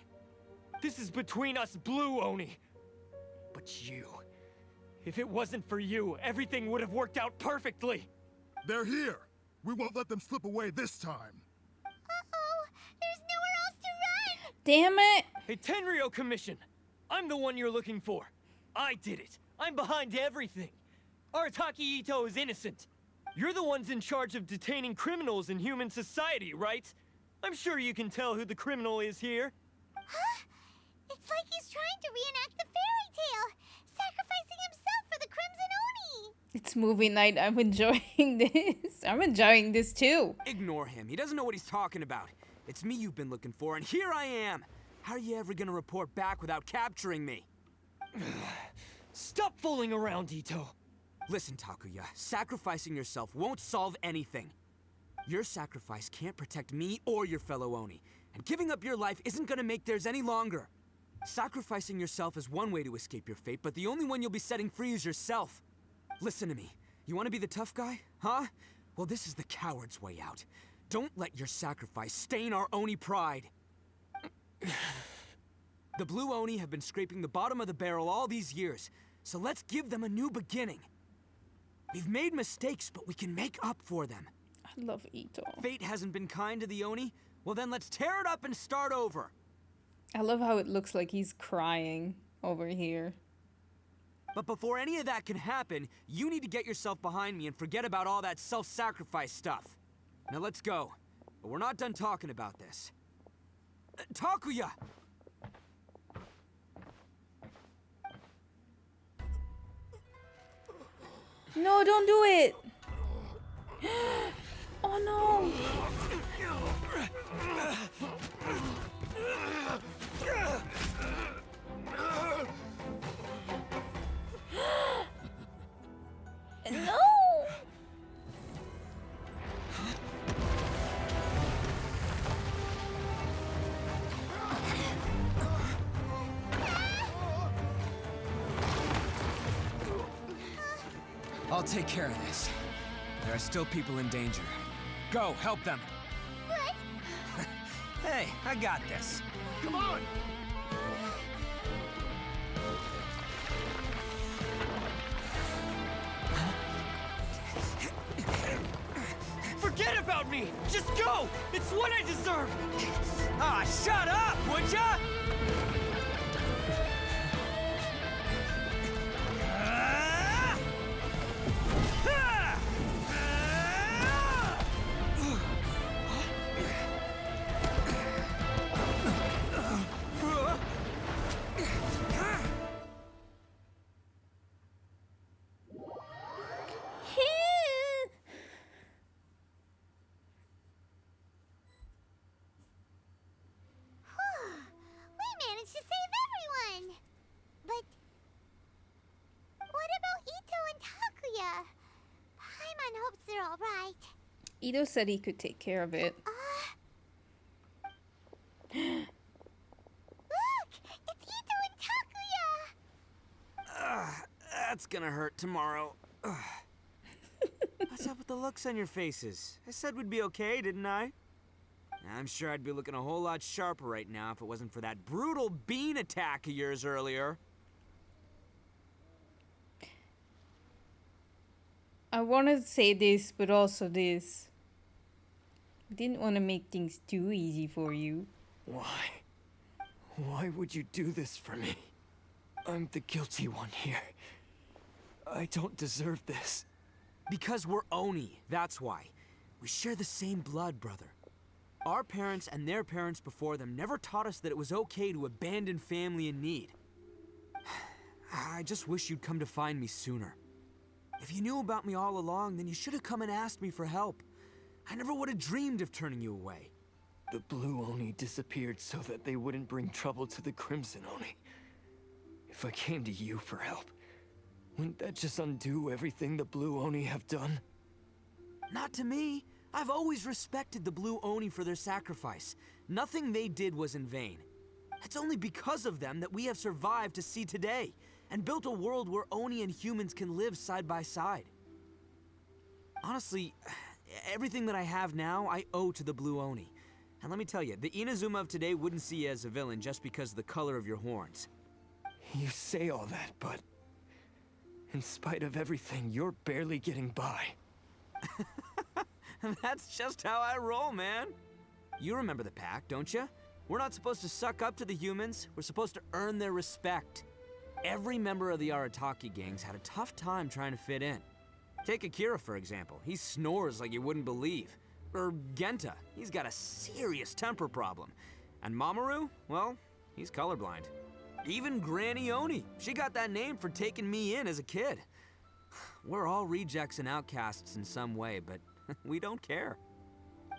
This is between us blue Oni. But you... If it wasn't for you, everything would have worked out perfectly. They're here. We won't let them slip away this time. Uh-oh, there's nowhere else to run. Damn it. Hey, Tenryo Commission. I'm the one you're looking for. I did it. I'm behind everything. Arataki Itto is innocent. You're the ones in charge of detaining criminals in human society, right? I'm sure you can tell who the criminal is here. Huh? It's like he's trying to reenact the fairy tale, sacrificing himself for the Crimson Oni. It's movie night. I'm enjoying this. I'm enjoying this too. Ignore him. He doesn't know what he's talking about. It's me you've been looking for, and here I am. How are you ever gonna report back without capturing me? Stop fooling around, Itto. Listen, Takuya, sacrificing yourself won't solve anything. Your sacrifice can't protect me or your fellow Oni, and giving up your life isn't gonna make theirs any longer. Sacrificing yourself is one way to escape your fate, but the only one you'll be setting free is yourself. Listen to me. You want to be the tough guy? Huh? Well, this is the coward's way out. Don't let your sacrifice stain our Oni pride. The blue Oni have been scraping the bottom of the barrel all these years, so let's give them a new beginning. We've made mistakes, but we can make up for them. I love Itto. Fate hasn't been kind to the Oni? Well then let's tear it up and start over. I love how it looks like he's crying over here. But before any of that can happen, you need to get yourself behind me and forget about all that self-sacrifice stuff. Now let's go. But we're not done talking about this. Takuya! No, don't do it. Oh no! No! I'll take care of this. There are still people in danger. Go, help them. What? Hey, I got this. Come on! Forget about me! Just go! It's what I deserve! Ah, shut up, would ya? We managed to save everyone! But what about Itto and Takuya? Paimon hopes they're alright. Itto said he could take care of it. Look! It's Itto and Takuya! That's gonna hurt tomorrow. What's up with the looks on your faces? I said we'd be okay, didn't I? I'm sure I'd be looking a whole lot sharper right now if it wasn't for that brutal bean attack of yours earlier. I wanted to say this, but also this. I didn't want to make things too easy for you. Why? Why would you do this for me? I'm the guilty one here. I don't deserve this. Because we're Oni, that's why. We share the same blood, brother. Our parents and their parents before them never taught us that it was okay to abandon family in need. I just wish you'd come to find me sooner. If you knew about me all along, then you should have come and asked me for help. I never would have dreamed of turning you away. The Blue Oni disappeared so that they wouldn't bring trouble to the Crimson Oni. If I came to you for help, wouldn't that just undo everything the Blue Oni have done? Not to me. I've always respected the Blue Oni for their sacrifice. Nothing they did was in vain. It's only because of them that we have survived to see today, and built a world where Oni and humans can live side by side. Honestly, everything that I have now, I owe to the Blue Oni. And let me tell you, the Inazuma of today wouldn't see you as a villain just because of the color of your horns. You say all that, but in spite of everything, you're barely getting by. That's just how I roll, man. You remember the pack, don't you? We're not supposed to suck up to the humans. We're supposed to earn their respect. Every member of the Arataki gangs had a tough time trying to fit in. Take Akira, for example. He snores like you wouldn't believe. Or Genta. He's got a serious temper problem. And Mamoru, well, he's colorblind. Even Granny Oni. She got that name for taking me in as a kid. We're all rejects and outcasts in some way, but we don't care.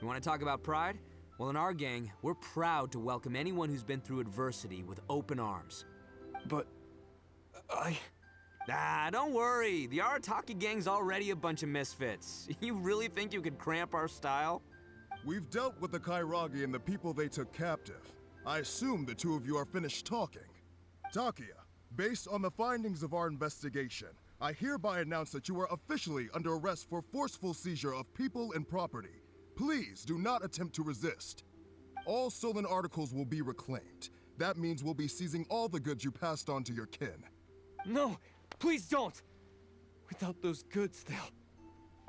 You want to talk about pride? Well, in our gang, we're proud to welcome anyone who's been through adversity with open arms. But don't worry. The Arataki gang's already a bunch of misfits. You really think you could cramp our style? We've dealt with the Kairagi and the people they took captive. I assume the two of you are finished talking. Takuya, based on the findings of our investigation, I hereby announce that you are officially under arrest for forceful seizure of people and property. Please do not attempt to resist. All stolen articles will be reclaimed. That means we'll be seizing all the goods you passed on to your kin. No, please don't! Without those goods, they'll...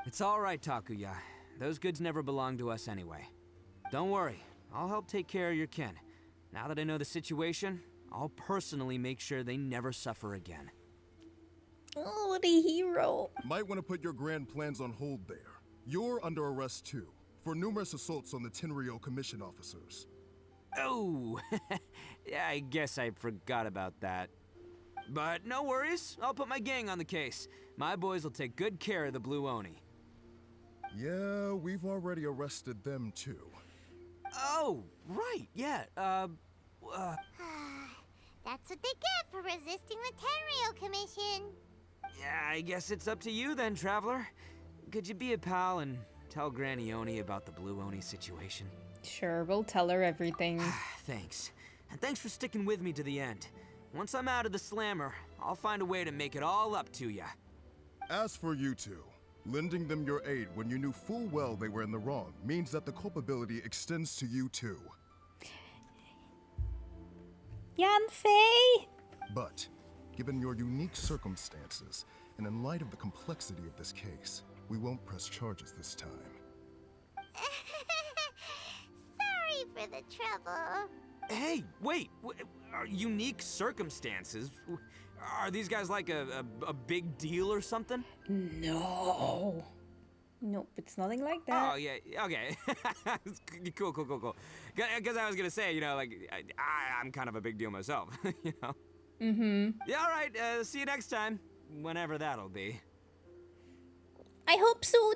It's all right, Takuya. Those goods never belonged to us anyway. Don't worry, I'll help take care of your kin. Now that I know the situation, I'll personally make sure they never suffer again. Oh, what a hero. Might want to put your grand plans on hold there. You're under arrest too, for numerous assaults on the Tenryou Commission officers. Oh, yeah, I guess I forgot about that. But no worries, I'll put my gang on the case. My boys will take good care of the Blue Oni. Yeah, we've already arrested them too. Oh, right, yeah, That's what they get for resisting the Tenryo Commission. Yeah, I guess it's up to you then, Traveler. Could you be a pal and tell Granny Oni about the Blue Oni situation? Sure, we'll tell her everything. Thanks. And thanks for sticking with me to the end. Once I'm out of the slammer, I'll find a way to make it all up to ya. As for you two, lending them your aid when you knew full well they were in the wrong means that the culpability extends to you too. Yanfei! But, given your unique circumstances, and in light of the complexity of this case, we won't press charges this time. Sorry for the trouble. Hey, wait! Unique circumstances? Are these guys like a big deal or something? No. Nope, it's nothing like that. Oh, yeah, okay. Cool. Because I was gonna say, you know, like, I'm kind of a big deal myself, you know? Mm-hmm. Yeah, all right, see you next time. Whenever that'll be. I hope soon.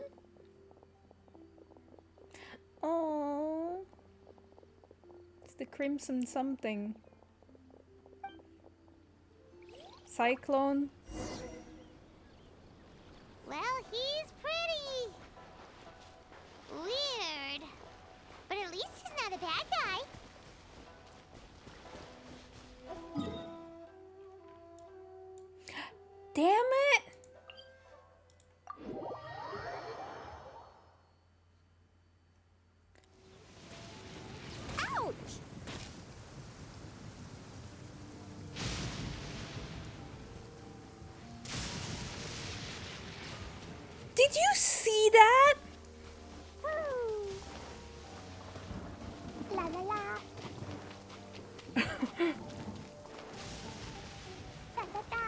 Oh, it's the Crimson something. Cyclone. Well, he's pretty. Weird. But at least he's not a bad guy. Damn it! Ouch! Did you see that? La la la. Da da da.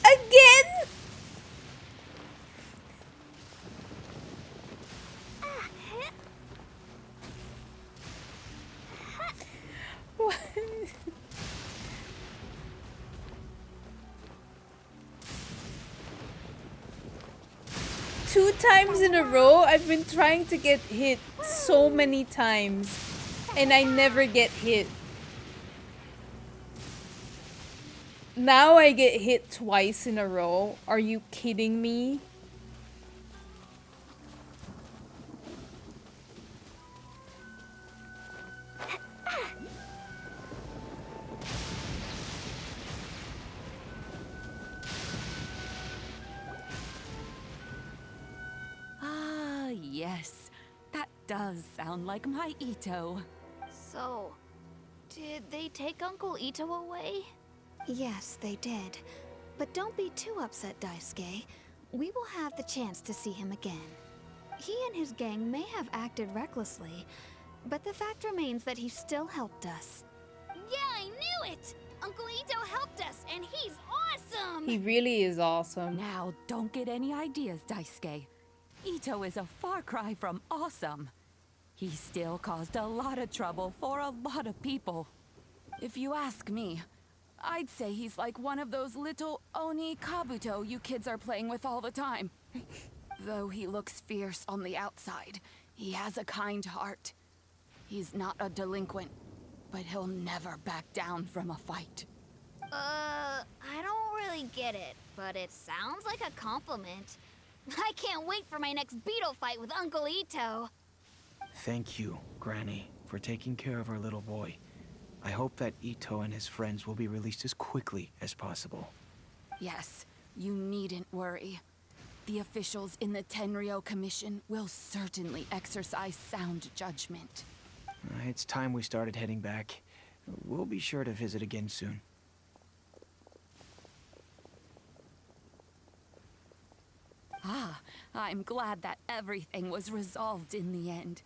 Again? What? Two times in a row, I've been trying to get hit so many times, and I never get hit. Now I get hit twice in a row. Are you kidding me? Ah, yes. That does sound like my Itto. So, did they take Uncle Itto away? Yes, they did. But don't be too upset, Daisuke. We will have the chance to see him again. He and his gang may have acted recklessly, but the fact remains that he still helped us. Yeah, I knew it! Uncle Itto helped us, and he's awesome! He really is awesome. Now, don't get any ideas, Daisuke. Itto is a far cry from awesome. He still caused a lot of trouble for a lot of people. If you ask me, I'd say he's like one of those little Oni Kabuto you kids are playing with all the time. Though he looks fierce on the outside, he has a kind heart. He's not a delinquent, but he'll never back down from a fight. I don't really get it, but it sounds like a compliment. I can't wait for my next beetle fight with Uncle Itto. Thank you, Granny, for taking care of our little boy. I hope that Itto and his friends will be released as quickly as possible. Yes, you needn't worry. The officials in the Tenryo Commission will certainly exercise sound judgment. It's time we started heading back. We'll be sure to visit again soon. Ah, I'm glad that everything was resolved in the end.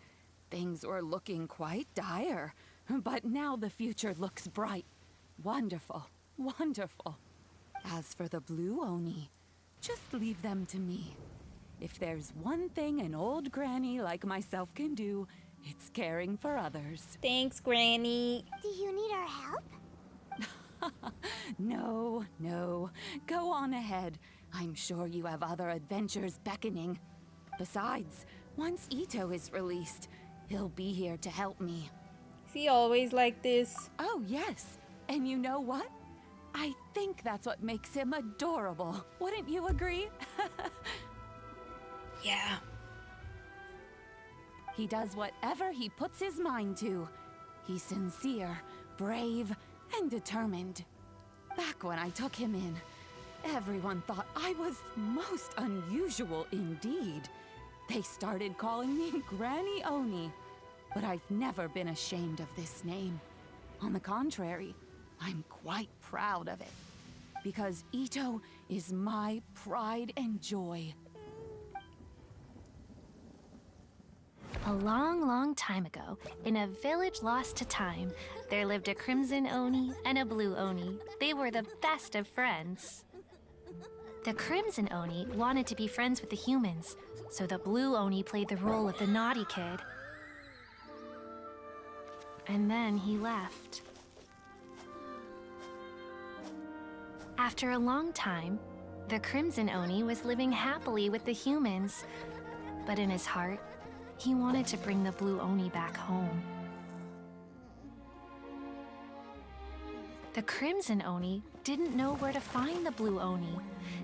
Things were looking quite dire, but now the future looks bright. Wonderful, wonderful. As for the Blue Oni, just leave them to me. If there's one thing an old granny like myself can do, it's caring for others. Thanks, Granny. Do you need our help? No, no. Go on ahead. I'm sure you have other adventures beckoning. Besides, once Itto is released, he'll be here to help me. Is he always like this? Oh, yes. And you know what? I think that's what makes him adorable. Wouldn't you agree? Yeah. He does whatever he puts his mind to. He's sincere, brave, and determined. Back when I took him in, everyone thought I was most unusual indeed. They started calling me Granny Oni, but I've never been ashamed of this name. On the contrary, I'm quite proud of it, because Itto is my pride and joy. A long, long time ago, in a village lost to time, there lived a crimson Oni and a blue Oni. They were the best of friends. The crimson Oni wanted to be friends with the humans, so the blue Oni played the role of the naughty kid. And then he left. After a long time, the crimson Oni was living happily with the humans, but in his heart, he wanted to bring the blue Oni back home. The crimson Oni didn't know where to find the blue Oni.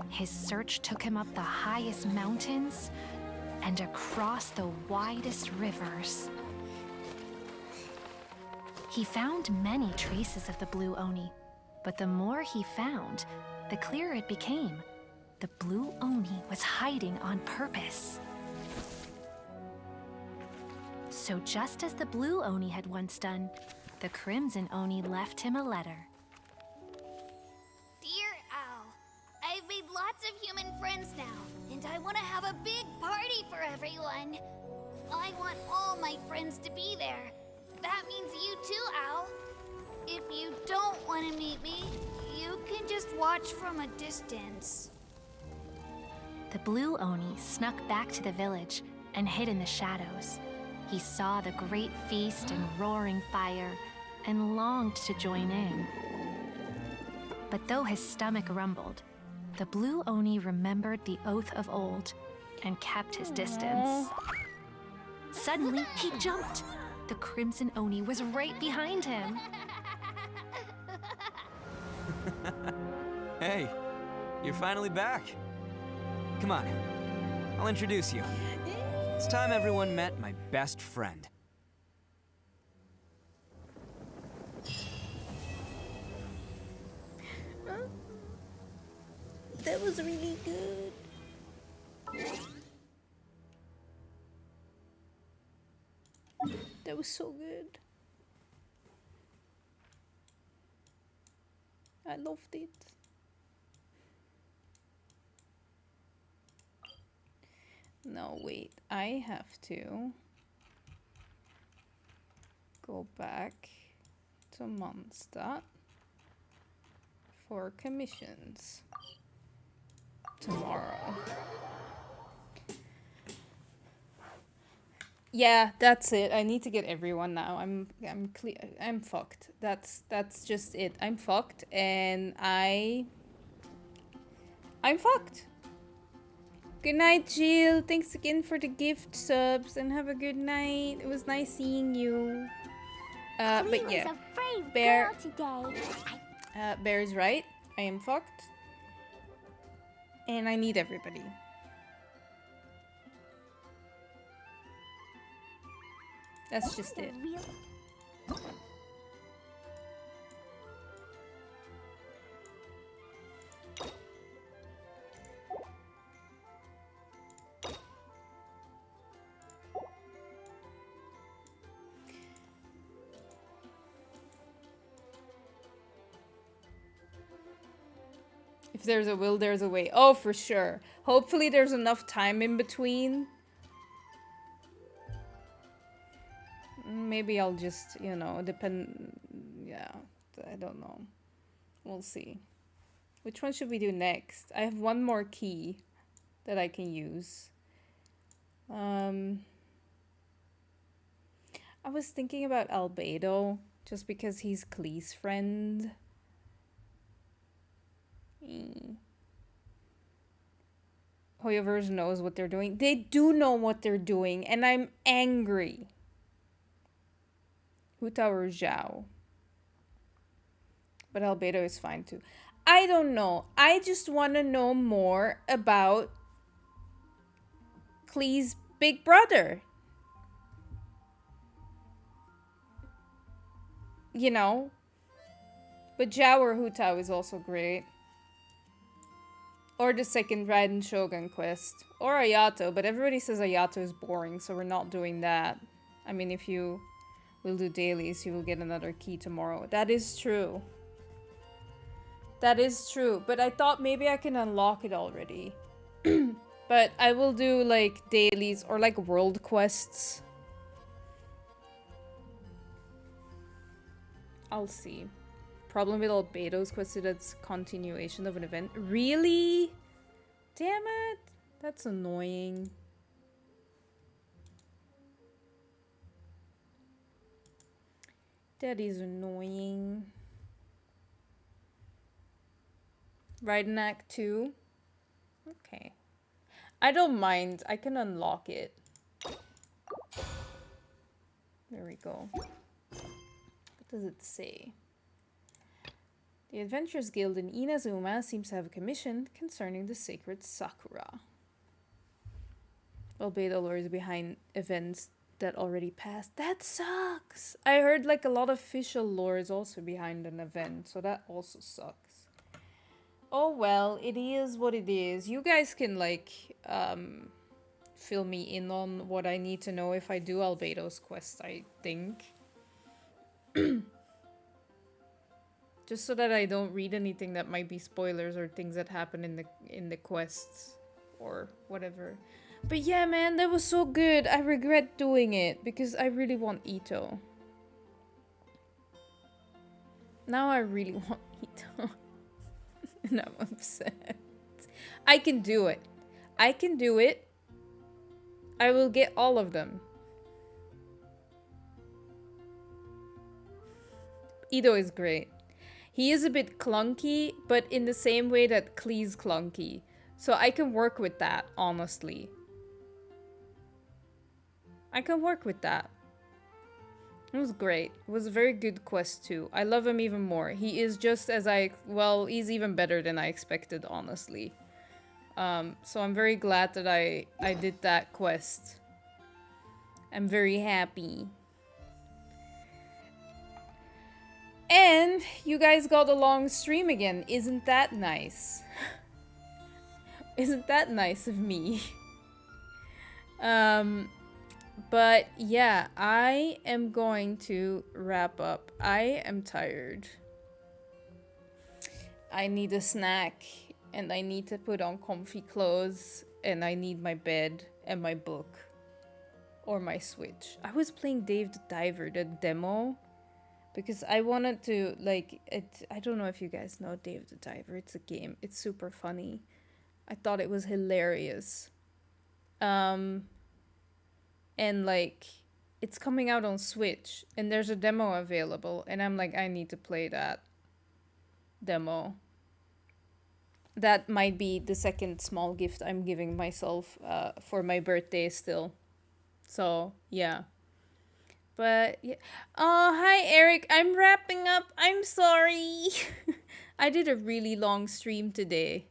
His search took him up the highest mountains and across the widest rivers. He found many traces of the blue Oni, but the more he found, the clearer it became. The blue Oni was hiding on purpose. So just as the blue Oni had once done, the crimson Oni left him a letter. Dear Owl, I've made lots of human friends now, and I want to have a big party for everyone. I want all my friends to be there. That means you too, Owl. If you don't want to meet me, you can just watch from a distance. The blue Oni snuck back to the village and hid in the shadows. He saw the great feast and roaring fire and longed to join in. But though his stomach rumbled, the blue Oni remembered the oath of old and kept his distance. Suddenly, he jumped. The crimson Oni was right behind him. Hey, you're finally back. Come on, I'll introduce you. It's time everyone met my best friend. That was really good. That was so good. I loved it. No, wait. I have to go back to Mondstadt for commissions tomorrow. Yeah, that's it. I need to get everyone now. I'm fucked. That's just it. I'm fucked, and I'm fucked. Good night, Jill. Thanks again for the gift subs, and have a good night. It was nice seeing you. But yeah, Bear. Bear is right. I am fucked, and I need everybody. That's just it. If there's a will, there's a way. Oh, for sure. Hopefully there's enough time in between. Maybe I'll just, you know, yeah, I don't know. We'll see. Which one should we do next? I have one more key that I can use. I was thinking about Albedo, just because he's Klee's friend. Hoyoverse knows what they're doing. They do know what they're doing, and I'm angry. Huta or Zhao. But Albedo is fine too. I don't know. I just want to know more about Klee's big brother. You know? But Zhao or Hutao is also great. Or the second Raiden Shogun quest. Or Ayato, but everybody says Ayato is boring, so we're not doing that. I mean, if you will do dailies, you will get another key tomorrow. That is true. That is true, but I thought maybe I can unlock it already. But I will do like dailies or like world quests. I'll see. Problem with Albedo's quest is that's continuation of an event. Really? Damn it. That's annoying. That is annoying. Raiden Act 2. Okay. I don't mind. I can unlock it. There we go. What does it say? The Adventurers Guild in Inazuma seems to have a commission concerning the sacred Sakura. Albedo lore is behind events that already passed. That sucks! I heard like a lot of official lore is also behind an event, so that also sucks. Oh well, it is what it is. You guys can like fill me in on what I need to know if I do Albedo's quest, I think. Just so that I don't read anything that might be spoilers or things that happen in the quests or whatever. But yeah, man, that was so good. I regret doing it because I really want Itto. Now I really want Itto. And I'm upset. I can do it. I can do it. I will get all of them. Itto is great. He is a bit clunky, but in the same way that Klee's clunky. So I can work with that, honestly. I can work with that. It was great. It was a very good quest too. I love him even more. He is just as well, he's even better than I expected, honestly. So I'm very glad that I did that quest. I'm very happy. And you guys got a long stream again. Isn't that nice? Isn't that nice of me? But yeah, I am going to wrap up. I am tired. I need a snack and I need to put on comfy clothes and I need my bed and my book or my Switch. I was playing Dave the Diver, the demo, because I wanted to like it. I don't know if you guys know Dave the Diver. It's a game. It's super funny. I thought it was hilarious. And like it's coming out on Switch and there's a demo available and I'm like, I need to play that demo. That might be the second small gift I'm giving myself for my birthday still. So yeah. But yeah. Oh, hi Eric. I'm wrapping up. I'm sorry. I did a really long stream today.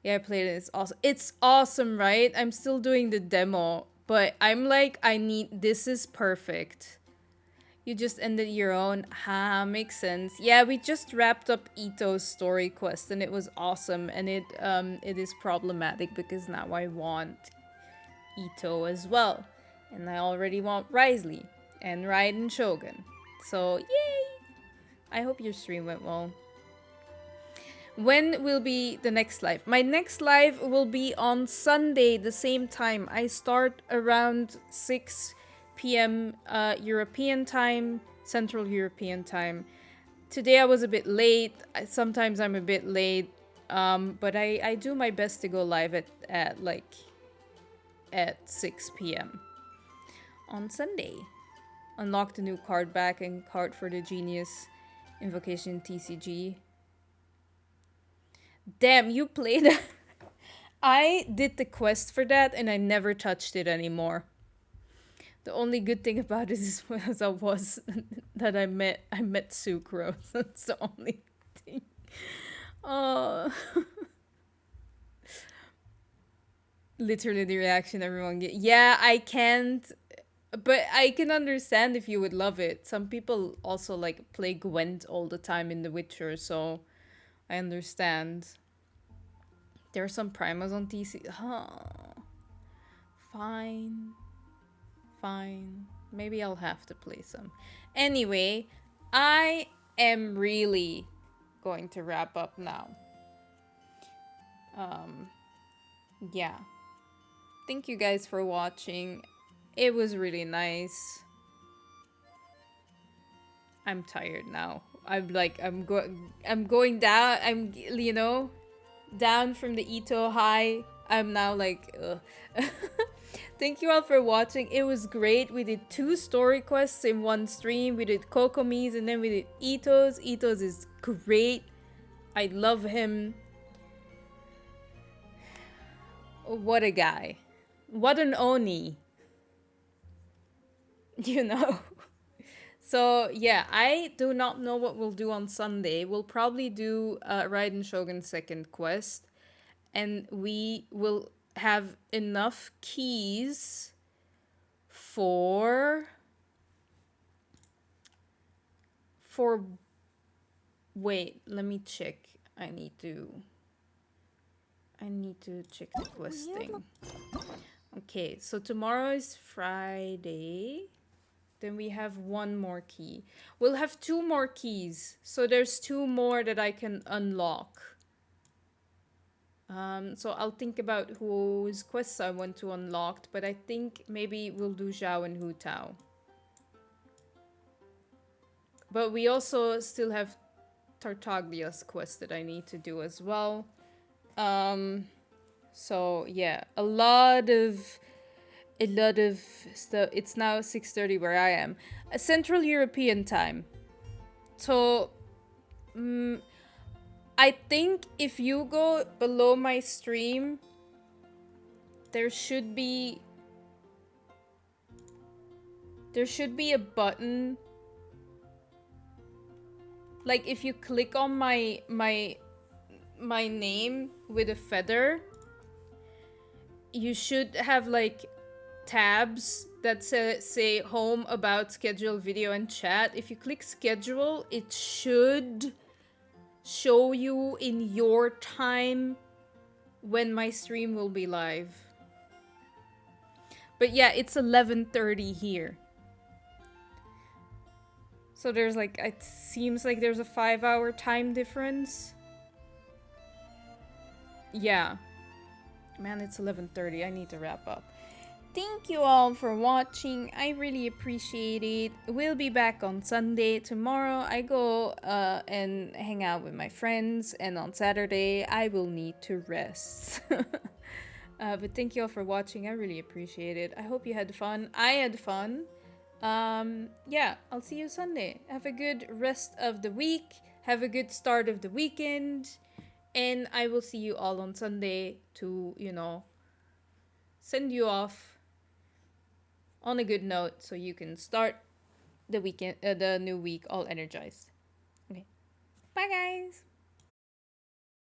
Yeah, I played it. It's awesome. It's awesome, right? I'm still doing the demo, but I'm like, this is perfect. You just ended your own. Makes sense. Yeah, we just wrapped up Itto's story quest and it was awesome, and it is problematic because now I want Itto as well. And I already want Risley and Raiden Shogun. So, yay! I hope your stream went well. When will be the next live? My next live will be on Sunday, the same time. I start around 6 p.m. European time, Central European time. Today I was a bit late. Sometimes I'm a bit late. But I do my best to go live at 6 p.m. on Sunday. Unlock the new card back and card for the Genius Invocation TCG. Damn, you played I did the quest for that and I never touched it anymore. The only good thing about it is was that I met Sucrose. That's the only thing. Oh. Literally the reaction everyone get. Yeah, I can't, but I can understand if you would love it. Some people also like play Gwent all the time in The Witcher, so I understand. There are some primos on TC. Huh. Fine. Fine. Maybe I'll have to play some. Anyway, I am really going to wrap up now. Yeah. Thank you guys for watching. It was really nice. I'm tired now. I'm going down. I'm, you know, down from the Itto high. I'm now like, ugh. Thank you all for watching. It was great. We did 2 story quests in one stream. We did Kokomi's and then we did Itto's. Itto's is great. I love him. What a guy. What an Oni. You know? So, yeah, I do not know what we'll do on Sunday. We'll probably do Raiden Shogun's second quest. And we will have enough keys for... Wait, let me check. I need to check the quest thing. Okay, so tomorrow is Friday. Then we have 1 more key. We'll have 2 more keys. So there's 2 more that I can unlock. So I'll think about whose quests I want to unlock. But I think maybe we'll do Zhao and Hu Tao. But we also still have Tartaglia's quest that I need to do as well. So yeah, a lot of stuff. It's now 6:30 where I am. Central European time. So, I think if you go below my stream, there should be a button. Like if you click on my name with a feather, you should have like tabs that say home, about, schedule, video, and chat. If you click schedule, it should show you in your time when my stream will be live. But yeah, it's 11:30 here. So there's like, it seems like there's a 5-hour time difference. Yeah. Man, it's 11:30. I need to wrap up. Thank you all for watching. I really appreciate it. We'll be back on Sunday. Tomorrow I go and hang out with my friends. And on Saturday I will need to rest. But thank you all for watching. I really appreciate it. I hope you had fun. I had fun. Yeah, I'll see you Sunday. Have a good rest of the week. Have a good start of the weekend. And I will see you all on Sunday to, you know, send you off on a good note so you can start the weekend, the new week all energized. Okay. Bye guys.